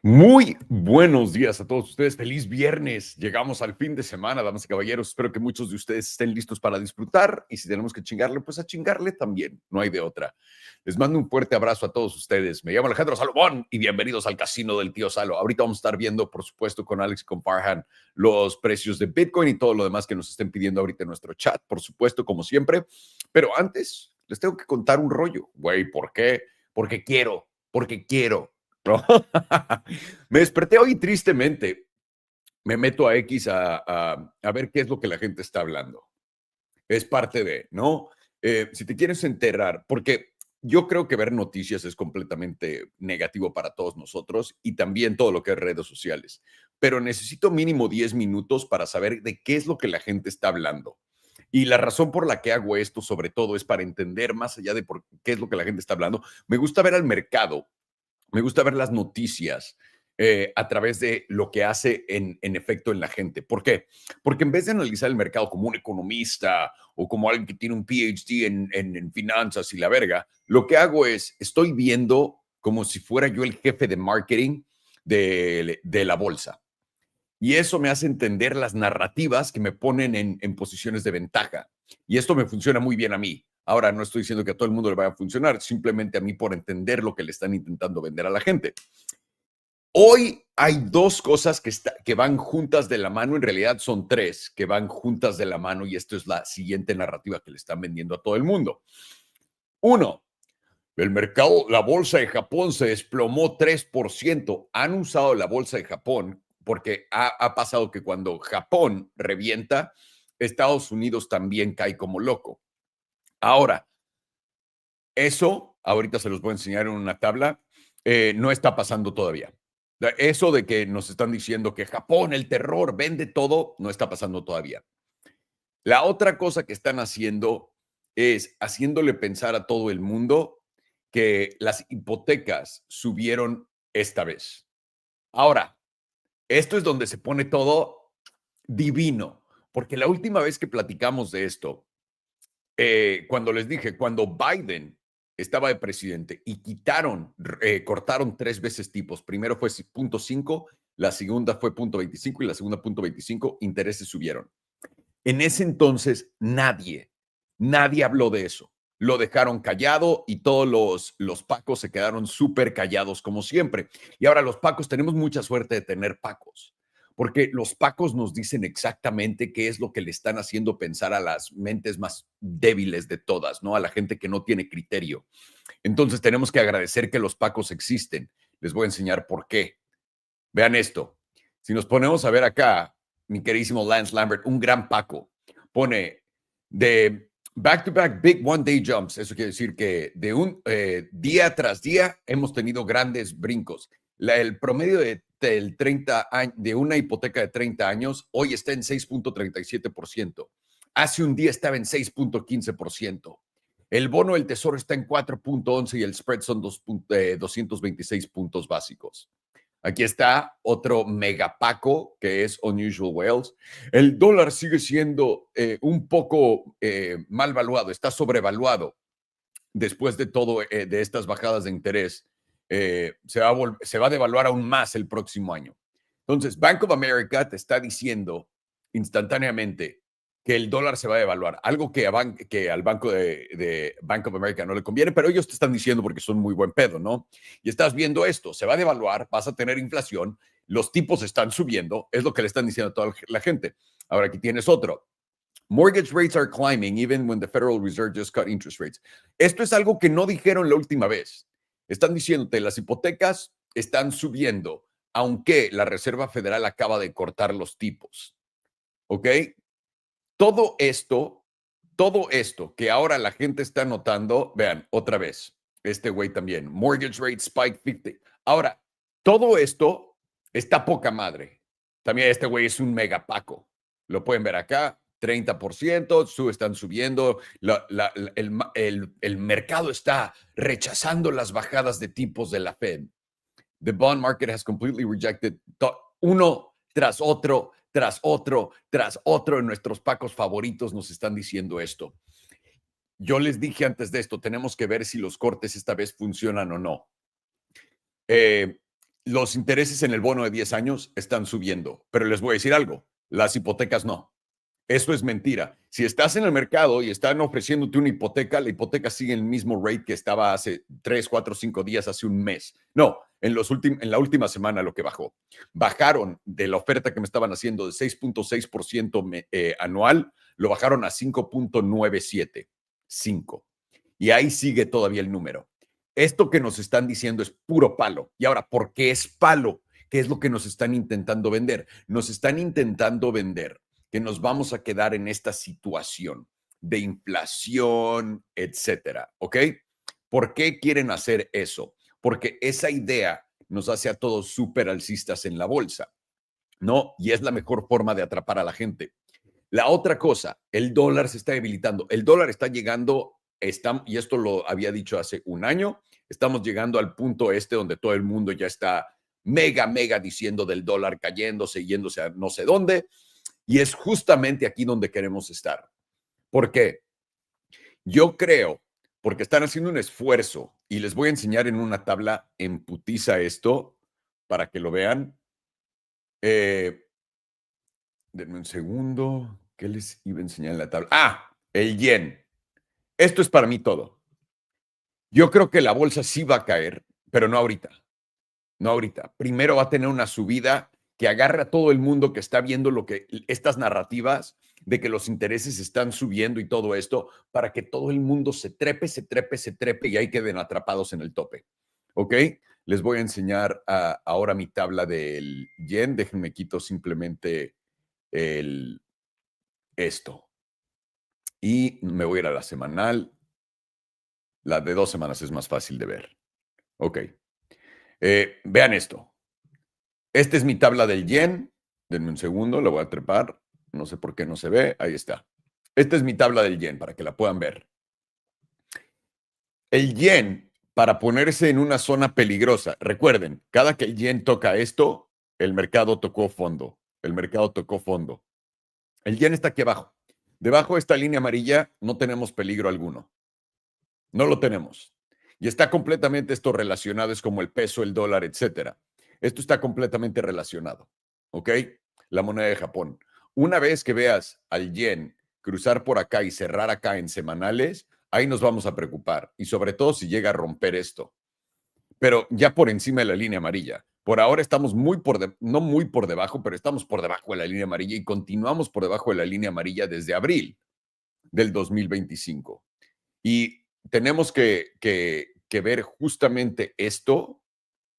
Muy buenos días a todos ustedes. Feliz viernes. Llegamos al fin de semana, damas y caballeros. Espero que muchos de ustedes estén listos para disfrutar y si tenemos que chingarle, pues a chingarle también. No hay de otra. Les mando un fuerte abrazo a todos ustedes. Me llamo Alejandro Salomón y bienvenidos al Casino del Tío Salo. Ahorita vamos a estar viendo, por supuesto, con Alex y con Farhan los precios de Bitcoin y todo lo demás que nos estén pidiendo ahorita en nuestro chat, por supuesto, como siempre. Pero antes, les tengo que contar un rollo. Güey, ¿por qué? Porque quiero. ¿No? Me desperté hoy tristemente. Me meto a X a ver qué es lo que la gente está hablando. Es parte de, ¿no? Si te quieres enterar, porque yo creo que ver noticias es completamente negativo para todos nosotros y también todo lo que es redes sociales. Pero necesito mínimo 10 minutos para saber de qué es lo que la gente está hablando. Y la razón por la que hago esto, sobre todo, es para entender más allá de por qué es lo que la gente está hablando. Me gusta ver al mercado, me gusta ver las noticias a través de lo que hace en efecto en la gente. ¿Por qué? Porque en vez de analizar el mercado como un economista o como alguien que tiene un PhD en finanzas y la verga, lo que hago es, estoy viendo como si fuera yo el jefe de marketing de la bolsa. Y eso me hace entender las narrativas que me ponen en posiciones de ventaja. Y esto me funciona muy bien a mí. Ahora, no estoy diciendo que a todo el mundo le vaya a funcionar, simplemente a mí por entender lo que le están intentando vender a la gente. Hoy hay dos cosas que van juntas de la mano, en realidad son tres que van juntas de la mano y esto es la siguiente narrativa que le están vendiendo a todo el mundo. Uno, el mercado, la bolsa de Japón se desplomó 3%. Han usado la bolsa de Japón porque ha pasado que cuando Japón revienta, Estados Unidos también cae como loco. Ahora, eso, ahorita se los voy a enseñar en una tabla, no está pasando todavía. Eso de que nos están diciendo que Japón, el terror, vende todo, no está pasando todavía. La otra cosa que están haciendo es haciéndole pensar a todo el mundo que las hipotecas subieron esta vez. Ahora, esto es donde se pone todo divino, porque la última vez que platicamos de esto, cuando les dije, cuando Biden estaba de presidente y cortaron tres veces tipos, primero fue 0.5, la segunda fue 0.25 y la segunda 0.25, intereses subieron. En ese entonces nadie habló de eso. Lo dejaron callado y todos los pacos se quedaron súper callados como siempre. Y ahora los pacos, tenemos mucha suerte de tener pacos, porque los pacos nos dicen exactamente qué es lo que le están haciendo pensar a las mentes más débiles de todas, ¿no? A la gente que no tiene criterio. Entonces tenemos que agradecer que los pacos existen. Les voy a enseñar por qué. Vean esto. Si nos ponemos a ver acá, mi queridísimo Lance Lambert, un gran Paco, pone de back-to-back big one-day jumps. Eso quiere decir que de un día tras día hemos tenido grandes brincos. El promedio del 30 de una hipoteca de 30 años hoy está en 6.37%. Hace un día estaba en 6.15%. El bono del tesoro está en 4.11 y el spread son 226 puntos básicos. Aquí está otro megapaco que es Unusual Whales. El dólar sigue siendo un poco mal valuado, está sobrevaluado después de todo, de estas bajadas de interés. Se va a devaluar aún más el próximo año. Entonces, Bank of America te está diciendo instantáneamente que el dólar se va a devaluar, algo que al banco de Bank of America no le conviene, pero ellos te están diciendo porque son muy buen pedo, ¿no? Y estás viendo esto, se va a devaluar, vas a tener inflación, los tipos están subiendo, es lo que le están diciendo a toda la gente. Ahora aquí tienes otro. Mortgage rates are climbing even when the Federal Reserve just cut interest rates. Esto es algo que no dijeron la última vez. Están diciéndote, las hipotecas están subiendo, aunque la Reserva Federal acaba de cortar los tipos. ¿Ok? Todo esto que ahora la gente está notando, vean, otra vez, este güey también, mortgage rate spike 50. Ahora, todo esto está poca madre. También este güey es un megapaco. Lo pueden ver acá, 30%, están subiendo, el mercado está rechazando las bajadas de tipos de la Fed. The bond market has completely rejected uno tras otro, tras otro, tras otro. En nuestros pacos favoritos nos están diciendo esto. Yo les dije antes de esto, tenemos que ver si los cortes esta vez funcionan o no. Los intereses en el bono de 10 años están subiendo, pero les voy a decir algo, las hipotecas no. Eso es mentira. Si estás en el mercado y están ofreciéndote una hipoteca, la hipoteca sigue el mismo rate que estaba hace 3, 4, 5 días, hace un mes. No, en la última semana lo que bajó. Bajaron de la oferta que me estaban haciendo de 6.6% anual, lo bajaron a 5.97. 5. Y ahí sigue todavía el número. Esto que nos están diciendo es puro palo. Y ahora, ¿por qué es palo? ¿Qué es lo que nos están intentando vender? Nos están intentando vender que nos vamos a quedar en esta situación de inflación, etcétera, ¿ok? ¿Por qué quieren hacer eso? Porque esa idea nos hace a todos súper alcistas en la bolsa, ¿no? Y es la mejor forma de atrapar a la gente. La otra cosa, el dólar se está debilitando. El dólar está llegando, y esto lo había dicho hace un año, estamos llegando al punto donde todo el mundo ya está mega diciendo del dólar cayéndose, yéndose a no sé dónde. Y es justamente aquí donde queremos estar. ¿Por qué? Yo creo, porque están haciendo un esfuerzo, y les voy a enseñar en una tabla en putiza esto, para que lo vean. Denme un segundo. ¿Qué les iba a enseñar en la tabla? Ah, el yen. Esto es para mí todo. Yo creo que la bolsa sí va a caer, pero no ahorita. No ahorita. Primero va a tener una subida que agarre a todo el mundo que está viendo estas narrativas de que los intereses están subiendo y todo esto, para que todo el mundo se trepe y ahí queden atrapados en el tope. ¿Ok? Les voy a enseñar ahora mi tabla del yen. Déjenme quito simplemente esto. Y me voy a ir a la semanal. La de 2 semanas es más fácil de ver. Ok. Vean esto. Esta es mi tabla del yen. Denme un segundo, la voy a trepar. No sé por qué no se ve. Ahí está. Esta es mi tabla del yen para que la puedan ver. El yen, para ponerse en una zona peligrosa, recuerden, cada que el yen toca esto, el mercado tocó fondo. El mercado tocó fondo. El yen está aquí abajo. Debajo de esta línea amarilla no tenemos peligro alguno. No lo tenemos. Y está completamente esto relacionado, es como el peso, el dólar, etcétera. Esto está completamente relacionado. ¿Ok? La moneda de Japón. Una vez que veas al yen cruzar por acá y cerrar acá en semanales, ahí nos vamos a preocupar. Y sobre todo si llega a romper esto. Pero ya por encima de la línea amarilla. Por ahora estamos no muy por debajo, pero estamos por debajo de la línea amarilla y continuamos por debajo de la línea amarilla desde abril del 2025. Y tenemos que ver justamente esto.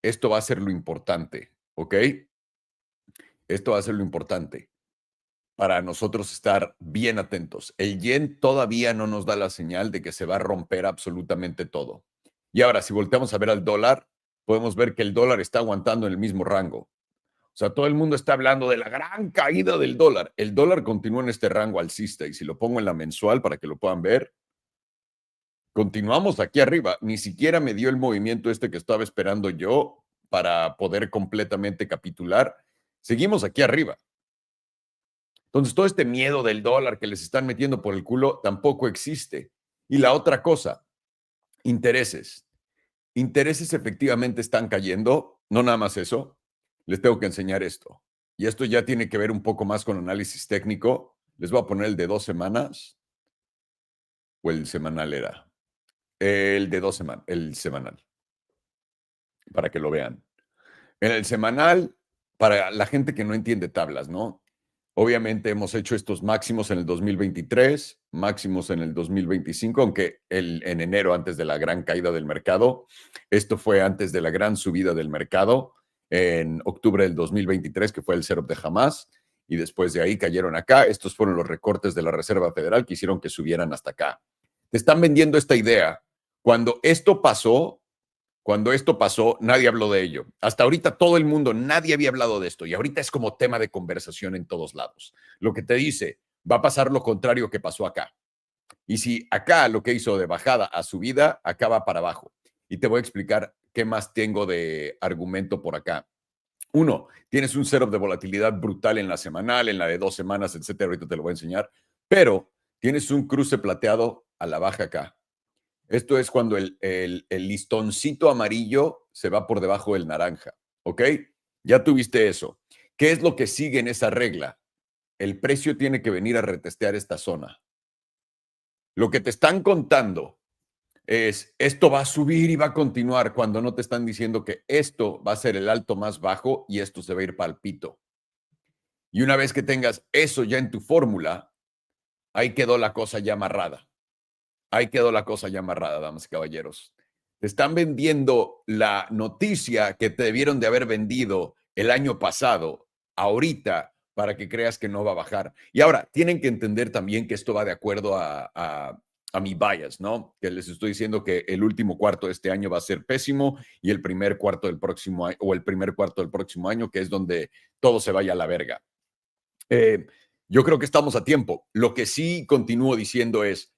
Esto va a ser lo importante, ¿ok? Esto va a ser lo importante para nosotros estar bien atentos. El yen todavía no nos da la señal de que se va a romper absolutamente todo. Y ahora, si volteamos a ver al dólar, podemos ver que el dólar está aguantando en el mismo rango. O sea, todo el mundo está hablando de la gran caída del dólar. El dólar continúa en este rango alcista y si lo pongo en la mensual para que lo puedan ver, continuamos aquí arriba. Ni siquiera me dio el movimiento que estaba esperando yo para poder completamente capitular. Seguimos aquí arriba. Entonces, todo este miedo del dólar que les están metiendo por el culo tampoco existe. Y la otra cosa, intereses. Intereses efectivamente están cayendo. No nada más eso. Les tengo que enseñar esto. Y esto ya tiene que ver un poco más con análisis técnico. Les voy a poner el de 2 semanas. O el semanal era. El de 2 semanas. El semanal. Para que lo vean. En el semanal, para la gente que no entiende tablas, ¿no? Obviamente hemos hecho estos máximos en el 2023, máximos en el 2025, aunque en enero, antes de la gran caída del mercado, esto fue antes de la gran subida del mercado, en octubre del 2023, que fue el setup de Hamas, y después de ahí cayeron acá. Estos fueron los recortes de la Reserva Federal que hicieron que subieran hasta acá. Te están vendiendo esta idea. Cuando esto pasó, nadie habló de ello. Hasta ahorita todo el mundo, nadie había hablado de esto y ahorita es como tema de conversación en todos lados. Lo que te dice, va a pasar lo contrario que pasó acá. Y si acá lo que hizo de bajada a subida, acá va para abajo. Y te voy a explicar qué más tengo de argumento por acá. Uno, tienes un setup de volatilidad brutal en la semanal, en la de 2 semanas, etcétera. Ahorita te lo voy a enseñar. Pero tienes un cruce plateado a la baja acá. Esto es cuando el listoncito amarillo se va por debajo del naranja. ¿ok? Ya tuviste eso. ¿Qué es lo que sigue en esa regla? El precio tiene que venir a retestear esta zona. Lo que te están contando es, esto va a subir y va a continuar, cuando no te están diciendo que esto va a ser el alto más bajo y esto se va a ir pal pito. Y una vez que tengas eso ya en tu fórmula, ahí quedó la cosa ya amarrada. Ahí quedó la cosa ya amarrada, damas y caballeros. Te están vendiendo la noticia que te debieron de haber vendido el año pasado, ahorita, para que creas que no va a bajar. Y ahora, tienen que entender también que esto va de acuerdo a mi bias, ¿no? Que les estoy diciendo que el último cuarto de este año va a ser pésimo y el primer cuarto del próximo año, o el primer cuarto del próximo año, que es donde todo se vaya a la verga. Yo creo que estamos a tiempo. Lo que sí continúo diciendo es,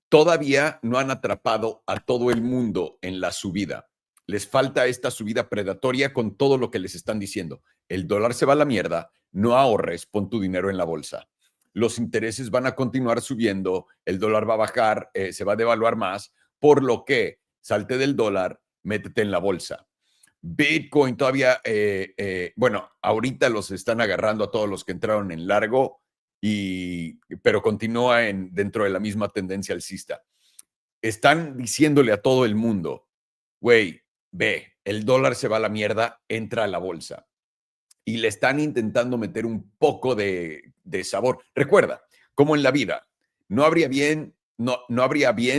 todavía no han atrapado a todo el mundo en la subida. Les falta esta subida predatoria con todo lo que les están diciendo. El dólar se va a la mierda, no ahorres, pon tu dinero en la bolsa. Los intereses van a continuar subiendo, el dólar va a bajar, se va a devaluar más, por lo que salte del dólar, métete en la bolsa. Bitcoin todavía, bueno, ahorita los están agarrando a todos los que entraron en largo, pero continúa dentro de la misma tendencia alcista. Están diciéndole a todo el mundo, güey, ve, el dólar se va a la mierda, entra a la bolsa. Y le están intentando meter un poco de sabor. Recuerda, como en la vida, no habría bien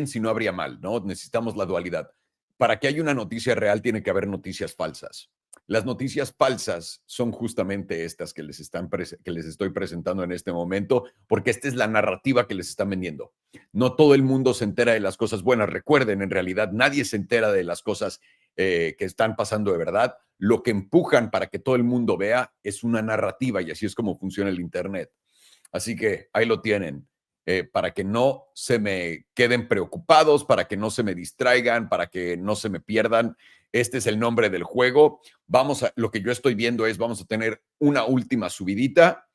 si no habría mal, ¿no? Necesitamos la dualidad. Para que haya una noticia real tiene que haber noticias falsas. Las noticias falsas son justamente estas que les estoy presentando en este momento, porque esta es la narrativa que les están vendiendo. No todo el mundo se entera de las cosas buenas. Recuerden, en realidad nadie se entera de las cosas que están pasando de verdad. Lo que empujan para que todo el mundo vea es una narrativa, y así es como funciona el Internet. Así que ahí lo tienen. Para que no se me queden preocupados, para que no se me distraigan, para que no se me pierdan. Este es el nombre del juego. Lo que yo estoy viendo es, vamos a tener una última subidita.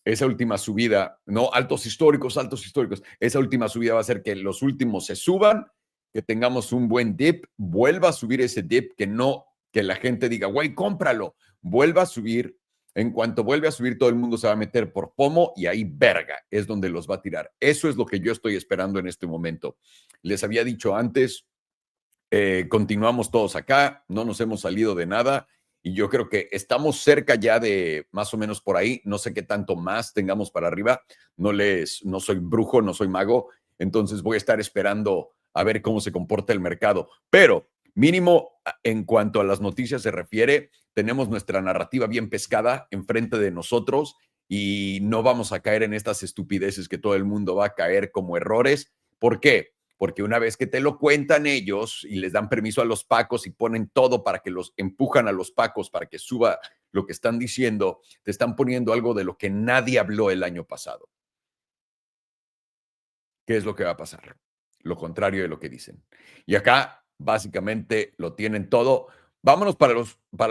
Esa última subida, no, altos históricos, altos históricos. Esa última subida va a hacer que los últimos se suban, que tengamos un buen dip, vuelva a subir ese dip, que la gente diga, güey, cómpralo, vuelva a subir. En cuanto vuelve a subir, todo el mundo se va a meter por pomo y ahí, verga, es donde los va a tirar. Eso es lo que yo estoy esperando en este momento. Les había dicho antes, continuamos todos acá, no nos hemos salido de nada y yo creo que estamos cerca ya de más o menos por ahí. No sé qué tanto más tengamos para arriba. No soy brujo, no soy mago, entonces voy a estar esperando a ver cómo se comporta el mercado. Pero mínimo, en cuanto a las noticias se refiere, tenemos nuestra narrativa bien pescada enfrente de nosotros y no vamos a caer en estas estupideces que todo el mundo va a caer como errores. ¿Por qué? Porque una vez que te lo cuentan ellos y les dan permiso a los pacos y ponen todo para que los empujan a los pacos para que suba lo que están diciendo, te están poniendo algo de lo que nadie habló el año pasado. ¿Qué es lo que va a pasar? Lo contrario de lo que dicen. Y acá básicamente lo tienen todo. Vámonos para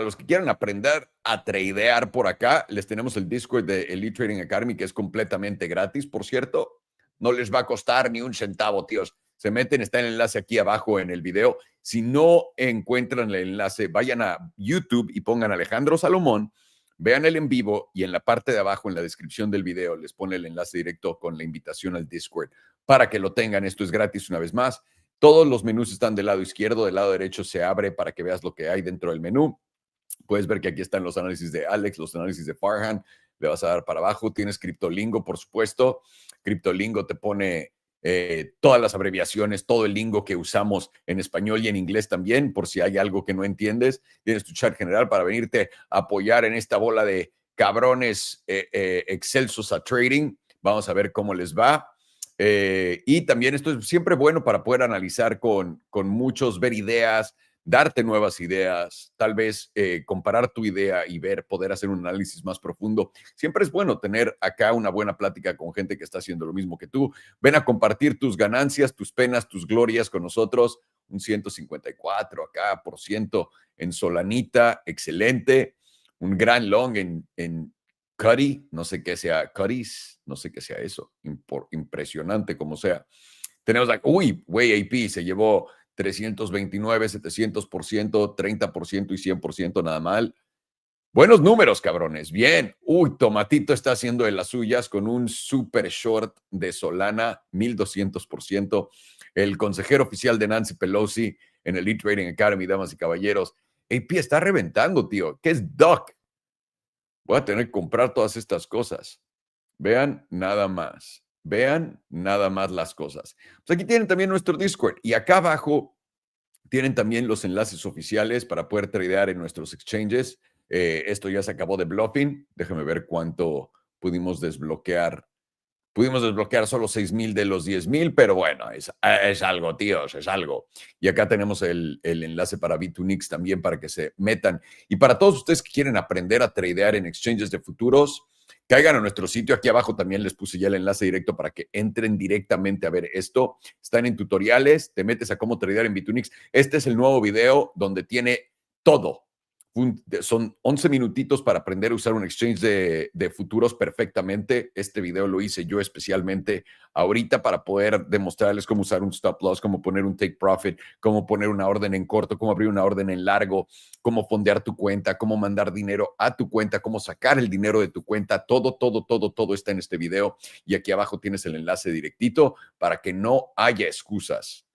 los que quieran aprender a tradear por acá. Les tenemos el Discord de Elite Trading Academy, que es completamente gratis, por cierto. No les va a costar ni un centavo, tíos. Se meten, está el enlace aquí abajo en el video. Si no encuentran el enlace, vayan a YouTube y pongan Alejandro Salomón, vean el en vivo y en la parte de abajo, en la descripción del video, les pone el enlace directo con la invitación al Discord para que lo tengan. Esto es gratis una vez más. Todos los menús están del lado izquierdo, del lado derecho se abre para que veas lo que hay dentro del menú. Puedes ver que aquí están los análisis de Alex, los análisis de Farhan. Le vas a dar para abajo. Tienes Criptolingo, por supuesto. Criptolingo te pone todas las abreviaciones, todo el lingo que usamos en español y en inglés también, por si hay algo que no entiendes. Tienes tu chat general para venirte a apoyar en esta bola de cabrones excelsos a trading. Vamos a ver cómo les va. Y también esto es siempre bueno para poder analizar con muchos, ver ideas, darte nuevas ideas, tal vez comparar tu idea y poder hacer un análisis más profundo. Siempre es bueno tener acá una buena plática con gente que está haciendo lo mismo que tú. Ven a compartir tus ganancias, tus penas, tus glorias con nosotros. Un 154 acá por ciento en Solanita, excelente. Un gran long en Cuddy, no sé qué sea, Cuddies, no sé qué sea eso, impresionante como sea. Tenemos uy, güey, AP se llevó 329, 700%, 30% y 100% nada mal. Buenos números, cabrones. Bien. Uy, Tomatito está haciendo de las suyas con un super short de Solana, 1200%. El consejero oficial de Nancy Pelosi en el E-Trading Academy, damas y caballeros. AP está reventando, tío. ¿Qué es Duck? Voy a tener que comprar todas estas cosas. Vean nada más. Vean nada más las cosas. Pues aquí tienen también nuestro Discord. Y acá abajo tienen también los enlaces oficiales para poder tradear en nuestros exchanges. Esto ya se acabó de bluffing. Déjame ver cuánto pudimos desbloquear. Pudimos desbloquear solo 6,000 de los 10,000, pero bueno, es algo, tíos, es algo. Y acá tenemos el enlace para B2Nix también para que se metan. Y para todos ustedes que quieren aprender a tradear en exchanges de futuros, caigan a nuestro sitio. Aquí abajo también les puse ya el enlace directo para que entren directamente a ver esto. Están en tutoriales, te metes a cómo tradear en B2Nix. Este es el nuevo video donde tiene todo. Son 11 minutitos para aprender a usar un exchange de futuros perfectamente. Este video lo hice yo especialmente ahorita para poder demostrarles cómo usar un stop loss, cómo poner un take profit, cómo poner una orden en corto, cómo abrir una orden en largo, cómo fondear tu cuenta, cómo mandar dinero a tu cuenta, cómo sacar el dinero de tu cuenta. Todo está en este video. Y aquí abajo tienes el enlace directito para que no haya excusas.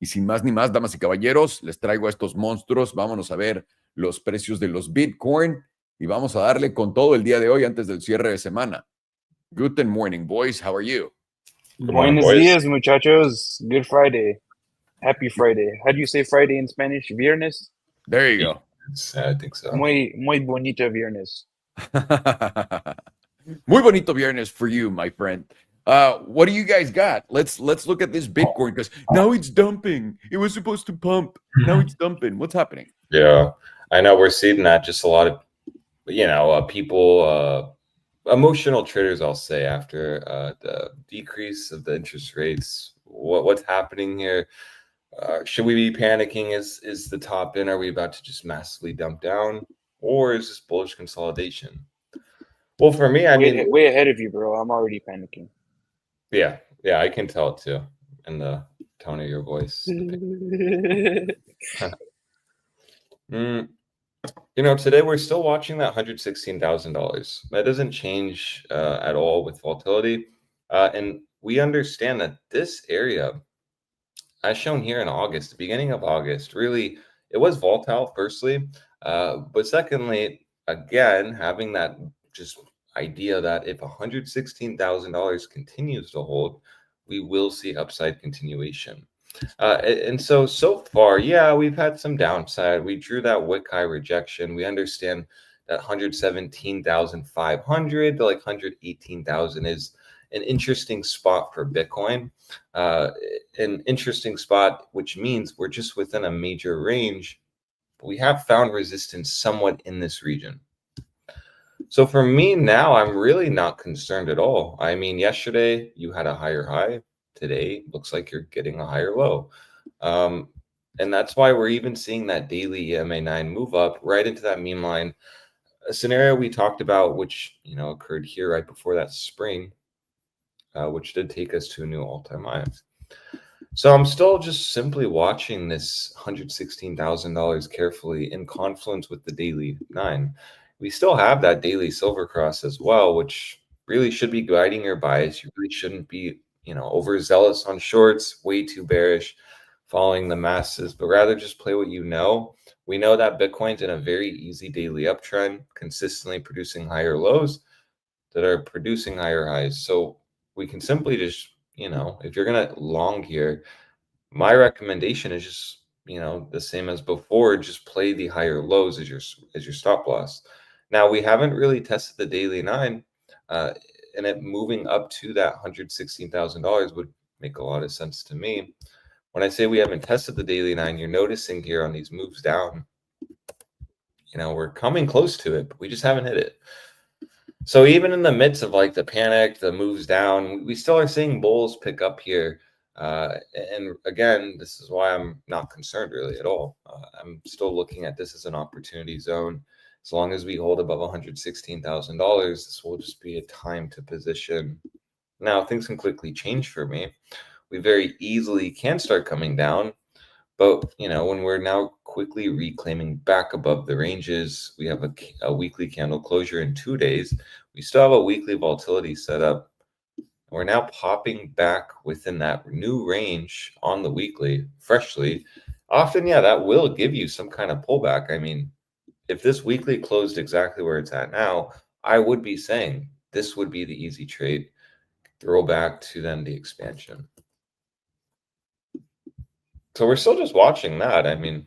Y sin más ni más, damas y caballeros, les traigo a estos monstruos. Vámonos a ver los precios de los Bitcoin y vamos a darle con todo el día de hoy antes del cierre de semana. Good morning, boys. How are you? Good morning, Buenos boys. días, muchachos. Good Friday. Happy Friday. How do you say Friday in Spanish? Viernes. There you go. I think so. Muy bonito viernes. Muy bonito viernes for you, my friend. What do you guys got? Let's look at this Bitcoin because now it's dumping. It was supposed to pump. Now it's dumping. What's happening? Yeah, I know we're seeing that. Just a lot of, people, emotional traders, I'll say, after the decrease of the interest rates. What's happening here? Should we be panicking? Is the top in? Are we about to just massively dump down, or is this bullish consolidation? Well, for me, I mean, way ahead of you, bro. I'm already panicking. Yeah, I can tell it too in the tone of your voice. Today we're still watching that $116,000. That doesn't change at all with volatility, and we understand that this area, as shown here in August, the beginning of August, really it was volatile. Firstly, but secondly, again, having that just idea that if $116,000 continues to hold, we will see upside continuation. And so far, yeah, we've had some downside. We drew that wick high rejection. We understand that 117,500 to like 118,000 is an interesting spot for Bitcoin. An interesting spot, which means we're just within a major range. But we have found resistance somewhat in this region. So for me now, I'm really not concerned at all. I mean, yesterday you had a higher high. Today looks like you're getting a higher low. And that's why we're even seeing that daily EMA9 move up right into that meme line. A scenario we talked about, which occurred here right before that spring, which did take us to a new all-time high. So I'm still just simply watching this $116,000 carefully in confluence with the daily 9. We still have that daily silver cross as well, which really should be guiding your bias. You really shouldn't be, overzealous on shorts, way too bearish, following the masses, but rather just play what you know. We know that Bitcoin's in a very easy daily uptrend, consistently producing higher lows that are producing higher highs. So we can simply just, if you're going to long here, my recommendation is just, the same as before, just play the higher lows as your stop loss. Now, we haven't really tested the daily 9, and it moving up to that $116,000 would make a lot of sense to me. When I say we haven't tested the daily 9, you're noticing here on these moves down, we're coming close to it, but we just haven't hit it. So even in the midst of like the panic, the moves down, we still are seeing bulls pick up here. And again, this is why I'm not concerned really at all. I'm still looking at this as an opportunity zone. As long as we hold above $116,000, this will just be a time to position. Now, things can quickly change for me. We very easily can start coming down, But, when we're now quickly reclaiming back above the ranges, we have a weekly candle closure in 2 days. We still have a weekly volatility set up. We're now popping back within that new range on the weekly freshly. Often, yeah, that will give you some kind of pullback. I mean, if this weekly closed exactly where it's at now, I would be saying this would be the easy trade. Throw back to then the expansion. So we're still just watching that. I mean,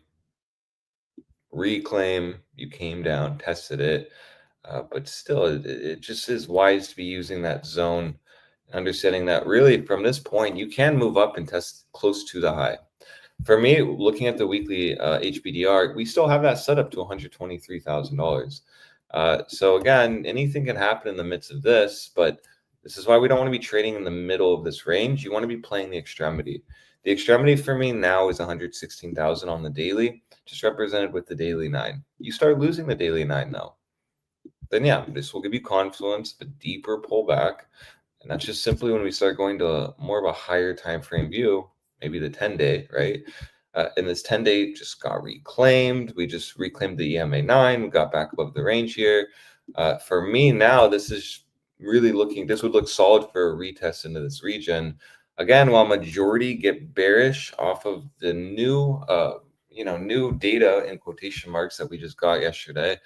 reclaim, you came down, tested it, but still, it just is wise to be using that zone, understanding that really from this point, you can move up and test close to the high. For me, looking at the weekly HBDR, we still have that set up to $123,000. So again, anything can happen in the midst of this, but this is why we don't want to be trading in the middle of this range. You want to be playing the extremity. The extremity for me now is 116,000 on the daily, just represented with the daily 9. You start losing the daily 9 though, then yeah, this will give you confluence, a deeper pullback. And that's just simply when we start going to more of a higher time frame view, maybe the 10-day, right? And this 10-day just got reclaimed. We just reclaimed the EMA 9. We got back above the range here. For me now, this is really this would look solid for a retest into this region. Again, while majority get bearish off of the new, new data in quotation marks that we just got yesterday,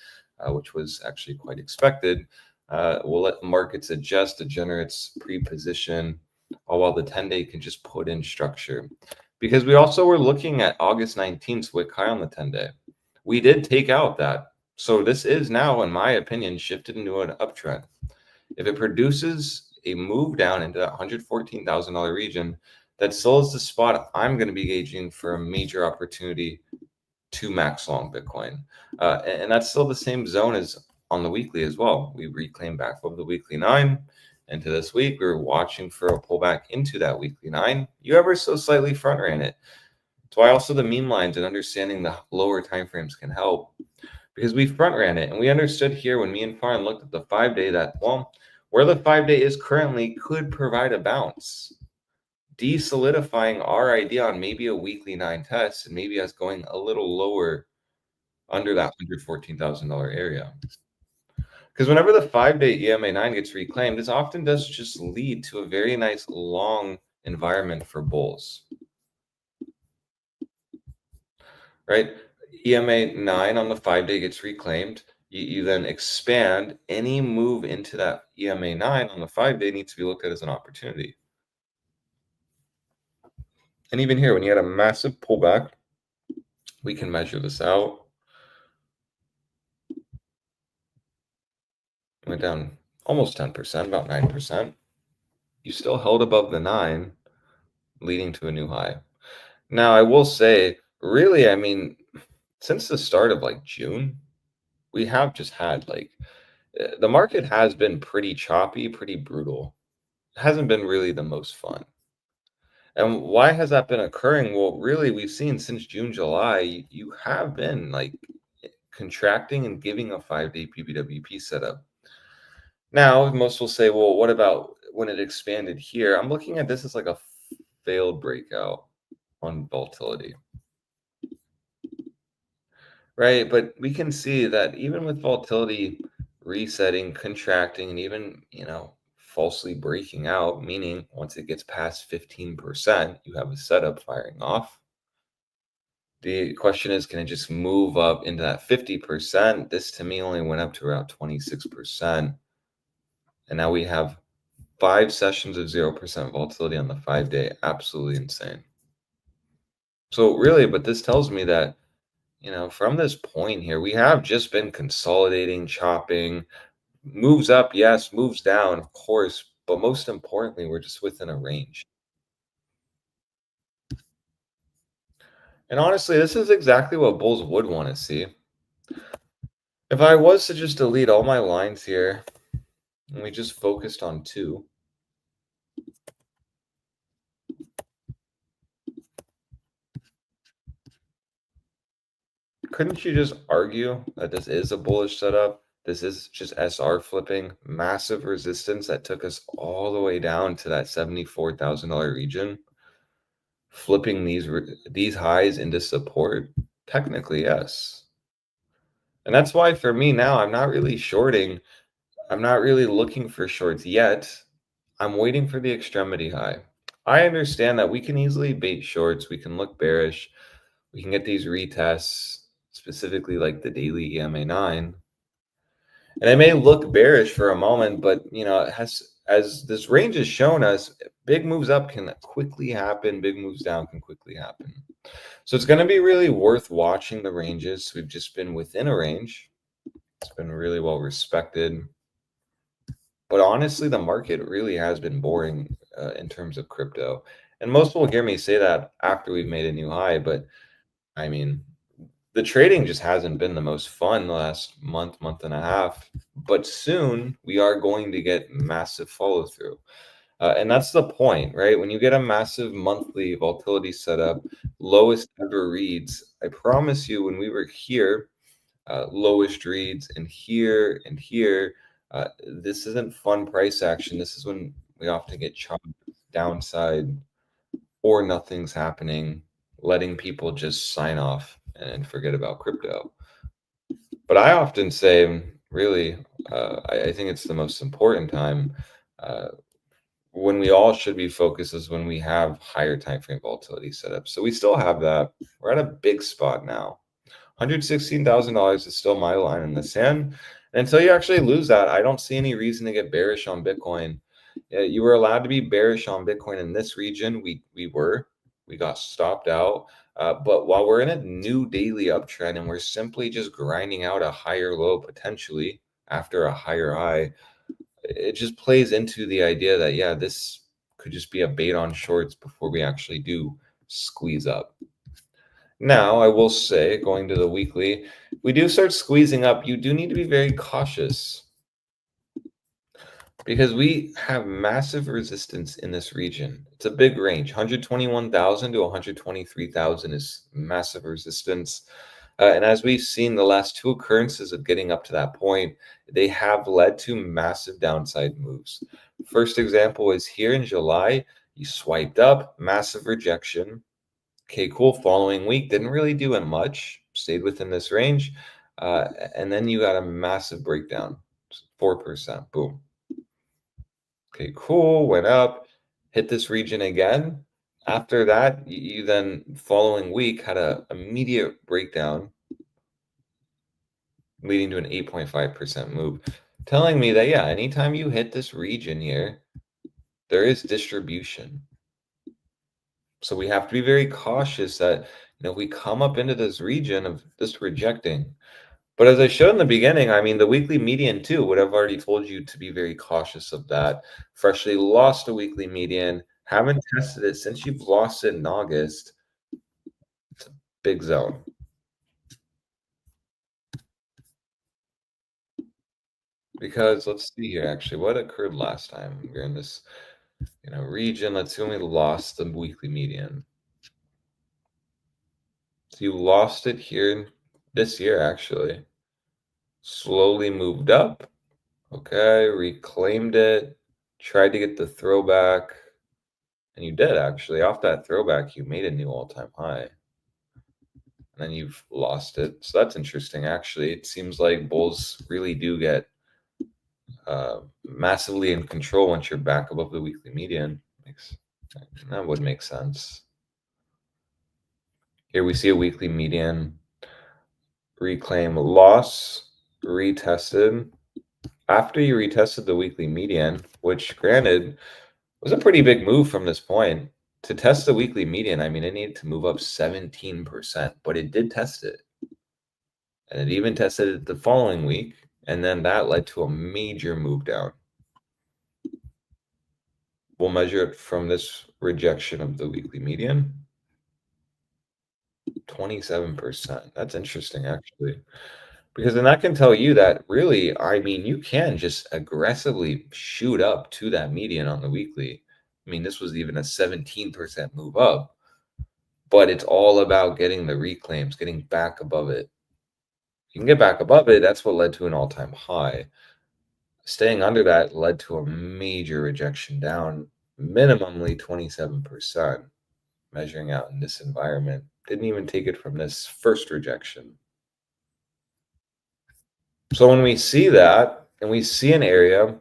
which was actually quite expected. We'll let the markets adjust, degenerates pre-position, all while the 10-day can just put in structure. Because we also were looking at August 19th wick high on the 10-day. We did take out that. So this is now, in my opinion, shifted into an uptrend. If it produces a move down into that $114,000 region, that still is the spot I'm going to be gauging for a major opportunity to max long Bitcoin. And that's still the same zone as on the weekly as well. We reclaimed back over the weekly 9 into this week. We were watching for a pullback into that weekly 9. You ever so slightly front ran it. That's why also the meme lines and understanding the lower timeframes can help, because we front ran it and we understood here when me and Farn looked at the 5-day that, well, where the 5-day is currently could provide a bounce, de-solidifying our idea on maybe a weekly 9 test and maybe us going a little lower under that $114,000 area. Because whenever the 5-day EMA 9 gets reclaimed, this often does just lead to a very nice long environment for bulls. Right? EMA 9 on the 5-day gets reclaimed. You then expand. Any move into that EMA 9 on the 5-day needs to be looked at as an opportunity. And even here, when you had a massive pullback, we can measure this out. Went down almost 10%, about 9%. You still held above the 9, leading to a new high. Now, I will say, really, I mean, since the start of like June, we have just had the market has been pretty choppy, pretty brutal. It hasn't been really the most fun. And why has that been occurring? Well, really, we've seen since June, July, you have been contracting and giving a 5-day PBWP setup. Now, most will say, well, what about when it expanded here? I'm looking at this as like a failed breakout on volatility. Right, but we can see that even with volatility resetting, contracting, and even, falsely breaking out, meaning once it gets past 15%, you have a setup firing off. The question is, can it just move up into that 50%? This to me only went up to around 26%. And now we have 5 sessions of 0% volatility on the 5-day. Absolutely insane. So really, but this tells me that, from this point here, we have just been consolidating, chopping, moves up, yes, moves down, of course, but most importantly, we're just within a range. And honestly, this is exactly what bulls would want to see. If I was to just delete all my lines here, and we just focused on 2, couldn't you just argue that this is a bullish setup? This is just SR flipping, massive resistance that took us all the way down to that $74,000 region. flipping these highs into support? Technically, yes. And that's why for me now, I'm not really shorting. I'm not really looking for shorts yet. I'm waiting for the extremity high. I understand that we can easily bait shorts. We can look bearish. We can get these retests, specifically like the daily EMA 9. And it may look bearish for a moment, but it has, as this range has shown us, big moves up can quickly happen. Big moves down can quickly happen. So it's going to be really worth watching the ranges. We've just been within a range. It's been really well respected. But honestly, the market really has been boring in terms of crypto. And most will hear me say that after we've made a new high. But I mean, the trading just hasn't been the most fun the last month and a half. But soon we are going to get massive follow through. And that's the point, right? When you get a massive monthly volatility setup, lowest ever reads, I promise you, when we were here, lowest reads and here, this isn't fun price action. This is when we often get chopped downside or nothing's happening, letting people just sign off and forget about crypto. But I often say, really, I think it's the most important time when we all should be focused is when we have higher time frame volatility set up. So we still have that. We're at a big spot now. $116,000 is still my line in the sand. And until you actually lose that, I don't see any reason to get bearish on Bitcoin. You were allowed to be bearish on Bitcoin in this region. We got stopped out. But while we're in a new daily uptrend and we're simply just grinding out a higher low potentially after a higher high, it just plays into the idea that, yeah, this could just be a bait on shorts before we actually do squeeze up. Now, I will say, going to the weekly, we do start squeezing up. You do need to be very cautious because we have massive resistance in this region. It's a big range. 121,000 to 123,000 is massive resistance. And as we've seen, the last two occurrences of getting up to that point, they have led to massive downside moves. First example is here in July. You swiped up, massive rejection. Okay, cool. Following week, didn't really do much, stayed within this range. And then you got a massive breakdown, 4%. Boom. Okay, cool. Went up, hit this region again. After that, you then following week had an immediate breakdown, leading to an 8.5% move, telling me that, yeah, anytime you hit this region here, there is distribution. So we have to be very cautious that, we come up into this region of this rejecting. But as I showed in the beginning, I mean, the weekly median too would have already told you to be very cautious of that. Freshly lost a weekly median, haven't tested it since you've lost it in August. It's a big zone. Because let's see here, actually, what occurred last time? We're in this, region. Let's see when we lost the weekly median. So you lost it here this year, actually. Slowly moved up. Okay, reclaimed it. Tried to get the throwback. And you did, actually. Off that throwback, you made a new all-time high. And then you've lost it. So that's interesting, actually. It seems like bulls really do get massively in control once you're back above the weekly median. That would make sense. Here we see a weekly median, reclaim loss, retested. After you retested the weekly median, which granted was a pretty big move from this point, to test the weekly median, I mean, it needed to move up 17%, but it did test it. And it even tested it the following week, and then that led to a major move down. We'll measure it from this rejection of the weekly median. 27%. That's interesting, actually. Because then that can tell you that really, I mean, you can just aggressively shoot up to that median on the weekly. I mean, this was even a 17% move up. But it's all about getting the reclaims, getting back above it. You can get back above it. That's what led to an all-time high. Staying under that led to a major rejection down, minimally 27%. measuring out in this environment. Didn't even take it from this first rejection. So when we see that and we see an area,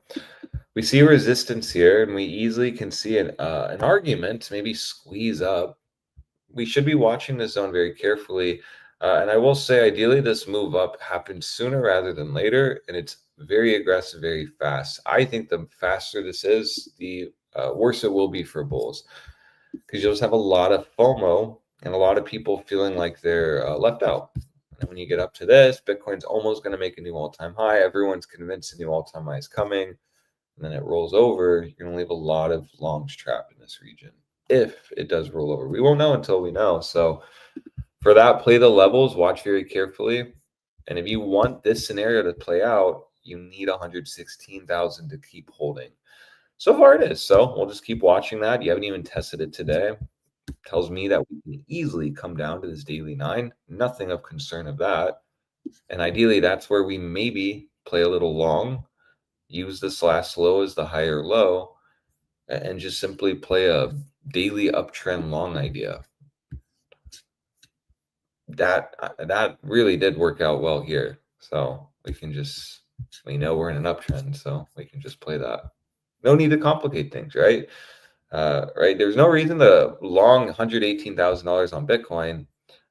we see resistance here, and we easily can see an argument to maybe squeeze up. We should be watching this zone very carefully. And I will say, ideally, this move up happens sooner rather than later, and it's very aggressive, very fast. I think the faster this is, the worse it will be for bulls, because you'll just have a lot of FOMO and a lot of people feeling like they're left out. And when you get up to this, Bitcoin's almost going to make a new all-time high. Everyone's convinced a new all-time high is coming. And then it rolls over. You're going to leave a lot of longs trapped in this region if it does roll over. We won't know until we know. So for that, play the levels, watch very carefully. And if you want this scenario to play out, you need 116,000 to keep holding. So far it is. So we'll just keep watching that. You haven't even tested it today. Tells me that we can easily come down to this daily 9. Nothing of concern of that. And ideally, that's where we maybe play a little long, use this last low as the higher low, and just simply play a daily uptrend long idea. That really did work out well here. So we know we're in an uptrend, so we can just play that. No need to complicate things, right? Right? There's no reason to long $118,000 on Bitcoin.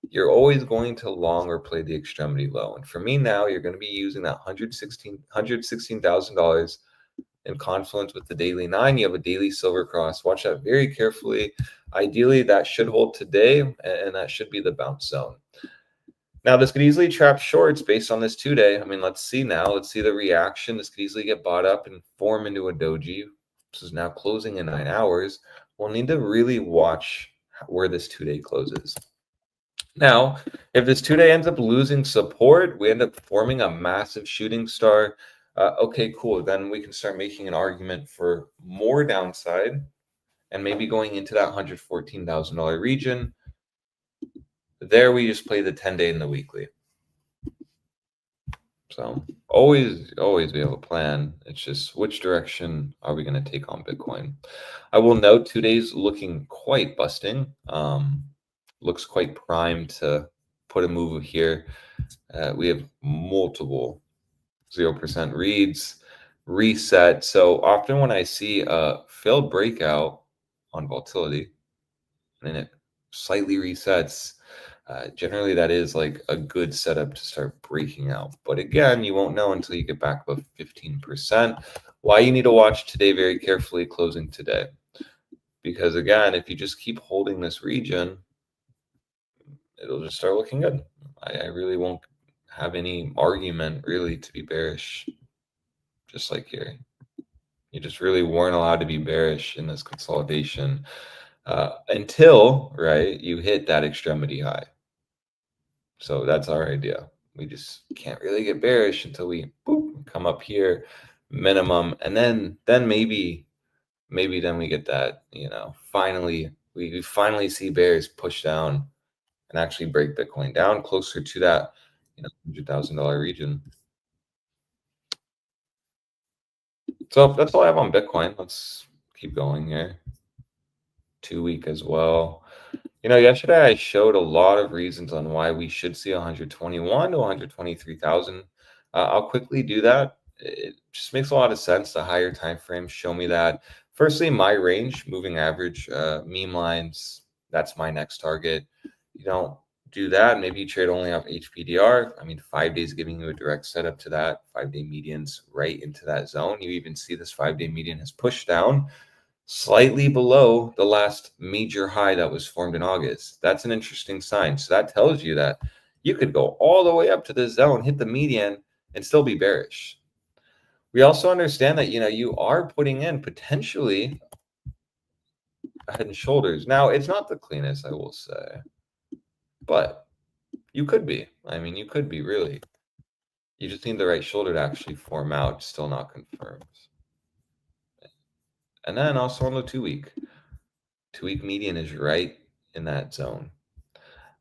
You're always going to long or play the extremity low. And for me now, you're going to be using that $116,000 in confluence with the daily 9. You have a daily silver cross. Watch that very carefully. Ideally, that should hold today, and that should be the bounce zone. Now, this could easily trap shorts based on this 2-day. I mean, let's see now. Let's see the reaction. This could easily get bought up and form into a doji. This is now closing in 9 hours. We'll need to really watch where this 2-day closes. Now, if this 2-day ends up losing support, we end up forming a massive shooting star. Okay, cool. Then we can start making an argument for more downside and maybe going into that $114,000 region. There we just play the 10-day and the weekly. So always we have a plan. It's just which direction are we going to take on Bitcoin? I will note 2 days looking quite busting. Looks quite primed to put a move here. We have multiple 0% reads, reset. So often when I see a failed breakout on volatility and it slightly resets, generally that is like a good setup to start breaking out. But again, you won't know until you get back above 15%. Why you need to watch today very carefully, closing today. Because again, if you just keep holding this region, it'll just start looking good. I really won't have any argument really to be bearish, just like here. You just really weren't allowed to be bearish in this consolidation until, right, you hit that extremity high. So that's our idea. We just can't really get bearish until we come up here minimum, and then maybe then we get that, finally we finally see bears push down and actually break Bitcoin down closer to that $100,000 region. So that's all I have on Bitcoin. Let's keep going here. 2 week as well. Yesterday I showed a lot of reasons on why we should see 121 to 123,000. I'll quickly do that. It just makes a lot of sense. The higher time frames show me that. Firstly, my range, moving average, meme lines, that's my next target. You don't do that. Maybe you trade only off HPDR. 5 days giving you a direct setup to that. 5-day medians right into that zone. You even see this 5-day median has pushed down slightly below the last major high that was formed in August. That's an interesting sign. So that tells you that you could go all the way up to the zone, hit the median, and still be bearish. We also understand that, you are putting in potentially a head and shoulders. Now, it's not the cleanest, I will say, but you could be. You could be really. You just need the right shoulder to actually form out, still not confirmed. And then also on the 2 week. 2 week median is right in that zone.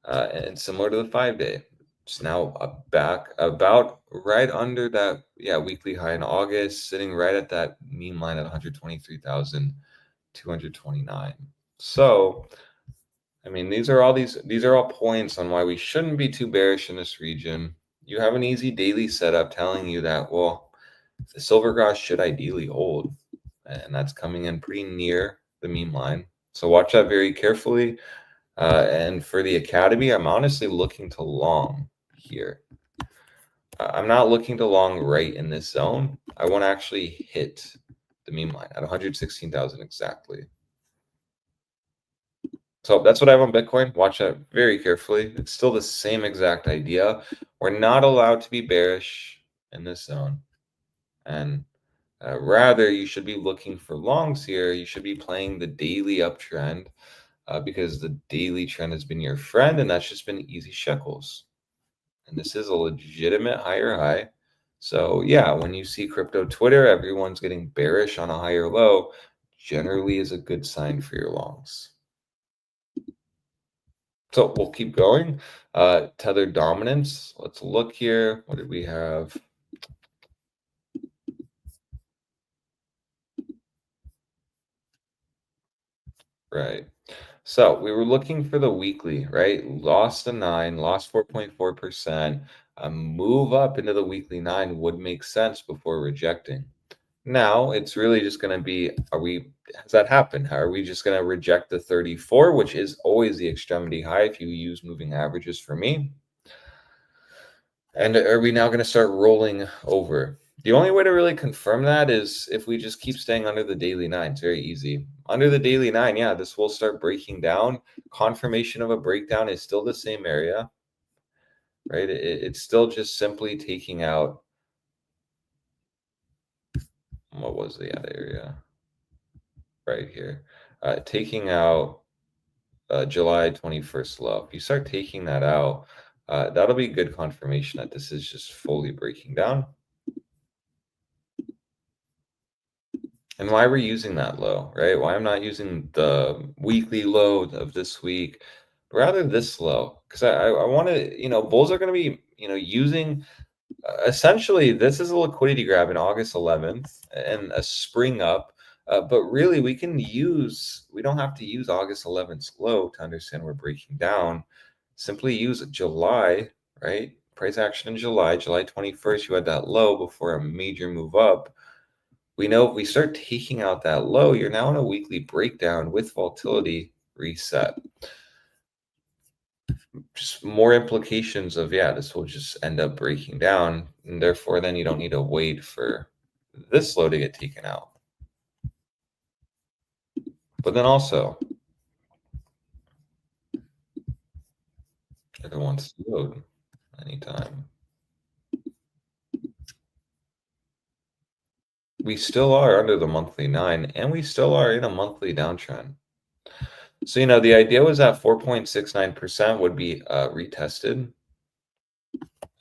And similar to the 5-day. It's now back about right under that weekly high in August, sitting right at that meme line at 123,229. So I mean, these are all points on why we shouldn't be too bearish in this region. You have an easy daily setup telling you that, well, the silver cross should ideally hold, and that's coming in pretty near the meme line. So watch that very carefully. And for the academy, I'm honestly looking to long here. I'm not looking to long right in this zone. I want to actually hit the meme line at 116,000 exactly. So that's what I have on Bitcoin. Watch that very carefully. It's still the same exact idea. We're not allowed to be bearish in this zone. And rather, you should be looking for longs here. You should be playing the daily uptrend because the daily trend has been your friend, and that's just been easy shekels. And this is a legitimate higher high. So yeah, when you see crypto Twitter, everyone's getting bearish on a higher low, generally is a good sign for your longs. So we'll keep going. Tether dominance. Let's look here. What did we have? Right. So we were looking for the weekly, right? Lost a 9, lost 4.4%. A move up into the weekly 9 would make sense before rejecting. Now it's really just going to be, has that happened? How are we just going to reject the 34, which is always the extremity high if you use moving averages for me? And are we now going to start rolling over? The only way to really confirm that is if we just keep staying under the daily 9. It's very easy. Under the daily 9, yeah, this will start breaking down. Confirmation of a breakdown is still the same area, right? It's still just simply taking out, what was the other area? Right here. Taking out July 21st low. If you start taking that out, that'll be good confirmation that this is just fully breaking down. And why we're using that low, right? Why I'm not using the weekly low of this week, but rather this low, because I want to, bulls are going to be, using essentially this is a liquidity grab in August 11th and a spring up. But really, we don't have to use August 11th low to understand we're breaking down. Simply use July, right? Price action in July 21st, you had that low before a major move up. We know if we start taking out that low, you're now in a weekly breakdown with volatility reset. Just more implications of, yeah, this will just end up breaking down. And therefore, then you don't need to wait for this low to get taken out. But then also, if it wants to load anytime, we still are under the monthly 9, and we still are in a monthly downtrend. So, the idea was that 4.69% would be retested.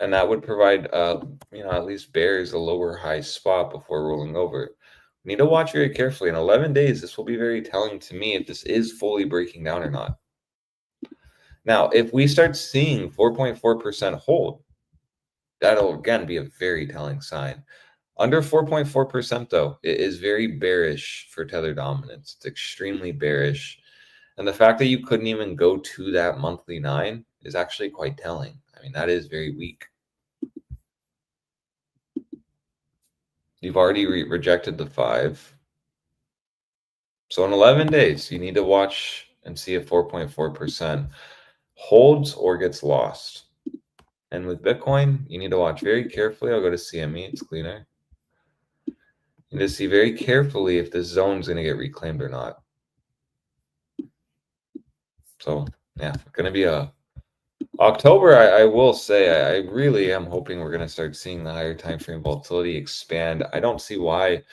And that would provide, at least bears a lower high spot before rolling over. We need to watch very carefully. In 11 days, this will be very telling to me if this is fully breaking down or not. Now, if we start seeing 4.4% hold, that'll again be a very telling sign. Under 4.4%, though, it is very bearish for Tether dominance. It's extremely bearish. And the fact that you couldn't even go to that monthly 9 is actually quite telling. I mean, that is very weak. You've already rejected the 5. So in 11 days, you need to watch and see if 4.4% holds or gets lost. And with Bitcoin, you need to watch very carefully. I'll go to CME. It's cleaner. You need to see very carefully if this zone is going to get reclaimed or not. So, yeah, going to be a October. I will say I really am hoping we're going to start seeing the higher time frame volatility expand. I don't see why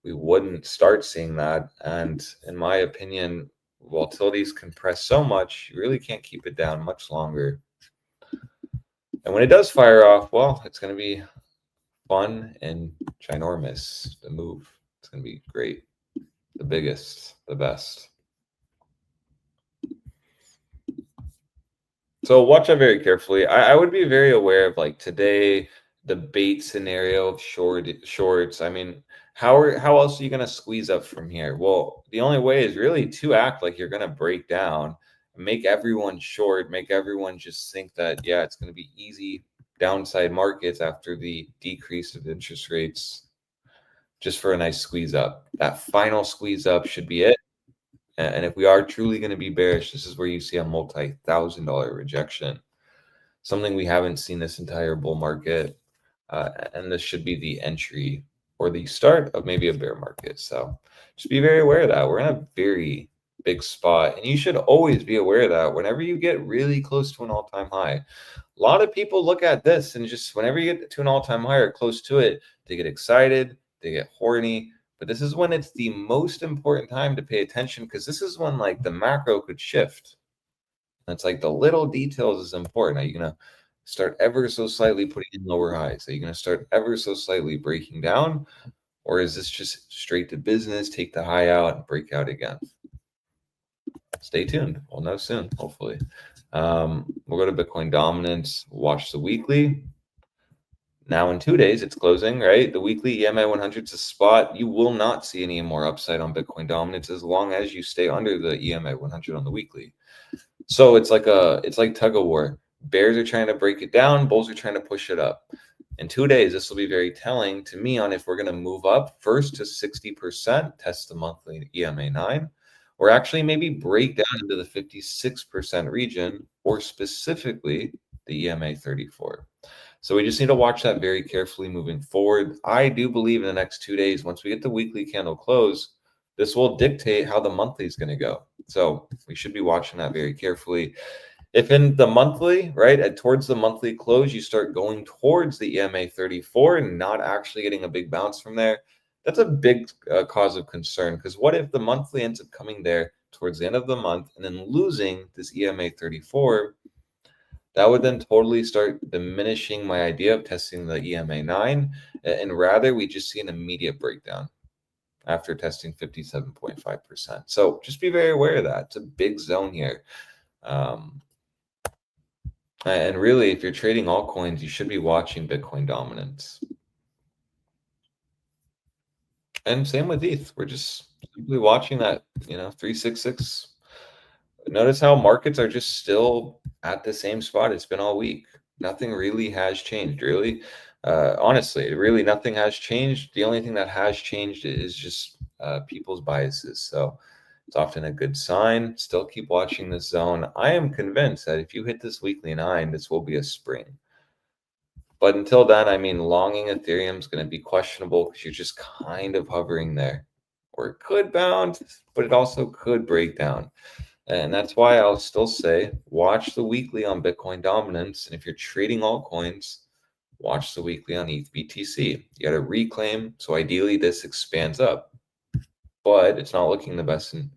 we wouldn't start seeing that. And in my opinion, volatility is compressed so much, you really can't keep it down much longer. And when it does fire off, well, it's going to be fun and ginormous to move. It's going to be great. The biggest, the best. So watch that very carefully. I would be very aware of, like, today, the bait scenario of shorts. I mean, how else are you going to squeeze up from here? Well, the only way is really to act like you're going to break down. make everyone short, make everyone just think that, yeah, it's going to be easy downside markets after the decrease of interest rates, just for a nice squeeze up. That final squeeze up should be it. And if we are truly going to be bearish, this is where you see a multi-$1,000 rejection, something we haven't seen this entire bull market. And this should be the entry or the start of maybe a bear market. So just be very aware of that. We're in a very big spot, and you should always be aware of that whenever you get really close to an all-time high. A lot of people look at this and just whenever you get to an all-time high or close to it, they get excited, they get horny. But this is when it's the most important time to pay attention, because this is when like the macro could shift. That's like the little details is important. Are you going to start ever so slightly putting in lower highs? Are you going to start ever so slightly breaking down? Or is this just straight to business, take the high out and break out again? Stay tuned. We'll know soon, hopefully. We'll go to Bitcoin dominance, watch the weekly. Now in 2 days, it's closing, right? The weekly EMA 100 is a spot. You will not see any more upside on Bitcoin dominance as long as you stay under the EMA 100 on the weekly. So it's like tug of war. Bears are trying to break it down. Bulls are trying to push it up. In 2 days, this will be very telling to me on if we're going to move up first to 60%, test the monthly EMA 9, or actually maybe break down into the 56% region, or specifically the EMA 34. So we just need to watch that very carefully moving forward. I do believe in the next 2 days, once we get the weekly candle close, this will dictate how the monthly is going to go. So we should be watching that very carefully. If in the monthly, right, towards the monthly close, you start going towards the EMA 34 and not actually getting a big bounce from there, that's a big cause of concern. Because what if the monthly ends up coming there towards the end of the month and then losing this EMA 34? That would then totally start diminishing my idea of testing the EMA 9, and rather we just see an immediate breakdown after testing 57.5%. So just be very aware of that. It's a big zone here. And really, if you're trading altcoins, you should be watching Bitcoin dominance. And same with ETH. We're just simply watching that, 366. Notice how markets are just still at the same spot. It's been all week. Nothing really has changed, really. Honestly, really nothing has changed. The only thing that has changed is just people's biases. So it's often a good sign. Still keep watching this zone. I am convinced that if you hit this weekly 9, this will be a spring. But until then, I mean, longing Ethereum is going to be questionable because you're just kind of hovering there. Or it could bounce, but it also could break down. And that's why I'll still say, watch the weekly on Bitcoin dominance. And if you're trading altcoins, watch the weekly on ETH BTC. You got to reclaim. So ideally, this expands up. But it's not looking the best. And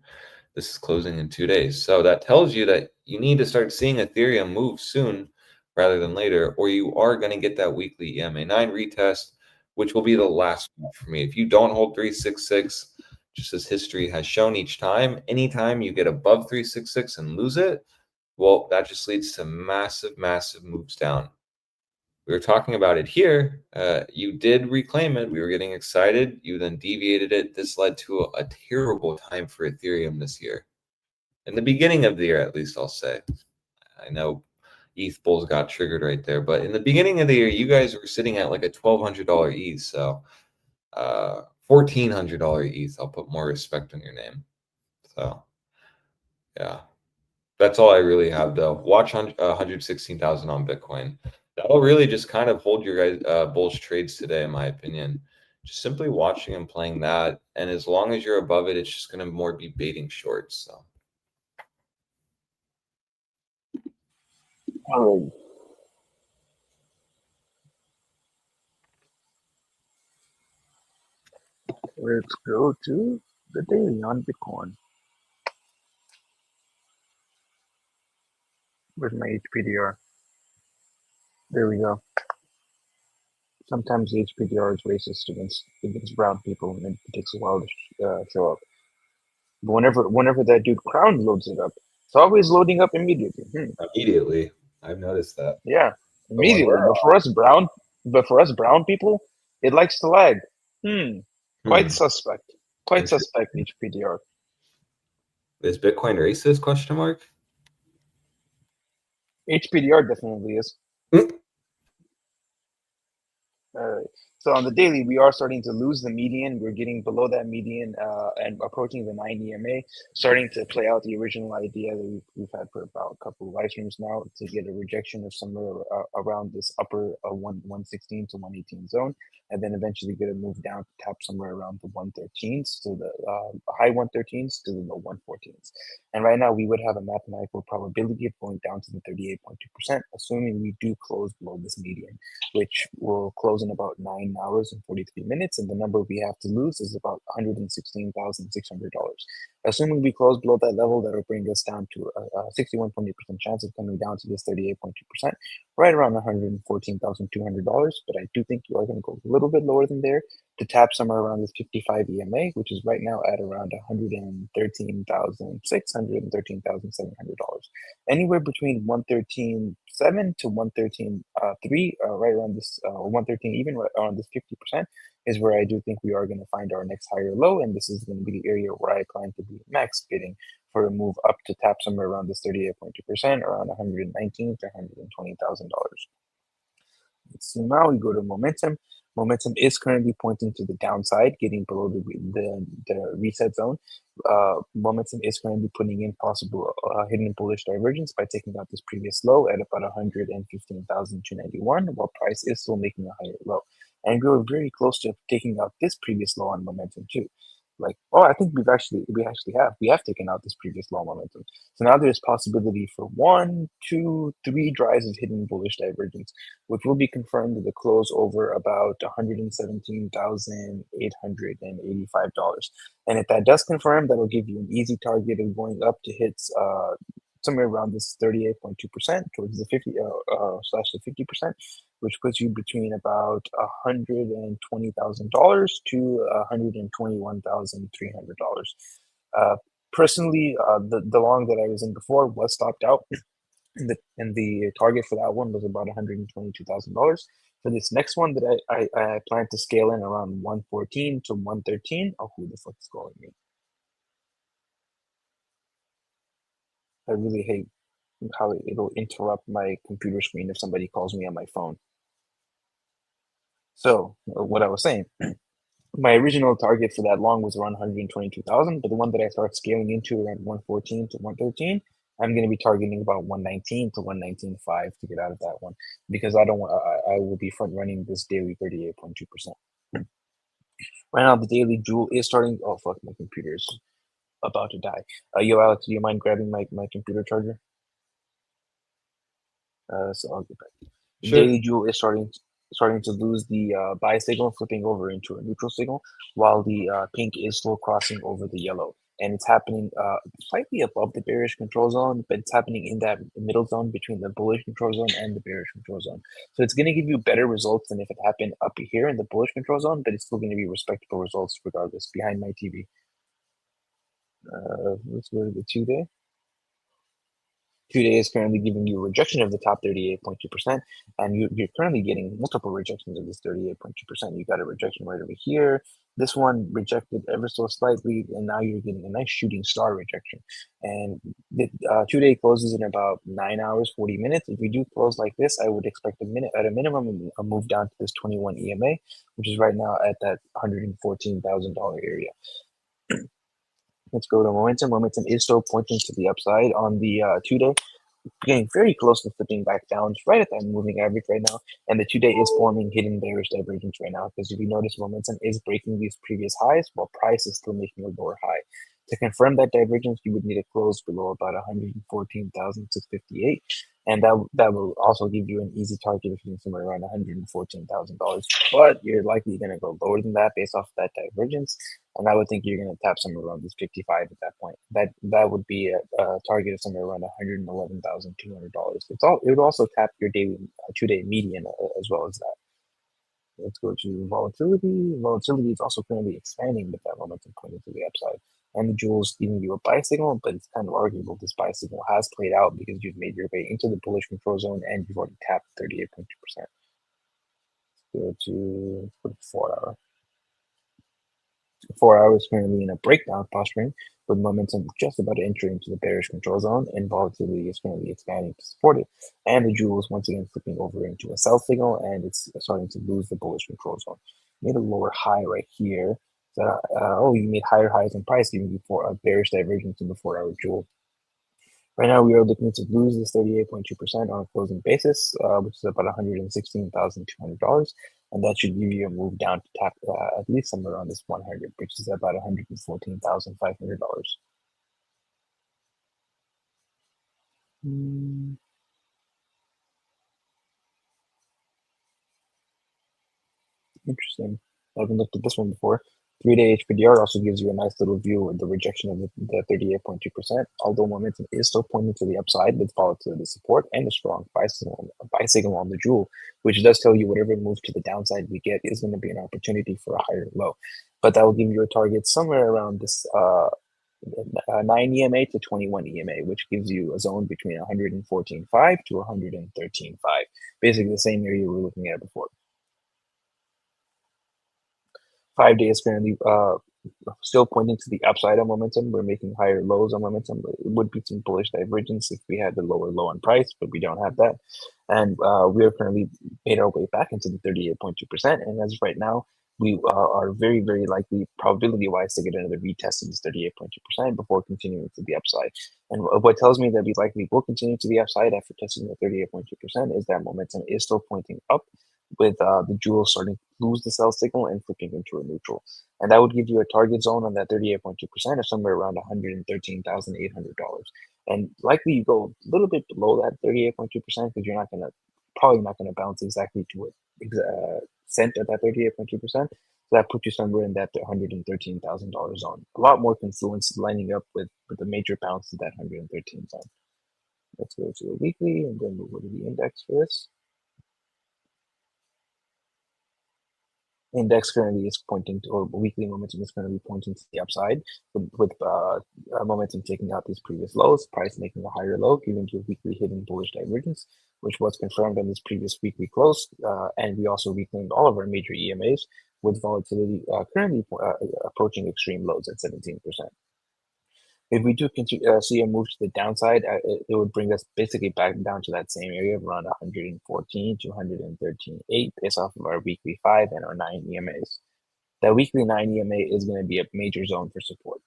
this is closing in 2 days. So that tells you that you need to start seeing Ethereum move soon rather than later, or you are going to get that weekly EMA 9 retest, which will be the last one for me. If you don't hold 366, just as history has shown each time, anytime you get above 366 and lose it, well, that just leads to massive, massive moves down. We were talking about it here. You did reclaim it. We were getting excited. You then deviated it. This led to a terrible time for Ethereum this year. In the beginning of the year, at least, I'll say. I know ETH bulls got triggered right there. But in the beginning of the year, you guys were sitting at like a $1,200 ETH. So $1,400 ETH. I'll put more respect on your name. So, yeah. That's all I really have, though. Watch 116,000 on Bitcoin. That'll really just kind of hold your guys bullish trades today, in my opinion. Just simply watching and playing that. And as long as you're above it, it's just going to more be baiting shorts. So. All right. Let's go to the daily on Bitcoin. Where's my HPDR? There we go. Sometimes the HPDR is racist against brown people, and it takes a while to show up. But whenever that dude Crown loads it up, it's always loading up immediately. Immediately, I've noticed that. Yeah, immediately. But for us brown people, it likes to lag. Quite suspect. Quite suspect HPDR. Is Bitcoin racist? Question mark. HPDR definitely is. All right. So on the daily, we are starting to lose the median. We're getting below that median and approaching the 9 EMA, starting to play out the original idea that we've had for about a couple of live streams now to get a rejection of somewhere around this upper 116 to 118 zone, and then eventually get a move down to tap somewhere around the 113s to the high 113s to the low 114s. And right now, we would have a mathematical probability of going down to the 38.2%, assuming we do close below this median, which will close in about 9 hours and 43 minutes, and the number we have to lose is about $116,600. Assuming we close below that level, that'll bring us down to a 61.8% chance of coming down to this 38.2%, right around $114,200. But I do think you are going to go a little bit lower than there to tap somewhere around this 55 EMA, which is right now at around $113,600, $113,700. Anywhere between 113.7 to 113.3, right around this 113, even right around this 50% is where I do think we are going to find our next higher low, and this is going to be the area where I plan to be max bidding for a move up to tap somewhere around this 38.2%, around $119,000 to $120,000. So now we go to momentum. Momentum is currently pointing to the downside, getting below the reset zone. Momentum is currently putting in possible hidden bullish divergence by taking out this previous low at about 115,291, while price is still making a higher low. And we were very close to taking out this previous low on momentum too. Like, oh, I think we have taken out this previous low momentum. So now there's possibility for 1, 2, 3 drives of hidden bullish divergence, which will be confirmed with a close over about $117,885. And if that does confirm, that'll give you an easy target of going up to hits somewhere around this 38.2% towards the 50 slash the 50%, which puts you between about $120,000 to $121,300. Personally, the long that I was in before was stopped out, and the target for that one was about $122,000. For this next one that I plan to scale in around 114 to 113. Oh, who the fuck is calling me? I really hate how it'll interrupt my computer screen if somebody calls me on my phone. So what I was saying, my original target for that long was around 122,000, but the one that I start scaling into around 114 to 113, I'm going to be targeting about 119 to 119.5 to get out of that one, because I don't want I will be front running this daily 38.2%. Right now, the daily jewel is starting. Oh fuck, my computer's about to die. Yo, Alex, do you mind grabbing my computer charger? So I'll get back. Sure. Daily jewel is starting to lose the buy signal, flipping over into a neutral signal, while the pink is still crossing over the yellow. And it's happening slightly above the bearish control zone, but it's happening in that middle zone between the bullish control zone and the bearish control zone. So it's going to give you better results than if it happened up here in the bullish control zone, but it's still going to be respectable results regardless. Behind my TV. Let's go to the 2-day. 2-day is currently giving you a rejection of the top 38.2%, and you're currently getting multiple rejections of this 38.2%. You got a rejection right over here. This one rejected ever so slightly, and now you're getting a nice shooting star rejection. And the 2-day closes in about 9 hours, 40 minutes. If we do close like this, I would expect at a minimum a move down to this 21 EMA, which is right now at that $114,000 area. Let's go to momentum. Momentum is still pointing to the upside on the 2-day, getting very close to flipping back down. It's right at that moving average right now, and the 2-day is forming hidden bearish divergence right now, because if you notice, momentum is breaking these previous highs while price is still making a lower high. To confirm that divergence, you would need to close below about 114,658, and that will also give you an easy target of hitting somewhere around $114,000. But you're likely going to go lower than that based off that divergence, and I would think you're going to tap somewhere around this 55 at that point. That would be a target of somewhere around $111,200. It would also tap your daily 2-day median as well as that. Let's go to volatility. Volatility is also currently expanding with that momentum pointing to the upside. And the jewel's giving you a buy signal, but it's kind of arguable this buy signal has played out because you've made your way into the bullish control zone and you've already tapped 38.2%. Go to 4 hour. 4 hours currently in a breakdown posturing with momentum just about to enter into the bearish control zone, and volatility is currently expanding to support it. And the jewel is once again flipping over into a sell signal, and it's starting to lose the bullish control zone. Made a lower high right here. So, you made higher highs in price even before a bearish divergence in the 4-hour jewel. Right now, we are looking to lose this 38.2% on a closing basis, which is about $116,200. And that should give you a move down to tap at least somewhere around this 100, which is about $114,500. Interesting. I haven't looked at this one before. 3-day HPDR also gives you a nice little view of the rejection of the 38.2%, although momentum is still pointing to the upside with volatility support and a strong buy signal on the jewel, which does tell you whatever move to the downside we get is going to be an opportunity for a higher low. But that will give you a target somewhere around this 9 EMA to 21 EMA, which gives you a zone between 114.5 to 113.5, basically the same area we were looking at before. 5 days currently still pointing to the upside on momentum. We're making higher lows on momentum. It would be some bullish divergence if we had the lower low on price, but we don't have that. And we are currently made our way back into the 38.2%. And as of right now, we are very, very likely, probability-wise, to get another retest of this 38.2% before continuing to the upside. And what tells me that we likely will continue to the upside after testing the 38.2% is that momentum is still pointing up, with the jewel starting to lose the sell signal and flipping into a neutral. And that would give you a target zone on that 38.2% of somewhere around $113,800. And likely you go a little bit below that 38.2% because you're probably not gonna bounce exactly to it cent at that 38.2%. So that puts you somewhere in that $113,000 zone. A lot more confluence lining up with the major bounce to that 113 zone. Let's go to the weekly and then we'll go to the index for this. Index currently is pointing to, or weekly momentum is currently pointing to the upside, with momentum taking out these previous lows, price making a higher low, giving you a weekly hidden bullish divergence, which was confirmed on this previous weekly close. And we also reclaimed all of our major EMAs, with volatility currently approaching extreme lows at 17%. If we do see a move to the downside, it would bring us basically back down to that same area of around 114 to 113.8 based off of our weekly 5 and our 9 EMAs. That weekly 9 EMA is going to be a major zone for support.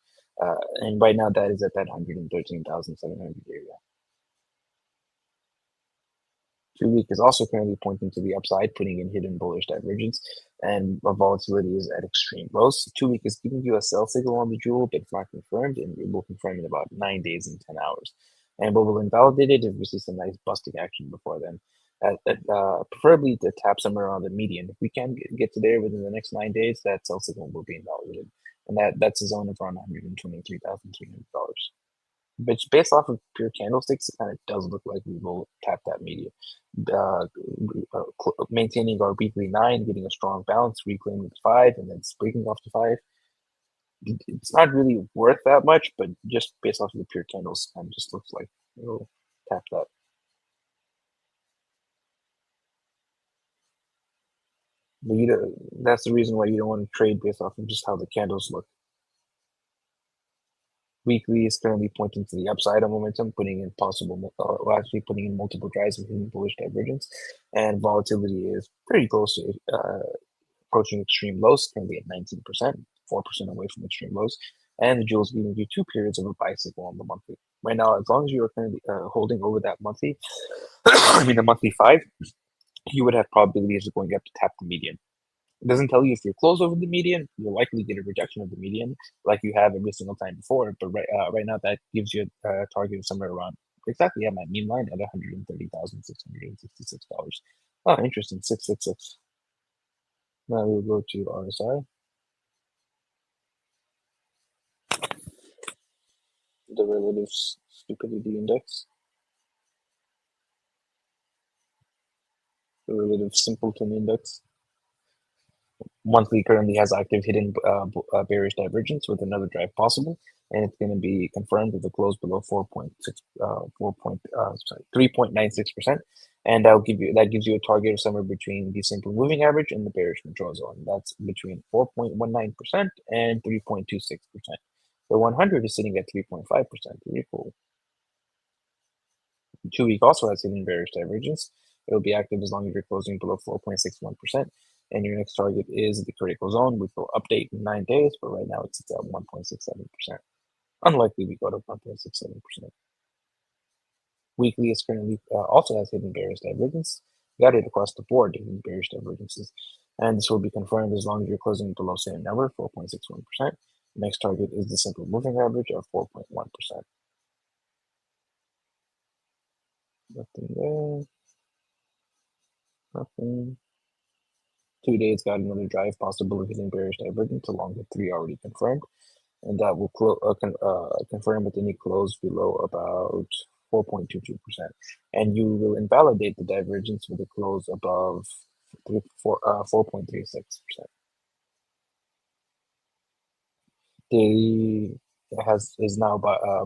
And right now that is at that 113,700 area. 2 week is also currently pointing to the upside, putting in hidden bullish divergence, and volatility is at extreme lows. 2 week is giving you a sell signal on the jewel, but it's not confirmed, and it will confirm in about 9 days and 10 hours. And what will invalidate it if we see some nice busting action before then. Preferably to tap somewhere around the median. If we can get to there within the next 9 days, that sell signal will be invalidated. And that's a zone of around $123,300. But based off of pure candlesticks, it kind of does look like we will tap that median. Maintaining our weekly 9, getting a strong bounce, reclaiming the 5, and then breaking off the 5. It's not really worth that much, but just based off of the pure candles, kind of just looks like we'll tap that. But that's the reason why you don't want to trade based off of just how the candles look. Weekly is currently pointing to the upside on momentum, putting in multiple drives of hidden bullish divergence, and volatility is pretty close to approaching extreme lows, currently at 19%, 4% away from extreme lows, and the jewel's giving you 2 periods of a buy signal on the monthly. Right now, as long as you are currently holding over that monthly, the monthly 5, you would have probabilities of going up to tap the median. It doesn't tell you if you're close over the median, you'll likely get a rejection of the median like you have every single time before. But right now, that gives you a target of somewhere around exactly at my mean line at $130,666. Oh, interesting, 666. Now we'll go to RSI. The relative stupidity index. The relative simpleton index. Monthly currently has active hidden bearish divergence with another drive possible, and it's going to be confirmed with a close below 3.96%, And that gives you a target of somewhere between the simple moving average and the bearish control zone. That's between 4.19% and 3.26%. The 100 is sitting at 3.5%. Pretty cool. 2 week also has hidden bearish divergence. It will be active as long as you're closing below 4.61%. And your next target is the critical zone, which will update in 9 days, but right now it's at 1.67%. Unlikely we go to 1.67%. Weekly is currently also has hidden bearish divergence. Got it across the board, hidden bearish divergences. And this will be confirmed as long as you're closing below same number, 4.61%. Next target is the simple moving average of 4.1%. Nothing there. Nothing. 2 days got another drive, possible of hitting bearish divergence along the 3 already confirmed. And that will confirm with any close below about 4.22%. And you will invalidate the divergence with a close above 4.36%. Daily is now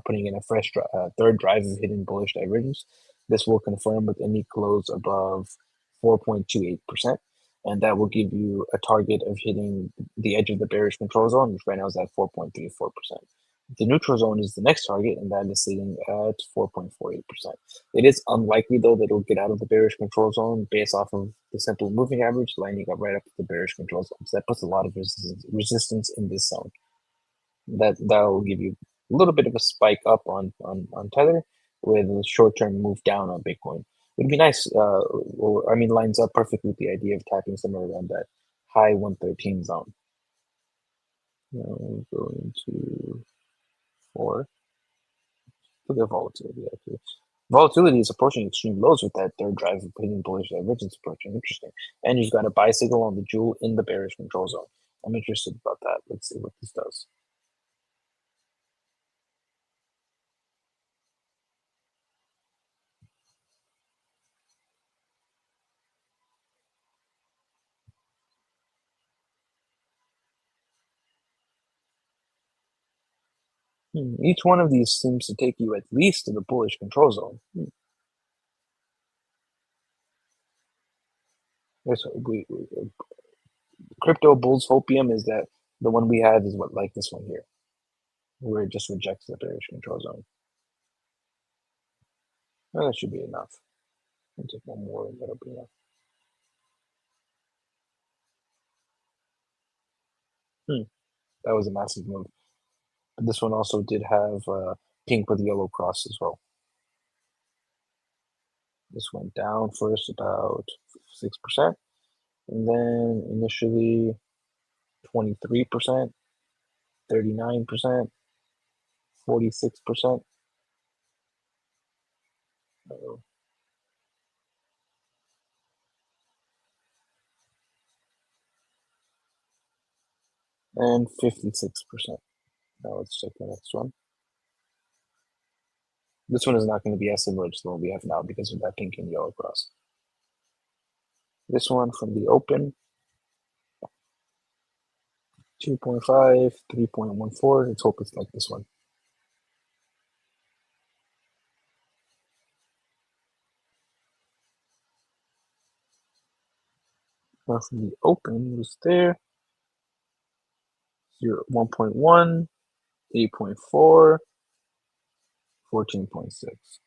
putting in a fresh third drive of hidden bullish divergence. This will confirm with any close above 4.28%. And that will give you a target of hitting the edge of the bearish control zone, which right now is at 4.34%. The neutral zone is the next target, and that is sitting at 4.48%. It is unlikely, though, that it'll get out of the bearish control zone based off of the simple moving average lining up right up to the bearish control zone. So that puts a lot of resistance in this zone. That'll give you a little bit of a spike up on Tether with a short-term move down on Bitcoin. It'd be nice. Lines up perfectly with the idea of tapping somewhere around that high 113 zone. Now we'll go into 4. Look at volatility. Actually, volatility is approaching extreme lows with that third drive of hitting bullish divergence approaching. Interesting. And you've got a buy signal on the jewel in the bearish control zone. I'm interested about that. Let's see what this does. Each one of these seems to take you at least to the bullish control zone. Crypto Bulls Hopium is that the one we have is what like this one here, where it just rejects the bearish control zone. Well, that should be enough. I'll take one more and that'll be enough. That was a massive move. But this one also did have pink with yellow cross as well. This went down first about 6%, and then initially 23%, 39%, 46%. And 56%. Now let's check the next one. This one is not going to be as similar to the one we have now because of that pink and yellow cross. This one from the open, 2.5, 3.14. Let's hope it's like this one. Now from the open was there. 1.1, 8.4, 14.6.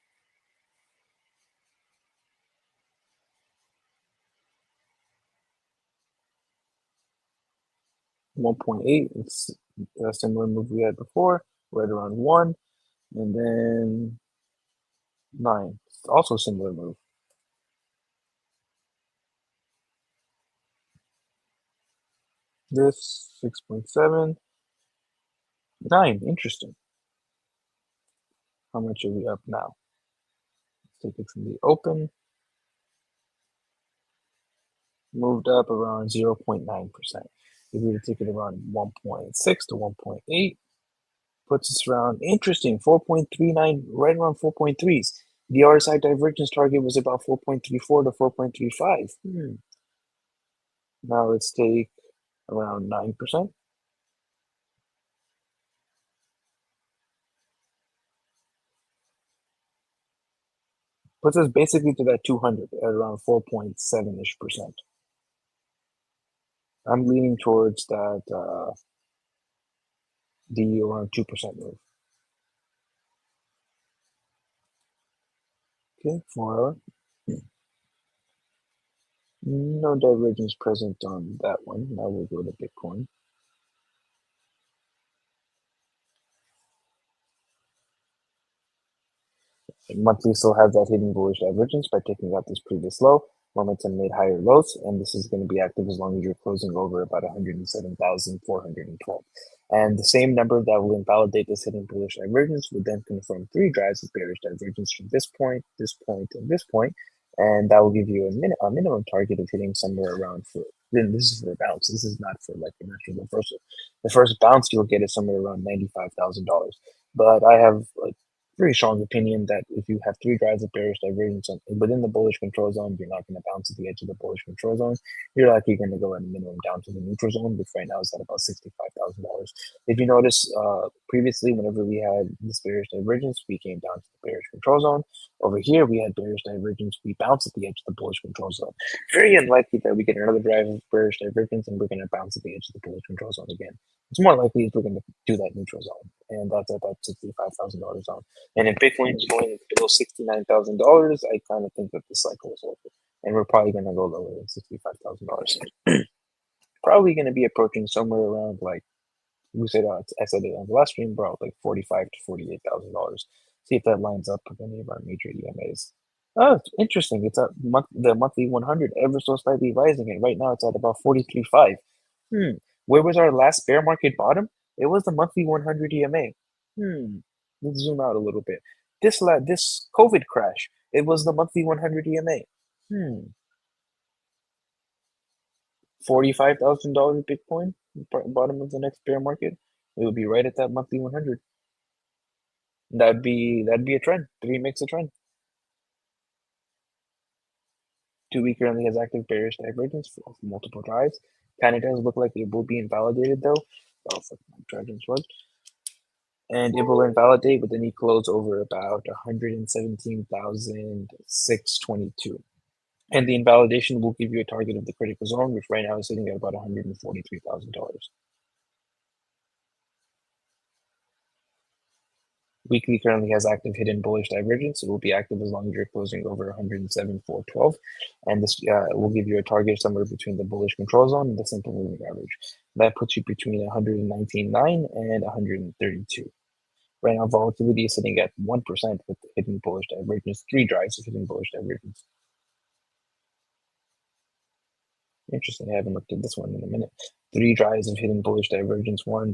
1.8, it's a similar move we had before, right around 1, and then 9, it's also a similar move. This 6.7, 9, interesting. How much are we up now? Let's take it from the open. Moved up around 0.9%. If we were to take it around 1.6 to 1.8, puts us around, interesting, 4.39, right around 4.3s. The RSI divergence target was about 4.34 to 4.35. Now let's take around 9%. Puts us basically to that 200 at around 4.7-ish%. I'm leaning towards that the around 2% move. Okay, 4 hour. No divergence present on that one. Now we'll go to Bitcoin. Monthly still has that hidden bullish divergence by taking out this previous low. Momentum made higher lows, and this is going to be active as long as you're closing over about 107,412. And the same number that will invalidate this hidden bullish divergence would then confirm 3 drives of bearish divergence from this point, this point, and this point, and that will give you a minimum target of hitting somewhere around for. Then this is for a bounce. This is not for like an actual reversal. The first bounce you'll get is somewhere around $95,000. But I have like very strong opinion that if you have 3 drives of bearish divergence within the bullish control zone, you're not going to bounce at the edge of the bullish control zone. You're likely going to go at a minimum down to the neutral zone, which right now is at about $65,000. If you notice, previously, whenever we had this bearish divergence, we came down to the bearish control zone. Over here, we had bearish divergence. We bounced at the edge of the bullish control zone. Very unlikely that we get another drive of bearish divergence and we're going to bounce at the edge of the bullish control zone again. It's more likely if we're going to do that neutral zone, and that's at that $65,000 zone. And if Bitcoin is going below $69,000, I kind of think that the cycle is over, and we're probably going to go lower than $65,000. Probably going to be approaching somewhere around like we said. I said it on the last stream, bro, like $45,000 to $48,000. See if that lines up with any of our major EMAs. Oh, it's interesting. It's the monthly 100 ever so slightly rising, and right now it's at about 43.5. Where was our last bear market bottom? It was the monthly 100 EMA. Let's zoom out a little bit. This COVID crash, it was the monthly 100 EMA. $45,000 Bitcoin, bottom of the next bear market. It would be right at that monthly 100. That'd be a trend. 3 makes a trend. 2 week currently has active bearish divergence for multiple drives. Kind of does look like it will be invalidated though. Oh, fuck, my charging's worked. And it will invalidate with any close over about 117,622. And the invalidation will give you a target of the critical zone, which right now is sitting at about $143,000. Weekly currently has active hidden bullish divergence. It will be active as long as you're closing over 107,412. And this will give you a target somewhere between the bullish control zone and the simple moving average. That puts you between 119.9 and 132. Right now, volatility is sitting at 1% with hidden bullish divergence, 3 drives of hidden bullish divergence. Interesting. I haven't looked at this one in a minute. 3 drives of hidden bullish divergence, 4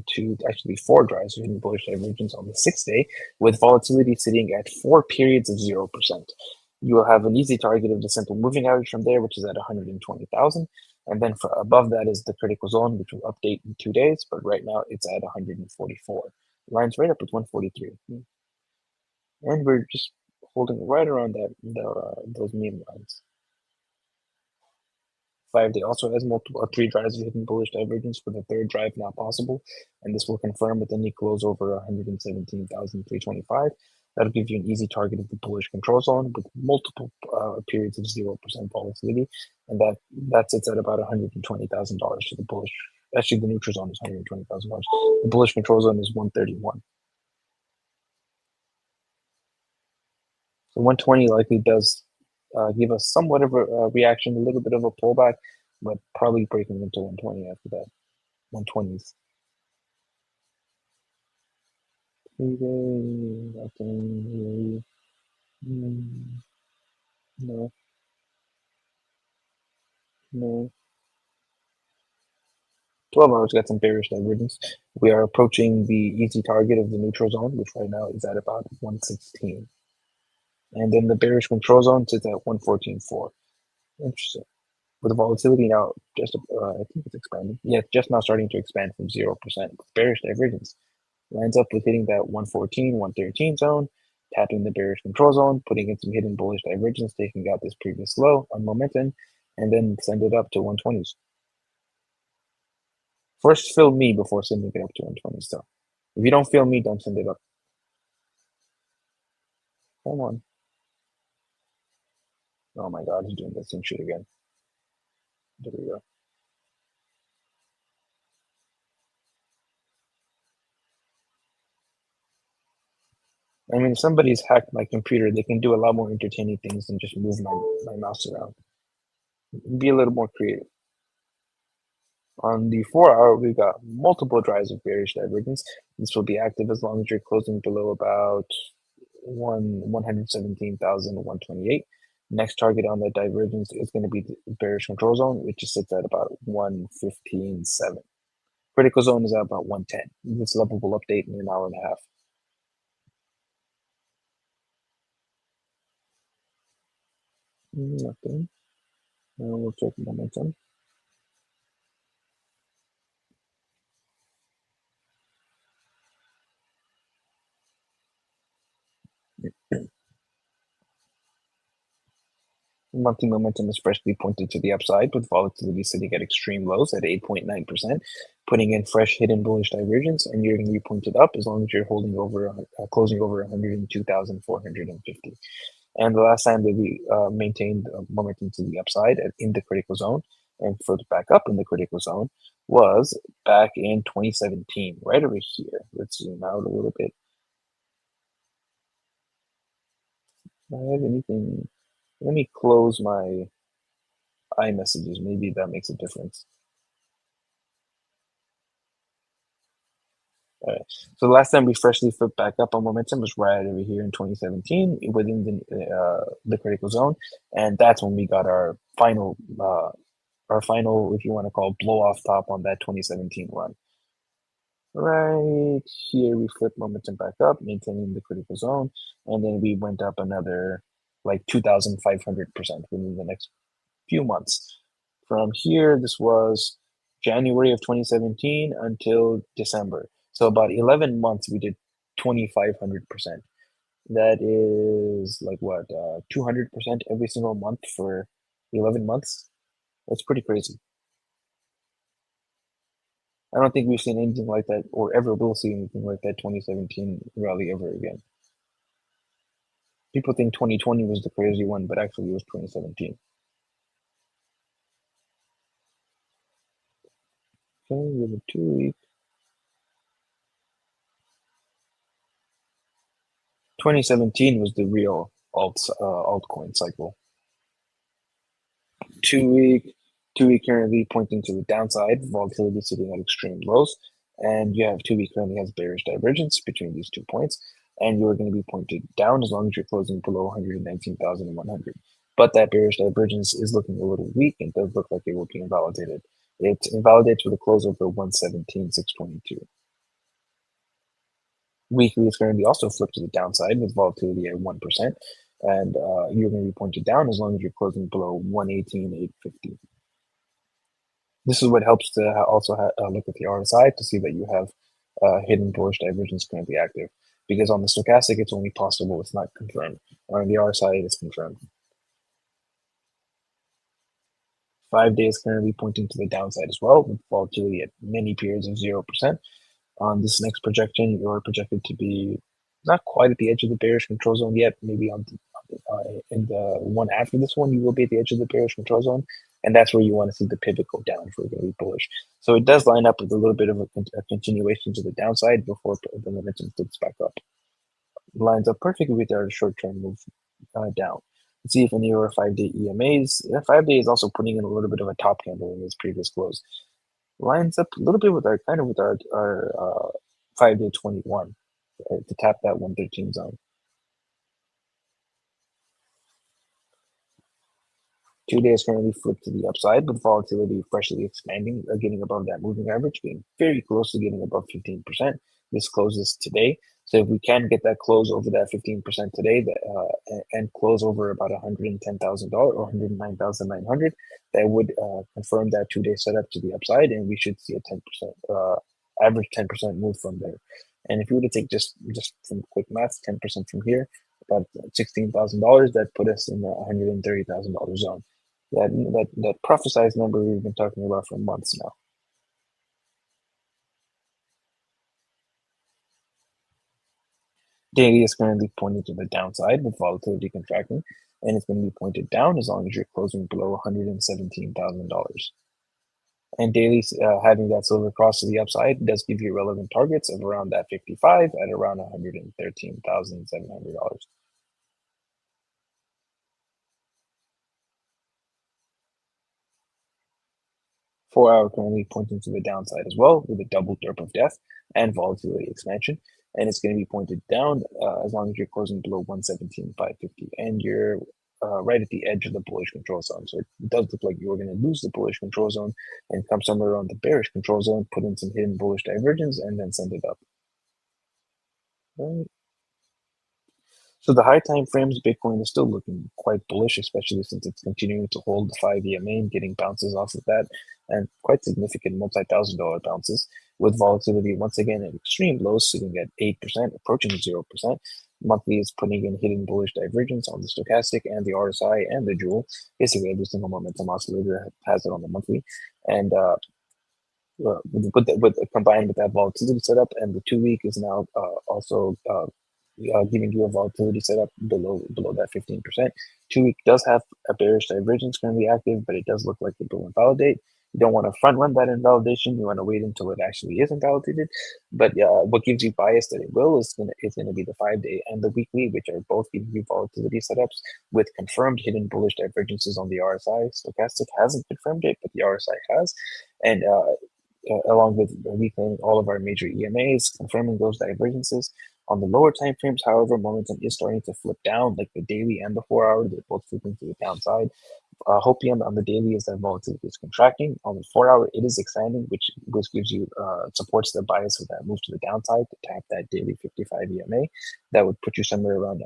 drives of hidden bullish divergence on the 6th day, with volatility sitting at 4 periods of 0%. You will have an easy target of the simple moving average from there, which is at 120,000. And then above that is the critical zone, which will update in 2 days, but right now it's at 144. Lines right up with 143. And we're just holding right around those meme lines. 5 day also has 3 drives of hidden bullish divergence, with a 3rd drive not possible, and this will confirm with any close over 117,325. That'll give you an easy target of the bullish control zone with multiple periods of 0% volatility, and that sits at about $120,000 for the bullish. Actually, the neutral zone is $120,000. The bullish control zone is 131. So 120 likely does give us somewhat of a reaction, a little bit of a pullback, but probably breaking into 120 after that. 120s. No. 12 hours got some bearish divergence. We are approaching the easy target of the neutral zone, which right now is at about 116. And then the bearish control zone sits at 114.4. Interesting. With the volatility now, I think it's expanding. Yeah, it's just now starting to expand from 0%. Bearish divergence lines up with hitting that 114, 113 zone, tapping the bearish control zone, putting in some hidden bullish divergence, taking out this previous low on momentum, and then send it up to 120s. First, fill me before sending it up to 120s, though. If you don't feel me, don't send it up. Come on. Oh my God, he's doing the same shit again. There we go. I mean, if somebody's hacked my computer, they can do a lot more entertaining things than just move my mouse around. Be a little more creative. On the 4-hour, we've got multiple drives of bearish divergence. This will be active as long as you're closing below about 117,128. Next target on that divergence is going to be the bearish control zone, which sits at about 115.7. Critical zone is at about 110. This level will update in an hour and a half. Nothing. We'll check momentum. Monthly momentum is freshly pointed to the upside, with volatility sitting at extreme lows at 8.9%, putting in fresh hidden bullish divergence, and you're going to be pointed up as long as you're holding over, closing over 102,450. And the last time that we maintained momentum to the upside in the critical zone and flipped back up in the critical zone was back in 2017, right over here. Let's zoom out a little bit. Do I have anything? Let me close my iMessages. Maybe that makes a difference. All right. So the last time we freshly flipped back up on momentum was right over here in 2017 within the critical zone, and that's when we got our final, if you want to call, blow off top on that 2017 run. Right here, we flipped momentum back up, maintaining the critical zone, and then we went up another like 2,500% within the next few months. From here, this was January of 2017 until December. So about 11 months, we did 2,500%. That is like what, 200% every single month for 11 months? That's pretty crazy. I don't think we've seen anything like that or ever will see anything like that 2017 rally ever again. People think 2020 was the crazy one, but actually it was 2017. Okay, we have a 2-week. 2017 was the real altcoin cycle. 2-week currently pointing to the downside, volatility sitting at extreme lows, and you have 2-week currently has bearish divergence between these 2 points, and you're going to be pointed down as long as you're closing below 119,100. But that bearish divergence is looking a little weak and does look like it will be invalidated. It invalidates with a close over 117,622. Weekly is currently also flipped to the downside with volatility at 1%, and you're going to be pointed down as long as you're closing below 118,850. This is what helps to also look at the RSI to see that you have hidden bullish divergence currently active. Because on the stochastic, it's only possible, it's not confirmed. On the RSI, it is confirmed. 5 days currently pointing to the downside as well, with volatility at many periods of 0%. On this next projection, you're projected to be not quite at the edge of the bearish control zone yet. Maybe in the one after this one, you will be at the edge of the bearish control zone, and that's where you want to see the pivot go down if we're going to be bullish. So it does line up with a little bit of a continuation to the downside before the momentum flips back up. It lines up perfectly with our short-term move down. Let's see if any of our 5-day EMAs. 5-day is also putting in a little bit of a top candle in this previous close. Lines up a little bit with our 5-day 21 to tap that 113 zone. 2 days currently flipped to the upside with volatility freshly expanding, getting above that moving average, getting very close to getting above 15%. This closes today. So if we can get that close over that 15% today and close over about $110,000 or 109,900, that would confirm that 2-day setup to the upside, and we should see a 10% average 10% move from there. And if you were to take just from quick math, 10% from here, about $16,000, that put us in the $130,000 zone. That prophesized number we've been talking about for months now. Daily is currently pointing to the downside with volatility contracting. and it's going to be pointed down as long as you're closing below $117,000. And daily, having that silver cross to the upside does give you relevant targets of around that 55 at around $113,700. 4 hour currently pointing to the downside as well with a double derp of death and volatility expansion. And it's going to be pointed down as long as you're closing below 117,550. And you're right at the edge of the bullish control zone. So it does look like you're going to lose the bullish control zone and come somewhere around the bearish control zone, put in some hidden bullish divergence, and then send it up. Right. So the high time frames, Bitcoin is still looking quite bullish, especially since it's continuing to hold the 5 EMA and getting bounces off of that, and quite significant multi-$1,000 bounces, with volatility once again at extreme lows, sitting at 8%, approaching 0%. Monthly is putting in hidden bullish divergence on the stochastic and the RSI and the Joule. Basically, every single momentum oscillator has it on the monthly, and combined with that volatility setup, and the 2 week is now also giving you a volatility setup below that 15%. 2 week does have a bearish divergence currently active, but it does look like it will invalidate. You don't want to front run that invalidation. You want to wait until it actually is invalidated. But what gives you bias that it will is going to be the 5-day and the weekly, which are both giving you volatility setups with confirmed hidden bullish divergences on the RSI. Stochastic hasn't confirmed it, but the RSI has. And along with reclaiming all of our major EMAs, confirming those divergences. On the lower time frames, however, momentum is starting to flip down, like the daily and the 4 hour. They're both flipping to the downside. Hopium on the daily is that volatility is contracting. On the 4 hour, it is expanding, which gives you supports the bias of that move to the downside to tap that daily 55 EMA. That would put you somewhere around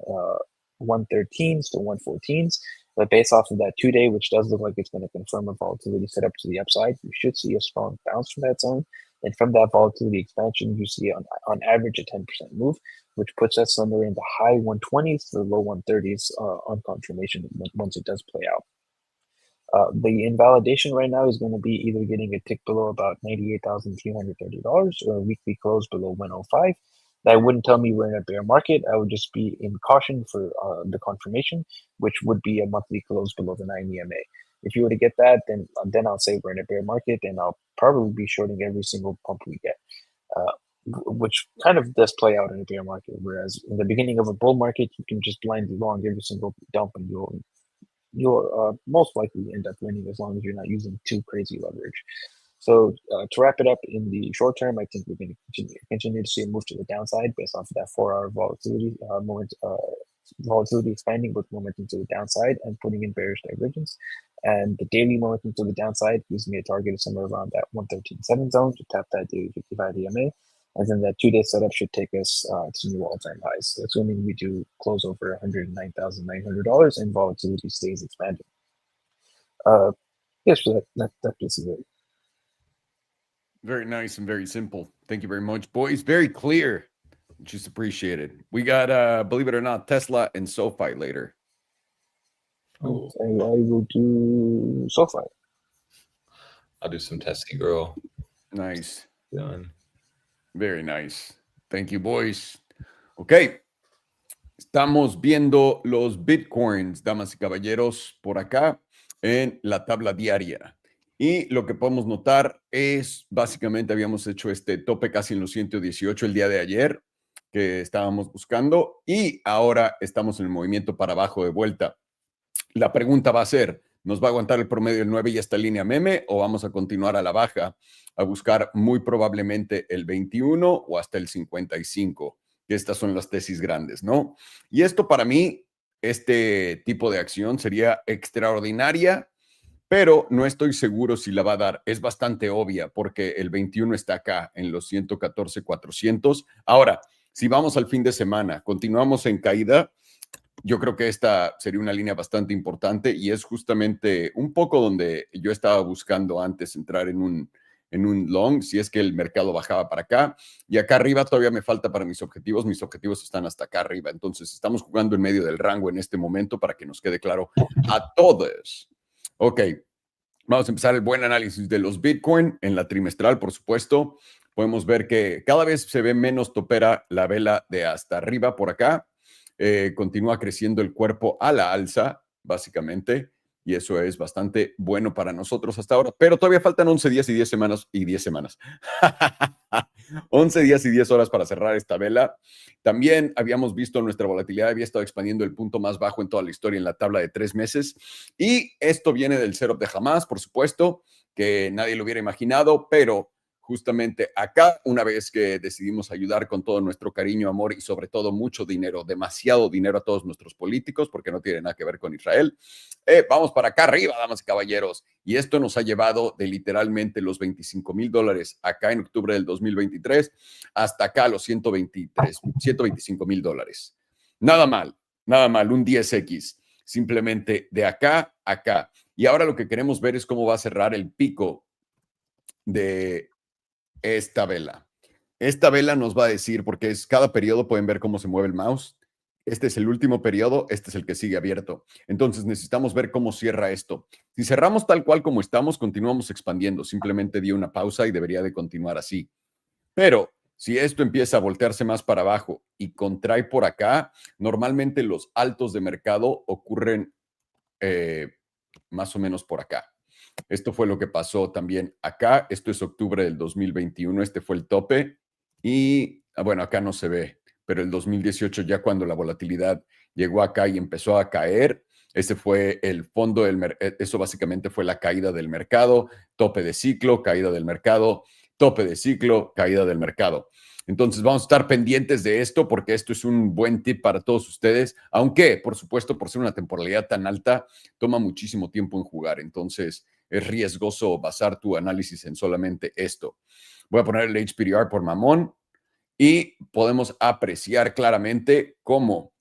113s to 114s. But based off of that 2 day, which does look like it's going to confirm a volatility setup to the upside, you should see a strong bounce from that zone. And from that volatility expansion, you see on average a 10% move, which puts us somewhere in the high 120s to the low 130s on confirmation once it does play out. The invalidation right now is going to be either getting a tick below about $98,330 or a weekly close below 105. That wouldn't tell me we're in a bear market. I would just be in caution for the confirmation, which would be a monthly close below the 9 EMA. If you were to get that, then I'll say we're in a bear market, and I'll probably be shorting every single pump we get, which kind of does play out in a bear market. Whereas in the beginning of a bull market, you can just blindly long every single dump, and you'll most likely end up winning as long as you're not using too crazy leverage. So to wrap it up, in the short term, I think we're going to continue to see a move to the downside based off of that 4 hour volatility volatility expanding with momentum to the downside and putting in bearish divergence. And the daily momentum to the downside gives me a target of somewhere around that 113.7 zone to tap that daily 55 EMA. And then that 2 day setup should take us to new all-time highs, assuming we do close over $109,900 and volatility stays expanding. Yes, so that piece is it. Very nice and very simple. Thank you very much, boys. Very clear. Just appreciate it. We got, believe it or not, Tesla and SoFi later. Oh. I will do SoFi. I'll do some Tessie girl. Nice. Done. Very nice. Thank you, boys. Ok. Estamos viendo los Bitcoins, damas y caballeros, por acá en la tabla diaria. Y lo que podemos notar es, básicamente, habíamos hecho este tope casi en los 118 el día de ayer, que estábamos buscando, y ahora estamos en el movimiento para abajo de vuelta. La pregunta va a ser, ¿nos va a aguantar el promedio del 9 y esta línea meme o vamos a continuar a la baja a buscar muy probablemente el 21 o hasta el 55? Que estas son las tesis grandes, ¿no? Y esto para mí, este tipo de acción sería extraordinaria, pero no estoy seguro si la va a dar. Es bastante obvia porque el 21 está acá en los 114,400. Ahora, si vamos al fin de semana, continuamos en caída, yo creo que esta sería una línea bastante importante y es justamente un poco donde yo estaba buscando antes entrar en un long, si es que el mercado bajaba para acá. Y acá arriba todavía me falta para mis objetivos. Mis objetivos están hasta acá arriba. Entonces, estamos jugando en medio del rango en este momento para que nos quede claro a todos. Ok, vamos a empezar el buen análisis de los Bitcoin en la trimestral, por supuesto. Podemos ver que cada vez se ve menos topera la vela de hasta arriba por acá. continúa creciendo el cuerpo a la alza, básicamente, y eso es bastante bueno para nosotros hasta ahora, pero todavía faltan 11 días y 10 semanas, 11 días y 10 horas para cerrar esta vela. También habíamos visto nuestra volatilidad, había estado expandiendo el punto más bajo en toda la historia en la tabla de 3 meses, y esto viene del setup de jamás, por supuesto, que nadie lo hubiera imaginado, pero justamente acá, una vez que decidimos ayudar con todo nuestro cariño, amor y sobre todo mucho dinero, demasiado dinero a todos nuestros políticos, porque no tiene nada que ver con Israel, vamos para acá arriba, damas y caballeros. Y esto nos ha llevado de literalmente los $25,000 acá en octubre del 2023 hasta acá los $125,000. Nada mal, un 10X, simplemente de acá a acá. Y ahora lo que queremos ver es cómo va a cerrar el pico de esta vela. Esta vela nos va a decir, porque es cada periodo, pueden ver cómo se mueve el mouse. Este es el último periodo, este es el que sigue abierto. Entonces necesitamos ver cómo cierra esto. Si cerramos tal cual como estamos, continuamos expandiendo. Simplemente di una pausa y debería de continuar así. Pero si esto empieza a voltearse más para abajo y contrae por acá, normalmente los altos de mercado ocurren más o menos por acá. Esto fue lo que pasó también acá. Esto es octubre del 2021. Este fue el tope. Y bueno, acá no se ve, pero el 2018 ya cuando la volatilidad llegó acá y empezó a caer, ese fue el fondo del mercado. Eso básicamente fue la caída del mercado, tope de ciclo, caída del mercado, tope de ciclo, caída del mercado. Entonces vamos a estar pendientes de esto porque esto es un buen tip para todos ustedes, aunque por supuesto por ser una temporalidad tan alta, toma muchísimo tiempo en jugar. Entonces es riesgoso basar tu análisis en solamente esto. Voy a poner el HPDR por mamón y podemos apreciar claramente cómo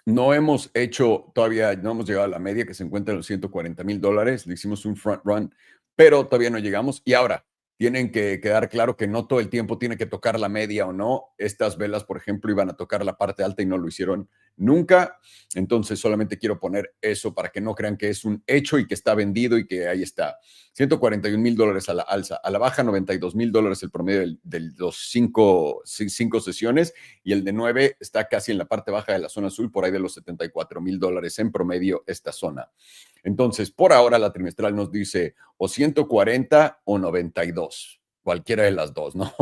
no hemos hecho todavía, no hemos llegado a la media que se encuentra en los $140,000. Le hicimos un front run, pero todavía no llegamos. Y ahora tienen que quedar claro que no todo el tiempo tiene que tocar la media o no. Estas velas, por ejemplo, iban a tocar la parte alta y no lo hicieron nunca. Entonces solamente quiero poner eso para que no crean que es un hecho y que está vendido y que ahí está. $141,000 a la alza, a la baja $92,000 el promedio de los cinco sesiones, y el de 9 está casi en la parte baja de la zona azul, por ahí de los $74,000 en promedio esta zona. Entonces, por ahora la trimestral nos dice o 140 o 92, cualquiera de las dos, ¿no?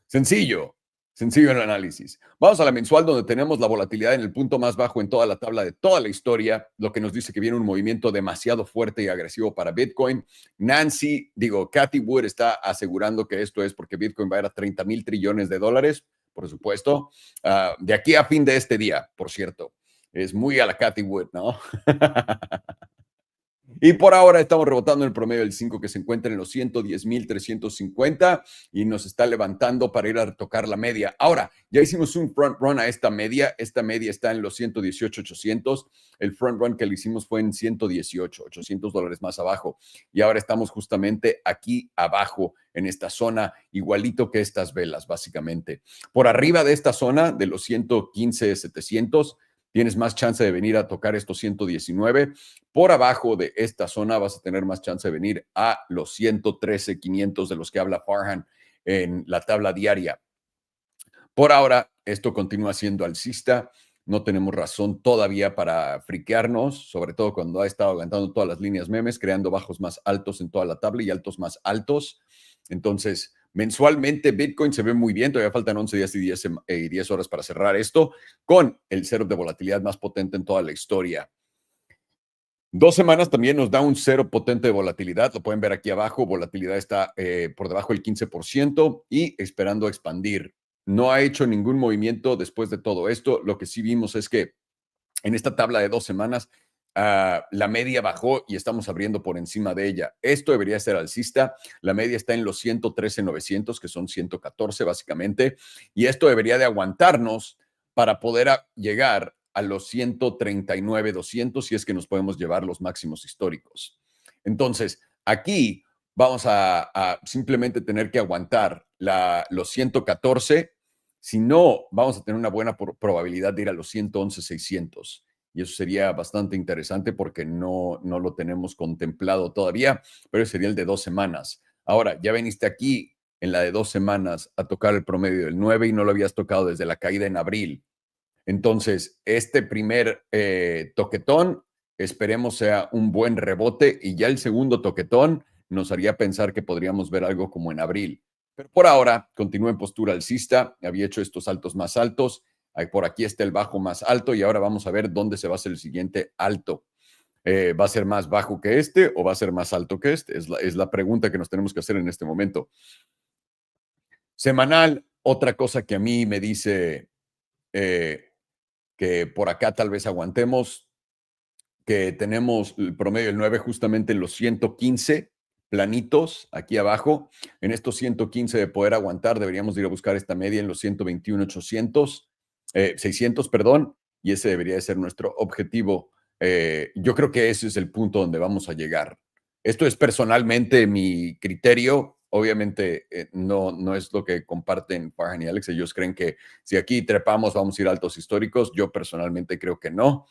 Sencillo el análisis. Vamos a la mensual, donde tenemos la volatilidad en el punto más bajo en toda la tabla de toda la historia, lo que nos dice que viene un movimiento demasiado fuerte y agresivo para Bitcoin. Cathy Wood está asegurando que esto es porque Bitcoin va a ir a 30,000 trillones de dólares, por supuesto, de aquí a fin de este día, por cierto. Es muy a la Cathy Wood, ¿no? Y por ahora estamos rebotando el promedio del 5 que se encuentra en los 110,350 y nos está levantando para ir a tocar la media. Ahora, ya hicimos un front run a esta media. Esta media está en los 118,800. El front run que le hicimos fue en 118, $800 más abajo. Y ahora estamos justamente aquí abajo en esta zona, igualito que estas velas, básicamente. Por arriba de esta zona de los 115,700, tienes más chance de venir a tocar estos 119. Por abajo de esta zona vas a tener más chance de venir a los 113,500 de los que habla Farhan en la tabla diaria. Por ahora, esto continúa siendo alcista. No tenemos razón todavía para friquearnos, sobre todo cuando ha estado aguantando todas las líneas memes, creando bajos más altos en toda la tabla y altos más altos. Entonces, mensualmente Bitcoin se ve muy bien. Todavía faltan 11 días y 10 horas para cerrar esto con el setup de volatilidad más potente en toda la historia. 2 semanas también nos da un cero potente de volatilidad. Lo pueden ver aquí abajo. Volatilidad está por debajo del 15% y esperando expandir. No ha hecho ningún movimiento después de todo esto. Lo que sí vimos es que en esta tabla de 2 semanas, la media bajó y estamos abriendo por encima de ella. Esto debería ser alcista. La media está en los 113,900, que son 114 básicamente. Y esto debería de aguantarnos para poder llegar a los 139,200 si es que nos podemos llevar los máximos históricos. Entonces, aquí vamos a simplemente tener que aguantar los 114. Si no, vamos a tener una buena probabilidad de ir a los 111,600. Y eso sería bastante interesante porque no lo tenemos contemplado todavía, pero sería el de 2 semanas. Ahora, ya veniste aquí en la de 2 semanas a tocar el promedio del 9 y no lo habías tocado desde la caída en abril. Entonces, este primer toquetón, esperemos sea un buen rebote y ya el segundo toquetón nos haría pensar que podríamos ver algo como en abril. Pero por ahora, continúa en postura alcista, había hecho estos saltos más altos, por aquí está el bajo más alto y ahora vamos a ver dónde se va a hacer el siguiente alto. ¿Va a ser más bajo que este o va a ser más alto que este? Es la pregunta que nos tenemos que hacer en este momento. Semanal, otra cosa que a mí me dice que por acá tal vez aguantemos, que tenemos el promedio del 9 justamente en los 115 planitos aquí abajo. En estos 115 de poder aguantar, deberíamos ir a buscar esta media en los 121, 600, perdón, y ese debería de ser nuestro objetivo. Yo creo que ese es el punto donde vamos a llegar. Esto es personalmente mi criterio. Obviamente no es lo que comparten Farhan y Alex. Ellos creen que si aquí trepamos vamos a ir a altos históricos. Yo personalmente creo que no.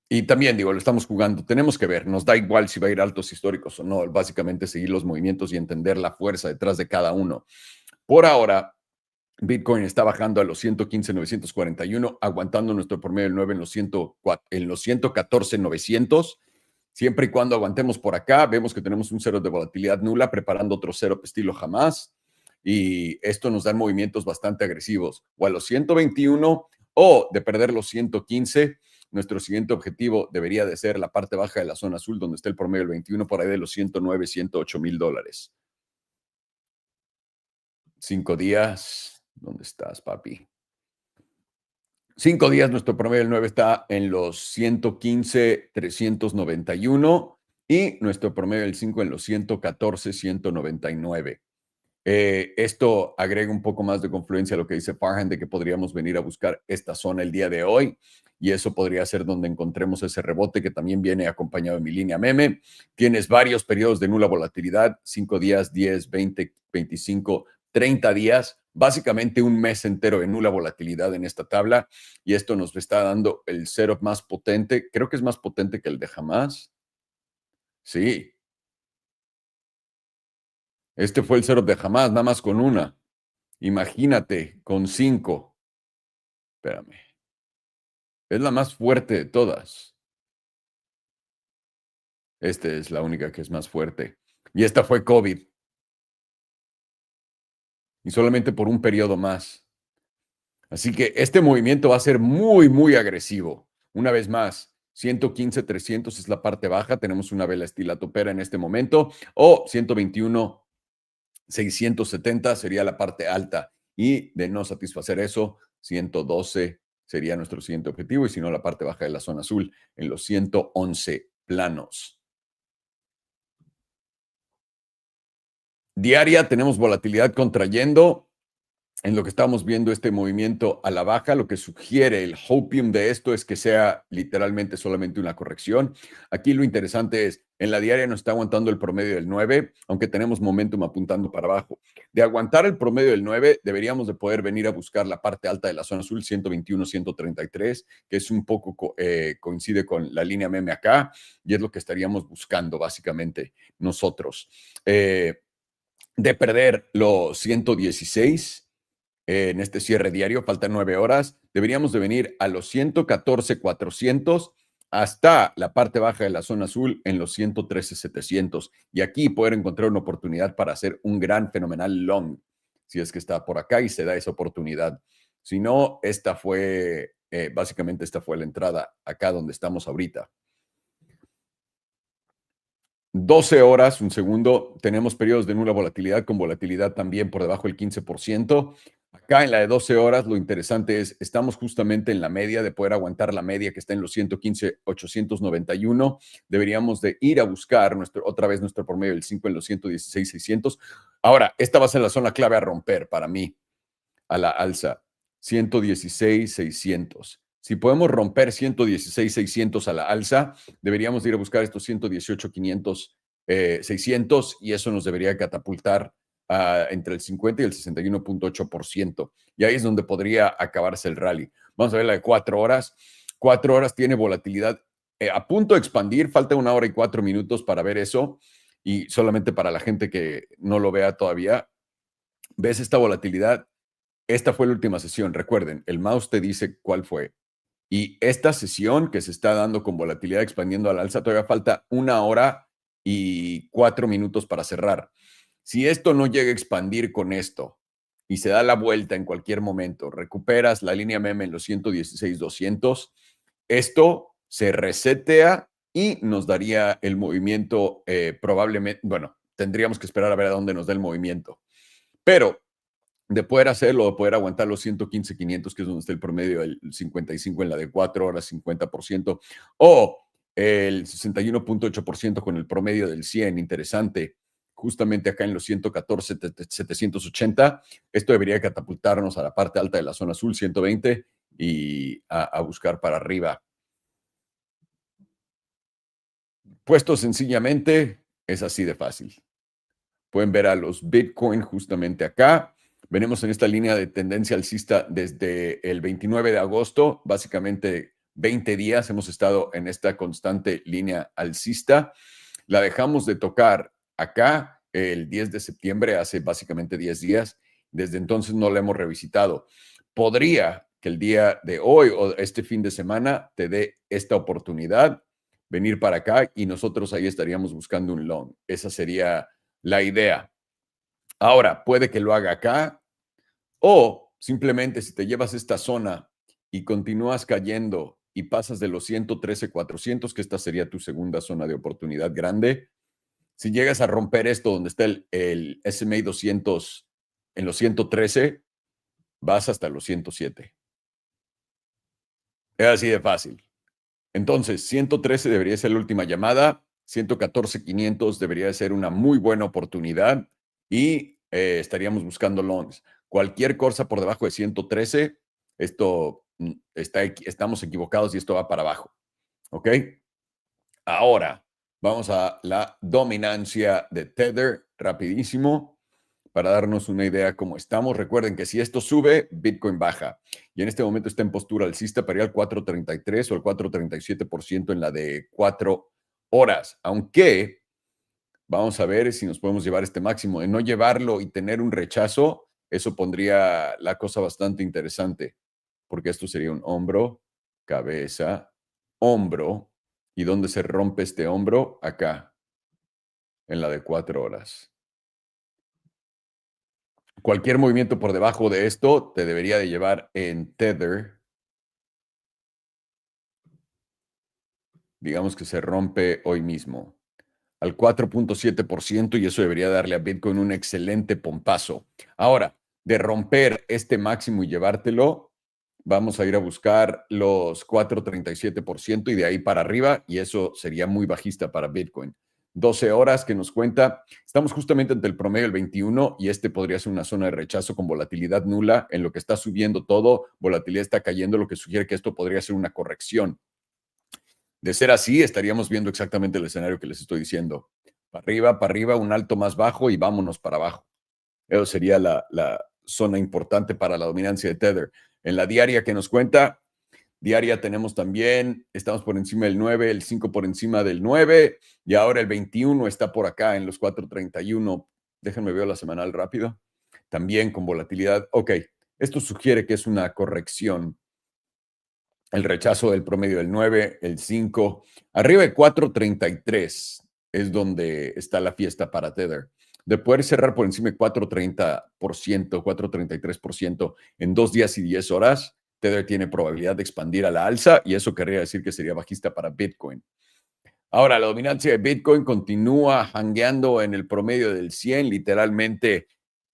Y también digo, lo estamos jugando, tenemos que ver, nos da igual si va a ir a altos históricos o no, básicamente seguir los movimientos y entender la fuerza detrás de cada uno. Por ahora, Bitcoin está bajando a los 115,941, aguantando nuestro promedio del 9 en los 114,900. Siempre y cuando aguantemos por acá, vemos que tenemos un cero de volatilidad nula, preparando otro cero estilo jamás. Y esto nos da movimientos bastante agresivos. O a los 121 o de perder los 115. Nuestro siguiente objetivo debería de ser la parte baja de la zona azul, donde está el promedio del 21, por ahí de los 109, 108 mil dólares. 5 días. ¿Dónde estás, papi? 5 días, nuestro promedio del 9 está en los 115, 391 y nuestro promedio del 5 en los 114, 199. Esto agrega un poco más de confluencia a lo que dice Farhan de que podríamos venir a buscar esta zona el día de hoy y eso podría ser donde encontremos ese rebote que también viene acompañado de mi línea meme. Tienes varios periodos de nula volatilidad, 5 días, 10, 20, 25, 30 días, básicamente un mes entero de nula volatilidad en esta tabla y esto nos está dando el setup más potente, creo que es más potente que el de jamás. Sí. Este fue el setup de jamás, nada más con una. Imagínate, con 5. Espérame. Es la más fuerte de todas. Esta es la única que es más fuerte. Y esta fue COVID. Y solamente por un periodo más. Así que este movimiento va a ser muy, muy agresivo. Una vez más, 115, 300 es la parte baja. Tenemos una vela estilatopera en este momento. O 121, 670 sería la parte alta. Y de no satisfacer eso, 112 sería nuestro siguiente objetivo. Y si no, la parte baja de la zona azul en los 111 planos. Diaria tenemos volatilidad contrayendo. En lo que estamos viendo este movimiento a la baja, lo que sugiere el hopium de esto es que sea literalmente solamente una corrección. Aquí lo interesante es, en la diaria nos está aguantando el promedio del 9, aunque tenemos momentum apuntando para abajo. De aguantar el promedio del 9, deberíamos de poder venir a buscar la parte alta de la zona azul, 121, 133, que es un poco, coincide con la línea meme acá, y es lo que estaríamos buscando básicamente nosotros. De perder los 116, en este cierre diario, faltan 9 horas, deberíamos de venir a los 114,400 hasta la parte baja de la zona azul en los 113,700 y aquí poder encontrar una oportunidad para hacer un gran, fenomenal long, si es que está por acá y se da esa oportunidad. Si no, básicamente esta fue la entrada acá donde estamos ahorita. 12 horas, un segundo, tenemos periodos de nula volatilidad con volatilidad también por debajo del 15%. Acá en la de 12 horas, lo interesante es, estamos justamente en la media de poder aguantar la media que está en los 115,891. Deberíamos de ir a buscar otra vez nuestro promedio del 5 en los 116,600. Ahora, esta va a ser la zona clave a romper para mí, a la alza, 116,600. Si podemos romper 116,600 a la alza, deberíamos ir a buscar estos 118,500, 600 y eso nos debería catapultar entre el 50 y el 61,8%. Y ahí es donde podría acabarse el rally. Vamos a ver la de 4 horas. 4 horas tiene volatilidad a punto de expandir. Falta 1 hora y 4 minutos para ver eso. Y solamente para la gente que no lo vea todavía, ves esta volatilidad. esta fue la última sesión. Recuerden, el mouse te dice cuál fue. Y esta sesión que se está dando con volatilidad expandiendo al alza, todavía falta 1 hora y 4 minutos para cerrar. Si esto no llega a expandir con esto y se da la vuelta en cualquier momento, recuperas la línea meme en los 116,200, esto se resetea y nos daría el movimiento probablemente, bueno, tendríamos que esperar a ver a dónde nos da el movimiento. Pero de poder hacerlo, de poder aguantar los 115,500, que es donde está el promedio del 55 en la de 4 horas, 50%, o el 61.8% con el promedio del 100, interesante, justamente acá en los 114,780, esto debería catapultarnos a la parte alta de la zona azul, 120, y a buscar para arriba. Puesto sencillamente, es así de fácil. Pueden ver a los Bitcoin justamente acá. Venimos en esta línea de tendencia alcista desde el 29 de agosto, básicamente 20 días hemos estado en esta constante línea alcista. La dejamos de tocar acá el 10 de septiembre, hace básicamente 10 días. Desde entonces no la hemos revisitado. Podría que el día de hoy o este fin de semana te dé esta oportunidad, venir para acá y nosotros ahí estaríamos buscando un long. Esa sería la idea. Ahora, puede que lo haga acá o simplemente si te llevas esta zona y continúas cayendo y pasas de los 113,400, que esta sería tu segunda zona de oportunidad grande, si llegas a romper esto donde está el SMA 200 en los 113, vas hasta los 107. Es así de fácil. Entonces, 113 debería ser la última llamada, 114,500 debería ser una muy buena oportunidad y estaríamos buscando longs. Cualquier cosa por debajo de 113, estamos equivocados y esto va para abajo. ¿Ok? Ahora, vamos a la dominancia de Tether, rapidísimo, para darnos una idea cómo estamos. Recuerden que si esto sube, Bitcoin baja. Y en este momento está en postura alcista para ir al 4.33 o el 4.37% en la de 4 horas. Aunque vamos a ver si nos podemos llevar este máximo. De no llevarlo y tener un rechazo, eso pondría la cosa bastante interesante. Porque esto sería un hombro, cabeza, hombro. ¿Y dónde se rompe este hombro? Acá, en la de 4 horas. Cualquier movimiento por debajo de esto te debería de llevar en Tether. Digamos que se rompe hoy mismo al 4.7% y eso debería darle a Bitcoin un excelente pompazo. Ahora, de romper este máximo y llevártelo, vamos a ir a buscar los 4.37% y de ahí para arriba, y eso sería muy bajista para Bitcoin. 12 horas que nos cuenta, estamos justamente ante el promedio del 21 y este podría ser una zona de rechazo con volatilidad nula en lo que está subiendo todo, volatilidad está cayendo, lo que sugiere que esto podría ser una corrección. De ser así, estaríamos viendo exactamente el escenario que les estoy diciendo. Para arriba, un alto más bajo y vámonos para abajo. Eso sería la zona importante para la dominancia de Tether. En la diaria que nos cuenta, diaria tenemos también, estamos por encima del 9, el 5 por encima del 9 y ahora el 21 está por acá en los 4.31. Déjenme ver la semanal rápido. También con volatilidad. Ok, esto sugiere que es una corrección. El rechazo del promedio del 9, el 5, arriba de 4.33 es donde está la fiesta para Tether. De poder cerrar por encima de 4.30%, 4.33% en 2 días y 10 horas, Tether tiene probabilidad de expandir a la alza y eso querría decir que sería bajista para Bitcoin. Ahora, la dominancia de Bitcoin continúa hangueando en el promedio del 100, literalmente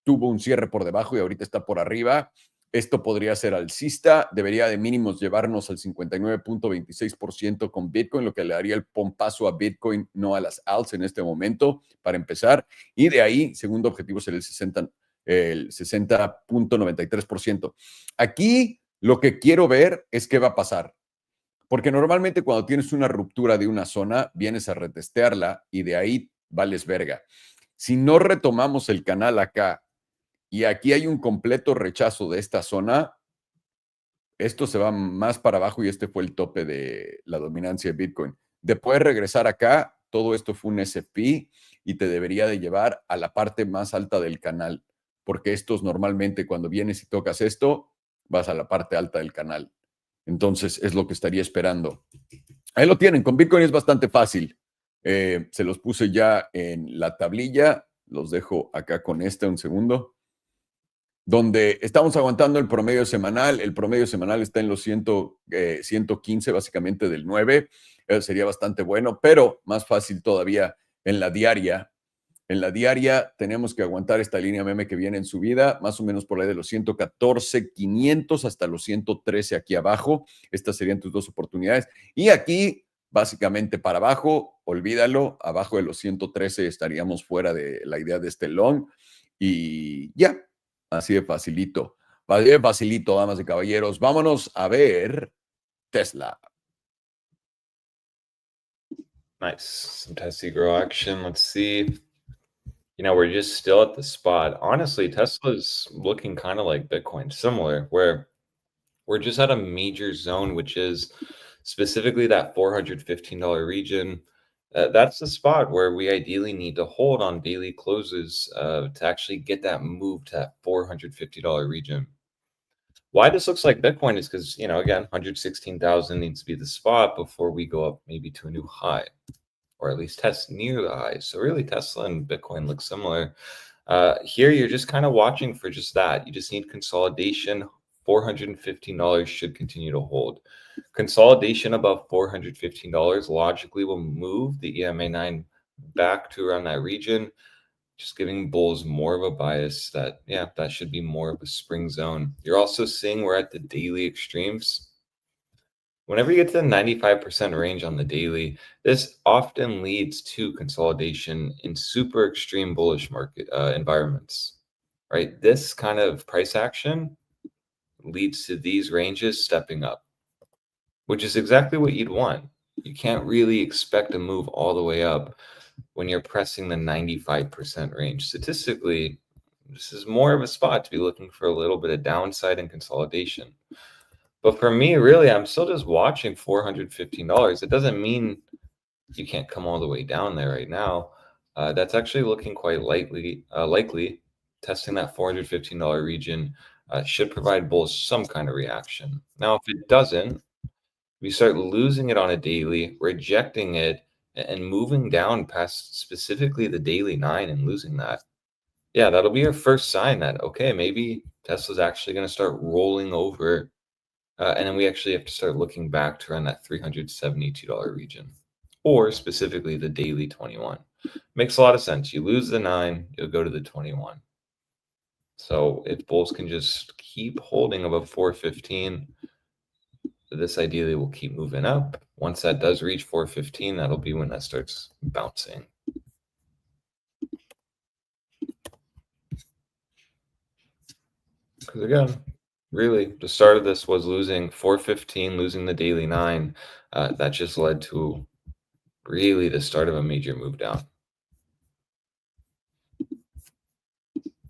tuvo un cierre por debajo y ahorita está por arriba. Esto podría ser alcista, debería de mínimos llevarnos al 59.26% con Bitcoin, lo que le daría el pompazo a Bitcoin, no a las alts en este momento, para empezar. Y de ahí, segundo objetivo sería el 60.93%. Aquí lo que quiero ver es qué va a pasar. Porque normalmente cuando tienes una ruptura de una zona, vienes a retestearla y de ahí vales verga. Si no retomamos el canal acá y aquí hay un completo rechazo de esta zona, esto se va más para abajo y este fue el tope de la dominancia de Bitcoin. Después de regresar acá, todo esto fue un SFP y te debería de llevar a la parte más alta del canal. porque estos normalmente cuando vienes y tocas esto, vas a la parte alta del canal. Entonces es lo que estaría esperando. Ahí lo tienen, con Bitcoin es bastante fácil. Se los puse ya en la tablilla, los dejo acá con un segundo, donde estamos aguantando el promedio semanal. El promedio semanal está en los 115 básicamente del 9. Sería bastante bueno, pero más fácil todavía en la diaria. En la diaria tenemos que aguantar esta línea meme que viene en subida, más o menos por ahí de los 114,500 hasta los 113 aquí abajo. Estas serían tus dos oportunidades. Y aquí, básicamente para abajo, olvídalo, abajo de los 113 estaríamos fuera de la idea de este long. Y ya, así de facilito. Así de facilito, damas y caballeros. Vámonos a ver Tesla. Nice. Some Tesla grow action. Let's see. You know, we're just still at the spot. Honestly, Tesla's looking kind of like Bitcoin, similar, where we're just at a major zone, which is specifically that $415 region. That's the spot where we ideally need to hold on daily closes to actually get that move to that $450 region. Why this looks like Bitcoin is because, you know, again, 116,000 needs to be the spot before we go up maybe to a new high, or at least test near the highs. So really Tesla and Bitcoin look similar. Here, you're just kind of watching for just that. You just need consolidation. $415 should continue to hold. Consolidation above $415 logically will move the EMA9 back to around that region, just giving bulls more of a bias that, yeah, that should be more of a spring zone. You're also seeing we're at the daily extremes. Whenever you get to the 95% range on the daily, this often leads to consolidation in super extreme bullish market environments, right? This kind of price action leads to these ranges stepping up, which is exactly what you'd want. You can't really expect to move all the way up when you're pressing the 95% range. Statistically, this is more of a spot to be looking for a little bit of downside and consolidation. But for me, really, I'm still just watching $415. It doesn't mean you can't come all the way down there right now. That's actually looking quite likely. Testing that $415 region should provide bulls some kind of reaction. Now, if it doesn't, we start losing it on a daily, rejecting it, and moving down past specifically the daily 9 and losing that. Yeah, that'll be our first sign that, okay, maybe Tesla's actually going to start rolling over. And then we actually have to start looking back to around that $372 region, or specifically the daily 21. Makes a lot of sense. You lose the 9, you'll go to the 21. So if bulls can just keep holding above 415, this ideally will keep moving up. Once that does reach 415, that'll be when that starts bouncing. Because again, really, the start of this was losing 415, losing the daily 9. That just led to really the start of a major move down.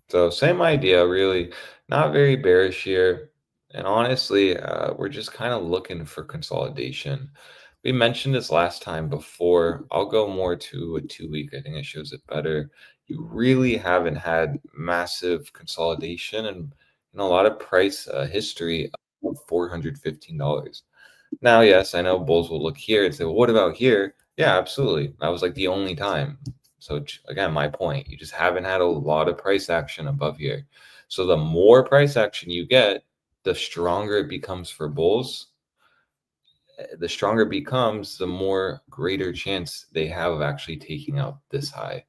So same idea, really, not very bearish here. And honestly, we're just kind of looking for consolidation. We mentioned this last time before. I'll go more to a 2-week. I think it shows it better. You really haven't had massive consolidation and a lot of price history of $415. Now, yes, I know bulls will look here and say, well, what about here? Yeah, absolutely. That was like the only time. So again, my point, you just haven't had a lot of price action above here. So the more price action you get, the stronger it becomes for bulls. The stronger it becomes, the more greater chance they have of actually taking out this high.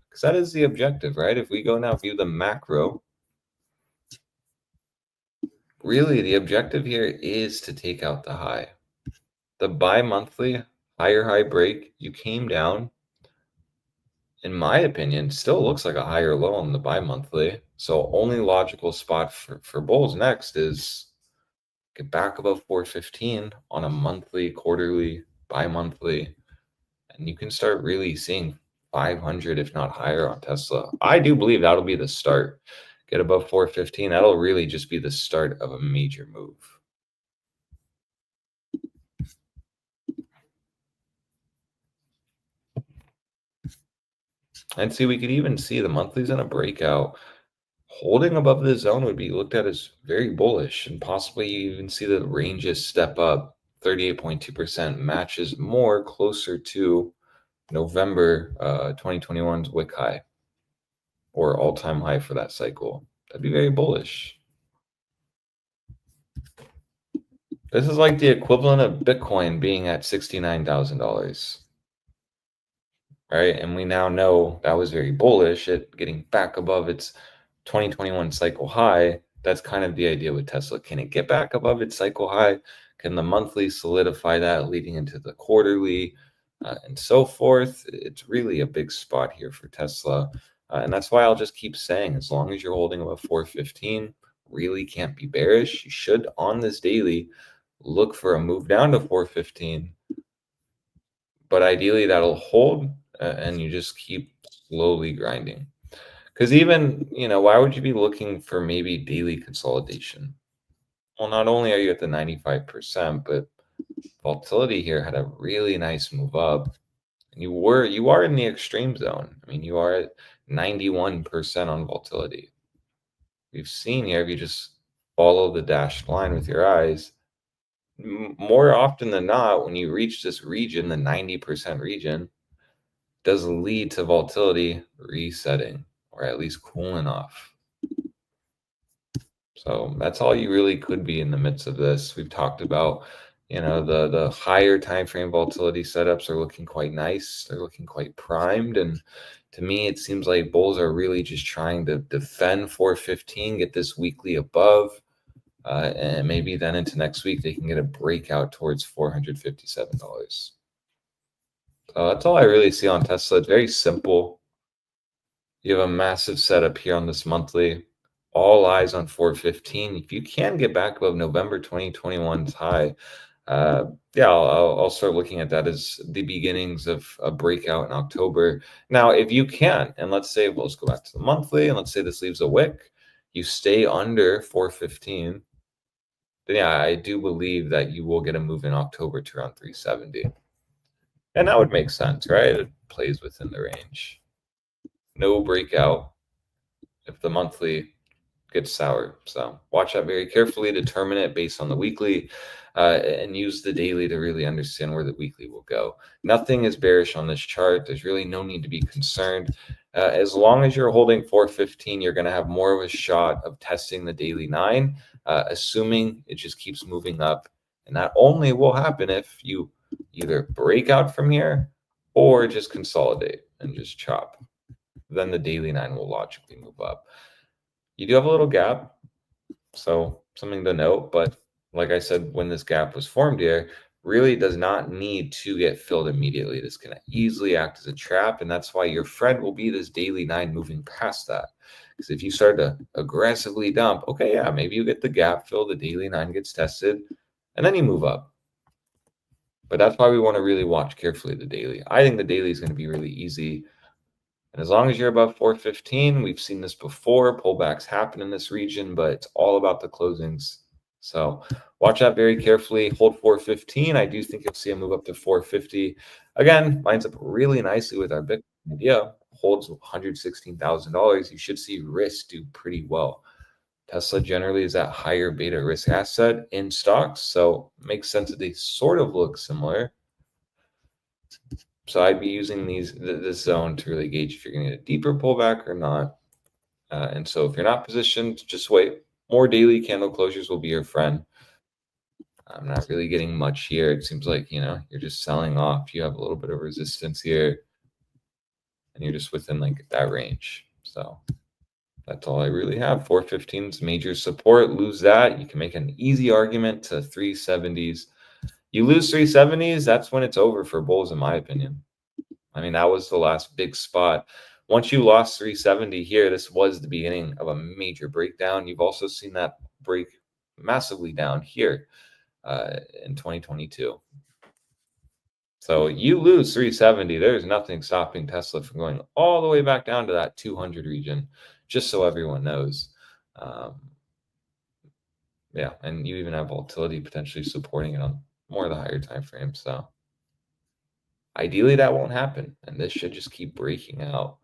Because that is the objective, right? If we go now view the macro, really the objective here is to take out the high. The bi-monthly higher high break, you came down, in my opinion, still looks like a higher low on the bi-monthly. So only logical spot for bulls next is get back above 415 on a monthly, quarterly, bi-monthly, and you can start really seeing 500, if not higher, on Tesla. I do believe that'll be the start. Get above 415, that'll really just be the start of a major move. And see, we could even see the monthlies in a breakout holding above the zone would be looked at as very bullish, and possibly you even see the ranges step up. 38.2% matches more closer to November 2021's wick high, or all-time high for that cycle. That'd be very bullish. This is like the equivalent of Bitcoin being at $69,000. Right? And we now know that was very bullish at getting back above its 2021 cycle high. That's kind of the idea with Tesla. Can it get back above its cycle high? Can the monthly solidify that leading into the quarterly and so forth? It's really a big spot here for Tesla. And that's why I'll just keep saying, as long as you're holding above 415, really can't be bearish. You should, on this daily, look for a move down to 415. But ideally, that'll hold, and you just keep slowly grinding. Because even, why would you be looking for maybe daily consolidation? Well, not only are you at the 95%, but volatility here had a really nice move up. And you are in the extreme zone. I mean, you are at 91% on volatility. We've seen here, if you just follow the dashed line with your eyes, more often than not, when you reach this region, the 90% region, does lead to volatility resetting, or at least cooling off. So that's all you really could be in the midst of this. We've talked about, the higher time frame volatility setups are looking quite nice. They're looking quite primed. And to me, it seems like bulls are really just trying to defend 415, get this weekly above. And maybe then into next week, they can get a breakout towards $457. So that's all I really see on Tesla. It's very simple. You have a massive setup here on this monthly. All eyes on 415. If you can get back above November 2021's high, I'll start looking at that as the beginnings of a breakout in October. Now, if you can, and let's say, let's go back to the monthly, and let's say this leaves a wick, you stay under 415, then I do believe that you will get a move in October to around 370. And that would make sense, right? It plays within the range. No breakout if the monthly gets sour. So watch that very carefully, determine it based on the weekly, and use the daily to really understand where the weekly will go. Nothing is bearish on this chart. There's really no need to be concerned. As long as you're holding 415, you're going to have more of a shot of testing the daily 9, assuming it just keeps moving up. And that only will happen if you either break out from here or just consolidate and just chop. Then the daily 9 will logically move up. You do have a little gap, so something to note. But like I said, when this gap was formed here, really does not need to get filled immediately. This can easily act as a trap, and that's why your friend will be this daily 9 moving past that. Because if you start to aggressively dump, okay, yeah, maybe you get the gap filled, the daily 9 gets tested, and then you move up. But that's why we want to really watch carefully the daily. I think the daily is going to be really easy. And as long as you're above 415, we've seen this before. Pullbacks happen in this region, but it's all about the closings. So watch that very carefully. Hold 415. I do think you'll see a move up to 450. Again, lines up really nicely with our Bitcoin idea. Holds $116,000. You should see risk do pretty well. Tesla generally is that higher beta risk asset in stocks, so it makes sense that they sort of look similar. So I'd be using this zone to really gauge if you're going to get a deeper pullback or not. And so if you're not positioned, just wait. More daily candle closures will be your friend. I'm not really getting much here. It seems like, you're just selling off. You have a little bit of resistance here, and you're just within like that range. So that's all I really have. 415's major support. Lose that, you can make an easy argument to 370s. You lose 370s, that's when it's over for bulls, in my opinion. I mean, that was the last big spot. Once you lost 370 here, this was the beginning of a major breakdown. You've also seen that break massively down here in 2022. So you lose 370, there's nothing stopping Tesla from going all the way back down to that 200 region, just so everyone knows. And you even have volatility potentially supporting it on more of the higher time frame. So ideally that won't happen, and this should just keep breaking out.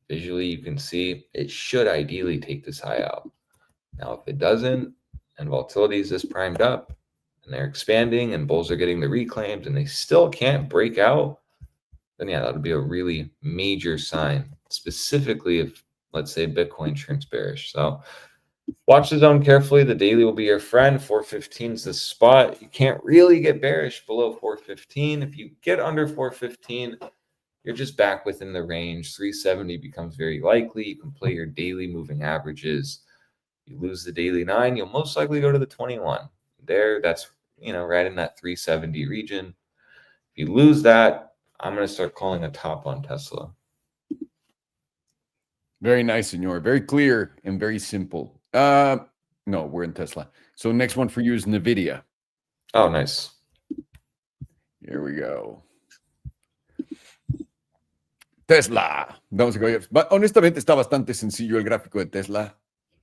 Visually, you can see it should ideally take this high out. Now, if it doesn't, and volatility is just primed up, and they're expanding, and bulls are getting the reclaims, and they still can't break out, then yeah, that would be a really major sign, specifically if, let's say, Bitcoin turns bearish. So watch the zone carefully. The daily will be your friend. 415 is the spot. You can't really get bearish below 415. If you get under 415, you're just back within the range. 370 becomes very likely. You can play your daily moving averages. You lose the daily 9, you'll most likely go to the 21. There, that's, right in that 370 region. If you lose that, I'm going to start calling a top on Tesla. Very nice, senor. Very clear and very simple. No, we're in Tesla. So next one for you is NVIDIA. Oh, nice. Here we go. Tesla. Vamos a ver. Honestamente está bastante sencillo el gráfico de Tesla.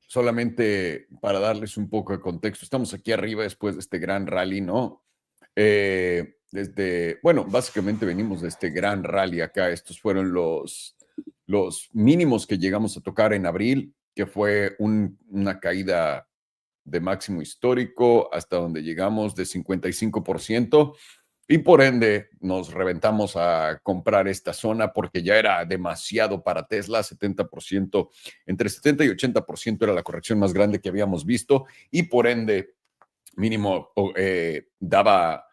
Solamente para darles un poco de contexto. Estamos aquí arriba después de este gran rally, ¿no? Básicamente venimos de este gran rally acá. Estos fueron los mínimos que llegamos a tocar en abril, que fue una caída de máximo histórico hasta donde llegamos de 55%. Y por ende nos reventamos a comprar esta zona porque ya era demasiado para Tesla. 70%, entre 70 y 80% era la corrección más grande que habíamos visto y por ende mínimo daba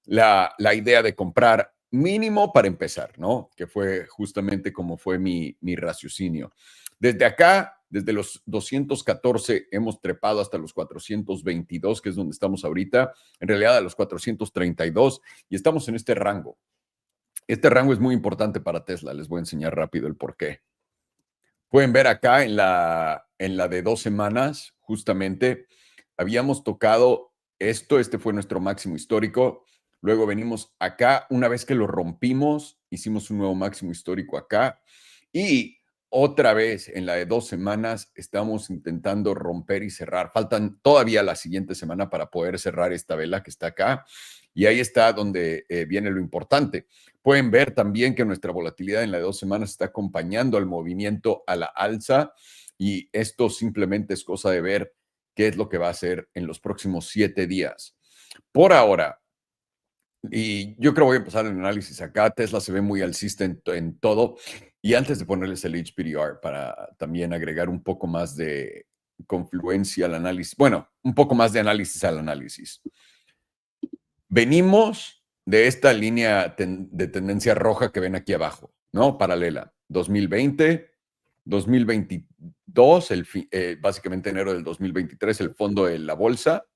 la idea de comprar mínimo para empezar, ¿no? Que fue justamente como fue mi raciocinio. Desde acá, desde los 214 hemos trepado hasta los 422, que es donde estamos ahorita, en realidad a los 432, y estamos en este rango. Este rango es muy importante para Tesla, les voy a enseñar rápido el por qué. Pueden ver acá en la de 2 semanas, justamente, habíamos tocado esto, este fue nuestro máximo histórico, luego venimos acá, una vez que lo rompimos, hicimos un nuevo máximo histórico acá, y otra vez en la de 2 semanas estamos intentando romper y cerrar. Faltan todavía la siguiente semana para poder cerrar esta vela que está acá. Y ahí está donde viene lo importante. Pueden ver también que nuestra volatilidad en la de 2 semanas está acompañando al movimiento a la alza. Y esto simplemente es cosa de ver qué es lo que va a hacer en los próximos 7 días. Por ahora, y yo creo que voy a empezar el análisis acá. Tesla se ve muy alcista en todo. Y antes de ponerles el HPDR para también agregar un poco más de confluencia al análisis, bueno, un poco más de análisis al análisis. Venimos de esta línea de tendencia roja que ven aquí abajo, ¿no? Paralela. 2020, 2022, básicamente enero del 2023, el fondo de la bolsa.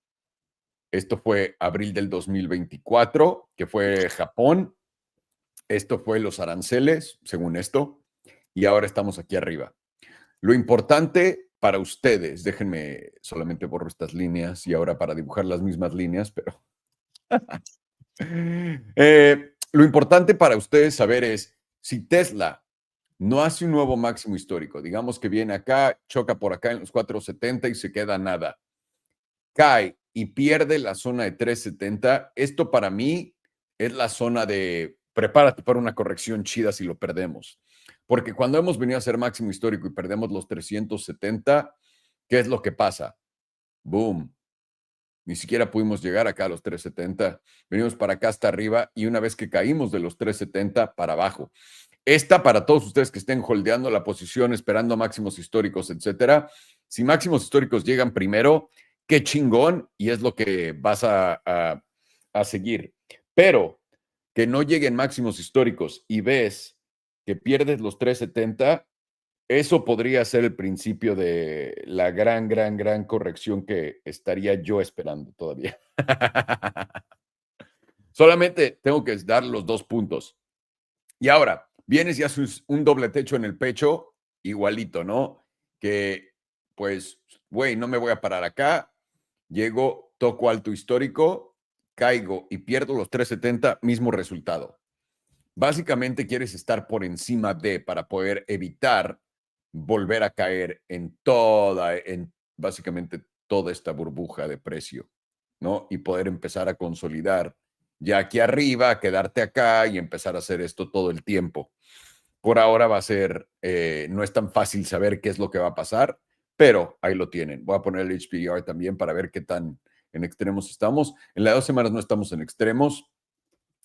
Esto fue abril del 2024, que fue Japón. Esto fue los aranceles, según esto. Y ahora estamos aquí arriba. Lo importante para ustedes, déjenme solamente borro estas líneas y ahora para dibujar las mismas líneas, pero... lo importante para ustedes saber es, si Tesla no hace un nuevo máximo histórico, digamos que viene acá, choca por acá en los 470 y se queda nada, cae y pierde la zona de 370, esto para mí es la zona de prepárate para una corrección chida si lo perdemos. Porque cuando hemos venido a hacer máximo histórico y perdemos los 370, ¿qué es lo que pasa? Boom. Ni siquiera pudimos llegar acá a los 370. Venimos para acá hasta arriba y una vez que caímos de los 370 para abajo. Esta para todos ustedes que estén holdeando la posición, esperando máximos históricos, etcétera. Si máximos históricos llegan primero, qué chingón y es lo que vas a seguir. Pero que no lleguen máximos históricos y ves que pierdes los 370, eso podría ser el principio de la gran corrección que estaría yo esperando todavía. Solamente tengo que dar los 2 puntos. Y ahora, vienes y haces un doble techo en el pecho, igualito, ¿no? Que, pues, güey, no me voy a parar acá, llego, toco alto histórico, caigo y pierdo los 370, mismo resultado. Básicamente quieres estar por encima de para poder evitar volver a caer en básicamente toda esta burbuja de precio, ¿no? Y poder empezar a consolidar ya aquí arriba, quedarte acá y empezar a hacer esto todo el tiempo. Por ahora va a ser, no es tan fácil saber qué es lo que va a pasar, pero ahí lo tienen. Voy a poner el HPR también para ver qué tan en extremos estamos. En las 2 semanas no estamos en extremos.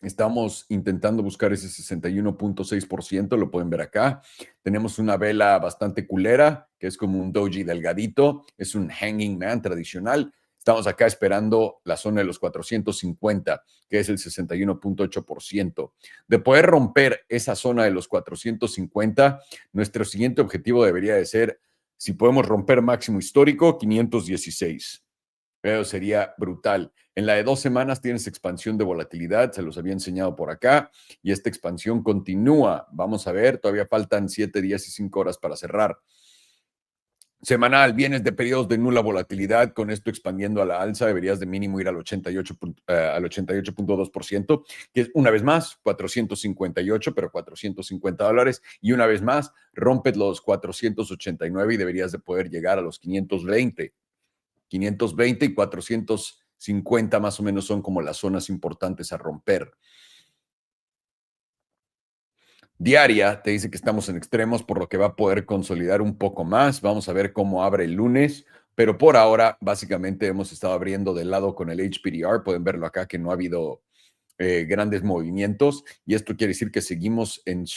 Estamos intentando buscar ese 61.6%, lo pueden ver acá. Tenemos una vela bastante culera, que es como un doji delgadito, es un hanging man tradicional. Estamos acá esperando la zona de los 450, que es el 61.8%. De poder romper esa zona de los 450, nuestro siguiente objetivo debería de ser, si podemos romper máximo histórico, 516. Pero sería brutal. En la de 2 semanas tienes expansión de volatilidad, se los había enseñado por acá, y esta expansión continúa. Vamos a ver, todavía faltan 7 días y 5 horas para cerrar. Semanal, vienes de periodos de nula volatilidad, con esto expandiendo a la alza, deberías de mínimo ir al 88.2%, que es una vez más 458, pero $450, y una vez más rompes los 489 y deberías de poder llegar a los 520. 520 y 450 más o menos son como las zonas importantes a romper. Diaria te dice que estamos en extremos, por lo que va a poder consolidar un poco más. Vamos a ver cómo abre el lunes, pero por ahora básicamente hemos estado abriendo de lado con el HPDR. Pueden verlo acá que no ha habido grandes movimientos, y esto quiere decir que seguimos en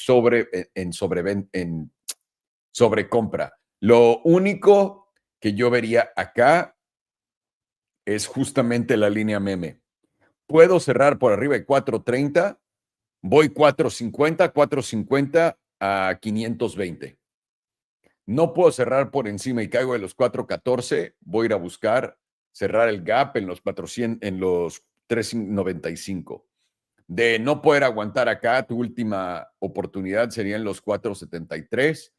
sobrecompra. Lo único que yo vería acá es justamente la línea meme. Puedo cerrar por arriba de 430, voy 450 a 520. No puedo cerrar por encima y caigo de los 414, voy a ir a buscar cerrar el gap en los 400, en los 395. De no poder aguantar acá, tu última oportunidad sería en los 473,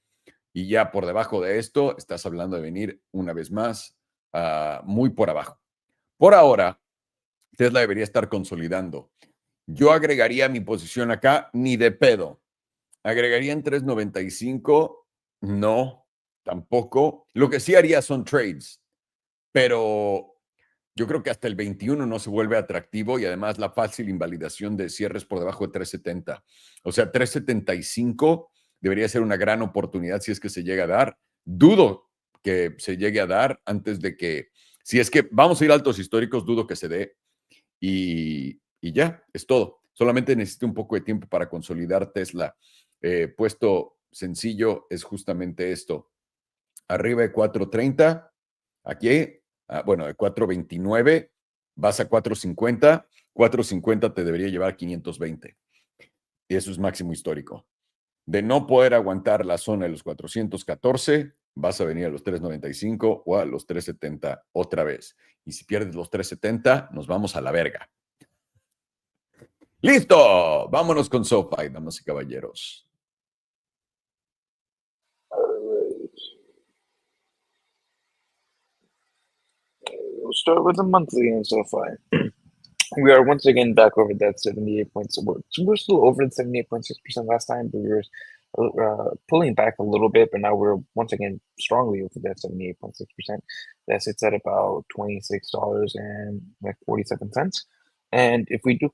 y ya por debajo de esto estás hablando de venir una vez más muy por abajo. Por ahora, Tesla debería estar consolidando. Yo agregaría mi posición acá, ni de pedo. Agregaría en 395, no, tampoco. Lo que sí haría son trades, pero yo creo que hasta el 21 no se vuelve atractivo, y además la fácil invalidación de cierres por debajo de 370. O sea, 375 debería ser una gran oportunidad si es que se llega a dar. Dudo que se llegue a dar antes de que, si es que vamos a ir a altos históricos, dudo que se dé. Y ya, es todo. Solamente necesito un poco de tiempo para consolidar Tesla. Puesto sencillo es justamente esto. Arriba de 430, aquí, bueno, de 429, vas a 450. 450 te debería llevar 520. Y eso es máximo histórico. De no poder aguantar la zona de los 414, vas a venir a los 395 o a los 370 otra vez. Y si pierdes los 370, nos vamos a la verga. ¡Listo! Vámonos con SoFi, damas y caballeros. We'll start with the monthly in SoFi. We are once again back over that 78 points. We're still over the 78.6% last time, but we were pulling back a little bit, but now we're once again strongly over that 78.6%. That sits at about $26.47. And if we do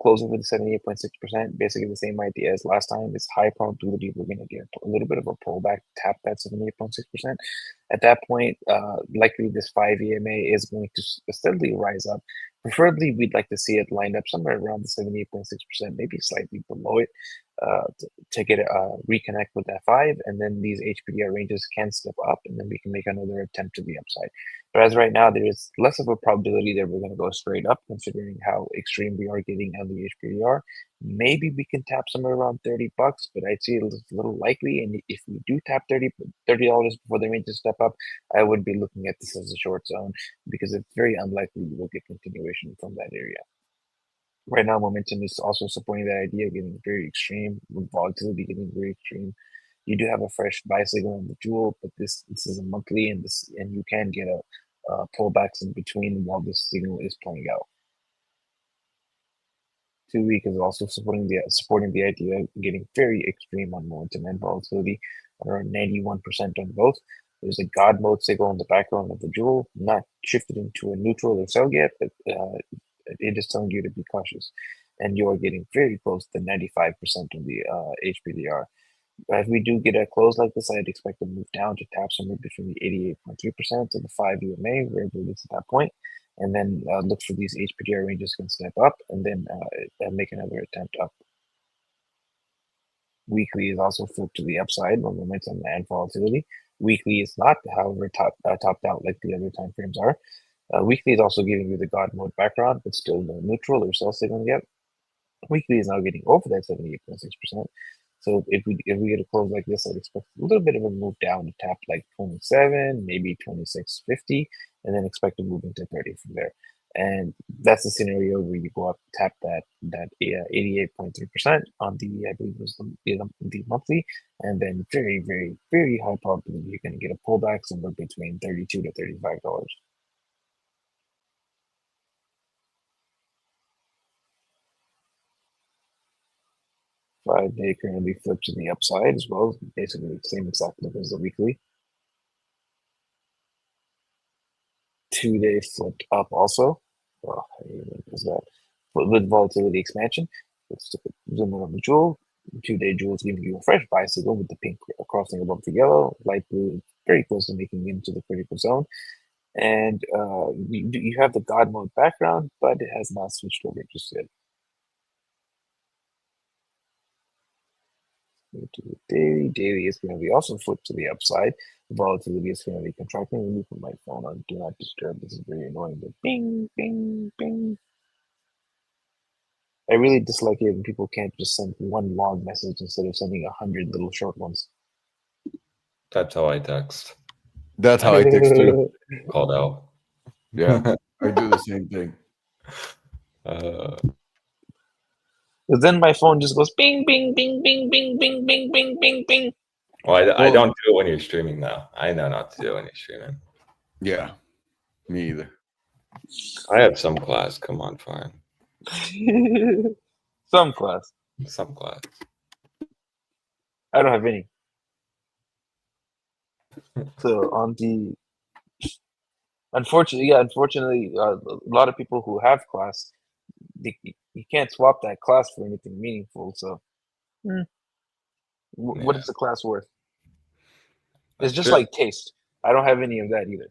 close over the 78.6%, basically the same idea as last time. It's high probability we're going to get a little bit of a pullback, tap that 78.6%. At that point, likely this 5 EMA is going to steadily rise up. Preferably, we'd like to see it lined up somewhere around the 78.6%, maybe slightly below it, to get reconnect with that 5, and then these HPDR ranges can step up, and then we can make another attempt to the upside. But as right now, there is less of a probability that we're going to go straight up, considering how extreme we are getting on the HPDR. Maybe we can tap somewhere around $30, but I'd say it's a little likely. And if we do tap $30 before the ranges step up, I would be looking at this as a short zone, because it's very unlikely we will get continuation from that area. Right now, momentum is also supporting that idea, getting very extreme, with volatility getting very extreme. You do have a fresh buy signal on the jewel, but this is a monthly, and you can get a pullbacks in between while this signal is playing out. 2 week is also supporting the idea of getting very extreme on momentum and volatility, around 91% on both. There's a God mode signal in the background of the jewel, not shifted into a neutral or sell yet, but it is telling you to be cautious. And you are getting very close to 95% on the HPDR. If we do get a close like this, I'd expect to move down to tap somewhere between the 88.3% to the 5 EMA, wherever it is at that point, and then look for these HPDR ranges can step up, and then make another attempt up. Weekly is also flipped to the upside on momentum and volatility. Weekly is not, however, topped out like the other time frames are. Weekly is also giving you the God mode background, but still no neutral or sell signal yet. Weekly is now getting over that 78.6%. So if we get a close like this, I'd expect a little bit of a move down to tap like 27, maybe 26.50, and then expect to move into 30 from there. And that's the scenario where you go up, tap that 88.3% on the, I believe it was the monthly, and then very, very, very high probability you're going to get a pullback somewhere between $32 to $35. 5-day currently flipped to the upside as well, basically the same exact look as the weekly. 2-day flipped up also. Oh, is that with volatility expansion? Let's zoom in on the jewel. 2-day jewel is giving you a fresh buy signal with the pink crossing above the yellow. Light blue very close to making it into the critical zone. And you have the God mode background, but it has not switched over just yet. To the daily. Daily is going to be also flipped to the upside. Volatility is going to be contracting. Let me put my phone on do not disturb. This is very annoying. But bing, bing, bing. I really dislike it when people can't just send one long message instead of sending 100 little short ones. That's how I text. That's how I text too. Called out. Yeah, I do the same thing. Because then my phone just goes bing, bing, bing, bing, bing, bing, bing, bing, bing, bing. Well, I don't do it when you're streaming now. I know not to do it when you're streaming. Yeah, me either. I have some class. Come on, fine. Some class. Some class. I don't have any. So on the unfortunately, a lot of people who have class, you can't swap that class for anything meaningful. So, what is the class worth? It's just like taste. I don't have any of that either.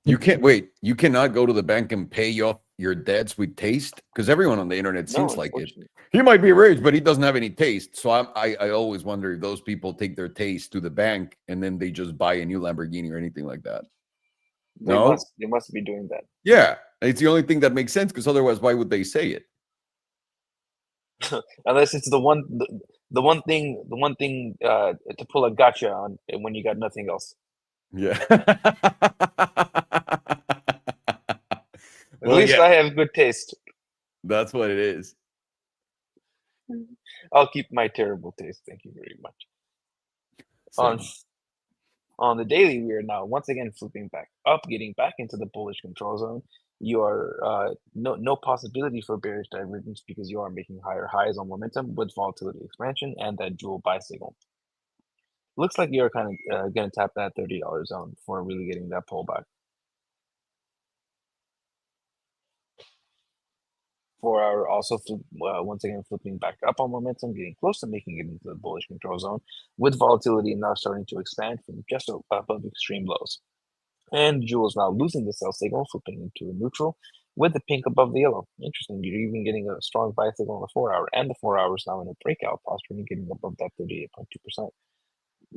You can't wait. You cannot go to the bank and pay off your debts with taste, because everyone on the internet seems like it. He might be rich, but he doesn't have any taste. So I always wonder if those people take their taste to the bank and then they just buy a new Lamborghini or anything like that. They must be doing that. Yeah, it's the only thing that makes sense, because otherwise, why would they say it? Unless it's the one thing to pull a gotcha on when you got nothing else. Yeah. At least I have good taste. That's what it is. I'll keep my terrible taste. Thank you very much. On the daily, we are now once again flipping back up, getting back into the bullish control zone. You are no possibility for bearish divergence because you are making higher highs on momentum with volatility expansion and that dual buy signal. Looks like you're kind of going to tap that $30 zone before really getting that pullback. 4 hour also once again flipping back up on momentum, getting close to making it into the bullish control zone with volatility now starting to expand from just above extreme lows. And Jewel is now losing the sell signal, flipping into a neutral with the pink above the yellow. Interesting. You're even getting a strong buy signal on the 4 hour, and the 4 hours now in a breakout posture and getting above that 38.2%.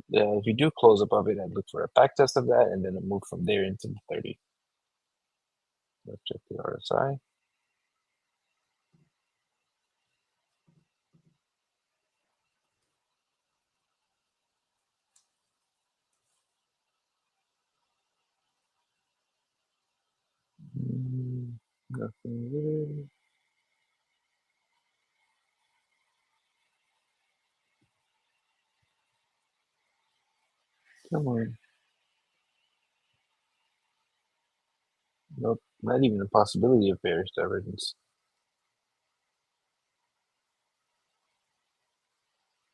If you do close above it, I'd look for a back test of that and then a move from there into the 30. Let's check the RSI. Nothing really. Come on. Nope, not even a possibility of bearish divergence.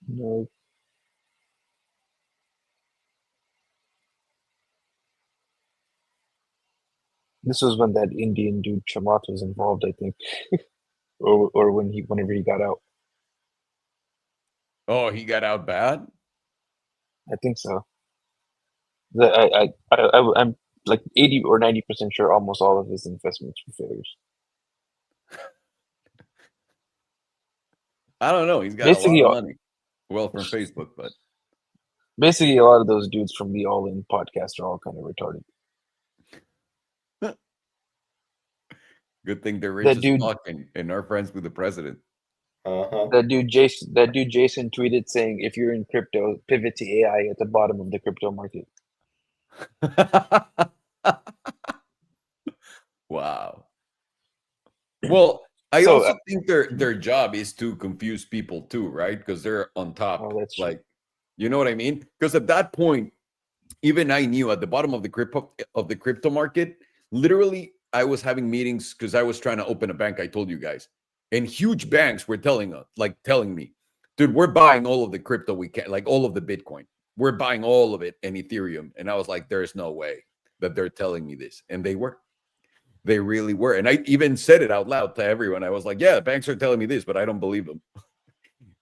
Nope. This was when that Indian dude Chamath was involved, I think, or whenever he got out. Oh, he got out bad? I think so. I'm like 80 or 90% sure almost all of his investments were failures. I don't know. He's got a lot Basically, of money. Well, from Facebook, but basically a lot of those dudes from the All In podcast are all kind of retarded. good thing they're rich That as dude, fuck and are friends with the president. that dude Jason tweeted saying, "If you're in crypto, pivot to AI at the bottom of the crypto market." Wow. Well, I So, also think their job is to confuse people too, right? Because they're on top. that's true. Like, you know what I mean? Because at that point, even I knew at the bottom of the crypto market, literally, I was having meetings because I was trying to open a bank. I told you guys, and huge banks were telling me, dude, we're buying all of the crypto we can, like all of the Bitcoin. We're buying all of it and Ethereum. And I was like, there's no way that they're telling me this, and they were. They really were. And I even said it out loud to everyone. I was like, yeah, the banks are telling me this, but I don't believe them.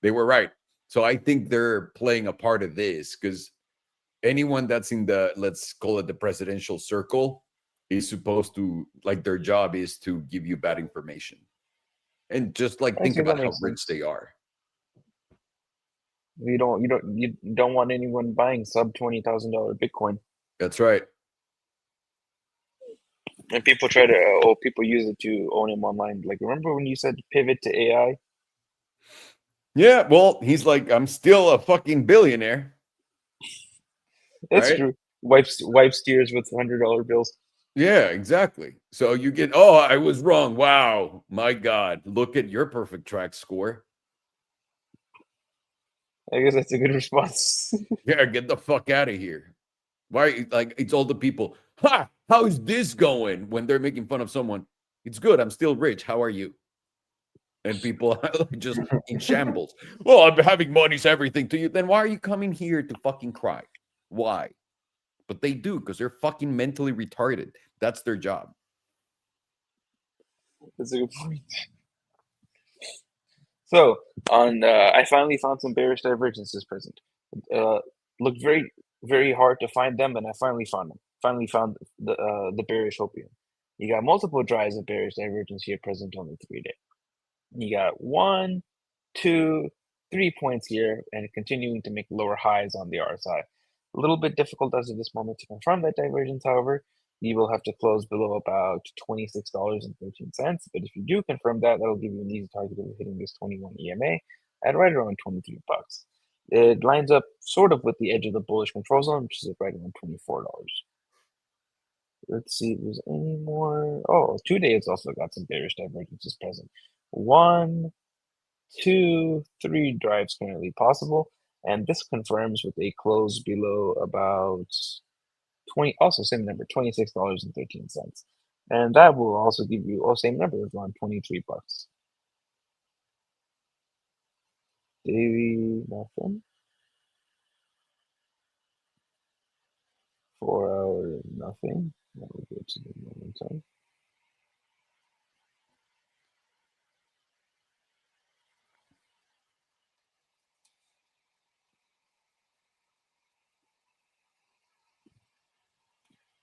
They were right. So I think they're playing a part of this because anyone that's in the, let's call it the presidential circle, is supposed to, like, their job is to give you bad information. And just like think Actually, that about how makes rich sense. they are. You don't want anyone buying sub $20,000 Bitcoin. That's right. And people try to, people use it to own him online. Like, remember when you said pivot to AI? Yeah. Well, he's like, I'm still a fucking billionaire. That's Right. true. Wipe steers with $100 bills. Yeah, exactly. So you get, oh, I was wrong. Wow. My God. Look at your perfect track score. I guess that's a good response. Yeah, get the fuck out of here. Why? Like, it's all the people. Ha! How is this going? When they're making fun of someone, it's good. I'm still rich. How are you? And people are just in shambles. Well, I'm having money's everything to you. Then why are you coming here to fucking cry? Why? But they do because they're fucking mentally retarded. That's their job. That's a good point. So I finally found some bearish divergences present. Looked very, very hard to find them, and I finally found them. Finally found the bearish opium. You got multiple drives of bearish divergence here present on the 3-day. You got 1, 2, 3 points here, and continuing to make lower highs on the RSI. A little bit difficult as of this moment to confirm that divergence, however. You will have to close below about $26.13. But if you do confirm that, that'll give you an easy target of hitting this 21 EMA at right around 23 bucks. It lines up sort of with the edge of the bullish control zone, which is right around $24. Let's see if there's any more. Oh, 2-day has also got some bearish divergences present. 1, 2, 3 drives currently possible, and this confirms with a close below about 20, also same number, $26.13. And that will also give you, same number, around 23 bucks. Daily, nothing. 4-hour, nothing. That will go to the momentum.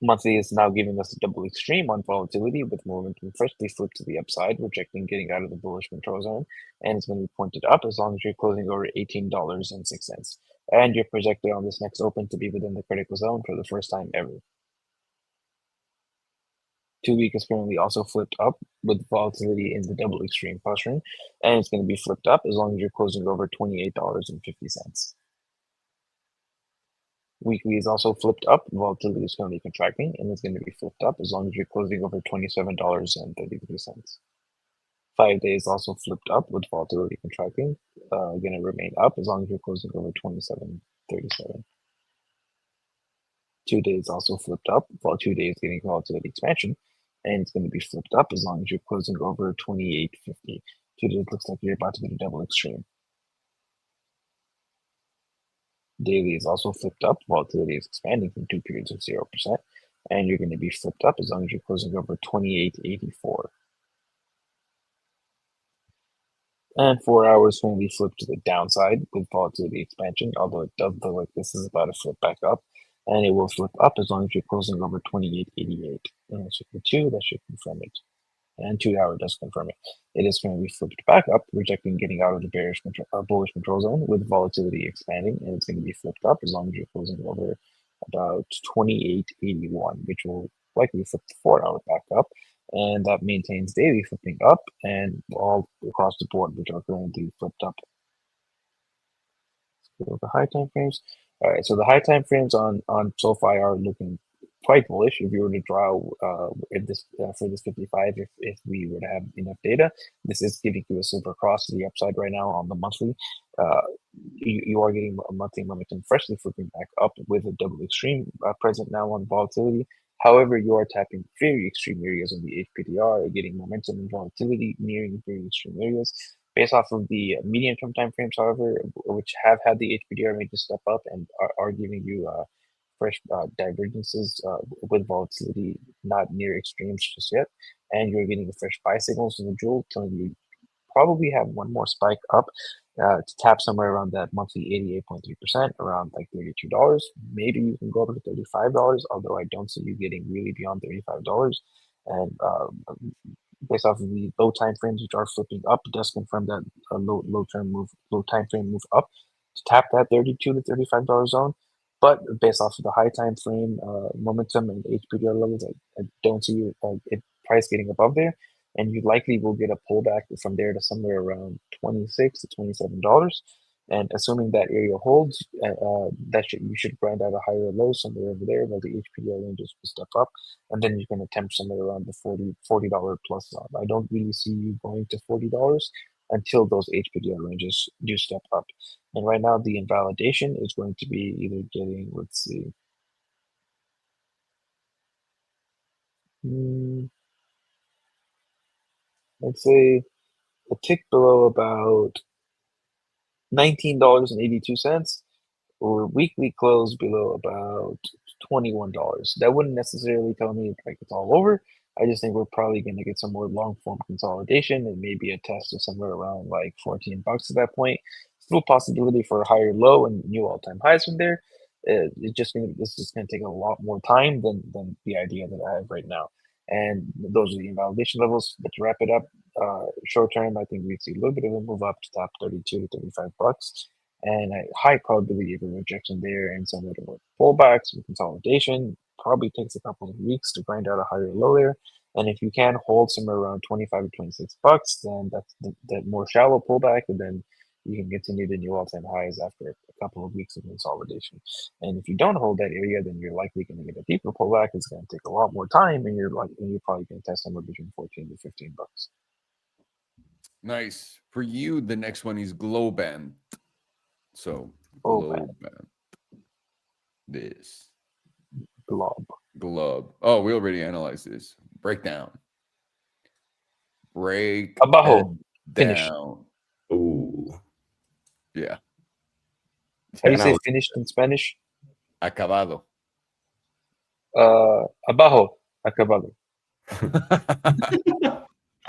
Monthly is now giving us a double extreme on volatility with momentum freshly flipped to the upside, rejecting getting out of the bullish control zone, and it's going to be pointed up as long as you're closing over $18.06. And you're projected on this next open to be within the critical zone for the first time ever. 2-week is currently also flipped up with volatility in the double extreme posturing, and it's going to be flipped up as long as you're closing over $28.50. Weekly is also flipped up. Volatility is currently contracting, and it's going to be flipped up as long as you're closing over $27.33. 5-day is also flipped up with volatility contracting. Going to remain up as long as you're closing over $27.37. 2-day is also flipped up, while 2-day is getting volatility expansion, and it's going to be flipped up as long as you're closing over $28.50. 2-day looks like you're about to get a double extreme. Daily is also flipped up. Volatility is expanding from 2 periods of 0%, and you're going to be flipped up as long as you're closing over $28.84. And 4 hours when we flip to the downside with volatility expansion, although it does look like this is about to flip back up. And it will flip up as long as you're closing over 28.88. And so for 2, that should confirm it. And 2 hour does confirm it. It is going to be flipped back up, rejecting getting out of the bearish control, bullish control zone with volatility expanding, and it's going to be flipped up as long as you're closing over about 28.81, which will likely flip the 4 hour back up, and that maintains daily flipping up and all across the board, which are currently flipped up. So the high time frames. All right, so the high time frames on SoFi are looking quite bullish. If you were to draw if this for this 55, if we were to have enough data, this is giving you a silver cross to the upside right now on the monthly. You are getting a monthly momentum freshly flipping back up with a double extreme present now on volatility. However, you are tapping very extreme areas on the HPDR, getting momentum and volatility nearing very extreme areas. Based off of the medium-term time frames, however, which have had the HPDR make a step up and are giving you fresh divergences with volatility not near extremes just yet, and you're getting the fresh buy signals in the jewel telling you probably have one more spike up to tap somewhere around that monthly 88.3%, around like $32. Maybe you can go to $35, although I don't see you getting really beyond $35. And based off of the low time frames, which are flipping up, it does confirm that low time frame move up to tap that $32 to $35 zone. But based off of the high time frame momentum and HPDR levels, I don't see it price getting above there, and you likely will get a pullback from there to somewhere around $26 to $27. And assuming that area holds, you should grind out a higher low somewhere over there while the HPDR ranges will step up, and then you can attempt somewhere around the $40 plus zone. I don't really see you going to $40 until those HPDR ranges do step up. And right now, the invalidation is going to be either getting, let's see, let's say a tick below about $19.82, or weekly close below about $21. That wouldn't necessarily tell me like it's all over. I just think we're probably going to get some more long form consolidation and maybe a test of somewhere around like $14 at that point. Still possibility for a higher low and new all-time highs from there. This is gonna take a lot more time than the idea that I have right now. And those are the invalidation levels. But to wrap it up, short term, I think we see a little bit of a move up to top 32 to $35, and a high probability of a rejection there, and some of the pullbacks and consolidation. Probably takes a couple of weeks to grind out a higher low there. And if you can hold somewhere around 25 to $26, then that's the more shallow pullback, and then you can continue the new all-time highs after a couple of weeks of consolidation. And if you don't hold that area, then you're likely going to get a deeper pullback. It's going to take a lot more time, and you're probably going to test somewhere between 14 to $15. Nice. For you, the next one is Globant. So Globant. This. Glob. Oh, we already analyzed this. Breakdown. Abajo. Finish. Ooh. Yeah. How do you say finished in Spanish? Acabado. Abajo. Acabado.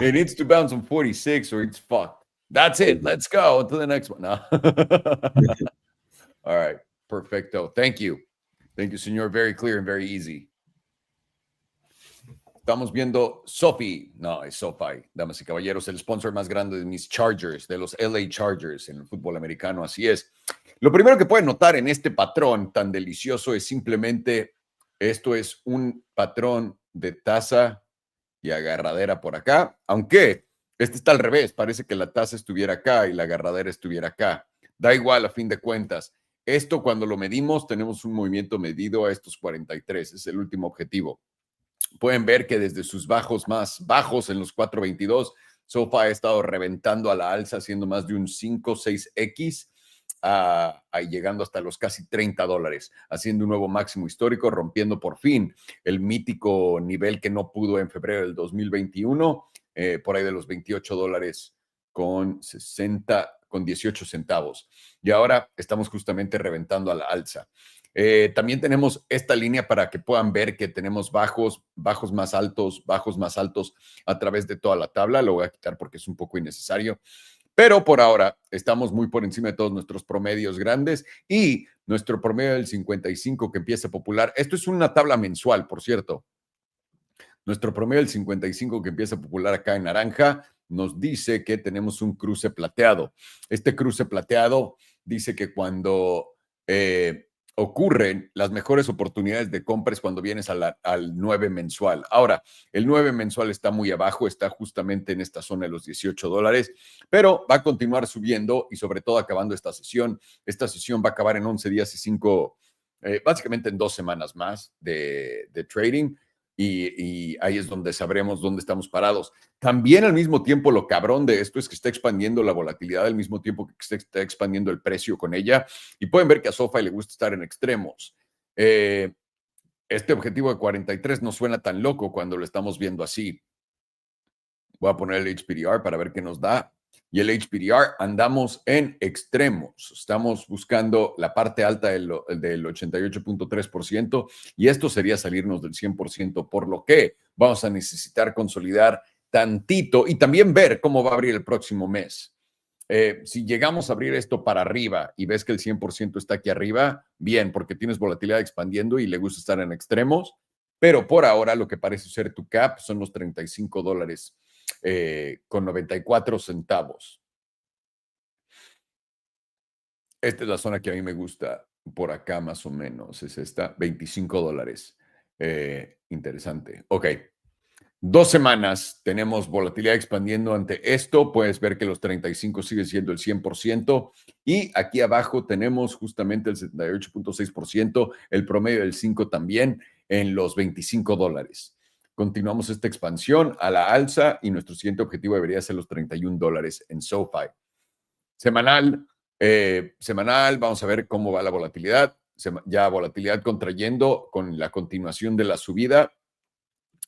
It needs to bounce on 46 or it's fucked. That's it. Let's go to the next one. No. All right. Perfecto. Thank you. Thank you, señor. Very clear and very easy. Estamos viendo SoFi. No, es SoFi, damas y caballeros, el sponsor más grande de mis Chargers, de los LA Chargers en el fútbol americano. Así es. Lo primero que pueden notar en este patrón tan delicioso es simplemente, esto es un patrón de taza y agarradera por acá, aunque este está al revés. Parece que la taza estuviera acá y la agarradera estuviera acá. Da igual a fin de cuentas. Esto cuando lo medimos tenemos un movimiento medido a estos 43. Es el último objetivo. Pueden ver que desde sus bajos más bajos en los 422, SoFi ha estado reventando a la alza, haciendo más de un 5-6X, llegando hasta los casi $30, haciendo un nuevo máximo histórico, rompiendo por fin el mítico nivel que no pudo en febrero del 2021, por ahí de los $28 con 18 centavos. Y ahora estamos justamente reventando a la alza. También tenemos esta línea para que puedan ver que tenemos bajos más altos a través de toda la tabla. Lo voy a quitar porque es un poco innecesario. Pero por ahora estamos muy por encima de todos nuestros promedios grandes y nuestro promedio del 55 que empieza popular. Esto es una tabla mensual, por cierto. Nuestro promedio del 55 que empieza popular acá en naranja nos dice que tenemos un cruce plateado. Este cruce plateado dice que cuando ocurren las mejores oportunidades de compra es cuando vienes al 9 mensual. Ahora, el 9 mensual está muy abajo, está justamente en esta zona de los $18, pero va a continuar subiendo y sobre todo acabando esta sesión. Esta sesión va a acabar en 11 días y 5, básicamente en 2 semanas más de trading. Y ahí es donde sabremos dónde estamos parados. También al mismo tiempo lo cabrón de esto es que está expandiendo la volatilidad al mismo tiempo que se está expandiendo el precio con ella. Y pueden ver que a SoFi le gusta estar en extremos. Este objetivo de 43 no suena tan loco cuando lo estamos viendo así. Voy a poner el HPDR para ver qué nos da. Y el HPDR andamos en extremos. Estamos buscando la parte alta del 88.3% y esto sería salirnos del 100%, por lo que vamos a necesitar consolidar tantito y también ver cómo va a abrir el próximo mes. Si llegamos a abrir esto para arriba y ves que el 100% está aquí arriba, bien, porque tienes volatilidad expandiendo y le gusta estar en extremos, pero por ahora lo que parece ser tu cap son los $35 con 94 centavos. Esta es la zona que a mí me gusta, por acá más o menos, es esta, $25. Interesante. Ok. 2 semanas tenemos volatilidad expandiendo ante esto. Puedes ver que los 35 sigue siendo el 100%. Y aquí abajo tenemos justamente el 78.6%, el promedio del 5 también en los $25. Continuamos esta expansión a la alza y nuestro siguiente objetivo debería ser los $31 en SoFi. Semanal, vamos a ver cómo va la volatilidad. Ya volatilidad contrayendo con la continuación de la subida.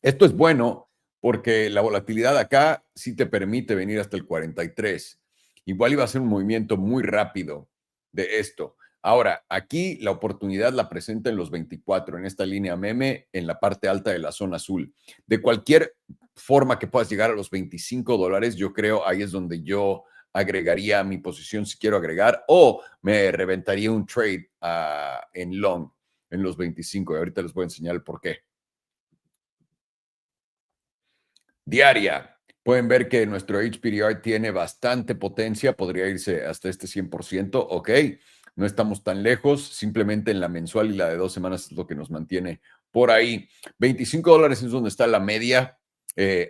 Esto es bueno porque la volatilidad acá sí te permite venir hasta el 43. Igual iba a ser un movimiento muy rápido de esto. Ahora, aquí la oportunidad la presenta en los 24, en esta línea meme, en la parte alta de la zona azul. De cualquier forma que puedas llegar a los $25, yo creo ahí es donde yo agregaría mi posición si quiero agregar o me reventaría un trade en long en los 25. Y ahorita les voy a enseñar el por qué. Diaria. Pueden ver que nuestro HPDR tiene bastante potencia, podría irse hasta este 100%, ok. No estamos tan lejos, simplemente en la mensual y la de 2 semanas es lo que nos mantiene por ahí. $25 es donde está la media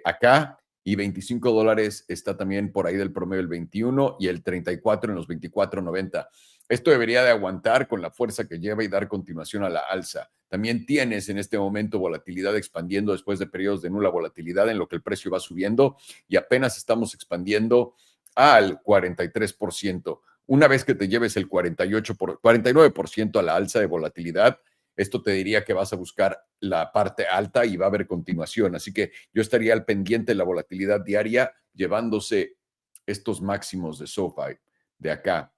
acá y $25 está también por ahí del promedio del 21 y el 34 en los 24.90. Esto debería de aguantar con la fuerza que lleva y dar continuación a la alza. También tienes en este momento volatilidad expandiendo después de periodos de nula volatilidad en lo que el precio va subiendo y apenas estamos expandiendo al 43%. Una vez que te lleves el 49% a la alza de volatilidad, esto te diría que vas a buscar la parte alta y va a haber continuación. Así que yo estaría al pendiente de la volatilidad diaria llevándose estos máximos de SoFi de acá,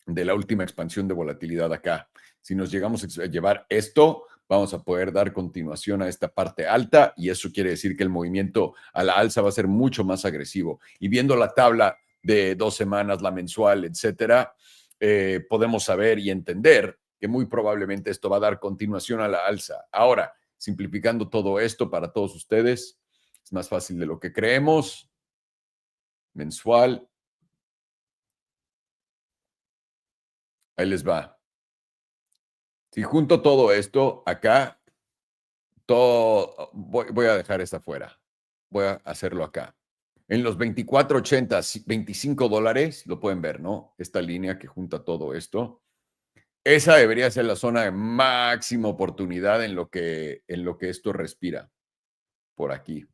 de la última expansión de volatilidad acá. Si nos llegamos a llevar esto, vamos a poder dar continuación a esta parte alta y eso quiere decir que el movimiento a la alza va a ser mucho más agresivo. Y viendo la tabla de 2 semanas, la mensual, etcétera, podemos saber y entender que muy probablemente esto va a dar continuación a la alza. Ahora, simplificando todo esto para todos ustedes, es más fácil de lo que creemos. Mensual. Ahí les va. Si junto todo esto acá, todo, voy a dejar esta fuera. Voy a hacerlo acá. En los 24.80, $25, lo pueden ver, ¿no? Esta línea que junta todo esto. Esa debería ser la zona de máxima oportunidad en lo que esto respira. Por aquí.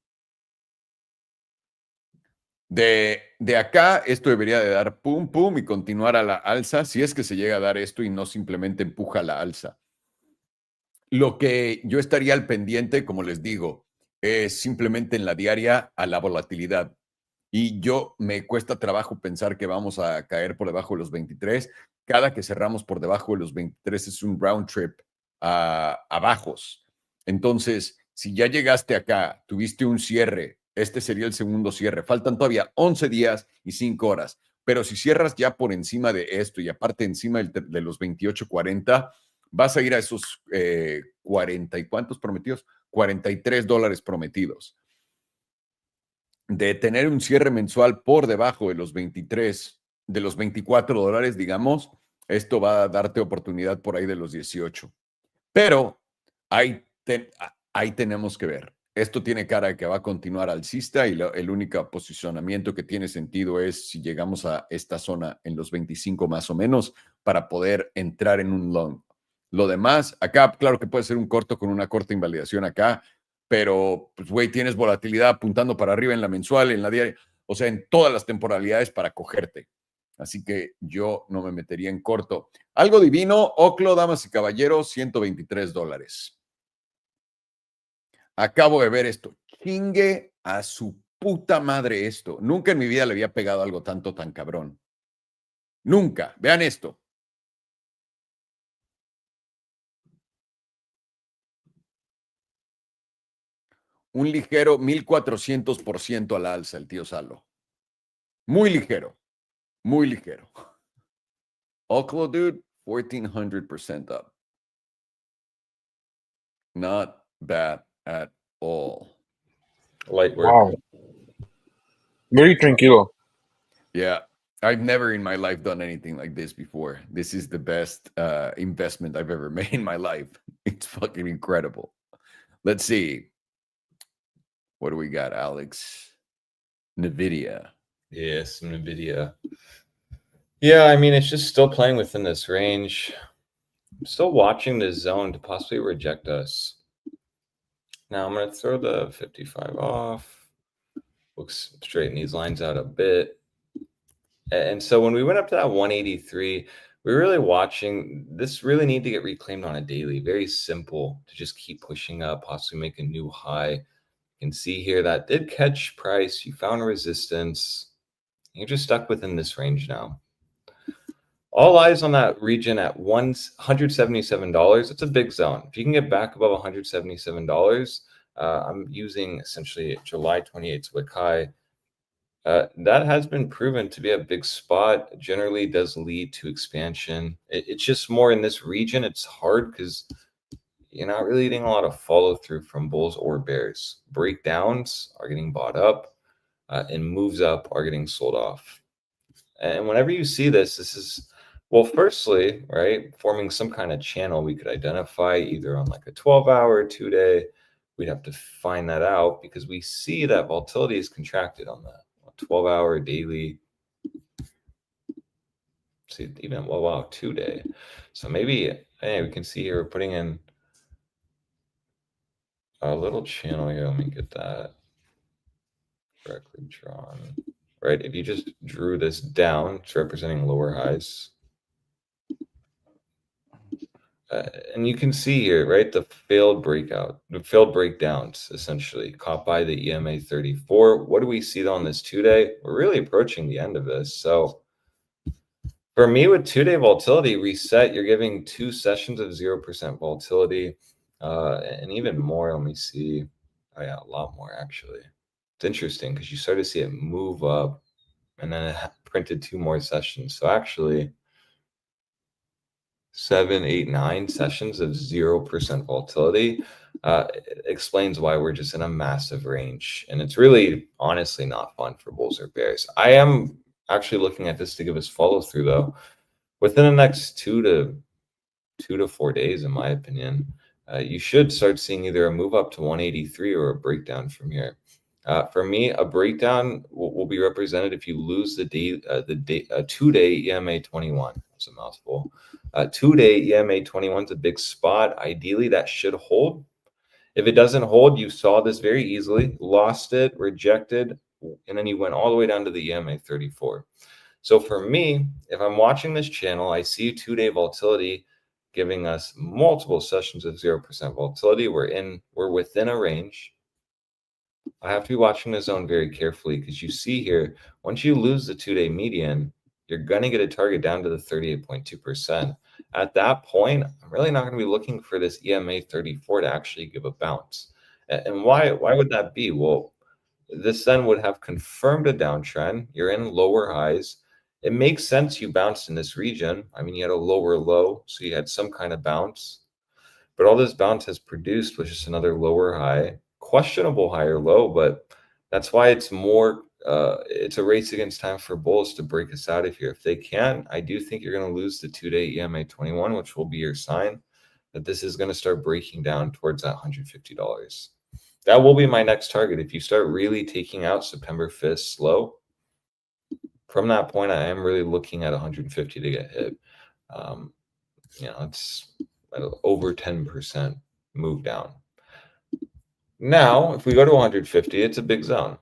De acá, esto debería de dar pum, pum y continuar a la alza, si es que se llega a dar esto y no simplemente empuja a la alza. Lo que yo estaría al pendiente, como les digo, es simplemente en la diaria a la volatilidad. Y yo me cuesta trabajo pensar que vamos a caer por debajo de los 23. Cada que cerramos por debajo de los 23 es un round trip a bajos. Entonces, si ya llegaste acá, tuviste un cierre, este sería el segundo cierre. Faltan todavía 11 días y 5 horas. Pero si cierras ya por encima de esto y aparte encima de los 28.40, vas a ir a esos 40 y cuántos prometidos, $43 prometidos. De tener un cierre mensual por debajo de los 23, de los $24, digamos, esto va a darte oportunidad por ahí de los 18. Pero ahí tenemos que ver. Esto tiene cara de que va a continuar alcista y el único posicionamiento que tiene sentido es si llegamos a esta zona en los 25 más o menos para poder entrar en un long. Lo demás, acá, claro que puede ser un corto con una corta invalidación acá, pero, pues, güey, tienes volatilidad apuntando para arriba en la mensual, en la diaria, o sea, en todas las temporalidades para cogerte. Así que yo no me metería en corto. Algo divino, Oclo, damas y caballeros, $123. Acabo de ver esto. Chingue a su puta madre esto. Nunca en mi vida le había pegado algo tanto tan cabrón. Nunca. Vean esto. Un ligero 1400% a la alza el tío Salo. Muy ligero. Muy ligero. Oclo, dude, 1400% up. Not bad at all. Light work. Wow. Very tranquilo. Yeah, I've never in my life done anything like this before. This is the best investment I've ever made in my life. It's fucking incredible. Let's see. What do we got, Alex? NVIDIA. Yes, NVIDIA. Yeah, I mean, it's just still playing within this range. I'm still watching this zone to possibly reject us. Now I'm going to throw the 55 off. We'll straighten these lines out a bit. And so when we went up to that 183, we're really watching this really need to get reclaimed on a daily. Very simple to just keep pushing up, possibly make a new high. You can see here that did catch price. You found resistance. You're just stuck within this range now. All eyes on that region at $177. It's a big zone. If you can get back above $177, I'm using essentially July 28th wick high. That has been proven to be a big spot. Generally does lead to expansion. It's just more in this region. It's hard because you're not really getting a lot of follow through from bulls or bears. Breakdowns are getting bought up and moves up are getting sold off. And whenever you see this, this is, well, firstly, right, forming some kind of channel we could identify either on like a 12-hour, 2-day. We'd have to find that out because we see that volatility is contracted on that 12-hour daily. See, even, well, wow, 2-day. So maybe, hey, we can see here we're putting in a little channel here. Let me get that correctly drawn. Right, if you just drew this down, it's representing lower highs. And you can see here, right, the failed breakdowns, essentially, caught by the EMA 34. What do we see on this 2-day? We're really approaching the end of this. So for me, with 2-day volatility reset, you're giving 2 sessions of 0% volatility, and even more. Let me see. Oh yeah, a lot more actually. It's interesting because you start to see it move up, and then it printed 2 more sessions. So actually, 7, 8, 9 sessions of 0% volatility explains why we're just in a massive range. And it's really, honestly, not fun for bulls or bears. I am actually looking at this to give us follow through, though. Within the next 2 to 4 days, in my opinion, you should start seeing either a move up to 183 or a breakdown from here. For me, a breakdown will be represented if you lose the 2-day EMA 21. It's a mouthful. 2-day EMA 21 is a big spot. Ideally, that should hold. If it doesn't hold, you saw this very easily, lost it, rejected, and then you went all the way down to the EMA 34. So for me, if I'm watching this channel, I see 2-day volatility giving us multiple sessions of 0% volatility. We're within a range. I have to be watching the zone very carefully because you see here, once you lose the 2-day median, you're going to get a target down to the 38.2%. At that point, I'm really not going to be looking for this EMA 34 to actually give a bounce. And why would that be? Well, this then would have confirmed a downtrend. You're in lower highs. it makes sense you bounced in this region. I mean, you had a lower low, so you had some kind of bounce. But all this bounce has produced was just another lower high, questionable higher low, but that's why it's more, it's a race against time for bulls to break us out of here. If they can, I do think you're going to lose the 2-day EMA 21, which will be your sign that this is going to start breaking down towards that $150. That will be my next target. If you start really taking out September 5th slow, from that point, I am really looking at 150 to get hit. You know, it's over 10% move down. Now, if we go to 150, it's a big zone.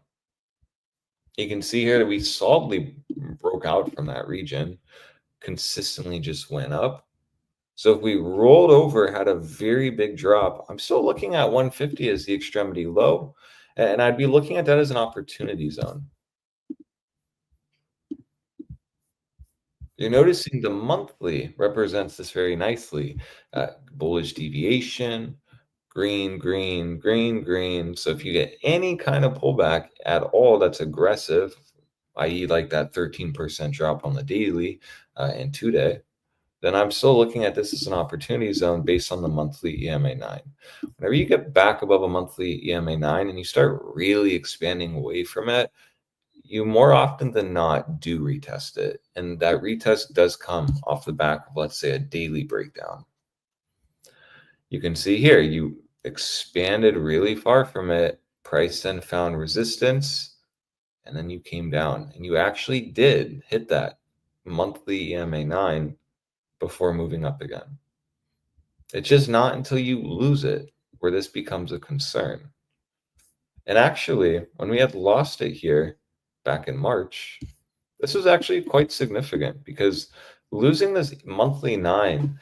You can see here that we solidly broke out from that region, consistently just went up. So if we rolled over, had a very big drop, I'm still looking at 150 as the extremity low, and I'd be looking at that as an opportunity zone. You're noticing the monthly represents this very nicely. Bullish deviation, green, green, green, green. So if you get any kind of pullback at all that's aggressive, i.e. like that 13% drop on the daily and 2-day, then I'm still looking at this as an opportunity zone based on the monthly EMA 9. Whenever you get back above a monthly EMA 9 and you start really expanding away from it, you more often than not do retest it. And that retest does come off the back of, let's say, a daily breakdown. You can see here, you expanded really far from it, price then found resistance, and then you came down. And you actually did hit that monthly EMA 9 before moving up again. It's just not until you lose it where this becomes a concern. And actually, when we had lost it here back in March, this was actually quite significant because losing this monthly 9,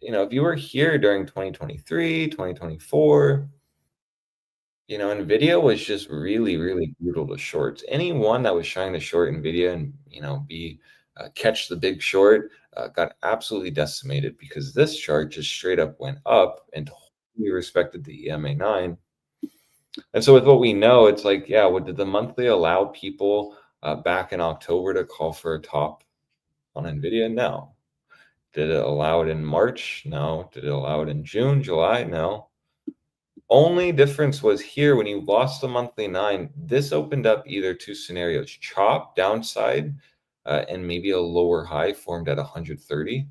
you know, if you were here during 2023, 2024, you know, NVIDIA was just really, really brutal to shorts. Anyone that was trying to short NVIDIA and, you know, catch the big short got absolutely decimated because this chart just straight up went up and totally respected the EMA 9. And so with what we know, it's like, yeah, what did the monthly allow people back in October to call for a top on NVIDIA? No. Did it allow it in March? No. Did it allow it in June, July? No. Only difference was here when you lost the monthly 9, this opened up either two scenarios: chop downside and maybe a lower high formed at 130,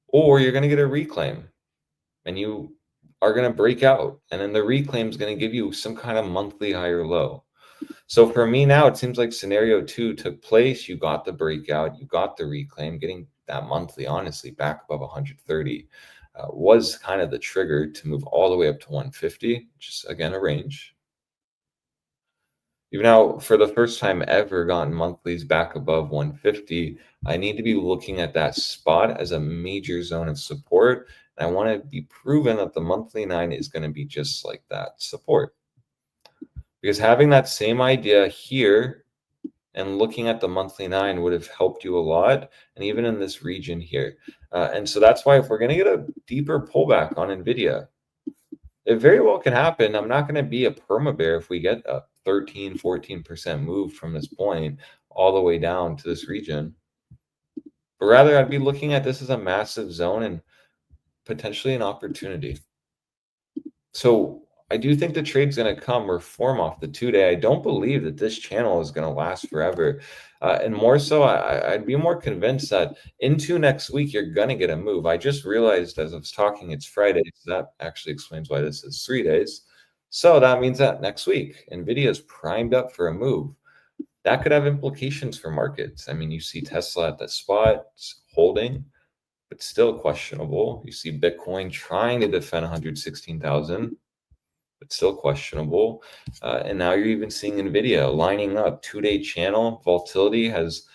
or you're going to get a reclaim and you are going to break out, and then the reclaim is going to give you some kind of monthly higher low. So for me now, it seems like scenario 2 took place. You got the breakout, you got the reclaim. Getting that monthly, honestly, back above 130 was kind of the trigger to move all the way up to 150, which is, again, a range. You've now, for the first time ever, gotten monthlies back above 150. I need to be looking at that spot as a major zone of support. And I want to be proven that the monthly 9 is going to be just like that support. Because having that same idea here and looking at the monthly 9 would have helped you a lot, and even in this region here. And so that's why if we're going to get a deeper pullback on NVIDIA, it very well can happen. I'm not going to be a perma bear if we get a 13, 14% move from this point all the way down to this region. But rather, I'd be looking at this as a massive zone and potentially an opportunity. So I do think the trade's going to come or form off the 2-day. I don't believe that this channel is going to last forever. And more so, I'd be more convinced that into next week, you're going to get a move. I just realized as I was talking, it's Friday. So that actually explains why this is 3 days. So that means that next week, NVIDIA is primed up for a move. That could have implications for markets. I mean, you see Tesla at the spot holding, but still questionable. You see Bitcoin trying to defend 116,000. But still questionable. And now you're even seeing NVIDIA lining up 2-day channel. Volatility has,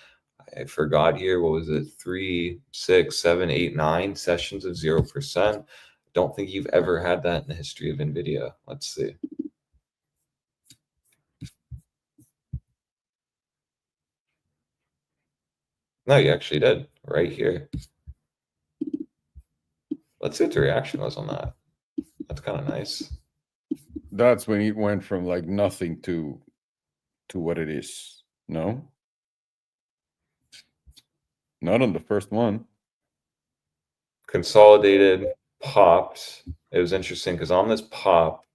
I forgot here, what was it? 3, 6, 7, 8, 9 sessions of 0%. Don't think you've ever had that in the history of NVIDIA. Let's see. No, you actually did right here. Let's see what the reaction was on that. That's kind of nice. That's when it went from like nothing to what it is. No. Not on the first one. Consolidated, popped. It was interesting because on this pop,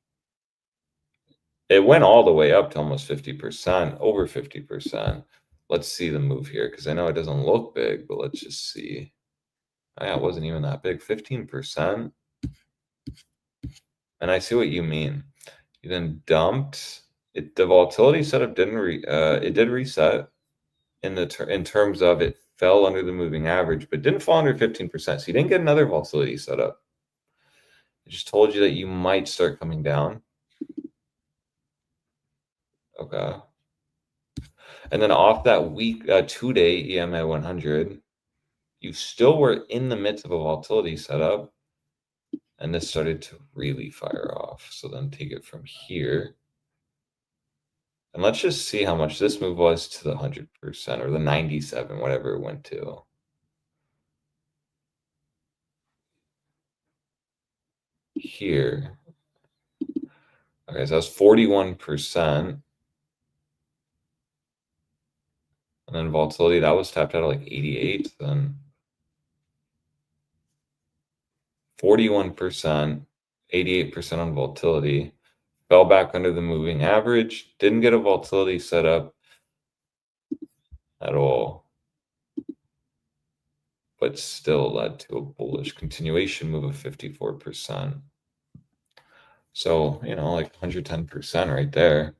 it went all the way up to almost 50%, over 50%. Let's see the move here because I know it doesn't look big, but let's just see. Yeah, it wasn't even that big, 15%. And I see what you mean. You then dumped it. The volatility setup didn't it did reset in terms of it fell under the moving average, but didn't fall under 15%. So you didn't get another volatility setup. It just told you that you might start coming down. Okay. And then off that week, 2-day EMA 100, you still were in the midst of a volatility setup. And this started to really fire off. So then take it from here. And let's just see how much this move was to the 100% or the 97, whatever it went to. Here. Okay, so that's 41%. And then volatility, that was tapped out at like 88. Then 41%, 88% on volatility. Fell back under the moving average. Didn't get a volatility set up at all. But still led to a bullish continuation move of 54%. So, you know, like 110% right there.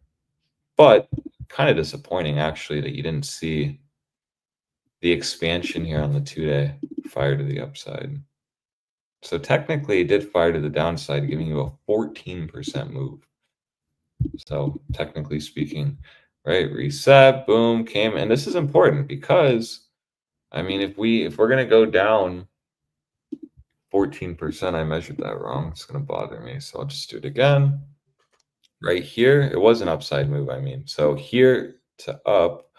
But kind of disappointing, actually, that you didn't see the expansion here on the 2-day fire to the upside. So technically, it did fire to the downside, giving you a 14% move. So technically speaking, right, reset, boom, came. And this is important because, I mean, if we're going to go down 14%, I measured that wrong. It's going to bother me. So I'll just do it again. Right here, it was an upside move, I mean. So here to up,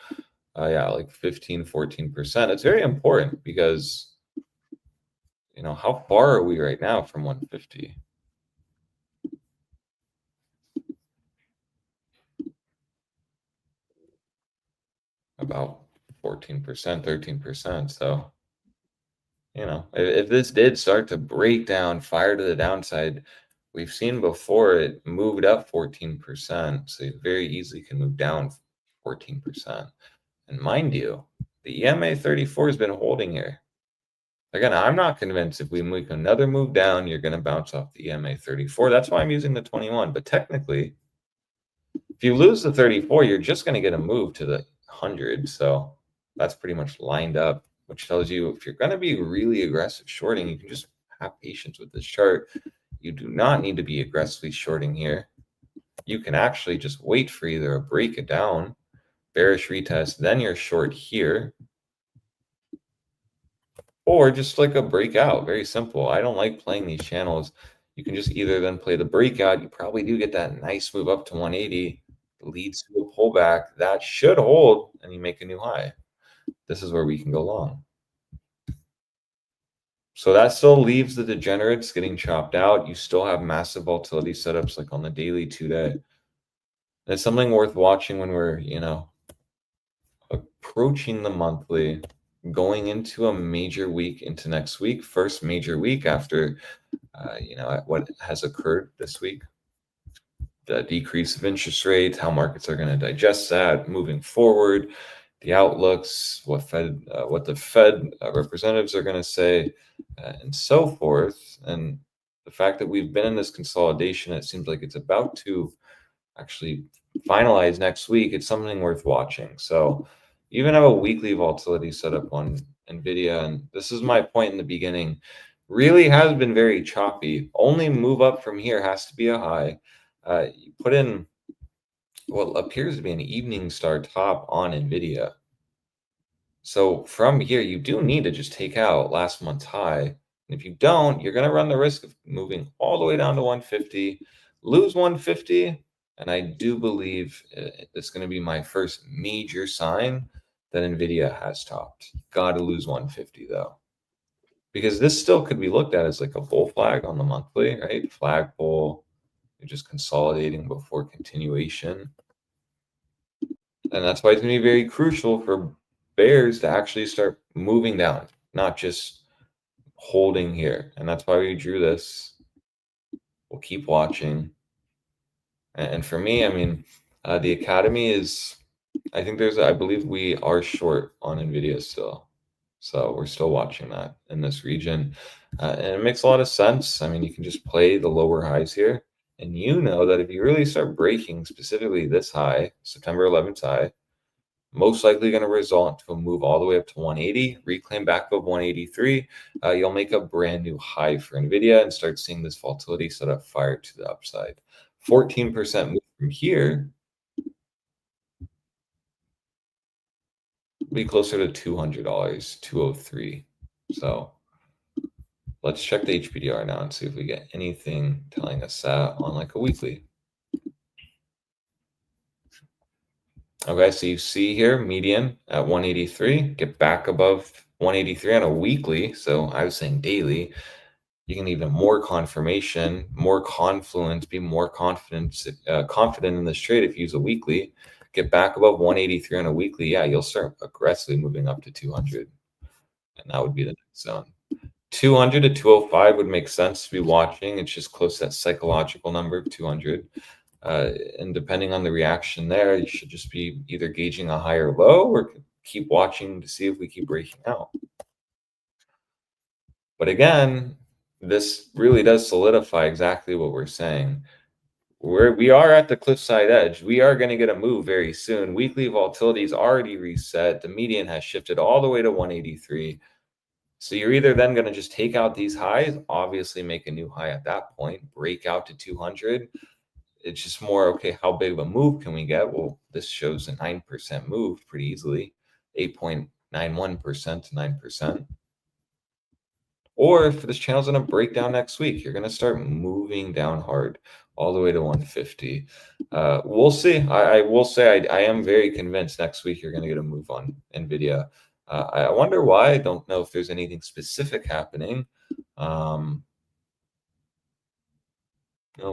yeah, like 15, 14%. It's very important because, you know, how far are we right now from 150? About 14%, 13%. So, you know, if this did start to break down, fire to the downside, we've seen before it moved up 14%. So you very easily can move down 14%. And mind you, the EMA 34 has been holding here. Again, I'm not convinced if we make another move down, you're going to bounce off the EMA 34. That's why I'm using the 21. But technically, if you lose the 34, you're just going to get a move to the 100. So that's pretty much lined up, which tells you if you're going to be really aggressive shorting, you can just have patience with this chart. You do not need to be aggressively shorting here. You can actually just wait for either a break it down, bearish retest, then you're short here, or just like a breakout. Very simple. I don't like playing these channels. You can just either then play the breakout. You probably do get that nice move up to 180. Leads to a pullback that should hold, and you make a new high. This is where we can go long. So that still leaves the degenerates getting chopped out. You still have massive volatility setups like on the daily 2-day. It's something worth watching when we're, you know, approaching the monthly, going into a major week into next week, first major week after, you know, what has occurred this week. The decrease of interest rates, how markets are going to digest that moving forward, the outlooks, what the Fed representatives are going to say, and so forth. And the fact that we've been in this consolidation, it seems like it's about to actually finalize next week. It's something worth watching. So you even have a weekly volatility set up on NVIDIA. And this is my point in the beginning. Really has been very choppy. Only move up from here has to be a high. You put in what appears to be an evening star top on NVIDIA. So from here, you do need to just take out last month's high. And if you don't, you're going to run the risk of moving all the way down to 150, lose 150. And I do believe it's going to be my first major sign that NVIDIA has topped. Got to lose 150 though, because this still could be looked at as like a bull flag on the monthly, right? Flagpole. You're just consolidating before continuation. And that's why it's going to be very crucial for bears to actually start moving down, not just holding here. And that's why we drew this. We'll keep watching. And for me, I mean, the Academy is, I think I believe we are short on NVIDIA still. So we're still watching that in this region. And it makes a lot of sense. I mean, you can just play the lower highs here. And you know that if you really start breaking specifically this high, September 11th high, most likely going to result to a move all the way up to 180, reclaim back above 183. You'll make a brand new high for NVIDIA and start seeing this volatility set up fire to the upside. 14% move from here be closer to $200, 203. So let's check the HPDR now and see if we get anything telling us that on like a weekly. Okay, so you see here, median at 183, get back above 183 on a weekly. So I was saying daily. You can even more confirmation, more confluence, be more confident in this trade if you use a weekly. Get back above 183 on a weekly. Yeah, you'll start aggressively moving up to 200. And that would be the next zone. 200 to 205 would make sense to be watching. It's just close to that psychological number of 200. And depending on the reaction there, you should just be either gauging a higher low or keep watching to see if we keep breaking out. But again, this really does solidify exactly what we're saying. We are at the cliffside edge. We are going to get a move very soon. Weekly volatility is already reset. The median has shifted all the way to 183. So you're either then going to just take out these highs, obviously make a new high at that point, break out to 200. It's just more, okay, how big of a move can we get? Well, this shows a 9% move pretty easily, 8.91% to 9%. Or if this channel's going to break down next week, you're going to start moving down hard all the way to 150. We'll see. I will say I am very convinced next week you're going to get a move on NVIDIA. I wonder why. I don't know if there's anything specific happening. No,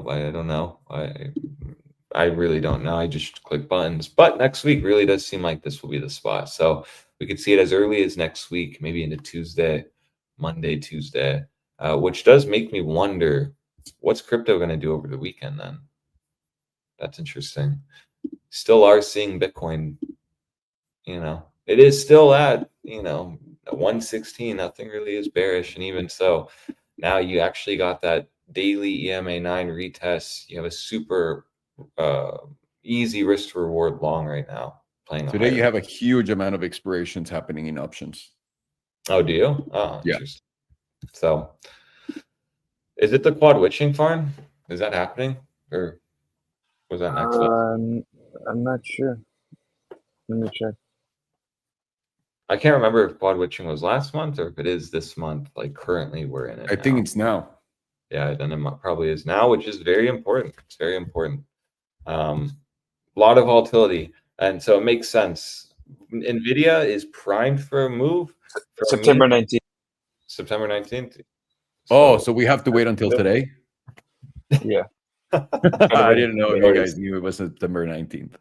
I don't know. I really don't know. I just click buttons. But next week really does seem like this will be the spot. So we could see it as early as next week, maybe into Tuesday, Monday, Tuesday, which does make me wonder, what's crypto going to do over the weekend then? That's interesting. Still are seeing Bitcoin, it is still at, 116. Nothing really is bearish. And even so, now you actually got that daily EMA 9 retest. You have a super easy risk to reward long right now. Playing today, you have a huge amount of expirations happening in options. Oh, do you? Oh, yeah. Interesting. So, is it the quad witching farm? Is that happening, or was that next month? I'm not sure. Let me check. I can't remember if quad witching was last month or if it is this month. Like currently, we're in it. I think it's now. Yeah, then it probably is now, which is very important. It's very important. A lot of volatility, and so it makes sense. NVIDIA is primed for a move. September 19th. September 19th. So we have to wait until today? Yeah. I didn't know if you guys knew it was September 19th.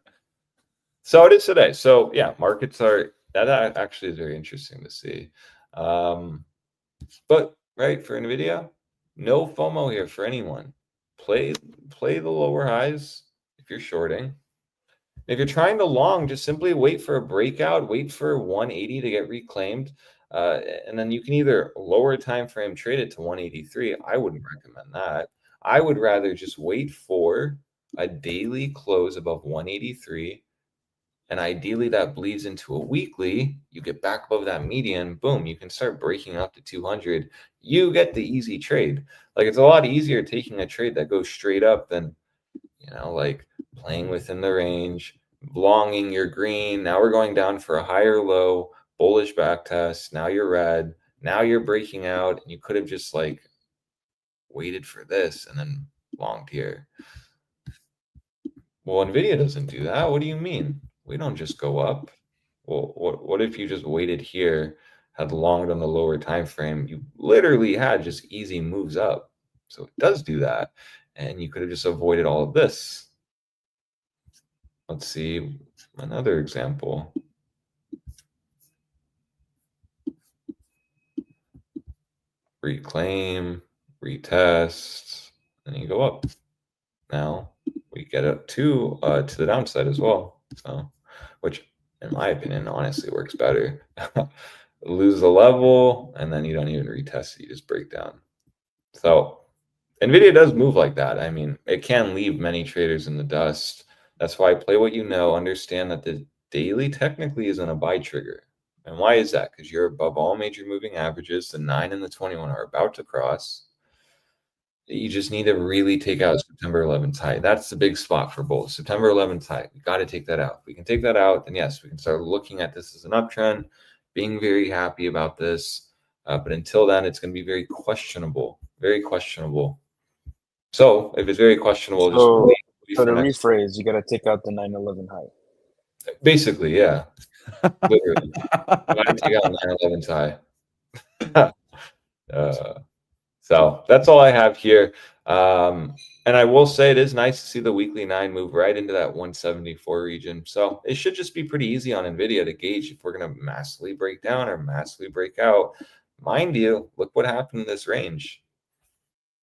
So it is today. So yeah, markets are, that actually is very interesting to see. But right, for NVIDIA, no FOMO here for anyone. Play the lower highs if you're shorting. If you're trying to long, just simply wait for a breakout, wait for 180 to get reclaimed. And then you can either lower time frame, trade it to 183. I wouldn't recommend that. I would rather just wait for a daily close above 183. And ideally that bleeds into a weekly. You get back above that median, boom, you can start breaking up to 200. You get the easy trade. Like it's a lot easier taking a trade that goes straight up than, like playing within the range, longing your green. Now we're going down for a higher low, bullish back test. Now you're red. Now you're breaking out. And you could have just like waited for this and then longed here. Well, NVIDIA doesn't do that. What do you mean? We don't just go up. Well, what if you just waited here, had longed on the lower time frame? You literally had just easy moves up. So it does do that. And you could have just avoided all of this. Let's see. Another example. Reclaim, retest, and you go up. Now we get up to the downside as well. So, which in my opinion, honestly works better. Lose the level, and then you don't even retest it, you just break down. So NVIDIA does move like that. I mean, it can leave many traders in the dust. That's why play what you know, understand that the daily technically isn't a buy trigger. And why is that? Because you're above all major moving averages. The 9 and the 21 are about to cross. You just need to really take out September 11th high. That's the big spot for both. September 11th high. We got to take that out. If we can take that out, then yes, we can start looking at this as an uptrend, being very happy about this. But until then, it's going to be very questionable. Very questionable. So if it's very questionable, So, just so to rephrase, you got to take out the 9/11 high. basically, yeah. Literally. Got to take out 9/11's high. So that's all I have here. And I will say it is nice to see the weekly 9 move right into that 174 region. So it should just be pretty easy on NVIDIA to gauge if we're going to massively break down or massively break out. Mind you, look what happened in this range.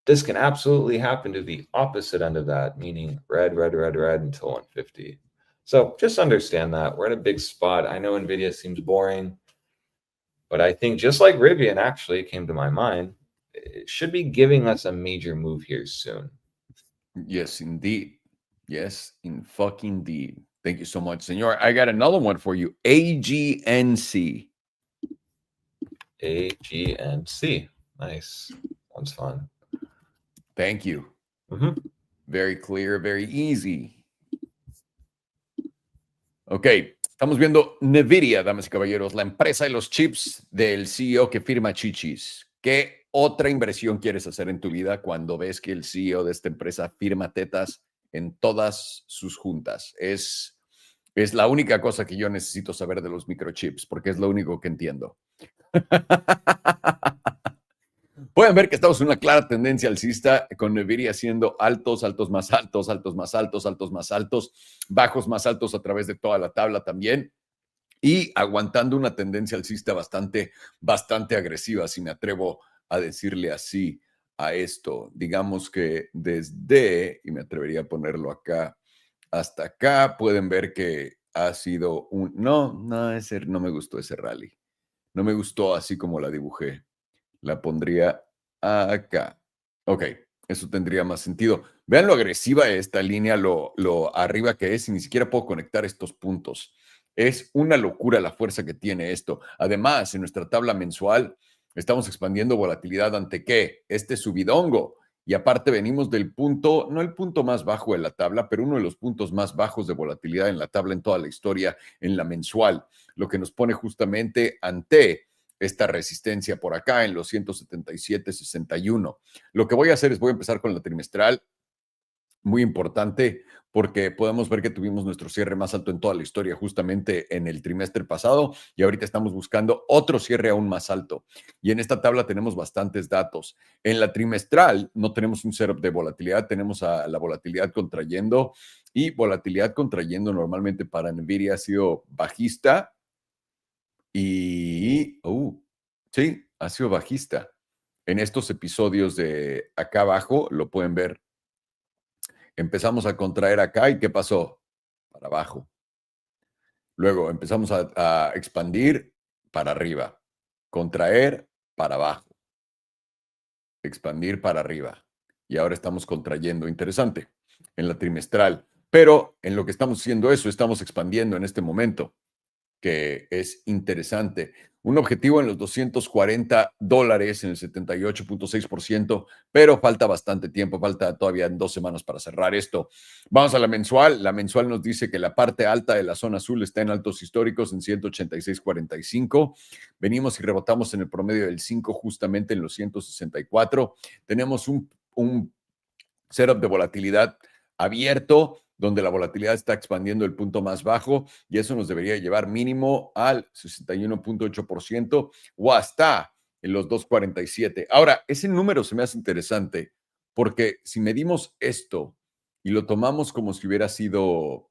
This can absolutely happen to the opposite end of that, meaning red, red, red, red until 150. So just understand that. We're in a big spot. I know NVIDIA seems boring, but I think just like Rivian actually came to my mind, it should be giving us a major move here soon. Yes, indeed. Yes, in fucking indeed. Thank you so much, senor. I got another one for you. AGNC. AGNC. Nice. Sounds fun. Thank you. Very clear, very easy. Ok, estamos viendo NVIDIA, damas y caballeros, la empresa de los chips del CEO que firma chichis. ¿Qué otra inversión quieres hacer en tu vida cuando ves que el CEO de esta empresa firma tetas en todas sus juntas? Es la única cosa que yo necesito saber de los microchips, porque es lo único que entiendo. Pueden ver que estamos en una clara tendencia alcista, con NVIDIA haciendo altos, altos más altos, altos más altos, altos más altos, bajos más altos a través de toda la tabla también, y aguantando una tendencia alcista bastante agresiva, si me atrevo a decirle así a esto. Digamos que desde, y me atrevería a ponerlo acá, hasta acá, pueden ver que ha sido un... No me gustó ese rally. No me gustó así como la dibujé. La pondría acá. Ok, eso tendría más sentido. Vean lo agresiva esta línea, lo arriba que es, y ni siquiera puedo conectar estos puntos. Es una locura la fuerza que tiene esto. Además, en nuestra tabla mensual estamos expandiendo volatilidad ante ¿qué? Este subidongo. Y aparte venimos del punto, no el punto más bajo de la tabla, pero uno de los puntos más bajos de volatilidad en la tabla en toda la historia, en la mensual, lo que nos pone justamente ante esta resistencia por acá en los 177.61. Lo que voy a hacer es voy a empezar con la trimestral, muy importante, porque podemos ver que tuvimos nuestro cierre más alto en toda la historia justamente en el trimestre pasado y ahorita estamos buscando otro cierre aún más alto. Y en esta tabla tenemos bastantes datos. En la trimestral no tenemos un setup de volatilidad, tenemos a la volatilidad contrayendo, y volatilidad contrayendo normalmente para NVIDIA ha sido bajista. Y, sí, ha sido bajista. En estos episodios de acá abajo, lo pueden ver. Empezamos a contraer acá y ¿qué pasó? Para abajo. Luego empezamos a expandir para arriba. Contraer para abajo. Expandir para arriba. Y ahora estamos contrayendo. Interesante. En la trimestral. Pero en lo que estamos haciendo eso, estamos expandiendo en este momento, que es interesante. Un objetivo en los $240 en el 78.6%, pero falta bastante tiempo, falta todavía 2 semanas para cerrar esto. Vamos a la mensual. La mensual nos dice que la parte alta de la zona azul está en altos históricos en 186.45. Venimos y rebotamos en el promedio del 5 justamente en los 164. Tenemos un setup de volatilidad abierto, donde la volatilidad está expandiendo el punto más bajo, y eso nos debería llevar mínimo al 61.8% o hasta en los 247. Ahora, ese número se me hace interesante, porque si medimos esto y lo tomamos como si hubiera sido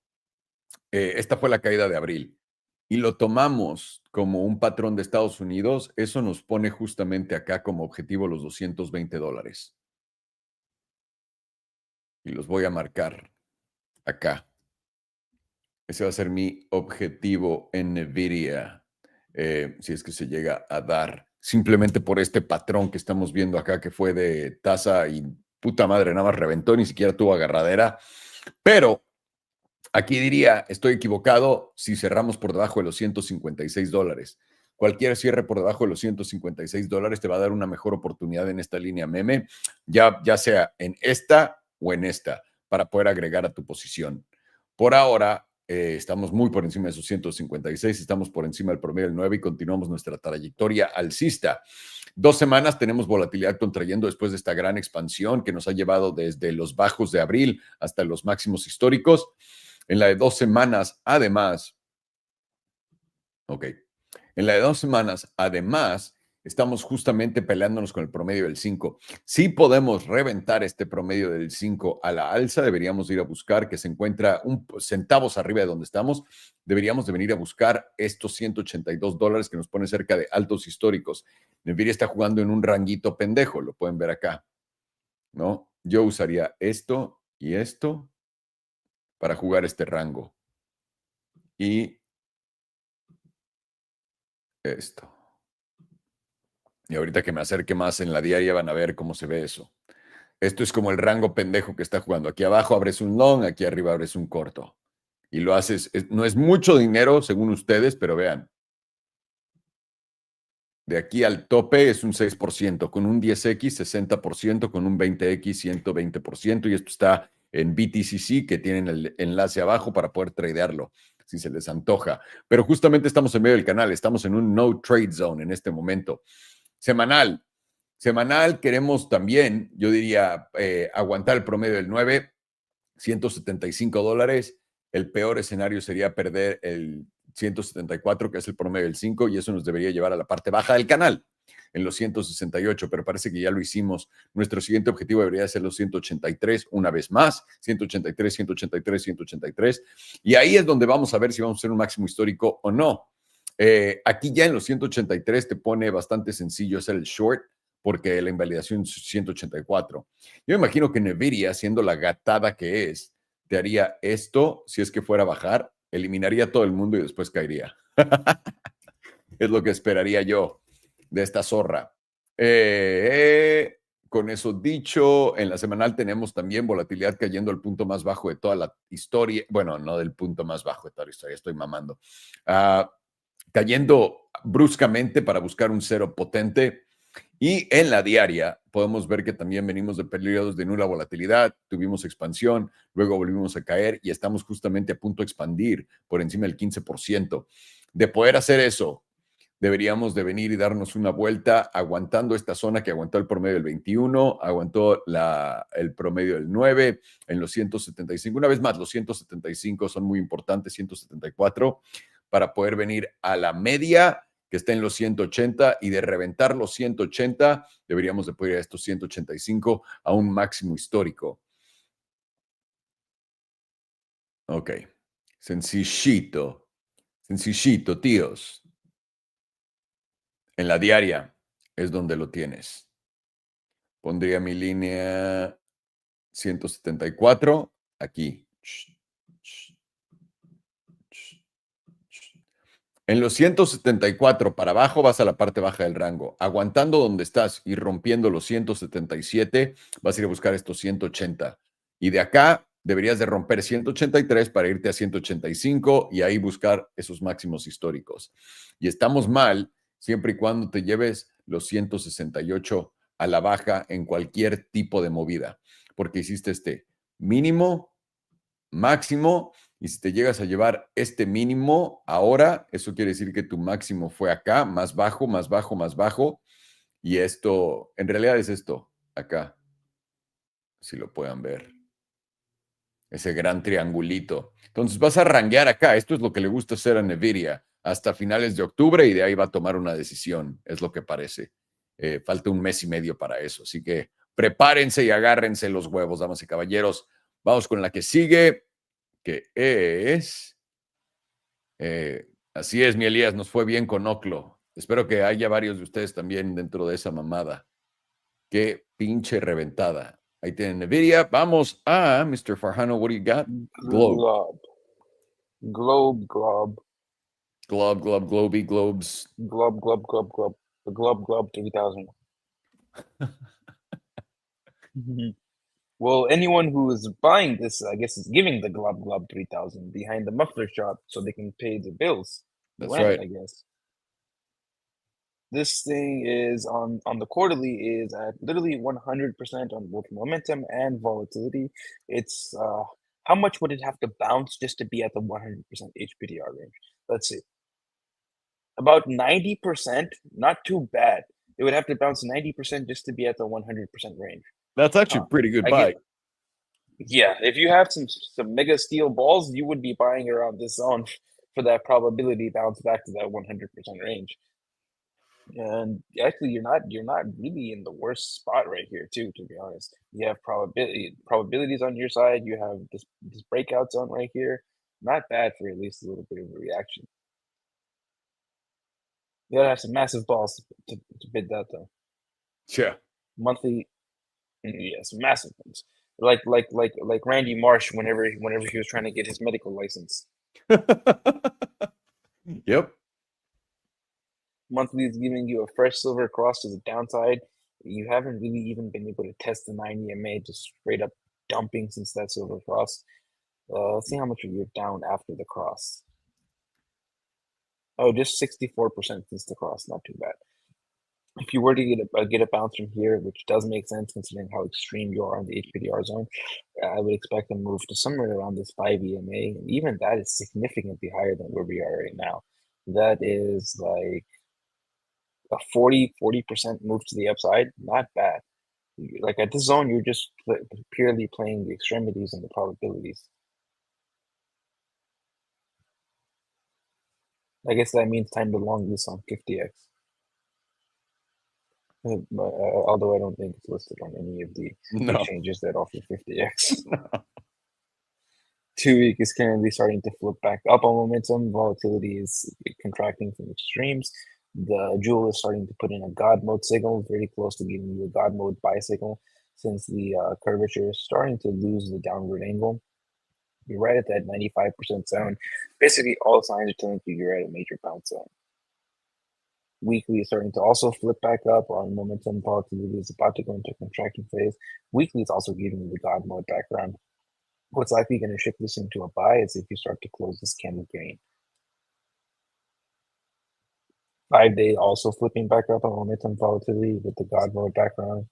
esta fue la caída de abril, y lo tomamos como un patrón de Estados Unidos, eso nos pone justamente acá como objetivo los $220. Y los voy a marcar acá. Ese va a ser mi objetivo en NVIDIA, si es que se llega a dar, simplemente por este patrón que estamos viendo acá, que fue de tasa y puta madre, nada más reventó, ni siquiera tuvo agarradera. Pero aquí diría, estoy equivocado si cerramos por debajo de los $156. Cualquier cierre por debajo de los $156 te va a dar una mejor oportunidad en esta línea meme, ya sea en esta o en esta, para poder agregar a tu posición. Por ahora, estamos muy por encima de esos 156, estamos por encima del promedio del 9 y continuamos nuestra trayectoria alcista. 2 semanas tenemos volatilidad contrayendo después de esta gran expansión que nos ha llevado desde los bajos de abril hasta los máximos históricos. En la de 2 semanas, además, en la de 2 semanas, además, estamos justamente peleándonos con el promedio del 5. Si podemos reventar este promedio del 5 a la alza, deberíamos ir a buscar, que se encuentra centavos arriba de donde estamos, deberíamos de venir a buscar estos $182 que nos pone cerca de altos históricos. NVIDIA está jugando en un ranguito pendejo, lo pueden ver acá, ¿no? Yo usaría esto y esto para jugar este rango. Y esto. Y ahorita que me acerque más en la diaria van a ver cómo se ve eso. Esto es como el rango pendejo que está jugando. Aquí abajo abres un long, aquí arriba abres un corto. Y lo haces, no es mucho dinero según ustedes, pero vean. De aquí al tope es un 6%, con un 10X 60%, con un 20X 120%. Y esto está en BTCC, que tienen el enlace abajo para poder tradearlo, si se les antoja. Pero justamente estamos en medio del canal, estamos en un no trade zone en este momento. Semanal. Semanal queremos también, yo diría, aguantar el promedio del 9, $175. El peor escenario sería perder el 174, que es el promedio del 5, y eso nos debería llevar a la parte baja del canal, en los 168, pero parece que ya lo hicimos. Nuestro siguiente objetivo debería ser los 183, una vez más, 183, 183, 183, y ahí es donde vamos a ver si vamos a hacer un máximo histórico o no. Aquí ya en los 183 te pone bastante sencillo hacer el short, porque la invalidación es 184. Yo me imagino que NVIDIA, siendo la gatada que es, te haría esto, si es que fuera a bajar, eliminaría a todo el mundo y después caería. Es lo que esperaría yo de esta zorra. Con eso dicho, en la semanal tenemos también volatilidad cayendo al punto más bajo de toda la historia. Bueno, no del punto más bajo de toda la historia, estoy mamando. Cayendo bruscamente para buscar un cero potente. Y en la diaria podemos ver que también venimos de periodos de nula volatilidad, tuvimos expansión, luego volvimos a caer y estamos justamente a punto de expandir por encima del 15%. De poder hacer eso, deberíamos de venir y darnos una vuelta aguantando esta zona que aguantó el promedio del 21, aguantó el promedio del 9 en los 175. Una vez más, los 175 son muy importantes, 174, para poder venir a la media que está en los 180 y de reventar los 180 deberíamos de poder ir a estos 185 a un máximo histórico. Ok, sencillito, sencillito, tíos. En la diaria es donde lo tienes. Pondría mi línea 174 aquí. En los 174 para abajo vas a la parte baja del rango. Aguantando donde estás y rompiendo los 177, vas a ir a buscar estos 180. Y de acá deberías de romper 183 para irte a 185 y ahí buscar esos máximos históricos. Y estamos mal siempre y cuando te lleves los 168 a la baja en cualquier tipo de movida, porque hiciste este mínimo, máximo, y si te llegas a llevar este mínimo ahora, eso quiere decir que tu máximo fue acá, más bajo, más bajo, más bajo, y esto, en realidad es esto, acá, si lo puedan ver, ese gran triangulito. Entonces vas a ranguear acá, esto es lo que le gusta hacer a NVIDIA, hasta finales de octubre, y de ahí va a tomar una decisión, es lo que parece. Falta un mes y medio para eso, así que prepárense y agárrense los huevos, damas y caballeros. Vamos con la que sigue, que es Así es, mi Elías, nos fue bien con Oclo. Espero que haya varios de ustedes también dentro de esa mamada. Qué pinche reventada. Ahí tienen NVIDIA. Vamos a Mr. Farhano. What do you got? Globe. Globe. Globey, globes. Globe. The Globe 3000. Well, anyone who is buying this, I guess, is giving the Globe 3000 behind the muffler shop so they can pay the bills. That's right. I guess. This thing is on the quarterly is at literally 100% on both momentum and volatility. It's how much would it have to bounce just to be at the 100% HPDR range? Let's see. About 90%, not too bad. It would have to bounce 90% just to be at the 100% range. That's actually a pretty good buy. Yeah, if you have some mega steel balls, you would be buying around this zone for that probability bounce back to that 100% range. And actually, you're not really in the worst spot right here, too. To be honest, you have probabilities on your side. You have this breakout zone right here. Not bad for at least a little bit of a reaction. You gotta have some massive balls to bid that, though. Sure. Monthly, yes, massive ones. Like Randy Marsh whenever he was trying to get his medical license. Yep. Monthly is giving you a fresh silver cross to the downside. You haven't really even been able to test the 9 EMA, just straight up dumping since that silver cross. Let's see how much you're down after the cross. Oh, just 64% since the cross, not too bad. If you were to get a bounce from here, which does make sense considering how extreme you are on the HPDR zone, I would expect a move to somewhere around this 5 EMA, and even that is significantly higher than where we are right now. That is like a 40% move to the upside. Not bad. Like at this zone, you're just purely playing the extremities and the probabilities. I guess that means time to long this on 50x. Although I don't think it's listed on any of the exchanges that offer 50x. 2 week is currently starting to flip back up on momentum. Volatility is contracting from extremes. The jewel is starting to put in a God mode signal, very close to giving you a God mode buy signal, since the curvature is starting to lose the downward angle. You're right at that 95% zone. Basically, all signs are telling you you're at a major bounce zone. Weekly is starting to also flip back up on momentum. Volatility is about to go into a contracting phase. Weekly is also giving you the God mode background. What's likely going to shift this into a buy is if you start to close this candle green. 5 day also flipping back up on momentum volatility with the God mode background.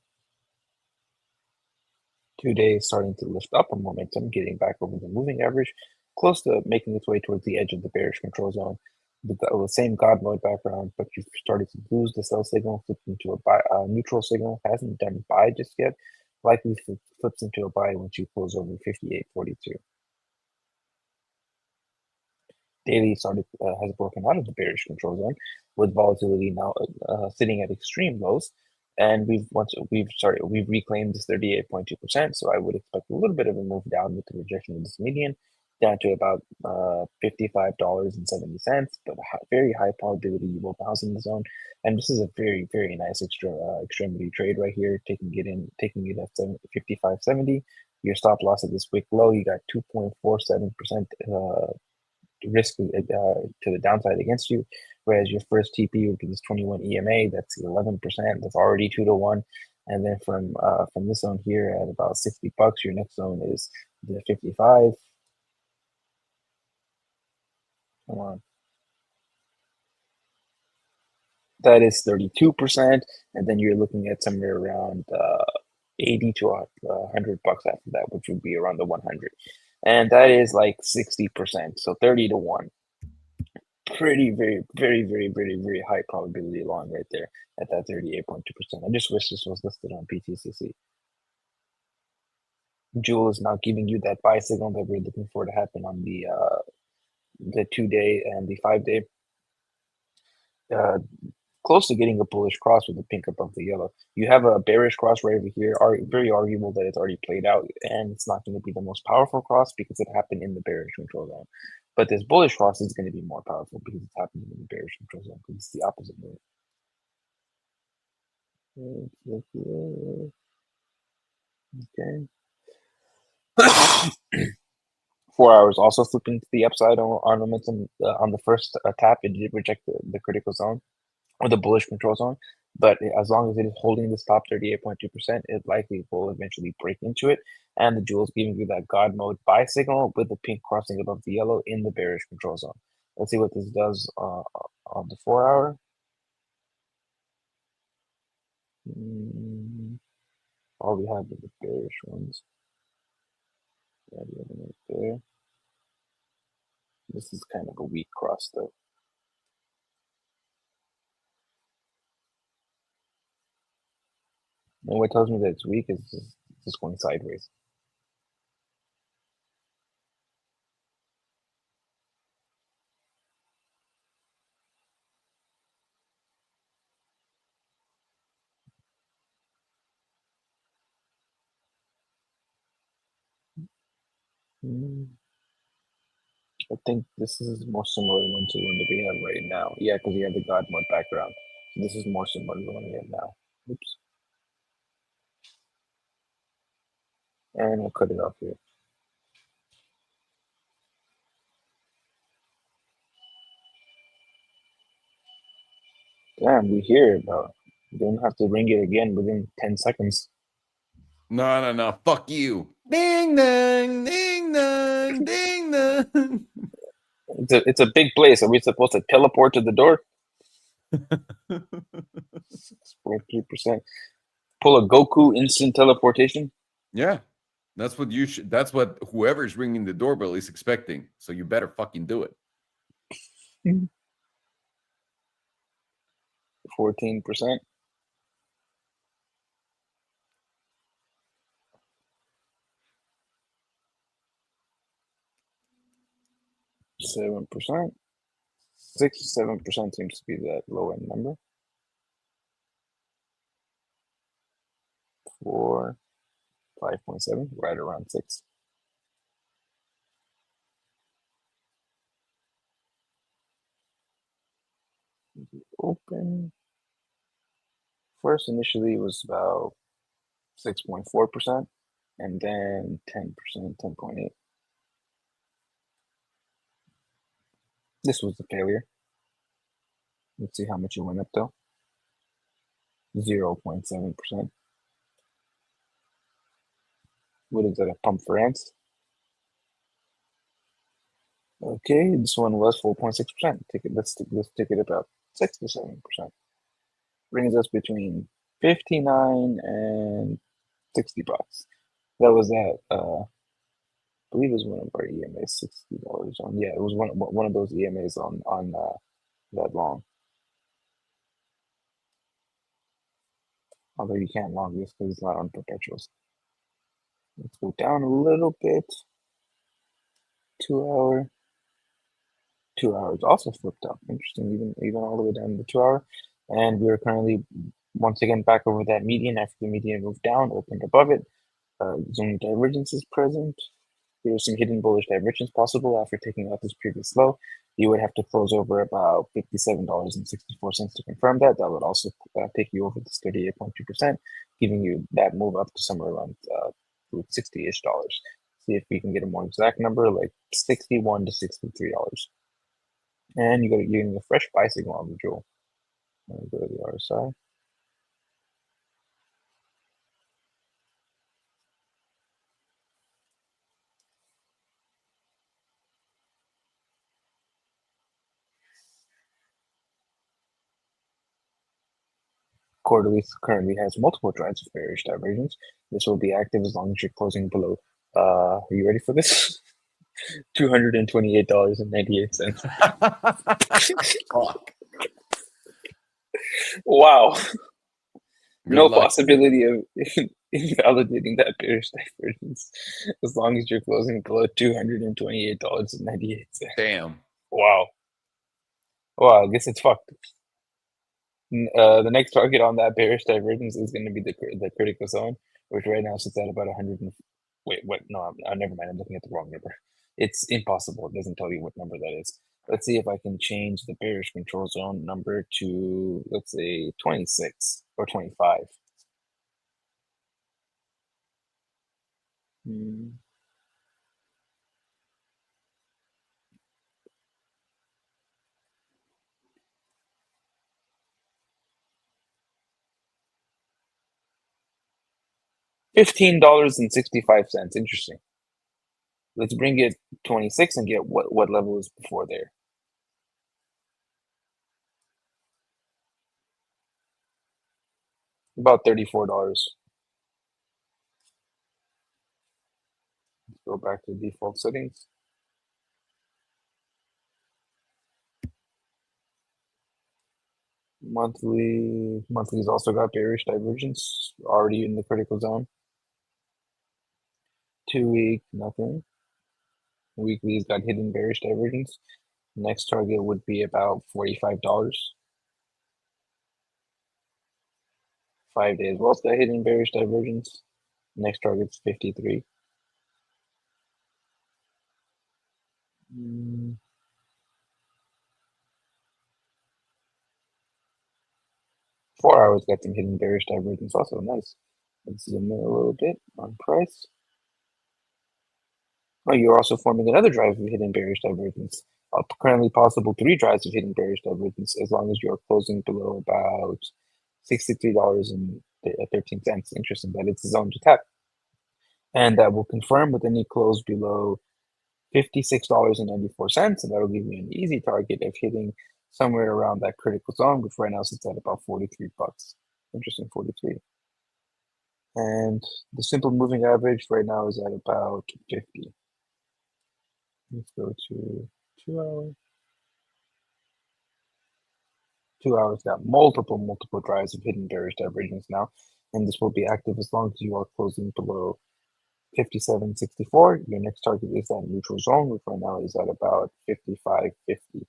2 days starting to lift up on momentum, getting back over the moving average, close to making its way towards the edge of the bearish control zone. With the same God mode background, but you've started to lose the sell signal, flipped into a buy, neutral signal, hasn't done buy just yet. Likely flips into a buy once you close over 58.42. Daily has broken out of the bearish control zone, with volatility now sitting at extreme lows, and we've reclaimed this 38.2%. So I would expect a little bit of a move down with the rejection of this median, down to about $55.70, but very high probability you will bounce in the zone. And this is a very, very nice extremity trade right here, taking it at 55.70. Your stop loss at this wick low, you got 2.47% risk to the downside against you, whereas your first TP would be this 21 EMA, that's 11%, that's already 2-1. And then from this zone here at about $60, your next zone is the 55. Come on. That is 32%, and then you're looking at somewhere around 80 to $100 after that, which would be around the 100. And that is like 60%, so 30-1. Pretty, very, very, very, very, very high probability long right there at that 38.2%. I just wish this was listed on PTCC. Jewel is now giving you that buy signal that we're looking for to happen on the 2 day and the 5 day. close to getting a bullish cross with the pink above the yellow. You have a bearish cross right over here. Very arguable that it's already played out, and it's not going to be the most powerful cross because it happened in the bearish control zone. But this bullish cross is going to be more powerful because it's happening in the bearish control zone because it's the opposite move. Okay. 4 hours also flipping to the upside on momentum on the first tap. It did reject the critical zone or the bullish control zone, but as long as it is holding this top 38.2%, it likely will eventually break into it. And the jewel is giving you that God mode buy signal with the pink crossing above the yellow in the bearish control zone. Let's see what this does on the 4 hour. All we have is the bearish ones. Yeah, the other one there. This is kind of a weak cross though. And what tells me that it's weak is just going sideways. I think this is more similar one to one that we have right now. Yeah, because we have the God mode background. So this is more similar to the one we have now. Oops. And we'll cut it off here. Damn, we hear it, bro. You don't have to ring it again within 10 seconds. No. Fuck you. Ding dong, ding dong, ding dong. It's a big place. Are we supposed to teleport to the door? 6.3%. Pull a Goku instant teleportation? Yeah. That's what you should. That's what whoever's ringing the doorbell is expecting. So you better fucking do it. 14%. 7%. 6 to 7% seems to be that low end number. 4, 5.7, right around 6. Open. First, initially, it was about 6.4%, and then 10%, 10.8. This was the failure. Let's see how much it went up though. 0.7%. What is that, a pump for ants? Okay, this one was 4.6%. Let's take it about 6 to 7%. Brings us between 59 and 60 bucks. That was that. I believe it was one of our EMAs, $60 on. Yeah, it was one of those EMAs on that long. Although you can't long this because it's not on perpetuals. Let's go down a little bit. 2 hour. 2 hours also flipped up. Interesting, even all the way down to the 2 hour. And we're currently once again back over that median after the median moved down, opened above it. Zone divergence is present. There's some hidden bullish divergence possible after taking out this previous low. You would have to close over about $57.64 to confirm that. That would also take you over this 38.2%, giving you that move up to somewhere around $60-ish. See if we can get a more exact number, like $61 to $63. And you're getting a fresh buy signal on the jewel. Let me go to the RSI. Quarterly currently has multiple drives of bearish divergence. This will be active as long as you're closing below. Are you ready for this? $228.98. Fuck. Wow. Good No luck. possibility of invalidating that bearish divergence as long as you're closing below $228.98. Damn. Wow. Wow, I guess it's fucked. The next target on that bearish divergence is going to be the critical zone, which right now sits at about 100. Wait, what? No, never mind. I'm looking at the wrong number. It's impossible. It doesn't tell you what number that is. Let's see if I can change the bearish control zone number to, let's say, 26 or 25. $15.65. Interesting. Let's bring it 26 and get what level is before there. About $34. Let's go back to default settings. Monthly's also got bearish divergence, already in the critical zone. 2 week, nothing. Weekly's got hidden bearish divergence. Next target would be about $45. 5 days, well, it's got hidden bearish divergence. Next target's 53. 4 hours got some hidden bearish divergence, also nice. Let's zoom in a little bit on price. Oh, you're also forming another drive of hidden bearish divergence. Currently possible 3 drives of hidden bearish divergence as long as you're closing below about $63.13. Interesting that it's a zone to tap. And that will confirm with any close below $56.94, and that'll give you an easy target of hitting somewhere around that critical zone, which right now sits at about 43 bucks. Interesting, 43. And the simple moving average right now is at about 50. Let's go to 2 hours. 2 hours got multiple drives of hidden bearish divergence now, and this will be active as long as you are closing below 57.64. Your next target is that neutral zone, which right now is at about 55.50.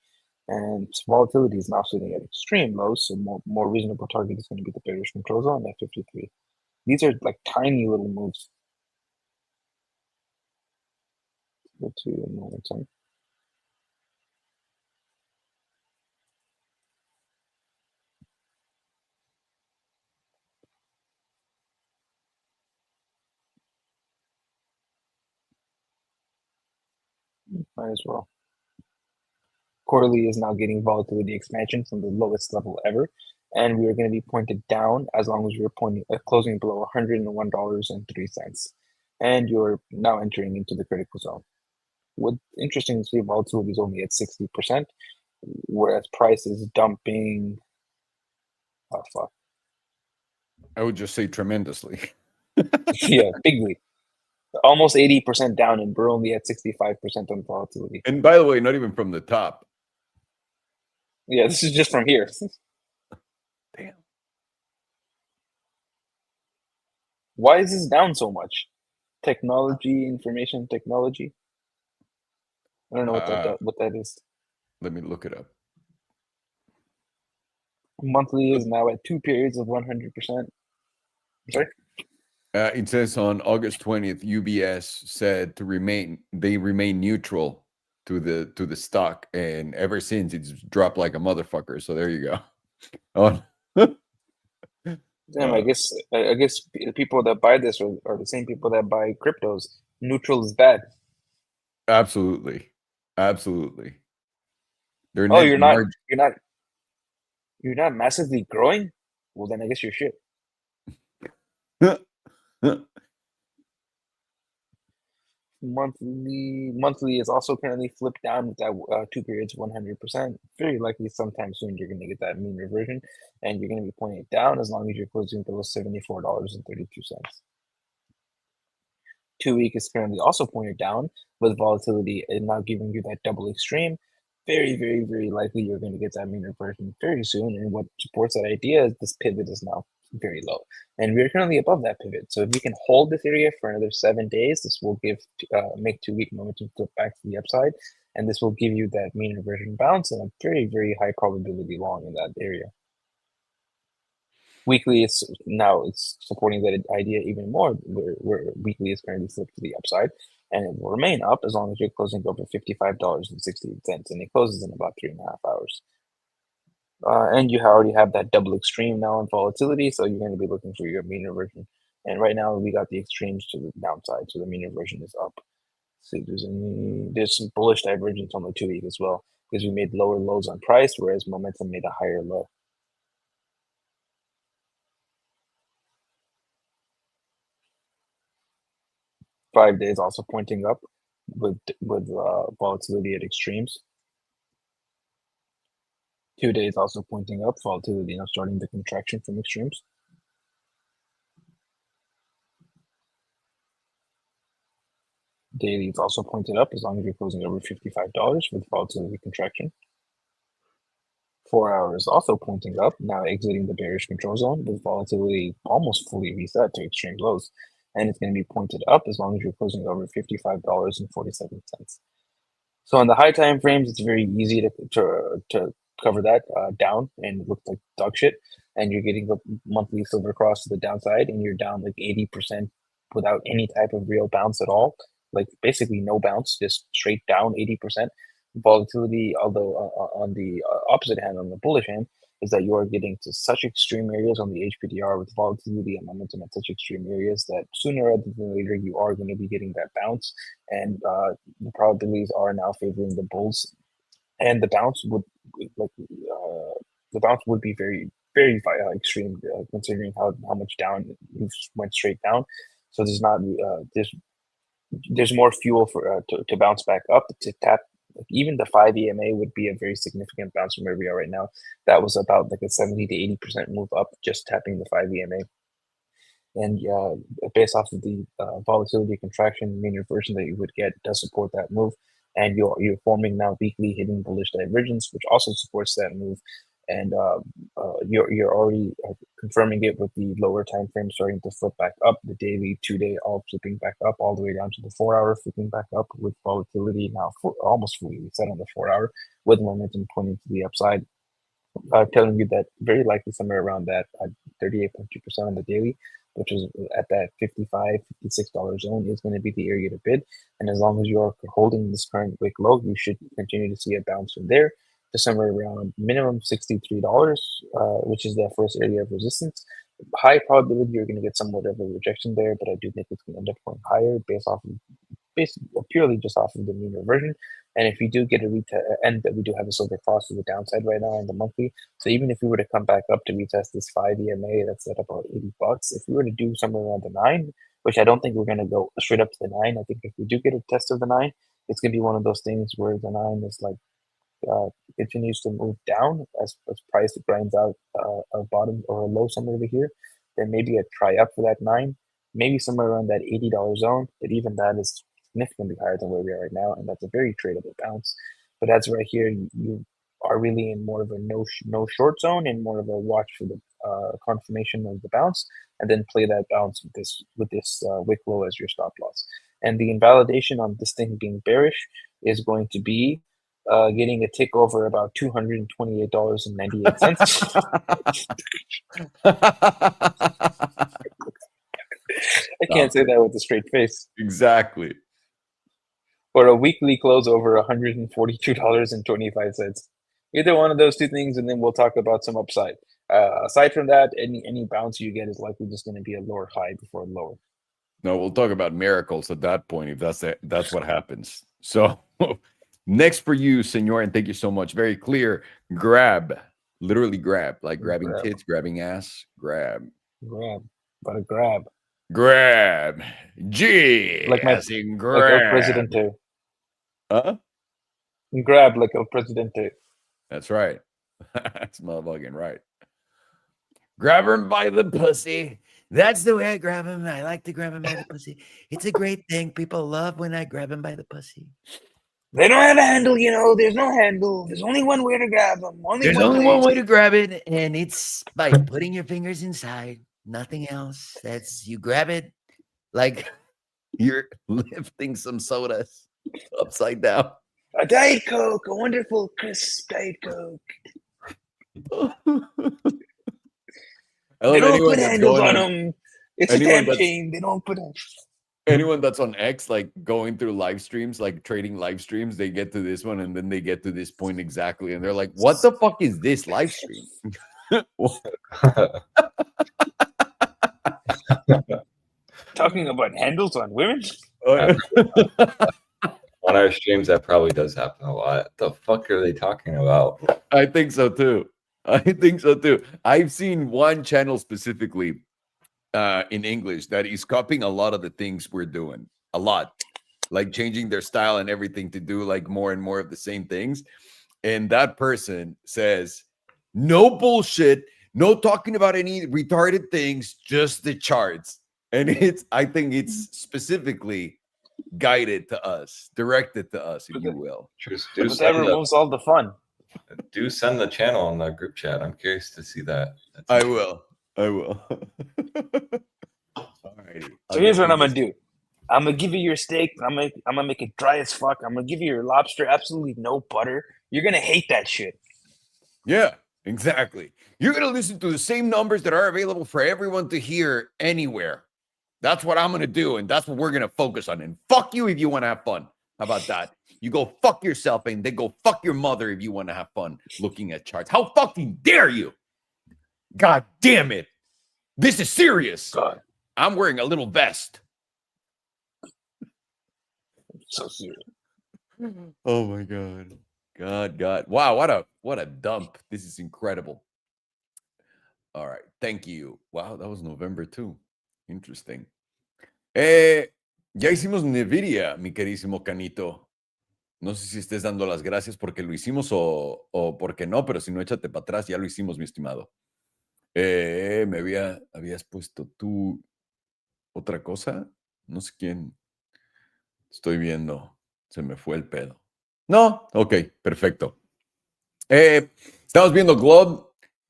And volatility is now sitting at extreme lows, so more reasonable target is going to be the bearish control zone at 53. These are like tiny little moves. Go to momentum. Might as well. Quarterly is now getting volatility expansion from the lowest level ever, and we are going to be pointed down as long as you're closing below $101.03, and you're now entering into the critical zone. What's interesting to see, volatility is only at 60%, whereas price is dumping. Oh fuck! I would just say tremendously. Yeah, bigly. Almost 80% down, and we're only at 65% on volatility. And by the way, not even from the top. Yeah, this is just from here. Damn. Why is this down so much? Technology, information technology. I don't know what that is. Let me look it up. Monthly is now at 2 periods of 100%. Sorry? It says on August 20th, UBS said they remain neutral to the stock, and ever since it's dropped like a motherfucker. So there you go. Oh. Damn, I guess the people that buy this are the same people that buy cryptos. Neutral is bad. Absolutely. They're Oh, you're not massively growing? Well, then I guess you're shit. Monthly is also currently flipped down with that 2 periods 100%. Very likely sometime soon you're going to get that mean reversion, and you're going to be pointing it down as long as you're closing below $74.32. 2 week is currently also pointed down with volatility and now giving you that double extreme. Very likely you're going to get that mean reversion very soon. And what supports that idea is this pivot is now very low, and we're currently above that pivot. So if we can hold this area for another 7 days, this will make 2 week momentum flip back to the upside, and this will give you that mean reversion bounce and a very high probability long in that area. Weekly is now it's supporting that idea even more, where weekly is currently flipped to the upside, and it will remain up as long as you're closing over $55.68, and it closes in about 3.5 hours. And you already have that double extreme now in volatility, so you're going to be looking for your mean reversion. And right now we got the extremes to the downside, so the mean reversion is up. See, there's some bullish divergence on the 2-week as well, because we made lower lows on price, whereas momentum made a higher low. Five days also pointing up with volatility at extremes. 2 days also pointing up, volatility now starting the contraction from extremes. Daily is also pointed up as long as you're closing over $55 with volatility contraction. 4 hours also pointing up, now exiting the bearish control zone with volatility almost fully reset to extreme lows. And it's going to be pointed up as long as you're closing over $55.47. So on the high time frames, it's very easy to cover that down, and it looks like dog shit. And you're getting the monthly silver cross to the downside, and you're down like 80% without any type of real bounce at all. Like basically no bounce, just straight down 80%. Volatility, although on the opposite hand, on the bullish hand, is that you are getting to such extreme areas on the HPDR with volatility and momentum at such extreme areas that sooner rather than later you are going to be getting that bounce, and the probabilities are now favoring the bulls, and the bounce would be very very extreme considering how much down you went straight down. So there's not there's more fuel for to bounce back up to tap. Even the 5 EMA would be a very significant bounce from where we are right now. That was about like a 70 to 80% move up just tapping the 5 EMA. And based off of the volatility contraction, mean reversion that you would get does support that move. And you're forming now weekly hidden bullish divergence, which also supports that move. And you're already confirming it with the lower time frame starting to flip back up, the daily, 2-day all flipping back up, all the way down to the 4-hour flipping back up with volatility now almost fully reset on the 4-hour with momentum pointing to the upside. Telling you that very likely somewhere around that 38.2% on the daily, which is at that $55, $56 zone, is going to be the area to bid. And as long as you are holding this current wick low, you should continue to see a bounce from there to somewhere around minimum $63, which is that first area of resistance. High probability you're going to get somewhat of a rejection there, but I do think it's going to end up going higher based purely just off of the mean reversion. And if we do get and that we do have a silver cross to the downside right now on the monthly, so even if we were to come back up to retest this 5 EMA, that's at about $80. If we were to do somewhere around the 9, which I don't think we're going to go straight up to the 9, I think if we do get a test of the 9, it's going to be one of those things where the 9 is like continues to move down as price grinds out a bottom or a low somewhere over here. Then maybe a try up for that 9, maybe somewhere around that $80 zone, but even that is significantly higher than where we are right now, and that's a very tradable bounce. But that's right here, you are really in more of a no short zone and more of a watch for the confirmation of the bounce, and then play that bounce with this wick low as your stop loss. And the invalidation on this thing being bearish is going to be getting a tick over about $228.98. I can't say that with a straight face. Exactly. Or a weekly close over $142.25. Either one of those two things, and then we'll talk about some upside. Aside from that, any bounce you get is likely just going to be a lower high before lower. No, we'll talk about miracles at that point if that's what happens. So next for you, senor, and thank you so much. Very clear. Grab, literally grab, like grabbing tits, grabbing ass, grab. But a grab. Grab. G. Like as in grab. Like El Presidente. Huh? Grab like El Presidente. That's right. That's motherfucking right. Grab him by the pussy. That's the way I grab him. I like to grab him by the pussy. It's a great thing. People love when I grab him by the pussy. They don't have a handle, you know. There's no handle. There's only one way to grab them. There's only one way to grab it, and it's by putting your fingers inside. Nothing else. That's you grab it like you're lifting some sodas upside down. A Diet Coke, a wonderful crisp Diet Coke. I They love don't anyone put that's handles going on on, them. It's a anyone damn that's shame. They don't put it. anyone that's on X, like going through live streams, like trading live streams, they get to this one and then they get to this point exactly, and they're like, "What the fuck is this live stream?" Talking about handles on women? On our streams, that probably does happen a lot. The fuck are they talking about? I think so too. I think so too. I've seen one channel specifically in English that is copying a lot of the things we're doing. A lot. Like changing their style and everything to do like more and more of the same things. And that person says, no bullshit, no talking about any retarded things, just the charts. And I think it's specifically guided to us, directed to us, if you will. Just But that removes all the fun. do send the channel in the group chat. I'm curious to see that. I will. All righty. So here's what I'm gonna do. I'm gonna give you your steak. I'm gonna make it dry as fuck. I'm gonna give you your lobster, absolutely no butter. You're gonna hate that shit. Yeah, exactly. You're gonna listen to the same numbers that are available for everyone to hear anywhere. That's what I'm gonna do, and that's what we're gonna focus on. And fuck you if you want to have fun. How about that? You go fuck yourself, and then go fuck your mother if you want to have fun looking at charts. How fucking dare you? God damn it! This is serious. God, I'm wearing a little vest. so serious. Oh my God. God. Wow, what a dump. This is incredible. All right, thank you. Wow, that was November too. Interesting. Ya hicimos NVIDIA, mi querísimo Canito. No sé si estés dando las gracias porque lo hicimos o porque no, pero si no, échate para atrás, ya lo hicimos, mi estimado. Habías puesto tú otra cosa. No sé quién. Estoy viendo. Se me fue el pedo. No, ok, perfecto. Estamos viendo Globe.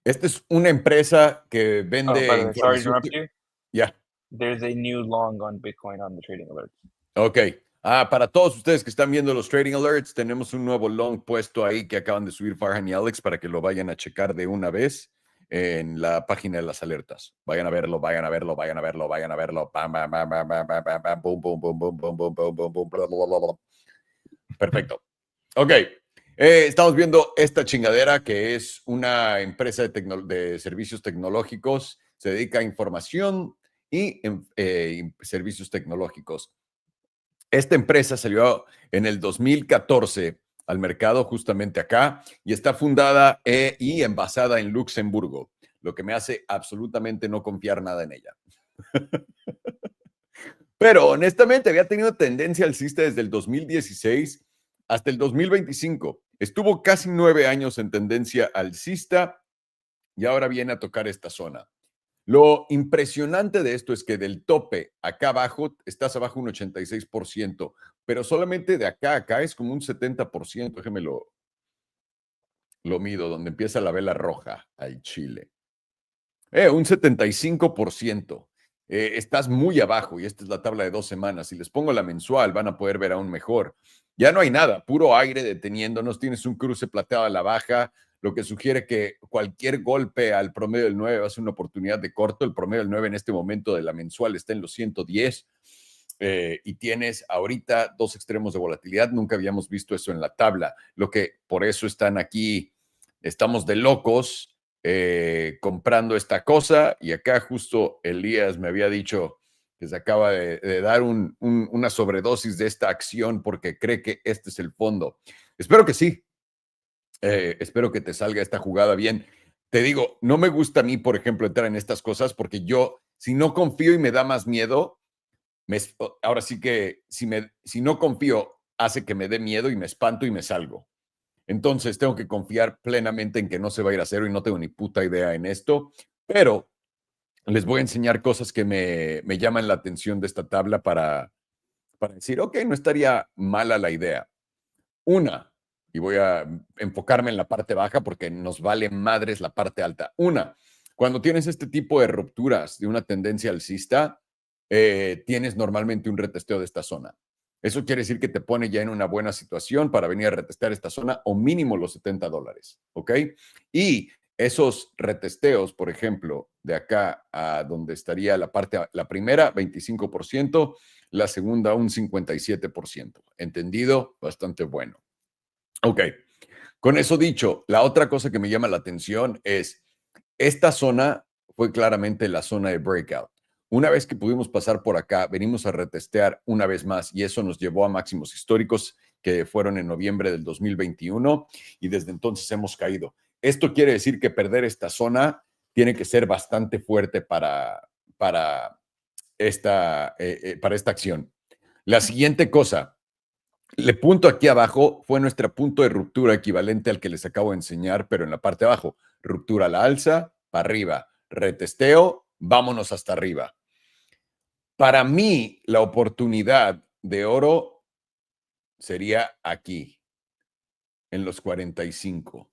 Esta es una empresa que vende By the way, sorry to información. interrupt you. Ya. There's a new long on Bitcoin on the trading alert. Ok. Para todos ustedes que están viendo los trading alerts, tenemos un nuevo long puesto ahí que acaban de subir Farhan y Alex para que lo vayan a checar de una vez en la página de las alertas. Vayan a verlo. Bam, bam, bam, bam, bam, bam, bam, bam, boom, boom, boom, boom, boom, boom, boom, boom, boom, bla, bla, bla, bla. Perfecto. Ok. Estamos viendo esta chingadera que es una empresa de servicios tecnológicos. Se dedica a información y servicios tecnológicos. Esta empresa salió en el 2014 al mercado justamente acá y está fundada y envasada en Luxemburgo, lo que me hace absolutamente no confiar nada en ella. Pero honestamente había tenido tendencia alcista desde el 2016 hasta el 2025. Estuvo casi 9 años en tendencia alcista y ahora viene a tocar esta zona. Lo impresionante de esto es que del tope acá abajo estás abajo un 86%, pero solamente de acá a acá es como un 70%. Déjeme lo mido, donde empieza la vela roja al Chile. Un 75%. Estás muy abajo y esta es la tabla de 2 semanas. Si les pongo la mensual van a poder ver aún mejor. Ya no hay nada, puro aire deteniéndonos. Tienes un cruce plateado a la baja, lo que sugiere que cualquier golpe al promedio del 9 va a ser una oportunidad de corto. El promedio del 9 en este momento de la mensual está en los 110 y tienes ahorita 2 extremos de volatilidad. Nunca habíamos visto eso en la tabla, lo que por eso están aquí. Estamos de locos comprando esta cosa y acá justo Elías me había dicho que se acaba de dar una sobredosis de esta acción porque cree que este es el fondo. Espero que sí. Espero que te salga esta jugada bien. Te digo, no me gusta a mí, por ejemplo, entrar en estas cosas porque yo, si no confío y me da más miedo, ahora sí que si no confío, hace que me dé miedo y me espanto y me salgo. Entonces tengo que confiar plenamente en que no se va a ir a cero y no tengo ni puta idea en esto, pero les voy a enseñar cosas que me llaman la atención de esta tabla para decir, ok, no estaría mala la idea. Una, y voy a enfocarme en la parte baja porque nos vale madres la parte alta. Una, cuando tienes este tipo de rupturas de una tendencia alcista, tienes normalmente un retesteo de esta zona. Eso quiere decir que te pone ya en una buena situación para venir a retestear esta zona o mínimo los $70, ¿ok? Y esos retesteos, por ejemplo, de acá a donde estaría la primera, 25%, la segunda, un 57%. ¿Entendido? Bastante bueno. Ok. Con eso dicho, la otra cosa que me llama la atención es, esta zona fue claramente la zona de breakout. Una vez que pudimos pasar por acá, venimos a retestear una vez más y eso nos llevó a máximos históricos que fueron en noviembre del 2021 y desde entonces hemos caído. Esto quiere decir que perder esta zona tiene que ser bastante fuerte para esta acción. La siguiente cosa, el punto aquí abajo fue nuestro punto de ruptura equivalente al que les acabo de enseñar, pero en la parte de abajo. Ruptura a la alza, para arriba. Retesteo, vámonos hasta arriba. Para mí, la oportunidad de oro sería aquí, en los 45.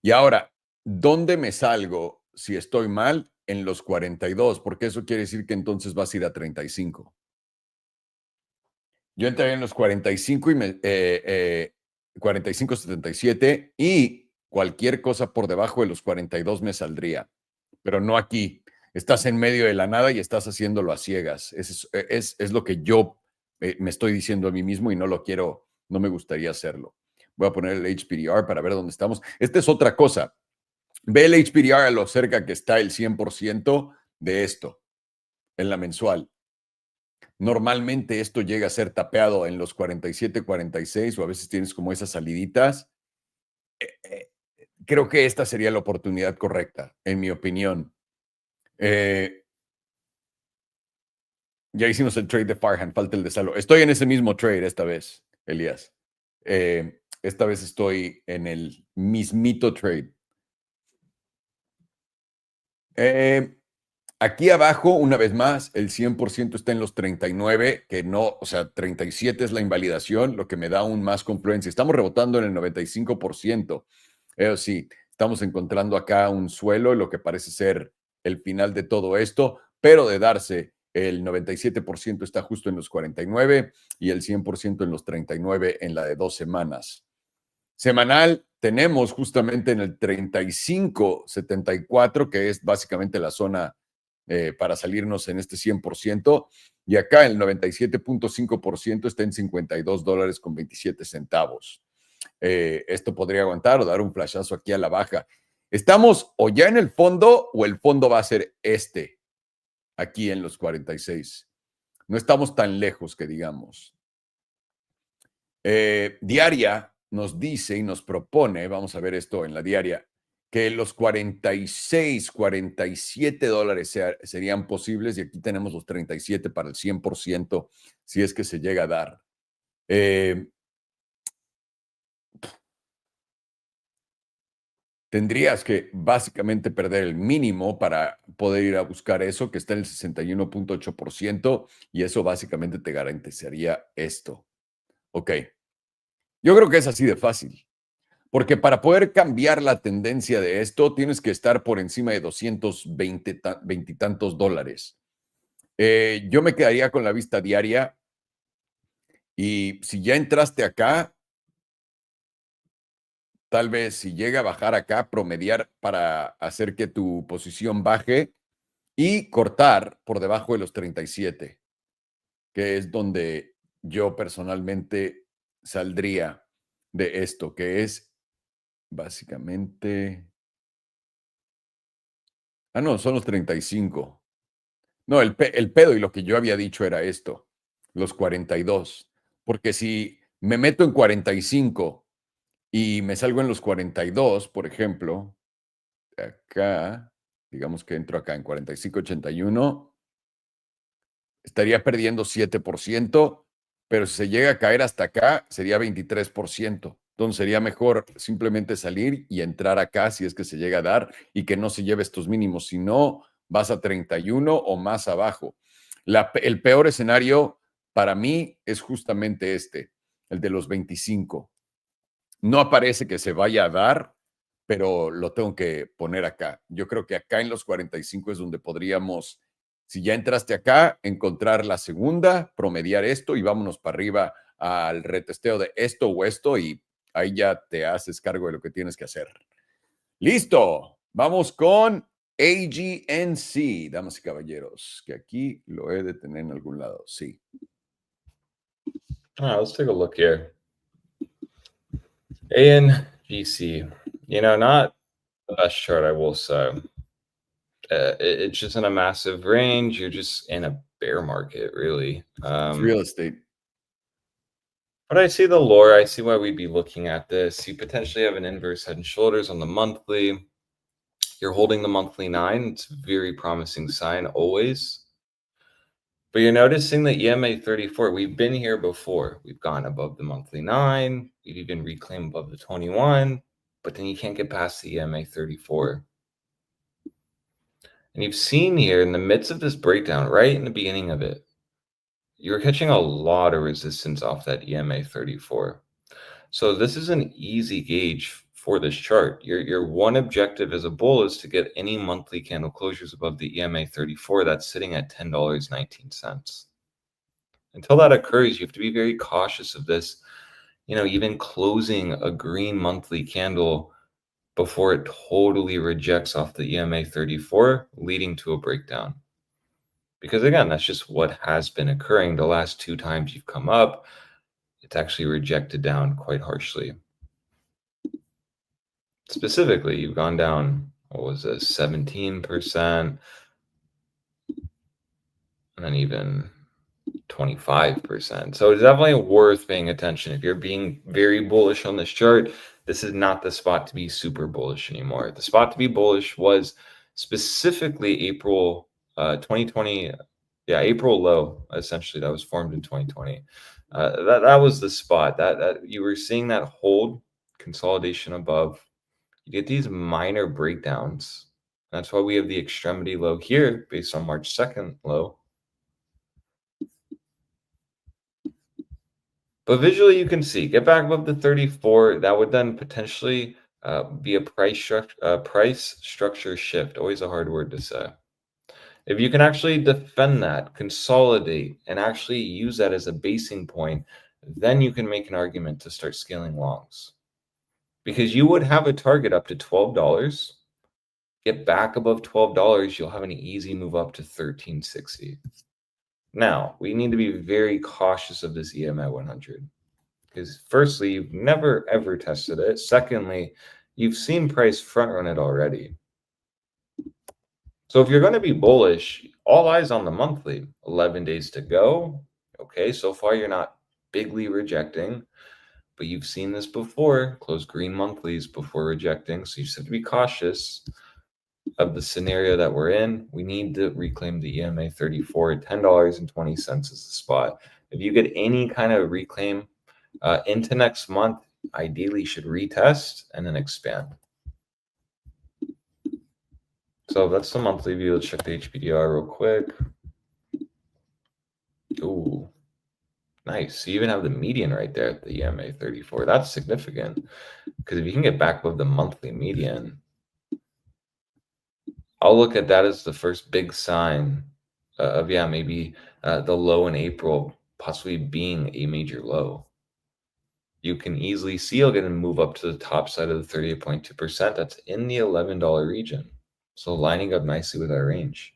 Y ahora, ¿dónde me salgo si estoy mal? En los 42, porque eso quiere decir que entonces vas a ir a 35. Yo entré en los 45 y 45.77 y cualquier cosa por debajo de los 42 me saldría, pero no aquí. Estás en medio de la nada y estás haciéndolo a ciegas. Es lo que yo me estoy diciendo a mí mismo y no lo quiero, no me gustaría hacerlo. Voy a poner el HPDR para ver dónde estamos. Esta es otra cosa. Ve el HPDR a lo cerca que está el 100% de esto en la mensual. Normalmente esto llega a ser tapeado en los 47, 46 o a veces tienes como esas saliditas. Creo que esta sería la oportunidad correcta, en mi opinión. Ya hicimos el trade de Farhan, falta el de Salo. Estoy en ese mismo trade esta vez, Elías. Esta vez estoy en el mismito trade. Aquí abajo, una vez más, el 100% está en los 39, que no, o sea, 37 es la invalidación, lo que me da aún más confluencia. Estamos rebotando en el 95%. Eso sí, estamos encontrando acá un suelo, lo que parece ser el final de todo esto, pero de darse, el 97% está justo en los 49 y el 100% en los 39 en la de 2 semanas. Semanal tenemos justamente en el 35.74, que es básicamente la zona para salirnos en este 100%, y acá el 97.5% está en $52.27. Esto podría aguantar o dar un flashazo aquí a la baja. Estamos o ya en el fondo o el fondo va a ser aquí en los 46. No estamos tan lejos que digamos. Diaria nos dice y nos propone, vamos a ver esto en la diaria, que los 46, 47 dólares serían posibles y aquí tenemos los 37 para el 100% si es que se llega a dar. Tendrías que básicamente perder el mínimo para poder ir a buscar eso, que está en el 61.8%, y eso básicamente te garantizaría esto. Ok. Yo creo que es así de fácil. Porque para poder cambiar la tendencia de esto, tienes que estar por encima de 220 y tantos dólares. Yo me quedaría con la vista diaria y si ya entraste acá, tal vez si llega a bajar acá, promediar para hacer que tu posición baje y cortar por debajo de los 37, que es donde yo personalmente saldría de esto, que es básicamente... Ah, no, son los 35. No, el pedo y lo que yo había dicho era esto, los 42. Porque si me meto en 45 y me salgo en los 42, por ejemplo, acá, digamos que entro acá en 45.81, estaría perdiendo 7%, pero si se llega a caer hasta acá, sería 23%. Entonces sería mejor simplemente salir y entrar acá si es que se llega a dar y que no se lleve estos mínimos. Si no, vas a 31 o más abajo. El peor escenario para mí es justamente este, el de los 25. No aparece que se vaya a dar, pero lo tengo que poner acá. Yo creo que acá en los 45 es donde podríamos, si ya entraste acá, encontrar la segunda, promediar esto y vámonos para arriba al retesteo de esto o esto y ahí ya te haces cargo de lo que tienes que hacer. Listo. Vamos con AGNC, damas y caballeros, que aquí lo he de tener en algún lado, sí. All right, let's take a look here. ANGC, not the best chart, I will say. It's just in a massive range. You're just in a bear market, really. It's real estate. But I see the lore. I see why we'd be looking at this. You potentially have an inverse head and shoulders on the monthly. You're holding the monthly 9. It's a very promising sign always. But you're noticing the EMA 34. We've been here before. We've gone above the monthly 9. We've even reclaimed above the 21. But then you can't get past the EMA 34. And you've seen here in the midst of this breakdown, right in the beginning of it, you're catching a lot of resistance off that EMA 34. So this is an easy gauge for this chart. Your one objective as a bull is to get any monthly candle closures above the EMA 34 that's sitting at $10.19. Until that occurs, you have to be very cautious of this, even closing a green monthly candle before it totally rejects off the EMA 34, leading to a breakdown. Because again, that's just what has been occurring. The last 2 times you've come up, it's actually rejected down quite harshly. Specifically, you've gone down, what was it, 17%, and then even 25%. So it's definitely worth paying attention. If you're being very bullish on this chart, this is not the spot to be super bullish anymore. The spot to be bullish was specifically April 2020. Yeah, April low, essentially, that was formed in 2020. That was the spot that you were seeing that hold consolidation above. You get these minor breakdowns. That's why we have the extremity low here based on March 2nd low. But visually, you can see, get back above the 34. That would then potentially be a price structure shift. Always a hard word to say. If you can actually defend that, consolidate, and actually use that as a basing point, then you can make an argument to start scaling longs. Because you would have a target up to $12. Get back above $12, you'll have an easy move up to $13.60. Now, we need to be very cautious of this EMA 100. Because firstly, you've never ever tested it. Secondly, you've seen price front run it already. So if you're going to be bullish, all eyes on the monthly. 11 days to go. Okay, so far you're not bigly rejecting, but you've seen this before. Close green monthlies before rejecting, so you just have to be cautious of the scenario that we're in. We need to reclaim the EMA 34 at $10.20 as the spot. If you get any kind of reclaim into next month, ideally should retest and then expand. So that's the monthly view. Let's check the HPDR real quick. Ooh, nice. So you even have the median right there at the EMA 34. That's significant because if you can get back above the monthly median, I'll look at that as the first big sign of, maybe the low in April possibly being a major low. You can easily see you'll get a move up to the top side of the 38.2%. That's in the $11 region. So lining up nicely with our range.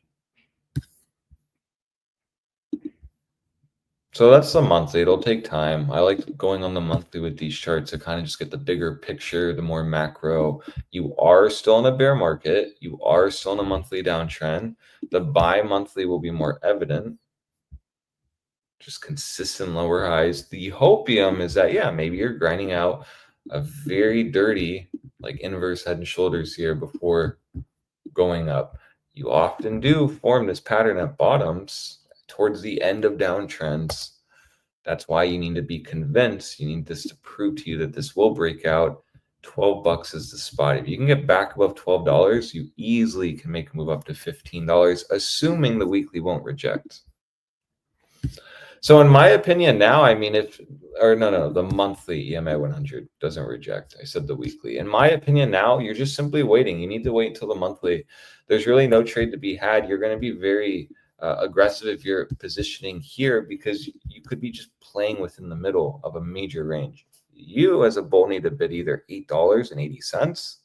So that's the monthly. It'll take time. I like going on the monthly with these charts to kind of just get the bigger picture, the more macro. You are still in a bear market. You are still in a monthly downtrend. The bi-monthly will be more evident. Just consistent lower highs. The hopium is that, maybe you're grinding out a very dirty, like inverse head and shoulders here before going up. You often do form this pattern at bottoms towards the end of downtrends. That's why you need to be convinced. You need this to prove to you that this will break out. $12 is the spot. If you can get back above $12, you easily can make a move up to $15, assuming the weekly won't reject. So in my opinion now, the monthly EMA 100 doesn't reject. I said the weekly. In my opinion now, you're just simply waiting. You need to wait until the monthly. There's really no trade to be had. You're going to be very aggressive if you're positioning here because you could be just playing within the middle of a major range. You as a bull need to bid either $8.80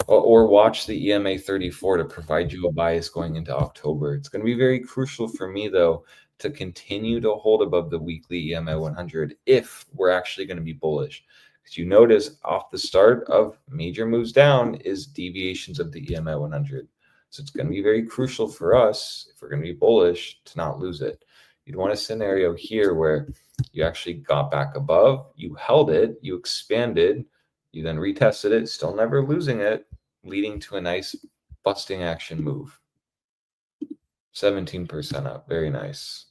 or watch the EMA 34 to provide you a bias going into October. It's going to be very crucial for me, though, to continue to hold above the weekly EMA 100 if we're actually going to be bullish. Because you notice off the start of major moves down is deviations of the EMA 100. So it's going to be very crucial for us, if we're going to be bullish, to not lose it. You'd want a scenario here where you actually got back above, you held it, you expanded, you then retested it, still never losing it, leading to a nice busting action move. 17% up, very nice.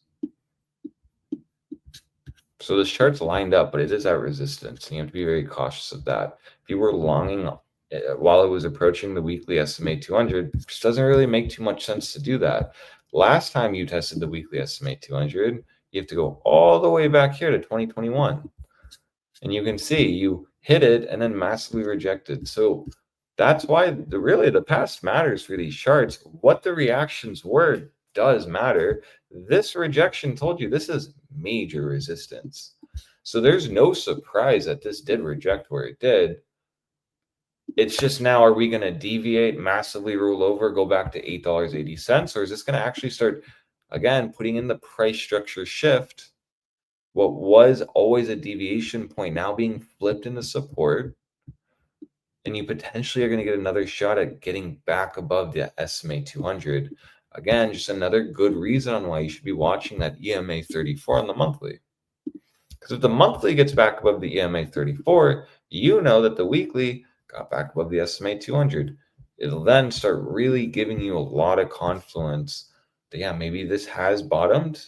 So this chart's lined up, but it is at resistance, and you have to be very cautious of that. If you were longing while it was approaching the weekly SMA 200, it just doesn't really make too much sense to do that. Last time you tested the weekly SMA 200, you have to go all the way back here to 2021. And you can see you hit it and then massively rejected. So that's why really the past matters for these charts. What the reactions were does matter. This rejection told you this is major resistance. So there's no surprise that this did reject where it did. It's just now, are we going to deviate, massively roll over, go back to $8.80? Or is this going to actually start, again, putting in the price structure shift? What was always a deviation point now being flipped into support, and you potentially are going to get another shot at getting back above the SMA 200. Again, just another good reason on why you should be watching that EMA 34 on the monthly. Because if the monthly gets back above the EMA 34, you know that the weekly got back above the SMA 200. It'll then start really giving you a lot of confluence that, yeah, maybe this has bottomed.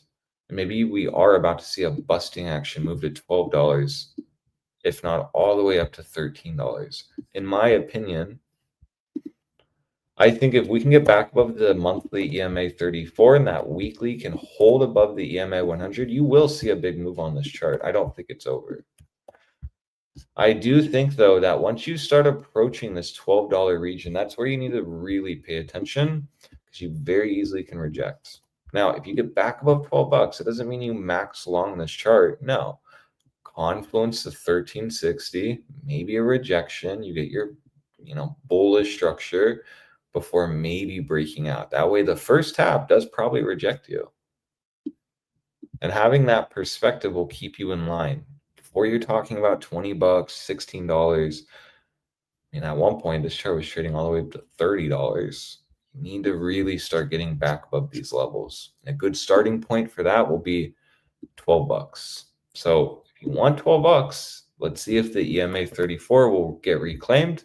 And maybe we are about to see a busting action move to $12, if not all the way up to $13. In my opinion, I think if we can get back above the monthly EMA 34 and that weekly can hold above the EMA 100, you will see a big move on this chart. I don't think it's over. I do think, though, that once you start approaching this $12 region, that's where you need to really pay attention, because you very easily can reject. Now, if you get back above $12, it doesn't mean you max long this chart. No. Confluence to 1360, maybe a rejection. You get your, bullish structure before maybe breaking out. That way, the first tap does probably reject you. And having that perspective will keep you in line. Before you're talking about $20, $16, at one point, this chart was trading all the way up to $30. You need to really start getting back above these levels. A good starting point for that will be $12. So if you want $12, let's see if the EMA 34 will get reclaimed.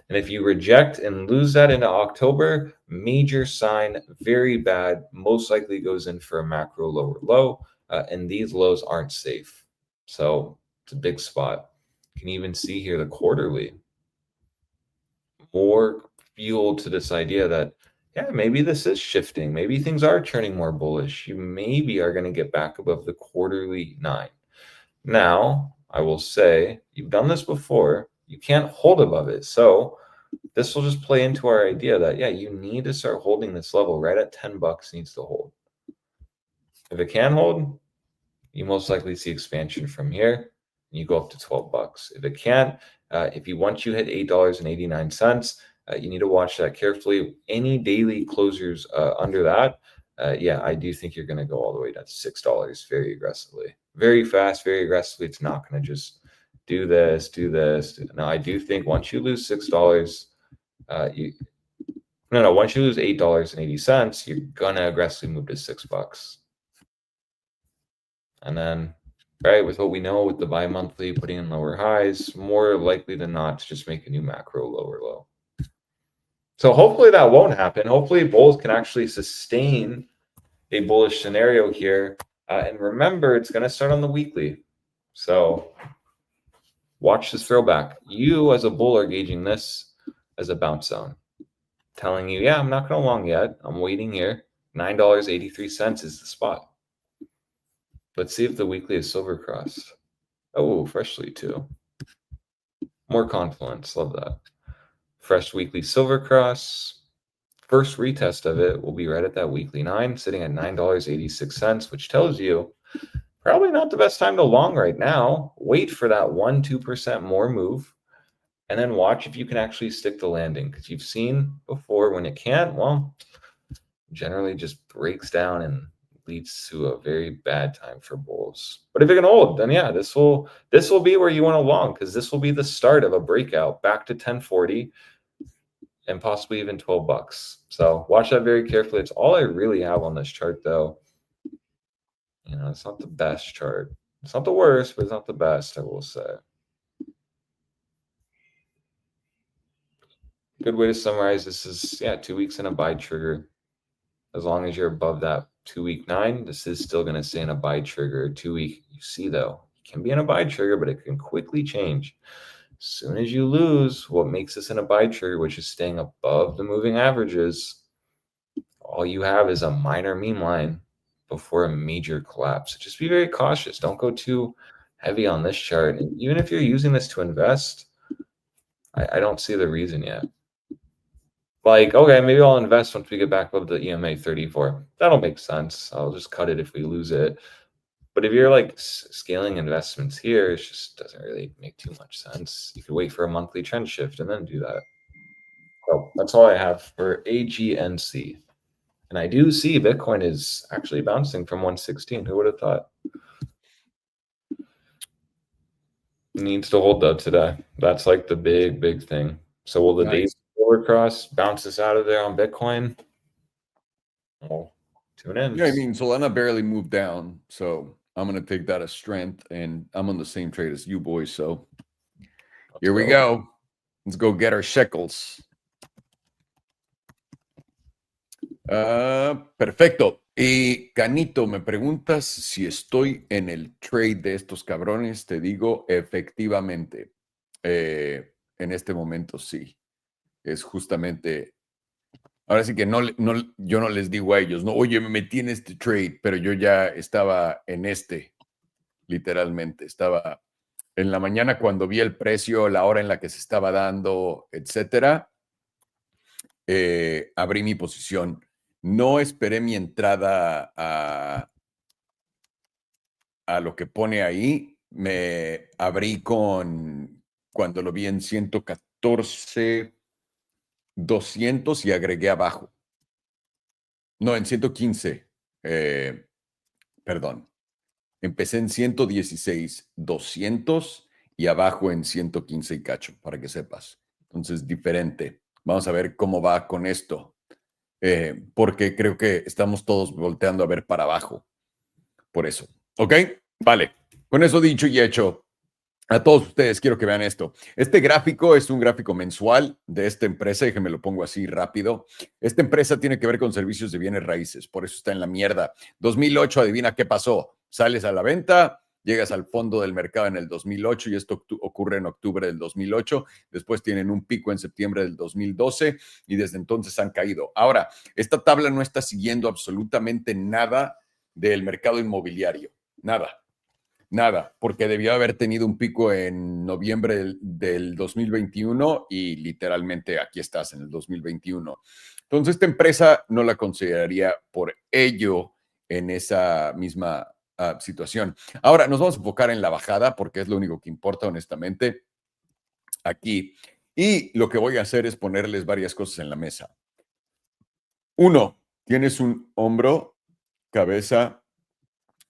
And if you reject and lose that into October, major sign, very bad, most likely goes in for a macro lower low, and these lows aren't safe. So it's a big spot. You can even see here the quarterly. More fuel to this idea that, yeah, maybe this is shifting. Maybe things are turning more bullish. You maybe are going to get back above the quarterly 9. Now, I will say, you've done this before. You can't hold above it. So this will just play into our idea that, yeah, you need to start holding this level right at $10 needs to hold. If it can hold, you most likely see expansion from here, and you go up to $12. If it can't, if you once you hit $8.89, you need to watch that carefully. Any daily closures under that, yeah, I do think you're going to go all the way down to $6 very aggressively, very fast, very aggressively. It's not going to just do this. No, I do think once you lose $6, once you lose $8.80, you're going to aggressively move to $6. And then, right, with what we know with the bi-monthly putting in lower highs, more likely than not to just make a new macro lower low. So hopefully that won't happen. Hopefully bulls can actually sustain a bullish scenario here. And remember, it's going to start on the weekly. So watch this throwback. You as a bull are gauging this as a bounce zone. Telling you, yeah, I'm not going to long yet. I'm waiting here. $9.83 is the spot. Let's see if the weekly is silver crossed. Oh, freshly too. More confluence. Love that. Fresh weekly silver cross. First retest of it will be right at that weekly 9, sitting at $9.86, which tells you probably not the best time to long right now. Wait for that 1-2% more move. and then watch if you can actually stick the landing, because you've seen before when it can't, well, generally just breaks down and leads to a very bad time for bulls. But if it can hold, then yeah, this will be where you want to long, because this will be the start of a breakout back to 1040 and possibly even $12. So watch that very carefully. It's all I really have on this chart, though. You know, it's not the best chart. It's not the worst, but it's not the best, I will say. Good way to summarize this is, yeah, 2 weeks in a buy trigger. As long as you're above that 2-week 9, this is still going to stay in a buy trigger. 2-week, you see, though, it can be in a buy trigger, but it can quickly change. As soon as you lose what makes this in a buy trigger, which is staying above the moving averages, all you have is a minor meme line before a major collapse. So just be very cautious. Don't go too heavy on this chart. And even if you're using this to invest, I don't see the reason yet. Like, okay, maybe I'll invest once we get back above the EMA 34. That'll make sense. I'll just cut it if we lose it. But if you're like scaling investments here, it just doesn't really make too much sense. You could wait for a monthly trend shift and then do that. So that's all I have for AGNC. And I do see Bitcoin is actually bouncing from 116. Who would have thought? Needs to hold though today. That's like the big thing. So will the days forward cross bounce us out of there on Bitcoin? Well, tune in. Yeah, I mean, Solana barely moved down, so I'm going to take that as strength, and I'm on the same trade as you boys, so here we go. Let's go get our shekels. Perfecto. Y Canito, me preguntas si estoy en el trade de estos cabrones. Te digo, efectivamente, en este momento sí. Es justamente, ahora sí que yo no les digo a ellos, no, oye, me metí en este trade, pero yo ya estaba en este, literalmente. Estaba en la mañana cuando vi el precio, la hora en la que se estaba dando, etcétera, abrí mi posición. No esperé mi entrada a lo que pone ahí. Me abrí cuando lo vi en 114, 200 y agregué abajo. No, en 115. Perdón. Empecé en 116, 200 y abajo en 115 y cacho, para que sepas. Entonces, diferente. Vamos a ver cómo va con esto. Porque creo que estamos todos volteando a ver para abajo. Por eso. ¿Ok? Vale. Con eso dicho y hecho, a todos ustedes quiero que vean esto. Este gráfico es un gráfico mensual de esta empresa. Déjenme lo pongo así rápido. Esta empresa tiene que ver con servicios de bienes raíces. Por eso está en la mierda. 2008, adivina qué pasó. Sales a la venta, llegas al fondo del mercado en el 2008 y esto ocurre en octubre del 2008. Después tienen un pico en septiembre del 2012 y desde entonces han caído. Ahora, esta tabla no está siguiendo absolutamente nada del mercado inmobiliario. Nada, porque debió haber tenido un pico en noviembre del 2021 y literalmente aquí estás en el 2021. Entonces, esta empresa no la consideraría por ello en esa misma situación. Ahora, nos vamos a enfocar en la bajada porque es lo único que importa, honestamente, aquí. Y lo que voy a hacer es ponerles varias cosas en la mesa. Uno, tienes un hombro, cabeza,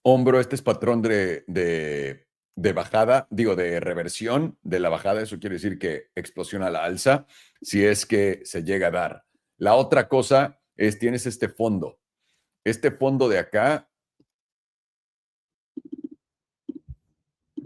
hombro. Este es patrón de bajada, digo, de reversión de la bajada. Eso quiere decir que explosiona a la alza si es que se llega a dar. La otra cosa es, tienes este fondo. Este fondo de acá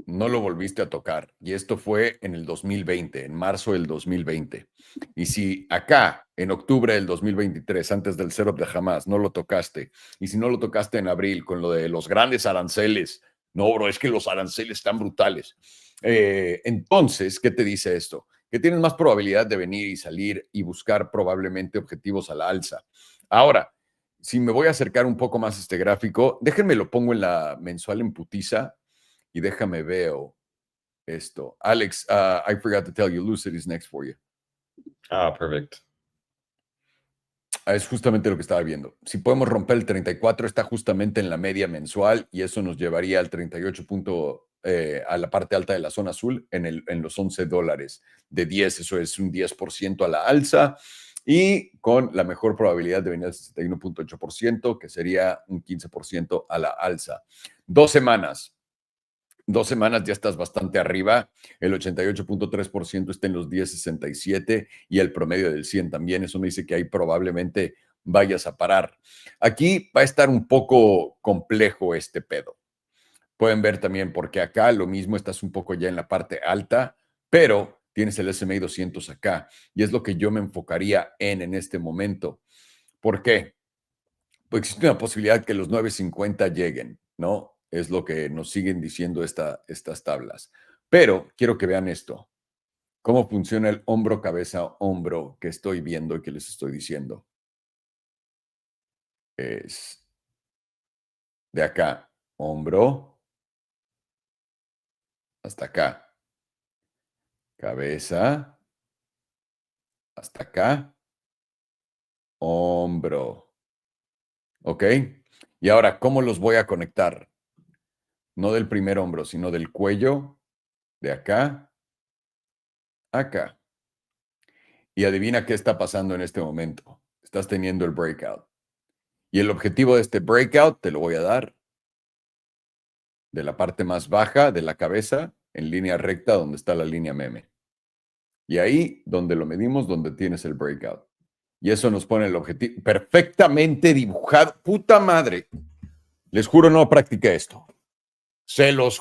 no lo volviste a tocar. Y esto fue en el 2020, en marzo del 2020. Y si acá, en octubre del 2023, antes del setup de Hamas, no lo tocaste, y si no lo tocaste en abril con lo de los grandes aranceles, no, bro, es que los aranceles están brutales. Entonces, ¿qué te dice esto? Que tienes más probabilidad de venir y salir y buscar probablemente objetivos a la alza. Ahora, si me voy a acercar un poco más a este gráfico, déjenme lo pongo en la mensual en putiza. Y déjame veo esto. Alex, I forgot to tell you, Lucid is next for you. Perfect. Es justamente lo que estaba viendo. Si podemos romper el 34, está justamente en la media mensual y eso nos llevaría al 38 a la parte alta de la zona azul en los $11 de 10. Eso es un 10% a la alza y con la mejor probabilidad de venir al 61.8%, que sería un 15% a la alza. 2 semanas. 2 semanas ya estás bastante arriba, el 88.3% está en los 10.67 y el promedio del 100 también. Eso me dice que ahí probablemente vayas a parar. Aquí va a estar un poco complejo este pedo. Pueden ver también porque acá lo mismo, estás un poco ya en la parte alta, pero tienes el S&P 200 acá y es lo que yo me enfocaría en este momento. ¿Por qué? Pues existe una posibilidad que los 9.50 lleguen, ¿no? Es lo que nos siguen diciendo estas tablas. Pero quiero que vean esto. Cómo funciona el hombro, cabeza, hombro que estoy viendo y que les estoy diciendo. Es de acá, hombro, hasta acá. Cabeza, hasta acá. Hombro. ¿Ok? Y ahora, ¿cómo los voy a conectar? No del primer hombro, sino del cuello, de acá, acá. Y adivina qué está pasando en este momento. Estás teniendo el breakout. Y el objetivo de este breakout te lo voy a dar de la parte más baja de la cabeza en línea recta donde está la línea meme. Y ahí donde lo medimos, donde tienes el breakout. Y eso nos pone el objetivo perfectamente dibujado. Puta madre. Les juro, no practiqué esto.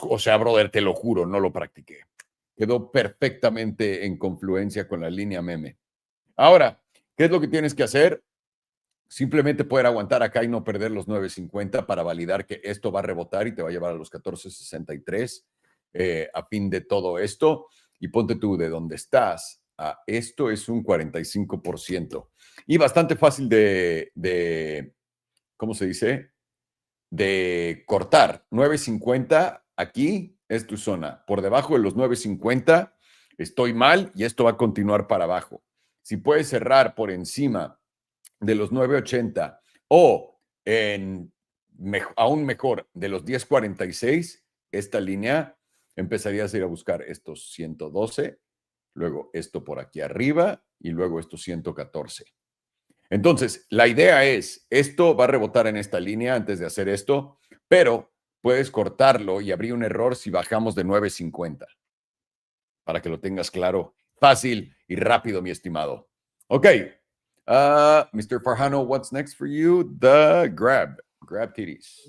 O sea, brother, te lo juro, no lo practiqué. Quedó perfectamente en confluencia con la línea meme. Ahora, ¿qué es lo que tienes que hacer? Simplemente poder aguantar acá y no perder los 9.50 para validar que esto va a rebotar y te va a llevar a los 14.63 a fin de todo esto. Y ponte tú de donde estás a esto es un 45%. Y bastante fácil ¿cómo se dice? De cortar. 9.50 aquí es tu zona. Por debajo de los 9.50 estoy mal y esto va a continuar para abajo. Si puedes cerrar por encima de los 9.80 o aún mejor de los 10.46, esta línea empezarías a ir a buscar estos 112, luego esto por aquí arriba y luego estos 114. Entonces, la idea es, esto va a rebotar en esta línea antes de hacer esto, pero puedes cortarlo y habría un error si bajamos de 9.50. Para que lo tengas claro, fácil y rápido, mi estimado. Ok. Mr. Farhano, what's next for you? The grab. Grab titties.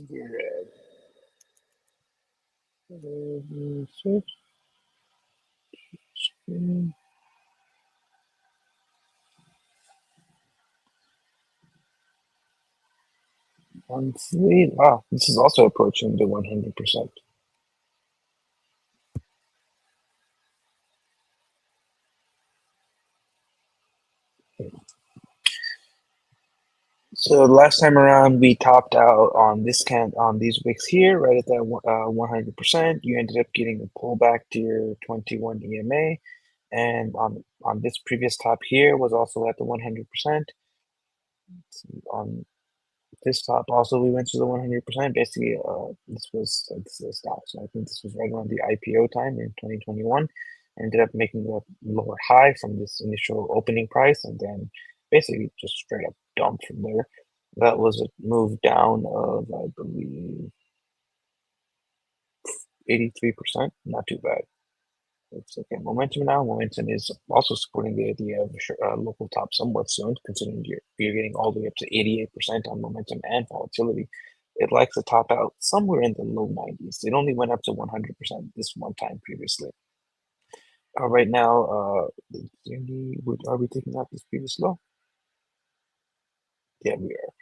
Monthly. Wow, this is also approaching the 100%. So last time around, we topped out on this on these wicks here, right at that 100%. You ended up getting a pullback to your 21 EMA, and on this previous top here was also at the 100%. On this top also we went to the 100%. Basically, this was the stock. So I think this was right around the IPO time in 2021. Ended up making a lower high from this initial opening price, and then basically just straight up dumped from there. That was a move down of, I believe, 83%. Not too bad. Let's look at momentum now. Momentum is also supporting the idea of a local top somewhat soon, considering you're getting all the way up to 88% on momentum and volatility. It likes to top out somewhere in the low 90s. It only went up to 100% this one time previously. Right now, are we taking out this previous low? Yeah, we are.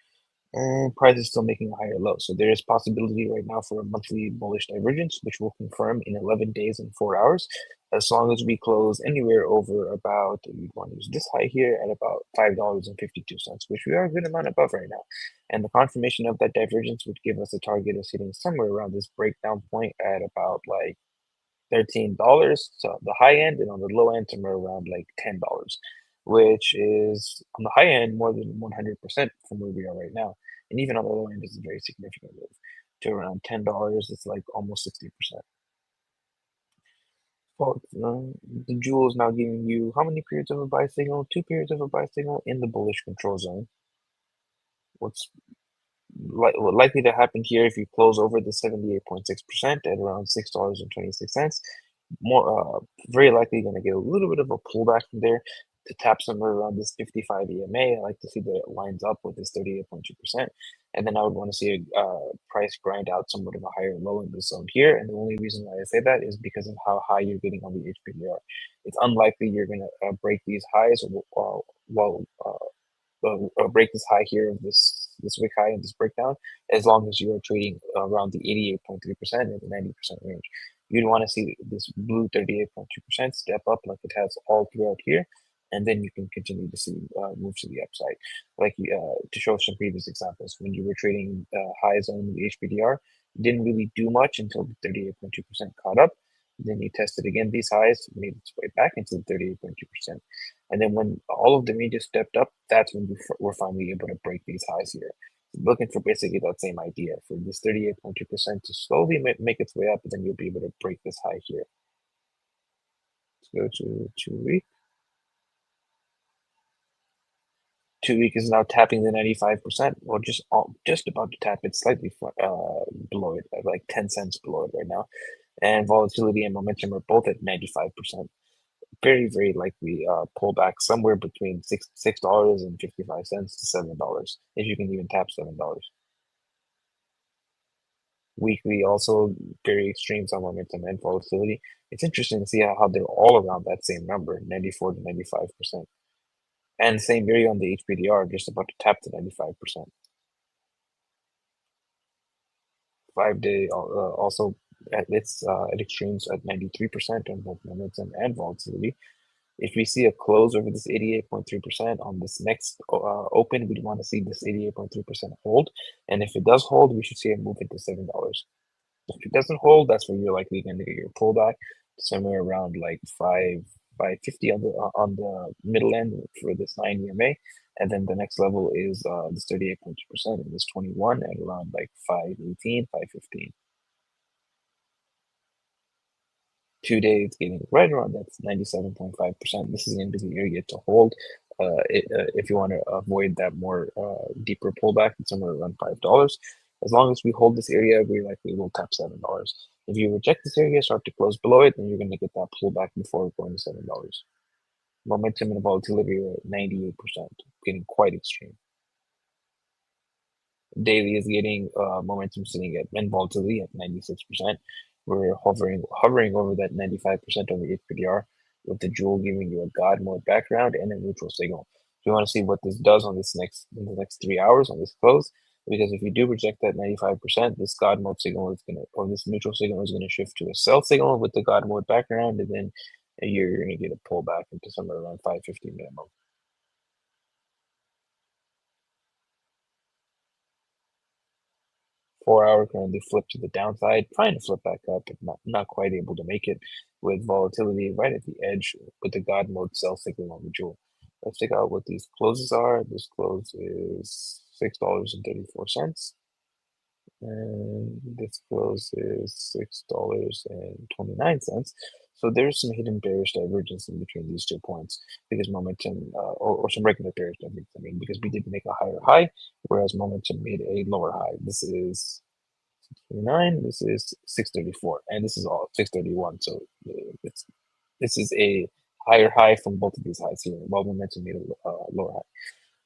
And price is still making a higher low. So there is possibility right now for a monthly bullish divergence, which will confirm in 11 days and 4 hours, as long as we close anywhere over about, we want to use this high here at about $5.52, which we are a good amount above right now. And the confirmation of that divergence would give us a target of sitting somewhere around this breakdown point at about like $13. So the high end, and on the low end, somewhere around like $10, which is on the high end more than 100% from where we are right now. And even on the low end is a very significant move. To around $10, it's like almost 60%. Well, the jewel is now giving you how many periods of a buy signal? 2 periods of a buy signal in the bullish control zone. What's likely to happen here if you close over the 78.6% at around $6.26? Very likely going to get a little bit of a pullback from there to tap somewhere around this 55 EMA. I like to see that it lines up with this 38.2%. And then I would want to see a price grind out somewhat of a higher low in this zone here. And the only reason why I say that is because of how high you're getting on the HPDR. It's unlikely you're going to break these highs break this high here of this wick high and this breakdown, as long as you are trading around the 88.3% and the 90% range. You'd want to see this blue 38.2% step up like it has all throughout here, and then you can continue to see moves to the upside. Like to show some previous examples, when you were trading highs on the HPDR, it didn't really do much until the 38.2% caught up. Then you tested again these highs, made its way back into the 38.2%. And then when all of the ranges stepped up, that's when we were finally able to break these highs here. Looking for basically that same idea for this 38.2% to slowly make its way up, and then you'll be able to break this high here. Let's go to 2 week. 2 week is now tapping the 95%. Well, just about to tap it, slightly below it, like 10 cents below it right now. And volatility and momentum are both at 95%. Very, very likely pull back somewhere between $6.55 to $7, if you can even tap $7. Weekly also very extremes on momentum and volatility. It's interesting to see how they're all around that same number, 94 to 95%. And same very on the HPDR, just about to tap to 95%. 5-day also at extremes at 93% on both momentum and volatility. If we see a close over this 88.3% on this next open, we'd want to see this 88.3% hold. And if it does hold, we should see a move into $7. If it doesn't hold, that's where you're likely going to get your pullback somewhere around like 550 on the middle end for this 9 EMA. And then the next level is this 38.2% and this 21 at around like 518, 515. 2 days getting right around that's 97.5%. This is going to be the area to hold. If you want to avoid that more deeper pullback, it's somewhere around $5. As long as we hold this area, we likely will tap $7. If you reject this area, start to close below it, then you're going to get that pullback before going to $7. Momentum and volatility are at 98%, getting quite extreme. Daily is getting momentum sitting at and volatility at 96%. We're hovering over that 95% on the HPDR, with the jewel giving you a God mode background and a neutral signal. So you want to see what this does on in the next 3 hours on this close, because if you do reject that 95%, this God mode signal this neutral signal is gonna shift to a sell signal with the God mode background, and then you're gonna get a pullback into somewhere around 550 minimum. 4 hour currently flipped to the downside, trying to flip back up, but not quite able to make it, with volatility right at the edge with the God mode sell signal on the jewel. Let's check out what these closes are. This close is $6.34. And this close is $6.29. So there's some hidden bearish divergence in between these 2 points, because momentum, or some regular bearish divergence, because we did make a higher high, whereas momentum made a lower high. This is 629, this is 634, and this is all 631. So this is a higher high from both of these highs here, while momentum made a lower high.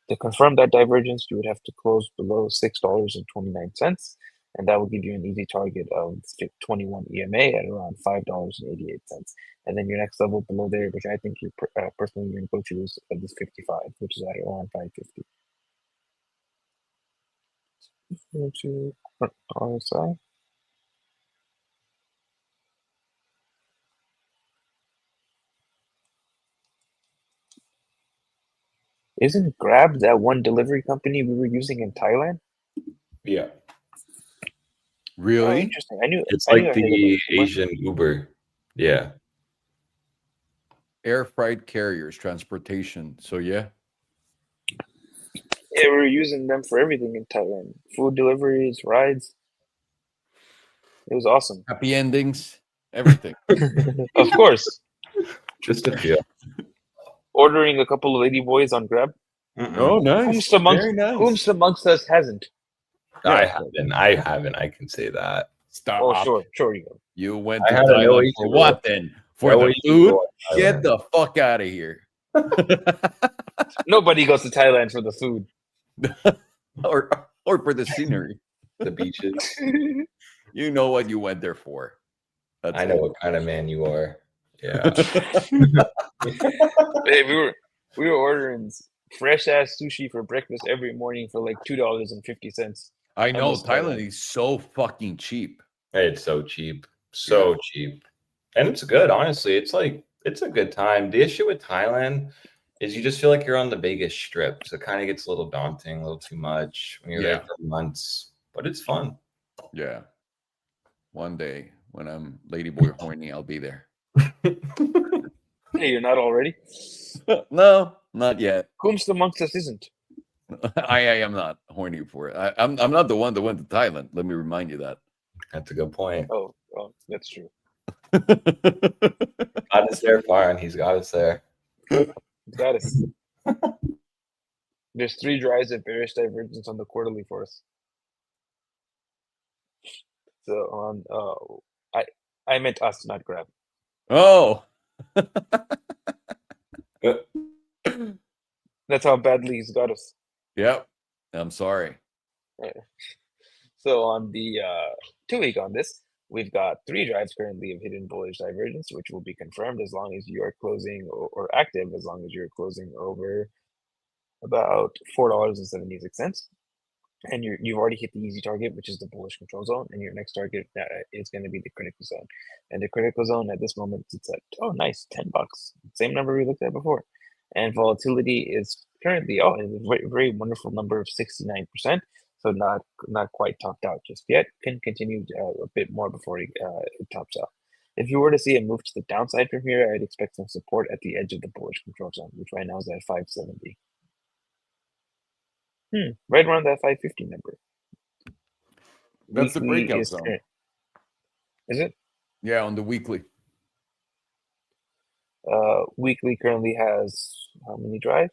To confirm that divergence, you would have to close below $6.29, and that will give you an easy target of 21 EMA at around $5.88. And then your next level below there, which I think you personally going to go to, is this 55, which is at around 550. Go to RSI. Isn't Grab that one delivery company we were using in Thailand? Yeah. Oh, Really? interesting. It's I knew like I heard about the it somewhere. Asian Uber. Yeah. Air freight carriers, transportation. So yeah. Yeah, we were using them for everything in Thailand. Food deliveries, rides. It was awesome. Happy endings. Everything. Of course. Just a few. Ordering a couple of lady boys on Grab. Oh, nice. Very nice. Whomst amongst us hasn't? I haven't. I can say that. Stop. Oh, sure you go. You went I to had a no Thailand for what then? For the food? Get the fuck out of here. Nobody goes to Thailand for the food. or for the scenery. The beaches. You know what you went there for. That's I know what kind of man you are. Yeah. Hey, we were ordering fresh ass sushi for breakfast every morning for like $2.50. I know Almost Thailand is so fucking cheap. It's so cheap. So cheap. And it's good, honestly. It's a good time. The issue with Thailand is you just feel like you're on the Vegas Strip. So it kind of gets a little daunting, a little too much when you're there for months. But it's fun. Yeah. One day when I'm ladyboy horny, I'll be there. Hey, you're not already? No, not yet. Whomst amongst us isn't? I am not horny for it. I'm not the one that went to Thailand. Let me remind you that. That's a good point. Oh, that's true. Got us there, Farhan. He's got us there. Got us. There's 3 drives of bearish divergence on the quarterly for us. So on I meant us, not Grab. Oh. That's how badly he's got us. Yep. I'm sorry. So on the 2-week on this, we've got 3 drives currently of hidden bullish divergence, which will be confirmed as long as you are closing or active, as long as you're closing over about $4.76. And you've already hit the easy target, which is the bullish control zone, and your next target is going to be the critical zone. And the critical zone at this moment, it's at nice, $10, same number we looked at before. And volatility is currently a very wonderful number of 69%. So not quite topped out just yet. Can continue a bit more before it tops out. If you were to see a move to the downside from here, I'd expect some support at the edge of the bullish control zone, which right now is at 570. Right around that 550 number. That's the Weekly breakout is zone. current. Is it? Yeah, on the weekly. Weekly currently has how many drives?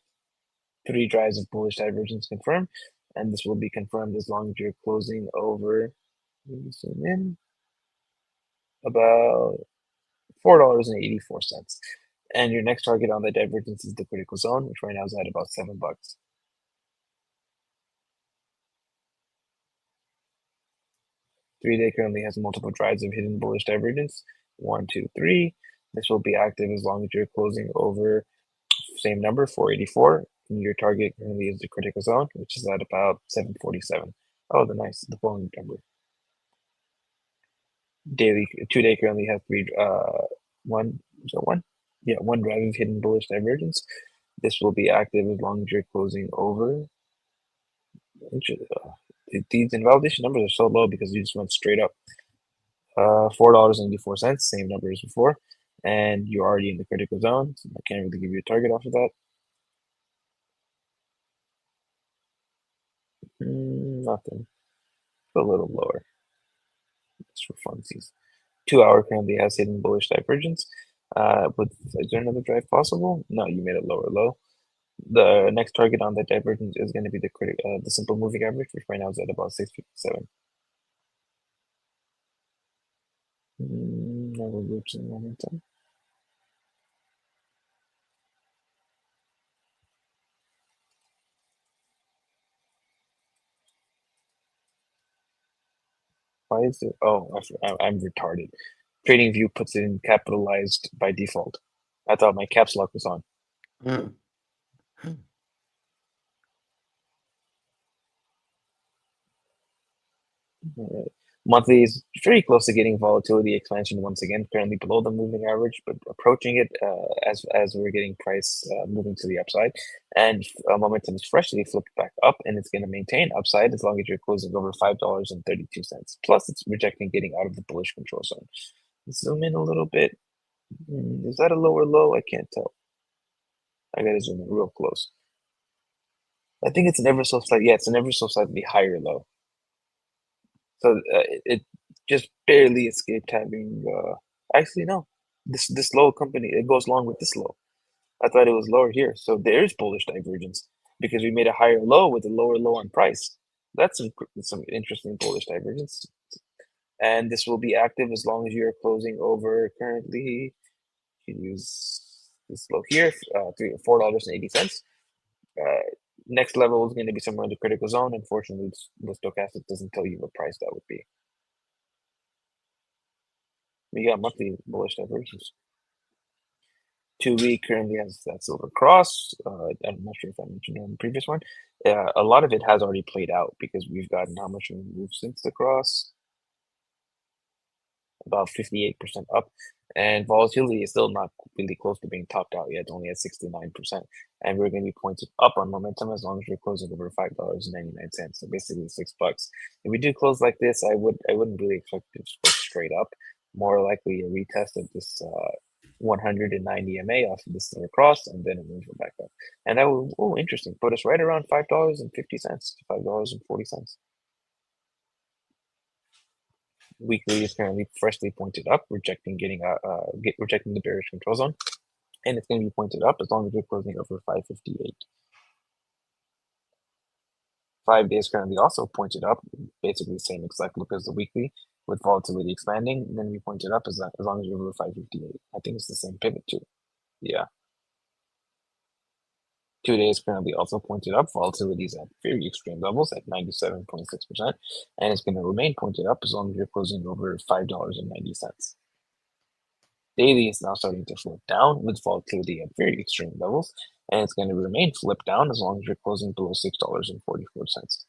3 drives of bullish divergence confirmed, and this will be confirmed as long as you're closing over. Let me zoom in. About $4.84, and your next target on the divergence is the critical zone, which right now is at about $7. 3-day currently has multiple drives of hidden bullish divergence. 1, 2, 3. This will be active as long as you're closing over same number, 484. And your target currently is the critical zone, which is at about 747. Oh, the following number. Daily 2-day currently has 1 drive of hidden bullish divergence. This will be active as long as you're closing over. These invalidation numbers are so low because you just went straight up. $4.84, same number as before, and you're already in the critical zone, so I can't really give you a target off of that. Nothing. A little lower. Just for funsies. 2-hour currently has hidden bullish divergence. Is there another drive possible? No, you made it lower low. The next target on that divergence is going to be the simple moving average, which right now is at about 657. Never groups in momentum. Why is it? Oh, I'm retarded. TradingView puts it in capitalized by default. I thought my caps lock was on. All right. Monthly is very close to getting volatility expansion once again, currently below the moving average, but approaching it as we're getting price moving to the upside. And momentum is freshly flipped back up, and it's going to maintain upside as long as you're closing over $5.32. Plus, it's rejecting getting out of the bullish control zone. Zoom in a little bit. Is that a lower low? I can't tell. I got to zoom in real close. I think it's an ever so slightly, it's an ever so slightly higher low. So it just barely escaped having Actually, no. This low company, it goes along with this low. I thought it was lower here. So there's bullish divergence because we made a higher low with a lower low on price. That's some interesting bullish divergence. And this will be active as long as you're closing over currently. You can use this low here, $4.80. Next level is going to be somewhere in the critical zone. Unfortunately, the stochastic doesn't tell you what price that would be. We got monthly bullish divergence. 2-week currently has that silver cross. I'm not sure if I mentioned it in the previous one. A lot of it has already played out because we've gotten how much we moved since the cross? About 58% up. And volatility is still not really close to being topped out yet, only at 69%. And we're going to be pointed up on momentum as long as we're closing over $5.99. So basically $6. If we do close like this, I wouldn't really expect it to go straight up. More likely a retest of this 190 EMA off of this silver cross, and then a move back up. And that will, interesting, put us right around $5.50 to $5.40. Weekly is currently freshly pointed up, rejecting the bearish control zone, and it's going to be pointed up as long as we're closing over 558. 5 days currently also pointed up, basically the same exact look as the weekly, with volatility expanding. And then we pointed up as long as we're over 558. I think it's the same pivot too. Yeah. 2 days currently also pointed up. Volatility is at very extreme levels at 97.6%, and it's going to remain pointed up as long as you're closing over $5.90. Daily is now starting to flip down with volatility at very extreme levels, and it's going to remain flipped down as long as you're closing below $6.44.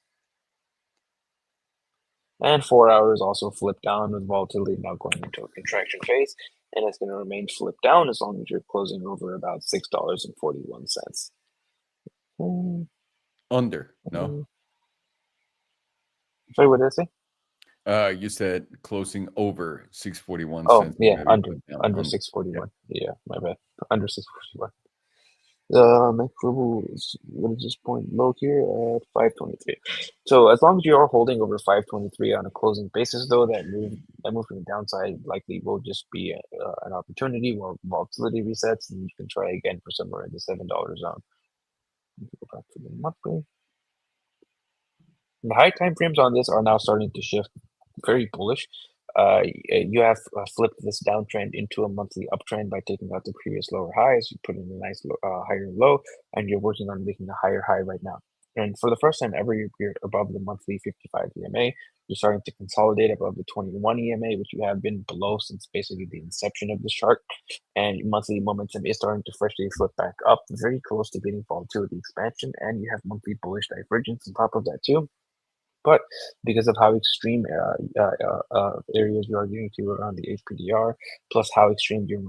And 4 hours also flipped down with volatility now going into a contraction phase, and it's going to remain flipped down as long as you're closing over about $6.41. Under, no? Sorry, what did I say? You said closing over 641 Oh, cents. yeah, under 641. Yeah, my bad. Under 641. Next level is, what is this point? Low here at 523. So as long as you are holding over 523 on a closing basis, though, that move from the downside likely will just be an opportunity where volatility resets, and you can try again for somewhere in the $7 zone. Go back to the monthly. The high time frames on this are now starting to shift very bullish. You have flipped this downtrend into a monthly uptrend by taking out the previous lower highs. You put in a nice higher low, and you're working on making a higher high right now. And for the first time ever, you're above the monthly 55 EMA. You're starting to consolidate above the 21 EMA, which you have been below since basically the inception of the chart. And monthly momentum is starting to freshly flip back up, very close to getting volatility expansion. And you have monthly bullish divergence on top of that too. But because of how extreme areas you are getting to around the HPDR, plus how extreme your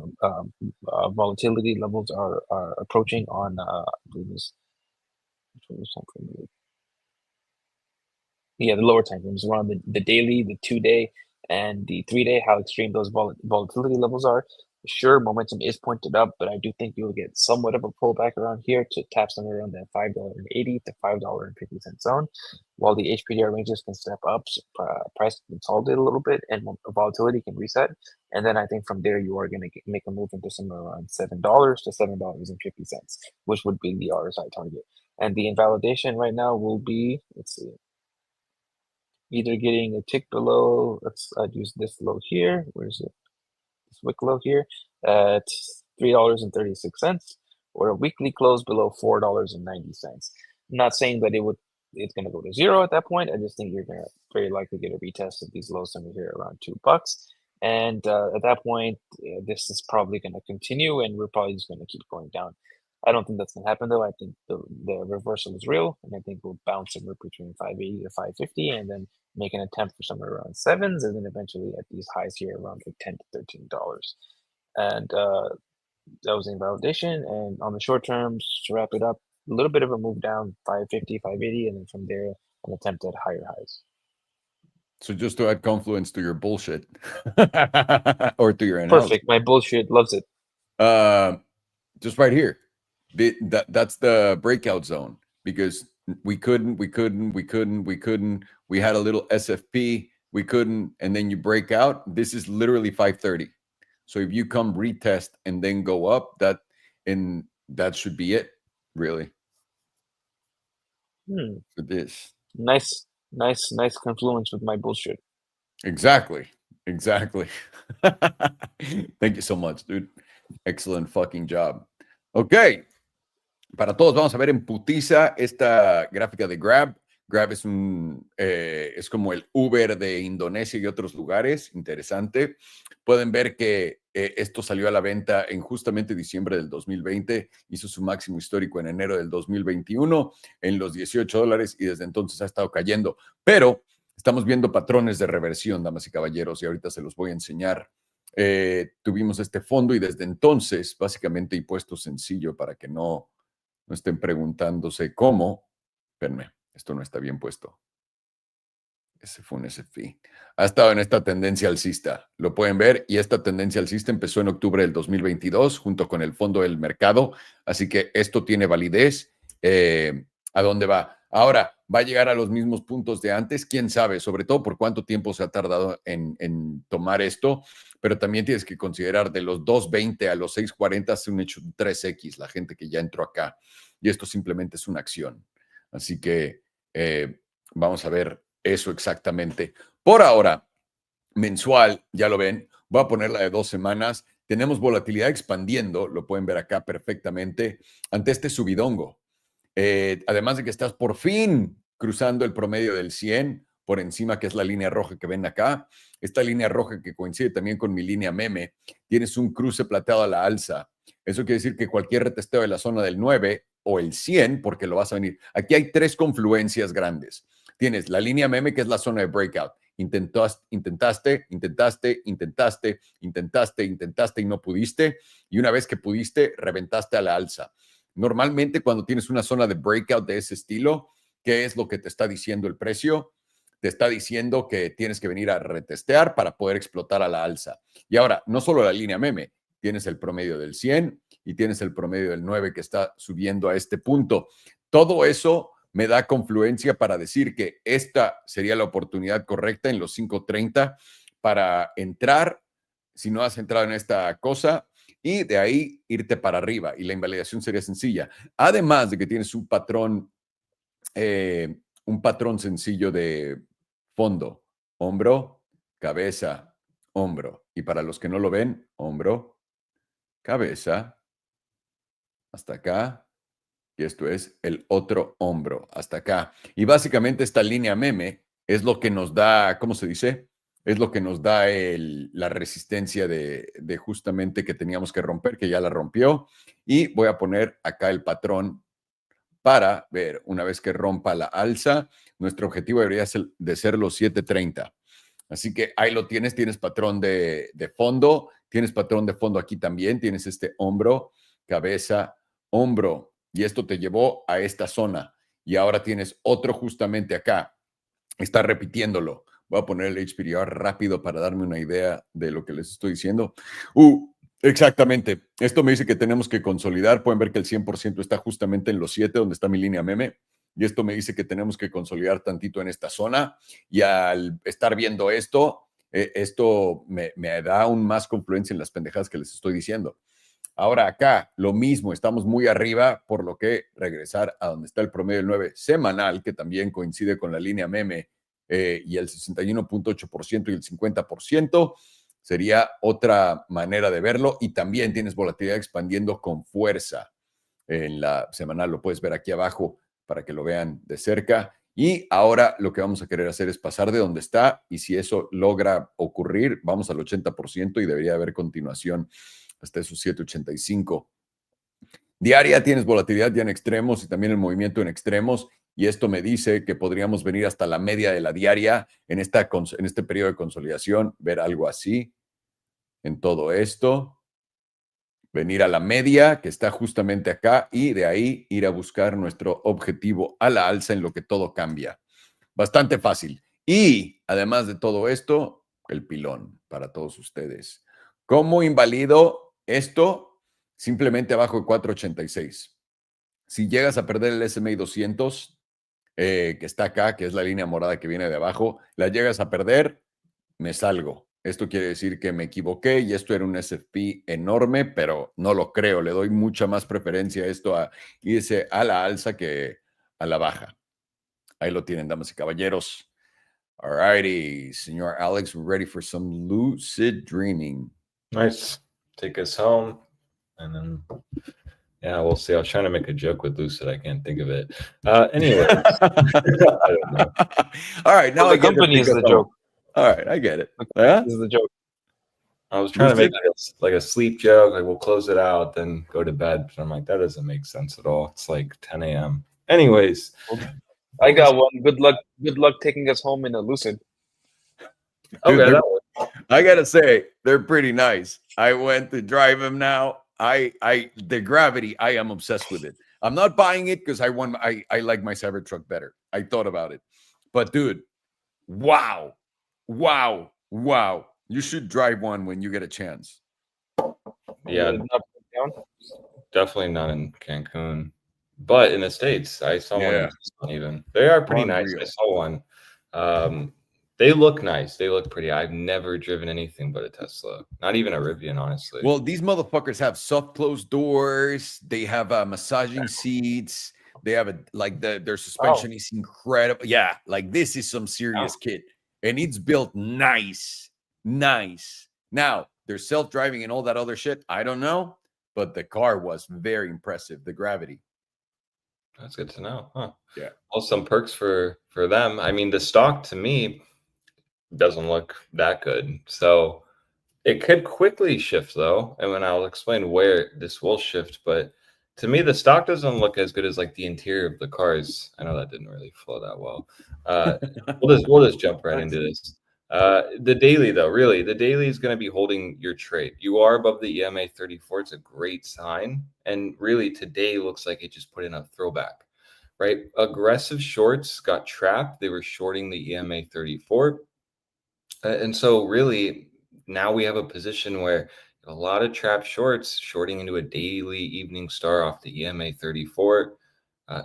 volatility levels are approaching on, I believe this, the lower time frames around the daily, the 2-day, and the 3-day, how extreme those volatility levels are. Sure, momentum is pointed up, but I do think you'll get somewhat of a pullback around here to tap somewhere around that $5.80 to $5.50 zone. While the HPDR ranges can step up, price can consolidate a little bit, and volatility can reset. And then I think from there you are going to make a move into somewhere around $7 to $7.50, which would be the RSI target. And the invalidation right now will be, let's see, either getting a tick below. I'd use this low here. Where's it? Wick low here at $3.36, or a weekly close below $4.90. I'm not saying that it's going to go to zero at that point. I just think you're going to very likely get a retest of these lows somewhere here around $2. And at that point, this is probably going to continue, and we're probably just going to keep going down. I don't think that's going to happen, though. I think the reversal is real, and I think we'll bounce somewhere between 580 to 550, and then make an attempt for somewhere around sevens, and then eventually at these highs here around like $10 to $13. And that was invalidation. And on the short terms, to wrap it up, a little bit of a move down, 550, 580, and then from there, an attempt at higher highs. So just to add confluence to your bullshit or to your analysis. Perfect. My bullshit loves it. Just right here. That's the breakout zone, because we couldn't. We had a little SFP. We couldn't, and then you break out. This is literally 530. So if you come retest and then go up, that should be it, really. For this. Nice confluence with my bullshit. Exactly. Thank you so much, dude. Excellent fucking job. Ok. Para todos, vamos a ver en putiza esta gráfica de Grab. Grab es como el Uber de Indonesia y otros lugares. Interesante. Pueden ver que esto salió a la venta en justamente diciembre del 2020. Hizo su máximo histórico en enero del 2021 en los $18 y desde entonces ha estado cayendo. Pero estamos viendo patrones de reversión, damas y caballeros, y ahorita se los voy a enseñar. Tuvimos este fondo y desde entonces, básicamente, y puesto sencillo para que no estén preguntándose cómo. Espérenme, esto no está bien puesto. Ese fue un SFI. Ha estado en esta tendencia alcista. Lo pueden ver y esta tendencia alcista empezó en octubre del 2022 junto con el fondo del mercado. Así que esto tiene validez. ¿A dónde va? Ahora, ¿va a llegar a los mismos puntos de antes? ¿Quién sabe? Sobre todo por cuánto tiempo se ha tardado en tomar esto. Pero también tienes que considerar de los 2.20 a los 6.40 hace un hecho 3X, la gente que ya entró acá. Y esto simplemente es una acción. Así que vamos a ver eso exactamente. Por ahora, mensual, ya lo ven, voy a poner la de 2 semanas. Tenemos volatilidad expandiendo, lo pueden ver acá perfectamente, ante este subidongo. Además de que estás por fin cruzando el promedio del 100 por encima, que es la línea roja que ven acá. Esta línea roja que coincide también con mi línea meme, tienes un cruce plateado a la alza. Eso quiere decir que cualquier retesteo de la zona del 9 o el 100, porque lo vas a venir. Aquí hay 3 confluencias grandes. Tienes la línea meme, que es la zona de breakout. Intentaste y no pudiste. Y una vez que pudiste, reventaste a la alza. Normalmente cuando tienes una zona de breakout de ese estilo, ¿qué es lo que te está diciendo el precio? Te está diciendo que tienes que venir a retestear para poder explotar a la alza. Y ahora, no solo la línea meme, tienes el promedio del 100 y tienes el promedio del 9 que está subiendo a este punto. Todo eso me da confluencia para decir que esta sería la oportunidad correcta en los 5.30 para entrar, si no has entrado en esta cosa, y de ahí irte para arriba. Y la invalidación sería sencilla. Además de que tienes un patrón sencillo de fondo, hombro, cabeza, hombro. Y para los que no lo ven, hombro, cabeza, hasta acá. Y esto es el otro hombro, hasta acá. Y básicamente esta línea meme es lo que nos da, ¿cómo se dice? Es lo que nos da la resistencia de justamente que teníamos que romper, que ya la rompió. Y voy a poner acá el patrón para ver, una vez que rompa la alza, nuestro objetivo debería ser de ser los 7.30. Así que ahí lo tienes patrón de fondo, tienes patrón de fondo aquí también, tienes este hombro, cabeza, hombro. Y esto te llevó a esta zona. Y ahora tienes otro justamente acá. Está repitiéndolo. Voy a poner el HPDR rápido para darme una idea de lo que les estoy diciendo. Exactamente. Esto me dice que tenemos que consolidar. Pueden ver que el 100% está justamente en los 7, donde está mi línea meme. Y esto me dice que tenemos que consolidar tantito en esta zona. Y al estar viendo esto, esto me da aún más confluencia en las pendejadas que les estoy diciendo. Ahora acá, lo mismo, estamos muy arriba, por lo que regresar a donde está el promedio del 9 semanal, que también coincide con la línea meme, y el 61.8% y el 50%, sería otra manera de verlo. Y también tienes volatilidad expandiendo con fuerza en la semanal. Lo puedes ver aquí abajo para que lo vean de cerca. Y ahora lo que vamos a querer hacer es pasar de donde está, y si eso logra ocurrir, vamos al 80% y debería haber continuación hasta esos 7.85. Diaria tienes volatilidad ya en extremos y también el movimiento en extremos, y esto me dice que podríamos venir hasta la media de la diaria en este periodo de consolidación, ver algo así en todo esto, venir a la media que está justamente acá y de ahí ir a buscar nuestro objetivo a la alza en lo que todo cambia. Bastante fácil. Y además de todo esto, el pilón para todos ustedes. ¿Cómo invalido esto? Simplemente abajo de 4.86. Si llegas a perder el S&P 200, que está acá, que es la línea morada que viene de abajo, la llegas a perder, me salgo. Esto quiere decir que me equivoqué y esto era un SFP enorme, pero no lo creo. Le doy mucha más preferencia a esto a irse a la alza que a la baja. Ahí lo tienen, damas y caballeros. All righty, señor Alex, we're ready for some lucid dreaming. Nice. Take us home. And then, yeah, we'll see. I was trying to make a joke with lucid. I can't think of it. Anyway. I don't know. All right, now Well, I the get company is the joke. All right, I get it. Yeah? This is the joke. I was trying to make like a sleep joke, like we'll close it out, then go to bed. But I'm like, that doesn't make sense at all. It's like 10 a.m. Anyways. I got one. Good luck taking us home in a lucid. Dude, Okay, I gotta say, they're pretty nice. I went to drive them now. The Gravity, I am obsessed with it. I'm not buying it because I like my Cybertruck better. I thought about it. But dude, wow. You should drive one when you get a chance. Yeah, definitely not in Cancun, but in the States, I saw one even. They are pretty nice. I saw one. They look nice. They look pretty. I've never driven anything but a Tesla, not even a Rivian, honestly. Well, these motherfuckers have soft closed doors. They have massaging seats. They have their suspension is incredible. Yeah, like this is some serious kit, and it's built nice. Now they're self-driving and all that other shit. I don't know, but the car was very impressive. The Gravity. That's good to know. Huh? Yeah. Well, some perks for them. I mean, the stock to me doesn't look that good, so it could quickly shift though, and then I'll explain where this will shift. But to me, the stock doesn't look as good as like the interior of the cars. I know that didn't really flow that well. We'll just jump right into this. The daily though, really, the daily is going to be holding your trade. You are above the EMA 34. It's a great sign, and really today looks like it just put in a throwback, right? Aggressive shorts got trapped. They were shorting the EMA 34. And so really now we have a position where a lot of trapped shorts shorting into a daily evening star off the EMA 34.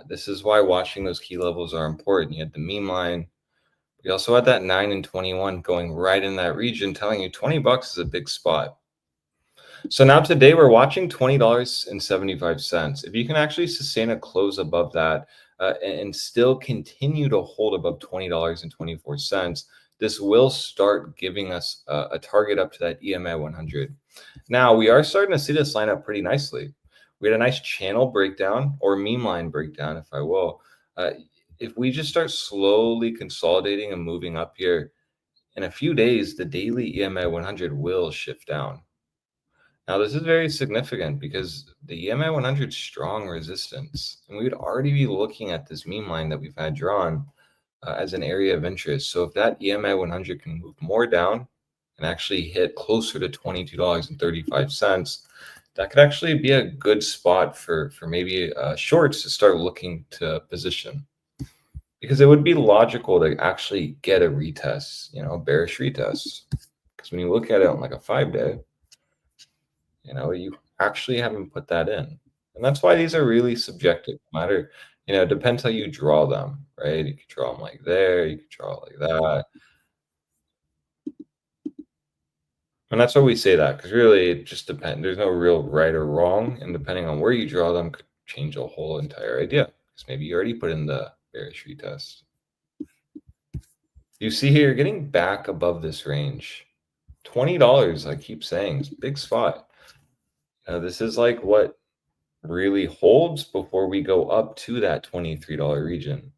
This is why watching those key levels are important. You had the meme line. We also had that 9 and 21 going right in that region, telling you $20 is a big spot. So now today we're watching $20.75. If you can actually sustain a close above that and still continue to hold above $20.24, this will start giving us a target up to that EMA 100. Now, we are starting to see this line up pretty nicely. We had a nice channel breakdown, or meme line breakdown, if I will. If we just start slowly consolidating and moving up here, in a few days, the daily EMA 100 will shift down. Now, this is very significant because the EMA 100 strong resistance, and we would already be looking at this meme line that we've had drawn as an area of interest. So if that EMA 100 can move more down and actually hit closer to $22.35, that could actually be a good spot for maybe shorts to start looking to position. Because it would be logical to actually get a retest, a bearish retest. Because when you look at it on like a 5-day, you actually haven't put that in. And that's why these are really subjective. No matter, it depends how you draw them, right? You could draw them like there, you could draw it like that. And that's why we say that, because really it just depends. There's no real right or wrong. And depending on where you draw them could change the whole entire idea. Because maybe you already put in the bearish retest. You see here, you're getting back above this range. $20, I keep saying, is a big spot. This is like what really holds before we go up to that $23 region.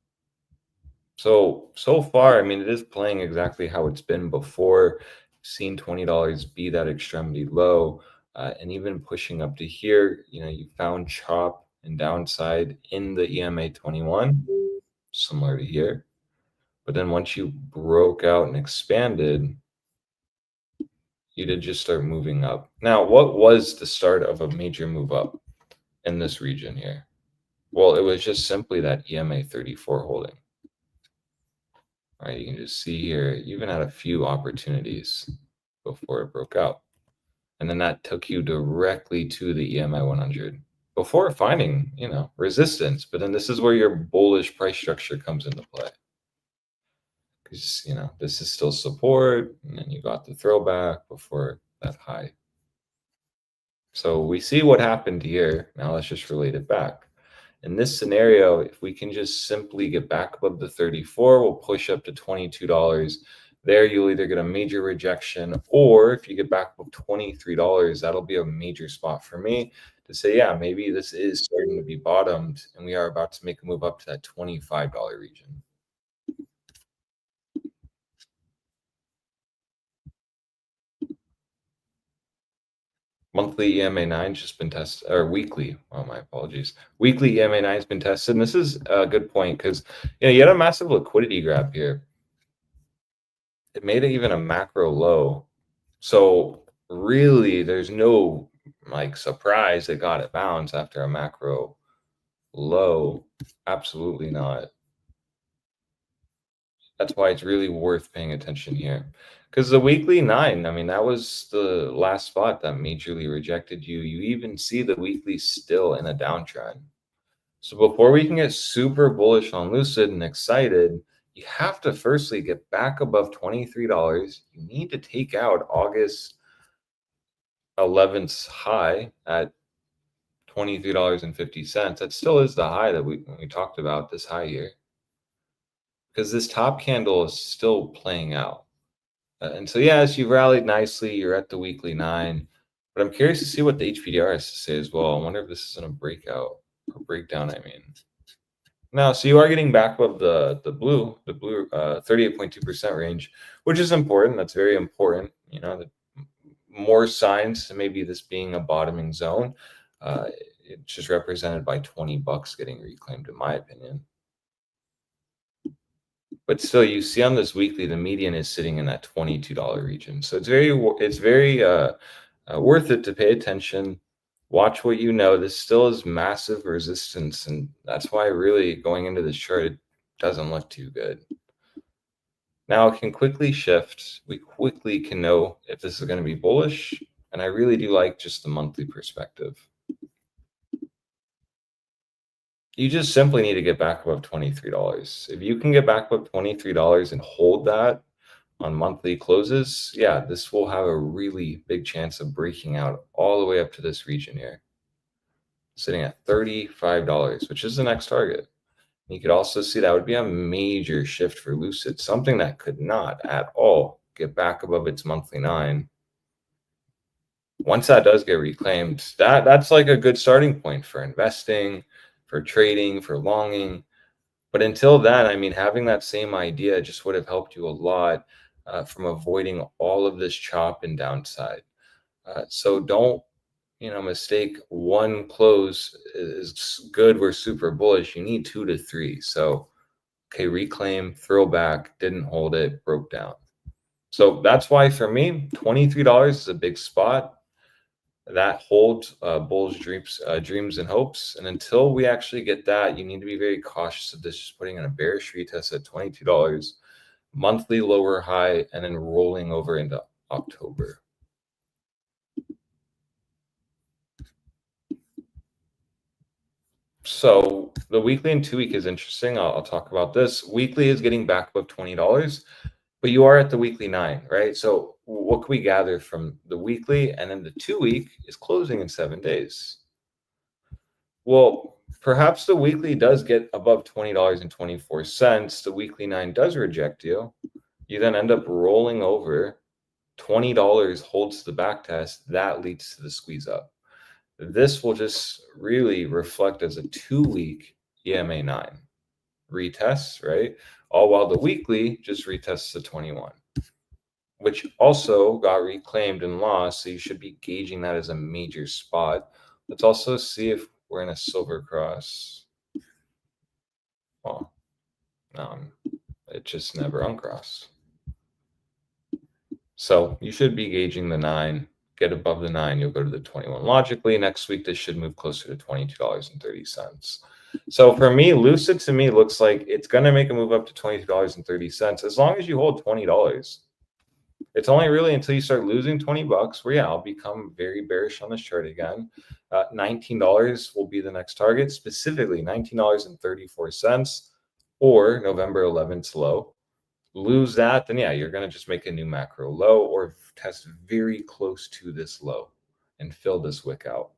So far, I mean, it is playing exactly how it's been before. Seen $20 be that extremity low, and even pushing up to here, you found chop and downside in the EMA 21, similar to here. But then once you broke out and expanded, you did just start moving up. Now, what was the start of a major move up in this region here? Well, it was just simply that EMA 34 holding. All right, you can just see here, you even had a few opportunities before it broke out. And then that took you directly to the EMA 100 before finding, resistance. But then this is where your bullish price structure comes into play. because, you know, this is still support, and then you got the throwback before that high. So we see what happened here. Now let's just relate it back. In this scenario, if we can just simply get back above the 34, we'll push up to $22. There, you'll either get a major rejection, or if you get back above $23, that'll be a major spot for me to say, yeah, maybe this is starting to be bottomed, and we are about to make a move up to that $25 region. Monthly EMA9 just been tested, or weekly. Oh, my apologies. Weekly EMA9 has been tested, and this is a good point because, you know, you had a massive liquidity grab here. It made it even a macro low. So really, there's no like surprise it got it bounced after a macro low. Absolutely not. That's why it's really worth paying attention here. Because the weekly 9, I mean, that was the last spot that majorly rejected you. You even see the weekly still in a downtrend. So before we can get super bullish on Lucid and excited, you have to firstly get back above $23. You need to take out August 11th high at $23.50. That still is the high that we talked about, this high here. Because this top candle is still playing out. And so, yes, you've rallied nicely. You're at the weekly 9. But I'm curious to see what the HPDR has to say as well. I wonder if this is in a breakout or breakdown, I mean. Now, so you are getting back above the blue 38.2% range, which is important. That's very important. You know, more signs to maybe this being a bottoming zone. It's just represented by $20 getting reclaimed, in my opinion. But still, you see on this weekly, the median is sitting in that $22 region. So it's very worth it to pay attention. Watch what you know. This still is massive resistance, and that's why really going into this chart, it doesn't look too good. Now it can quickly shift. We quickly can know if this is going to be bullish, and I really do like just the monthly perspective. You just simply need to get back above $23. If you can get back above $23 and hold that on monthly closes, yeah, this will have a really big chance of breaking out all the way up to this region here, sitting at $35, which is the next target. You could also see that would be a major shift for Lucid, something that could not at all get back above its monthly 9. Once that does get reclaimed, that's like a good starting point for investing, for trading, for longing. But until then, I mean, having that same idea just would have helped you a lot from avoiding all of this chop and downside. So don't, you know, mistake one close is good. We're super bullish. You need 2 to 3. So, okay, reclaim, throwback, didn't hold it, broke down. So that's why for me, $23 is a big spot. That holds bullish dreams and hopes. And until we actually get that, you need to be very cautious of this, just putting in a bearish retest at $22, monthly lower high, and then rolling over into October. So the weekly and 2-week is interesting. I'll talk about this. Weekly is getting back above $20, but you are at the weekly 9, right? So what can we gather from the weekly? And then the 2-week is closing in 7 days. Well, perhaps the weekly does get above $20.24. The weekly 9 does reject you. You then end up rolling over. $20 holds the back test. That leads to the squeeze up. This will just really reflect as a 2-week EMA 9 retest, right? All while the weekly just retests the 21, which also got reclaimed and lost. So you should be gauging that as a major spot. Let's also see if we're in a silver cross. Well, no, it just never uncrossed. So you should be gauging the 9. Get above the 9, you'll go to the 21. Logically, next week, this should move closer to $22.30. So for me, Lucid to me looks like it's going to make a move up to $22.30 as long as you hold $20. It's only really until you start losing $20 where, yeah, I'll become very bearish on this chart again. $19 will be the next target, specifically $19.34 or November 11th low. lose that, then yeah, you're going to just make a new macro low or test very close to this low and fill this wick out.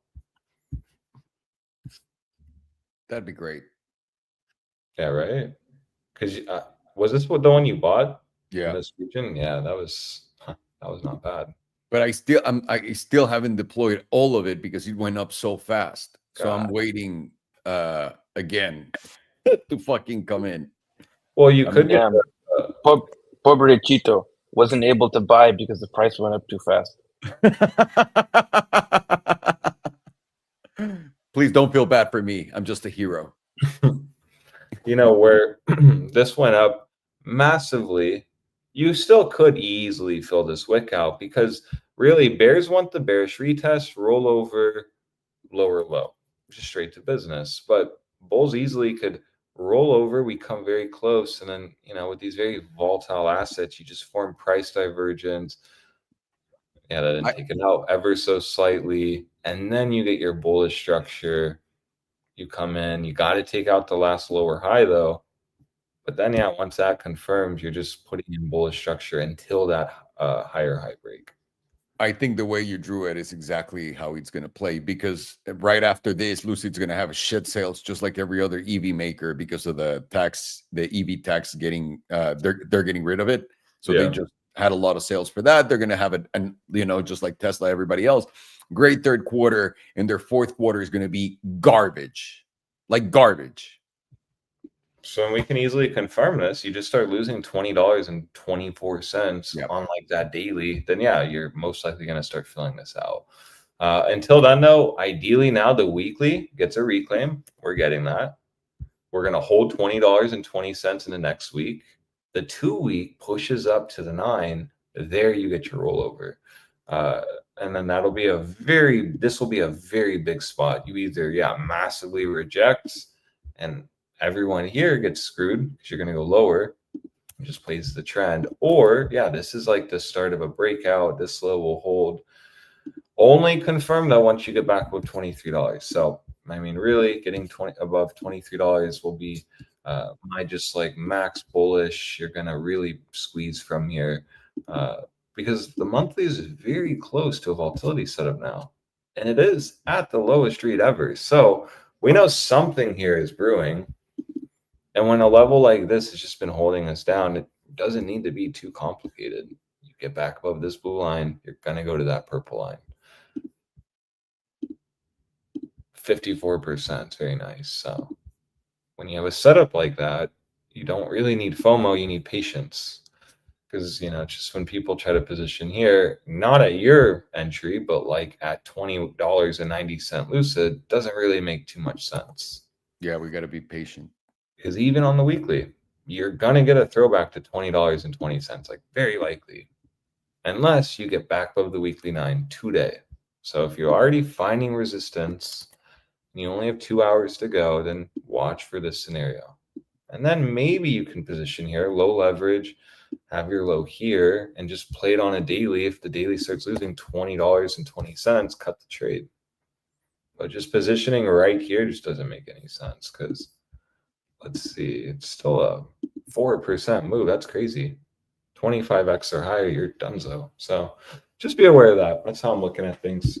That'd be great. Yeah, right. Because was this the one you bought? Yeah. In this region? Yeah, that was not bad. But I still haven't deployed all of it because it went up so fast. So I'm waiting again to fucking come in. Well, you could get Pobrecito wasn't able to buy because the price went up too fast. Please don't feel bad for me. I'm just a hero. You know, where this went up massively, you still could easily fill this wick out because really bears want the bearish retest, roll over, lower low, just straight to business. But bulls easily could roll over, we come very close, and then, you know, with these very volatile assets, you just form price divergence. Yeah, that didn't take it out ever so slightly, and then you get your bullish structure. You come in, you got to take out the last lower high though. But then, yeah, once that confirms, you're just putting in bullish structure until that higher high break. I think the way you drew it is exactly how it's going to play, because right after this, Lucid's going to have shit sales just like every other EV maker because of the tax, the EV tax getting, they're getting rid of it. So they just had a lot of sales for that. They're going to have it, and you know, just like Tesla, everybody else. Great third quarter, and their fourth quarter is going to be garbage, like garbage. So we can easily confirm this. You just start losing $20.24 on like that daily, then yeah, you're most likely going to start filling this out. Until then, though, ideally now the weekly gets a reclaim. We're getting that. We're going to hold $20.20 in the next week. The 2 week pushes up to the 9. There you get your rollover. And then that'll be this will be a very big spot. You either, massively reject, and everyone here gets screwed because you're going to go lower. It just plays the trend. Or, this is like the start of a breakout. This low will hold. Only confirm though once you get back with $23. So, I mean, really getting above $23 will be my just like max bullish. You're going to really squeeze from here. Because the monthly is very close to a volatility setup now. And it is at the lowest read ever. So we know something here is brewing. And when a level like this has just been holding us down, it doesn't need to be too complicated. You get back above this blue line, you're going to go to that purple line. 54%, it's very nice. So when you have a setup like that, you don't really need FOMO, you need patience. Because, you know, just when people try to position here, not at your entry, but like at $20.90 Lucid, doesn't really make too much sense. Yeah, we got to be patient. Because even on the weekly, you're going to get a throwback to $20.20, like very likely, unless you get back above the weekly 9 today. So if you're already finding resistance, and you only have 2 hours to go, then watch for this scenario. And then maybe you can position here, low leverage, have your low here, and just play it on a daily. If the daily starts losing $20.20, cut the trade. But just positioning right here just doesn't make any sense because, let's see, it's still a 4% move. That's crazy. 25x or higher, you're donezo. So just be aware of that. That's how I'm looking at things.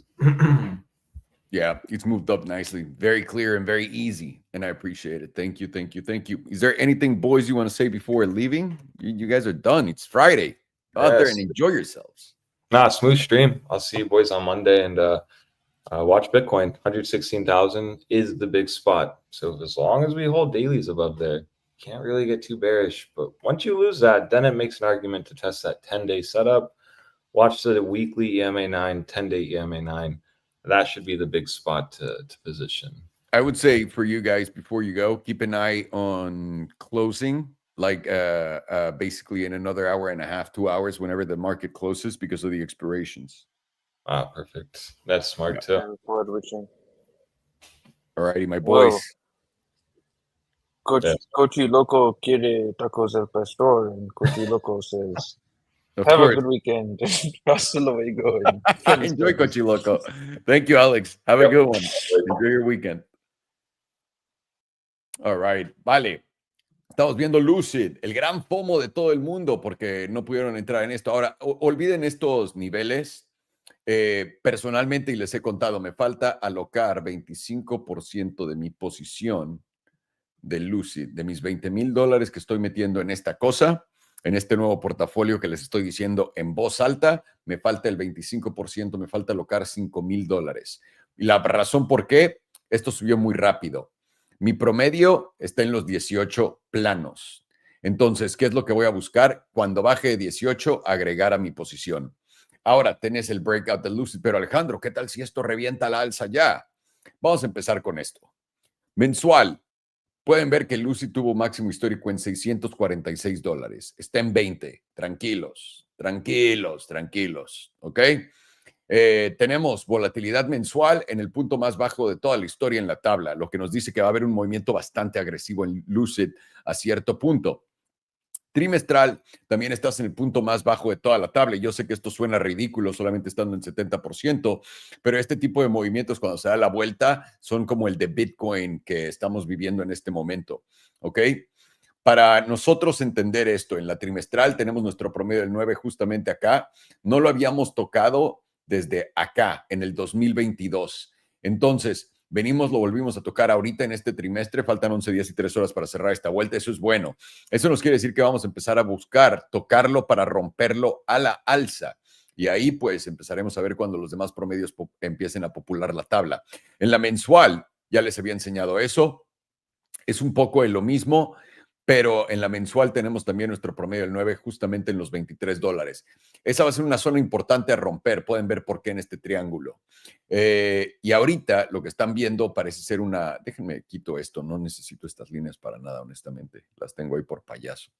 Yeah, it's moved up nicely. Very clear and very easy. And I appreciate it. Thank you, thank you, thank you. Is there anything, boys, you want to say before leaving? You guys are done. It's Friday. Go out there and enjoy yourselves. Smooth stream. I'll see you boys on Monday, and watch Bitcoin. 116,000 is the big spot. So as long as we hold dailies above there, can't really get too bearish. But once you lose that, then it makes an argument to test that 10-day setup. Watch the weekly EMA 9, 10-day EMA 9. That should be the big spot to position. I would say for you guys, before you go, keep an eye on closing, like basically in another hour and a half, 2 hours, whenever the market closes because of the expirations. Perfect. That's smart too. All righty, my boys. Coachy Loco quiere tacos del pastor, and Coachy Loco says, Of have course. a good weekend. Enjoy, Coachy Loco. Thank you, Alex. Have a good one. Enjoy your weekend. All right. Vale. Estamos viendo Lucid, el gran FOMO de todo el mundo porque no pudieron entrar en esto. Ahora, olviden estos niveles. Personalmente, y les he contado, me falta alocar 25% de mi posición de Lucid, de mis $20,000 que estoy metiendo en esta cosa, en este nuevo portafolio que les estoy diciendo en voz alta, me falta el 25%, me falta alocar $5,000. Y la razón por qué, esto subió muy rápido. Mi promedio está en los 18 planos. Entonces, ¿qué es lo que voy a buscar? Cuando baje de 18, agregar a mi posición. Ahora tenés el breakout de Lucid, pero Alejandro, ¿qué tal si esto revienta la alza ya? Vamos a empezar con esto. Mensual, pueden ver que Lucid tuvo máximo histórico en $646. Está en 20. Tranquilos, tranquilos, tranquilos. ¿Ok? Tenemos volatilidad mensual en el punto más bajo de toda la historia en la tabla, lo que nos dice que va a haber un movimiento bastante agresivo en Lucid a cierto punto. Trimestral, también estás en el punto más bajo de toda la tabla. Yo sé que esto suena ridículo solamente estando en 70%, pero este tipo de movimientos cuando se da la vuelta son como el de Bitcoin que estamos viviendo en este momento, ¿ok? Para nosotros entender esto, en la trimestral tenemos nuestro promedio del 9 justamente acá. No lo habíamos tocado desde acá, en el 2022. Entonces, venimos, lo volvimos a tocar ahorita en este trimestre. Faltan 11 días y 3 horas para cerrar esta vuelta. Eso es bueno. Eso nos quiere decir que vamos a empezar a buscar tocarlo para romperlo a la alza. Y ahí pues empezaremos a ver cuando los demás promedios empiecen a popular la tabla. En la mensual, ya les había enseñado eso. Es un poco de lo mismo, pero en la mensual tenemos también nuestro promedio del 9 justamente en los $23. Esa va a ser una zona importante a romper. Pueden ver por qué en este triángulo. Y ahorita lo que están viendo parece ser una... Déjenme quito esto. No necesito estas líneas para nada, honestamente. Las tengo ahí por payaso.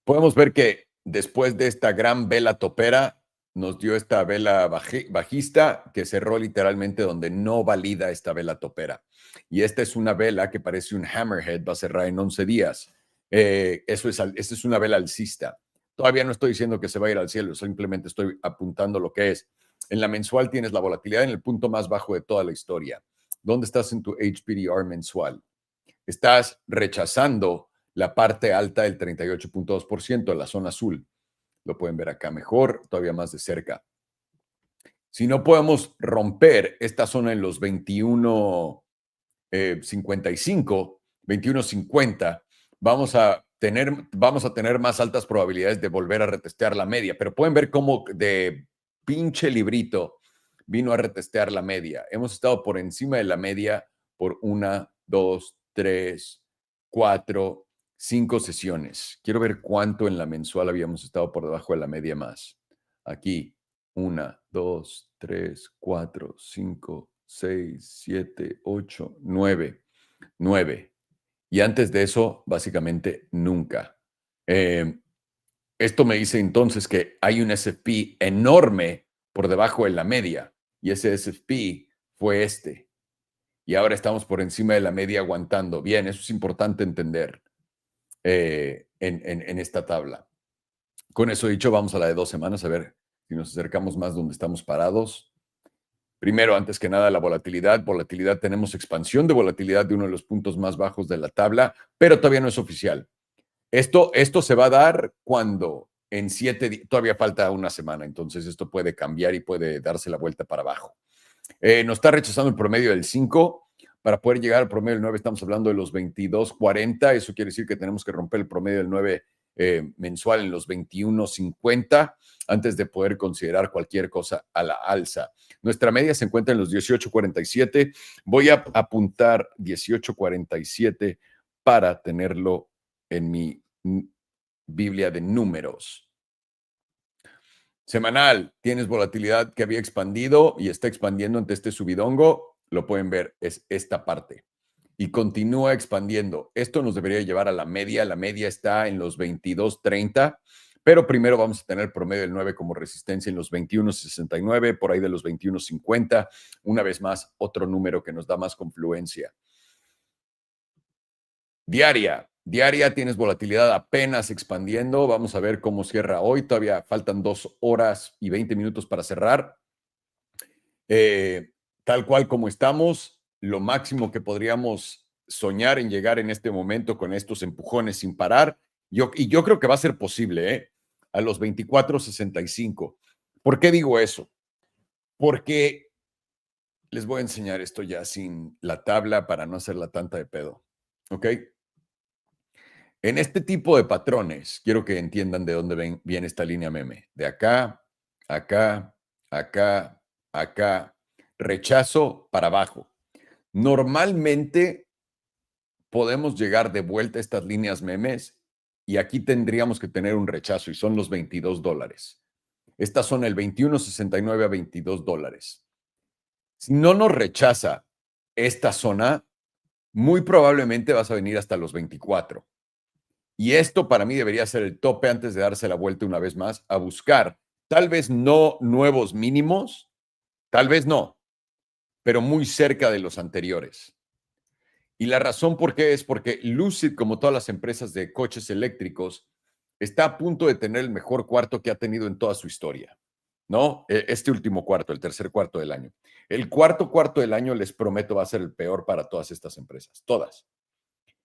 Podemos ver que después de esta gran vela topera, nos dio esta vela bajista que cerró literalmente donde no valida esta vela topera. Y esta es una vela que parece un hammerhead, va a cerrar en 11 días. Esta es una vela alcista. Todavía no estoy diciendo que se va a ir al cielo, simplemente estoy apuntando lo que es. En la mensual tienes la volatilidad en el punto más bajo de toda la historia. ¿Dónde estás en tu HPDR mensual? Estás rechazando la parte alta del 38.2%, la zona azul. Lo pueden ver acá mejor, todavía más de cerca. Si no podemos romper esta zona en los 21.55, 21.50, vamos a tener más altas probabilidades de volver a retestear la media. Pero pueden ver cómo de pinche librito vino a retestear la media. Hemos estado por encima de la media por 1, 2, 3, 4, 5 sesiones. Quiero ver cuánto en la mensual habíamos estado por debajo de la media más. Aquí, 1, 2, 3, 4, 5, 6, 7, 8, 9. 9. Y antes de eso, básicamente nunca. Esto me dice entonces que hay un SFP enorme por debajo de la media. Y ese SFP fue este. Y ahora estamos por encima de la media aguantando. Bien, eso es importante entender en esta tabla. Con eso dicho, vamos a la de 2 semanas a ver si nos acercamos más donde estamos parados. Primero, antes que nada, la volatilidad. Volatilidad, tenemos expansión de volatilidad de uno de los puntos más bajos de la tabla, pero todavía no es oficial. Esto se va a dar cuando en 7 días, todavía falta una semana, entonces esto puede cambiar y puede darse la vuelta para abajo. Nos está rechazando el promedio del 5. Para poder llegar al promedio del 9 estamos hablando de los 22.40. Eso quiere decir que tenemos que romper el promedio del 9 mensual en los 21.50 antes de poder considerar cualquier cosa a la alza. Nuestra media se encuentra en los 18.47. Voy a apuntar 18.47 para tenerlo en mi Biblia de números. Semanal, tienes volatilidad que había expandido y está expandiendo ante este subidongo. Lo pueden ver, es esta parte. Y continúa expandiendo. Esto nos debería llevar a la media. La media está en los 22.30, pero primero vamos a tener el promedio del 9 como resistencia en los 21.69, por ahí de los 21.50. Una vez más, otro número que nos da más confluencia. Diaria tienes volatilidad apenas expandiendo. Vamos a ver cómo cierra hoy. Todavía faltan 2 horas y 20 minutos para cerrar. Tal cual como estamos, lo máximo que podríamos soñar en llegar en este momento con estos empujones sin parar. Y yo creo que va a ser posible, ¿eh? A los 24.65. ¿Por qué digo eso? Porque les voy a enseñar esto ya sin la tabla para no hacerla tanta de pedo. ¿Ok? En este tipo de patrones, quiero que entiendan de dónde viene esta línea meme. De acá, acá, acá, acá. Rechazo para abajo. Normalmente podemos llegar de vuelta a estas líneas memes y aquí tendríamos que tener un rechazo y son los $22. Estas son el 21.69 a $22. Si no nos rechaza esta zona, muy probablemente vas a venir hasta los 24. Y esto para mí debería ser el tope antes de darse la vuelta una vez más a buscar, tal vez no nuevos mínimos, tal vez no, pero muy cerca de los anteriores. Y la razón por qué es porque Lucid, como todas las empresas de coches eléctricos, está a punto de tener el mejor cuarto que ha tenido en toda su historia, ¿no? Este último cuarto, el tercer cuarto del año. El cuarto del año, les prometo, va a ser el peor para todas estas empresas, todas.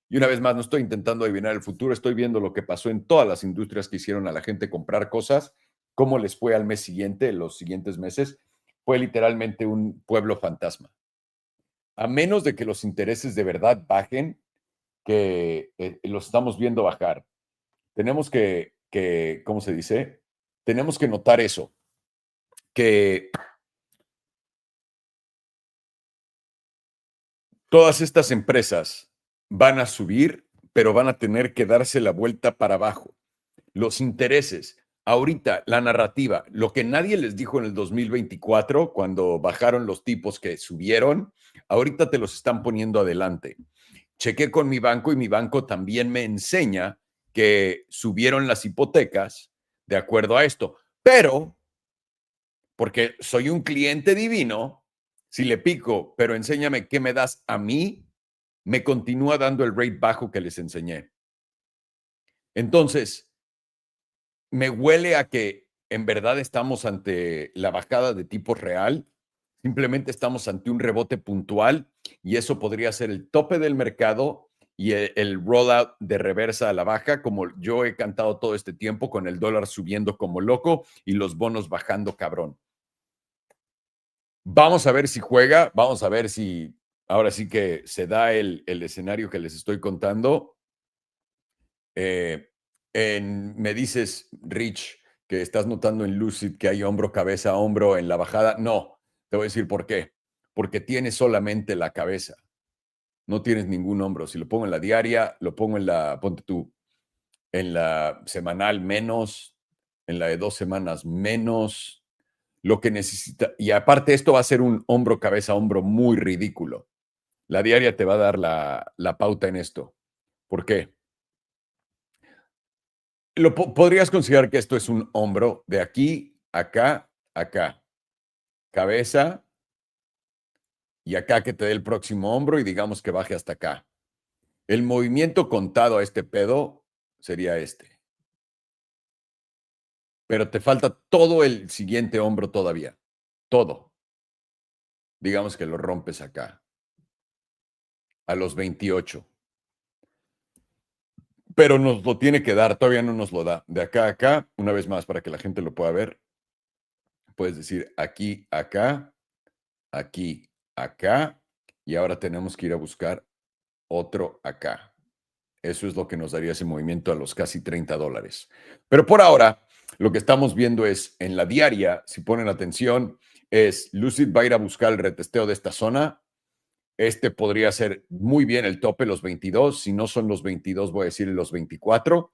Y una vez más, no estoy intentando adivinar el futuro, estoy viendo lo que pasó en todas las industrias que hicieron a la gente comprar cosas, cómo les fue al mes siguiente, los siguientes meses. Fue literalmente un pueblo fantasma. A menos de que los intereses de verdad bajen, que los estamos viendo bajar. Tenemos que, ¿cómo se dice? Tenemos que notar eso, que todas estas empresas van a subir, pero van a tener que darse la vuelta para abajo. Los intereses, ahorita la narrativa, lo que nadie les dijo en el 2024, cuando bajaron los tipos que subieron, ahorita te los están poniendo adelante. Chequé con mi banco y mi banco también me enseña que subieron las hipotecas de acuerdo a esto. Pero, porque soy un cliente divino, si le pico, pero enséñame qué me das a mí, me continúa dando el rate bajo que les enseñé. Entonces, me huele a que en verdad estamos ante la bajada de tipos real. Simplemente estamos ante un rebote puntual y eso podría ser el tope del mercado y el rollout de reversa a la baja, como yo he cantado todo este tiempo, con el dólar subiendo como loco y los bonos bajando cabrón. Vamos a ver si juega, vamos a ver si ahora sí que se da el escenario que les estoy contando. Me dices, Rich, que estás notando en Lucid que hay hombro, cabeza, hombro en la bajada. No, te voy a decir por qué. Porque tienes solamente la cabeza. No tienes ningún hombro. Si lo pongo en la diaria, lo pongo en la, ponte tú, en la semanal menos, en la de 2 semanas menos, lo que necesita. Y aparte esto va a ser un hombro, cabeza, hombro muy ridículo. La diaria te va a dar la pauta en esto. ¿Por qué? Podrías considerar que esto es un hombro de aquí, acá, acá. Cabeza y acá que te dé el próximo hombro y digamos que baje hasta acá. El movimiento contado a este pedo sería este. Pero te falta todo el siguiente hombro todavía. Todo. Digamos que lo rompes acá. A los 28. Pero nos lo tiene que dar, todavía no nos lo da. De acá a acá, una vez más para que la gente lo pueda ver. Puedes decir aquí, acá, aquí, acá. Y ahora tenemos que ir a buscar otro acá. Eso es lo que nos daría ese movimiento a los casi $30. Pero por ahora, lo que estamos viendo es en la diaria, si ponen atención, es Lucid va a ir a buscar el retesteo de esta zona. Este podría ser muy bien el tope, los 22. Si no son los 22, voy a decir los 24.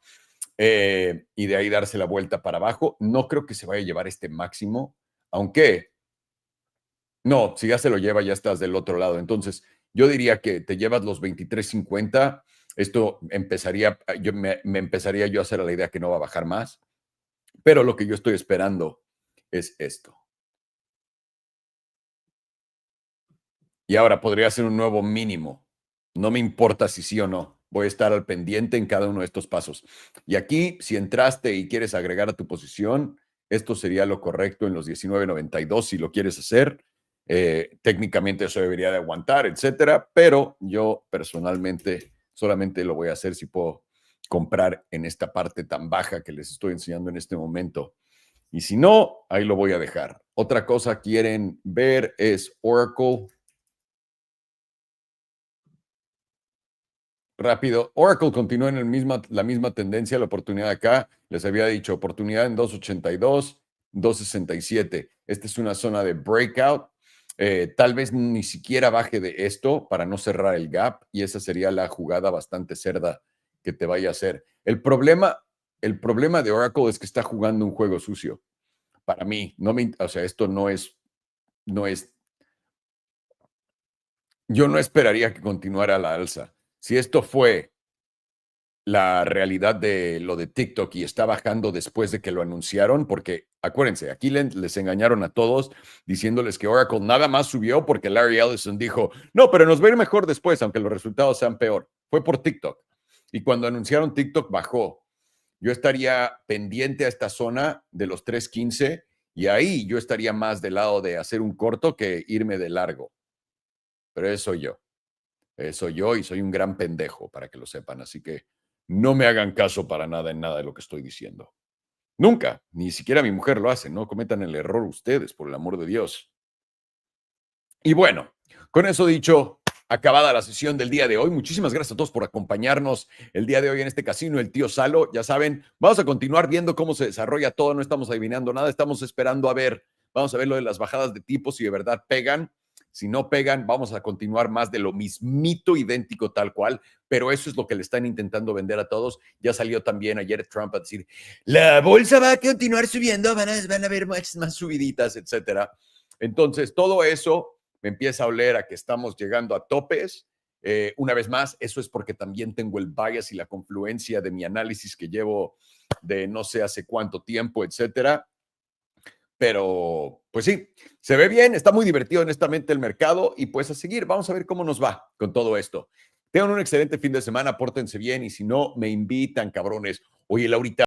Y de ahí darse la vuelta para abajo. No creo que se vaya a llevar este máximo, aunque no, si ya se lo lleva, ya estás del otro lado. Entonces, yo diría que te llevas los 23.50. Esto empezaría, me empezaría yo a hacer la idea que no va a bajar más. Pero lo que yo estoy esperando es esto. Y ahora podría ser un nuevo mínimo. No me importa si sí o no. Voy a estar al pendiente en cada uno de estos pasos. Y aquí, si entraste y quieres agregar a tu posición, esto sería lo correcto en los 19.92 si lo quieres hacer. Técnicamente eso debería de aguantar, etcétera, pero yo personalmente solamente lo voy a hacer si puedo comprar en esta parte tan baja que les estoy enseñando en este momento. Y si no, ahí lo voy a dejar. Otra cosa quieren ver es Oracle. Rápido. Oracle continúa en la misma tendencia, la oportunidad acá. Les había dicho oportunidad en 282, 267. Esta es una zona de breakout. Tal vez ni siquiera baje de esto para no cerrar el gap y esa sería la jugada bastante cerda que te vaya a hacer. El problema de Oracle es que está jugando un juego sucio. Para mí, o sea, esto no es, yo no esperaría que continuara a la alza. Si esto fue la realidad de lo de TikTok y está bajando después de que lo anunciaron, porque acuérdense, aquí les engañaron a todos diciéndoles que Oracle nada más subió porque Larry Ellison dijo, no, pero nos va a ir mejor después, aunque los resultados sean peor. Fue por TikTok. Y cuando anunciaron TikTok bajó. Yo estaría pendiente a esta zona de los 3.15 y ahí yo estaría más del lado de hacer un corto que irme de largo. Pero eso soy yo. Soy yo y soy un gran pendejo, para que lo sepan. Así que no me hagan caso para nada en nada de lo que estoy diciendo. Nunca, ni siquiera mi mujer lo hace. No cometan el error ustedes, por el amor de Dios. Y bueno, con eso dicho, acabada la sesión del día de hoy. Muchísimas gracias a todos por acompañarnos el día de hoy en este casino, el tío Salo. Ya saben, vamos a continuar viendo cómo se desarrolla todo. No estamos adivinando nada, estamos esperando a ver. Vamos a ver lo de las bajadas de tipos, si de verdad pegan. Si no pegan, vamos a continuar más de lo mismito, idéntico, tal cual. Pero eso es lo que le están intentando vender a todos. Ya salió también ayer Trump a decir, la bolsa va a continuar subiendo, van a haber más subiditas, etcétera. Entonces, todo eso me empieza a oler a que estamos llegando a topes. Una vez más, eso es porque también tengo el bias y la confluencia de mi análisis que llevo de no sé hace cuánto tiempo, etcétera. Pero, pues sí, se ve bien, está muy divertido honestamente el mercado y pues a seguir, vamos a ver cómo nos va con todo esto. Tengan un excelente fin de semana, pórtense bien y si no, me invitan, cabrones. Oye, Laurita.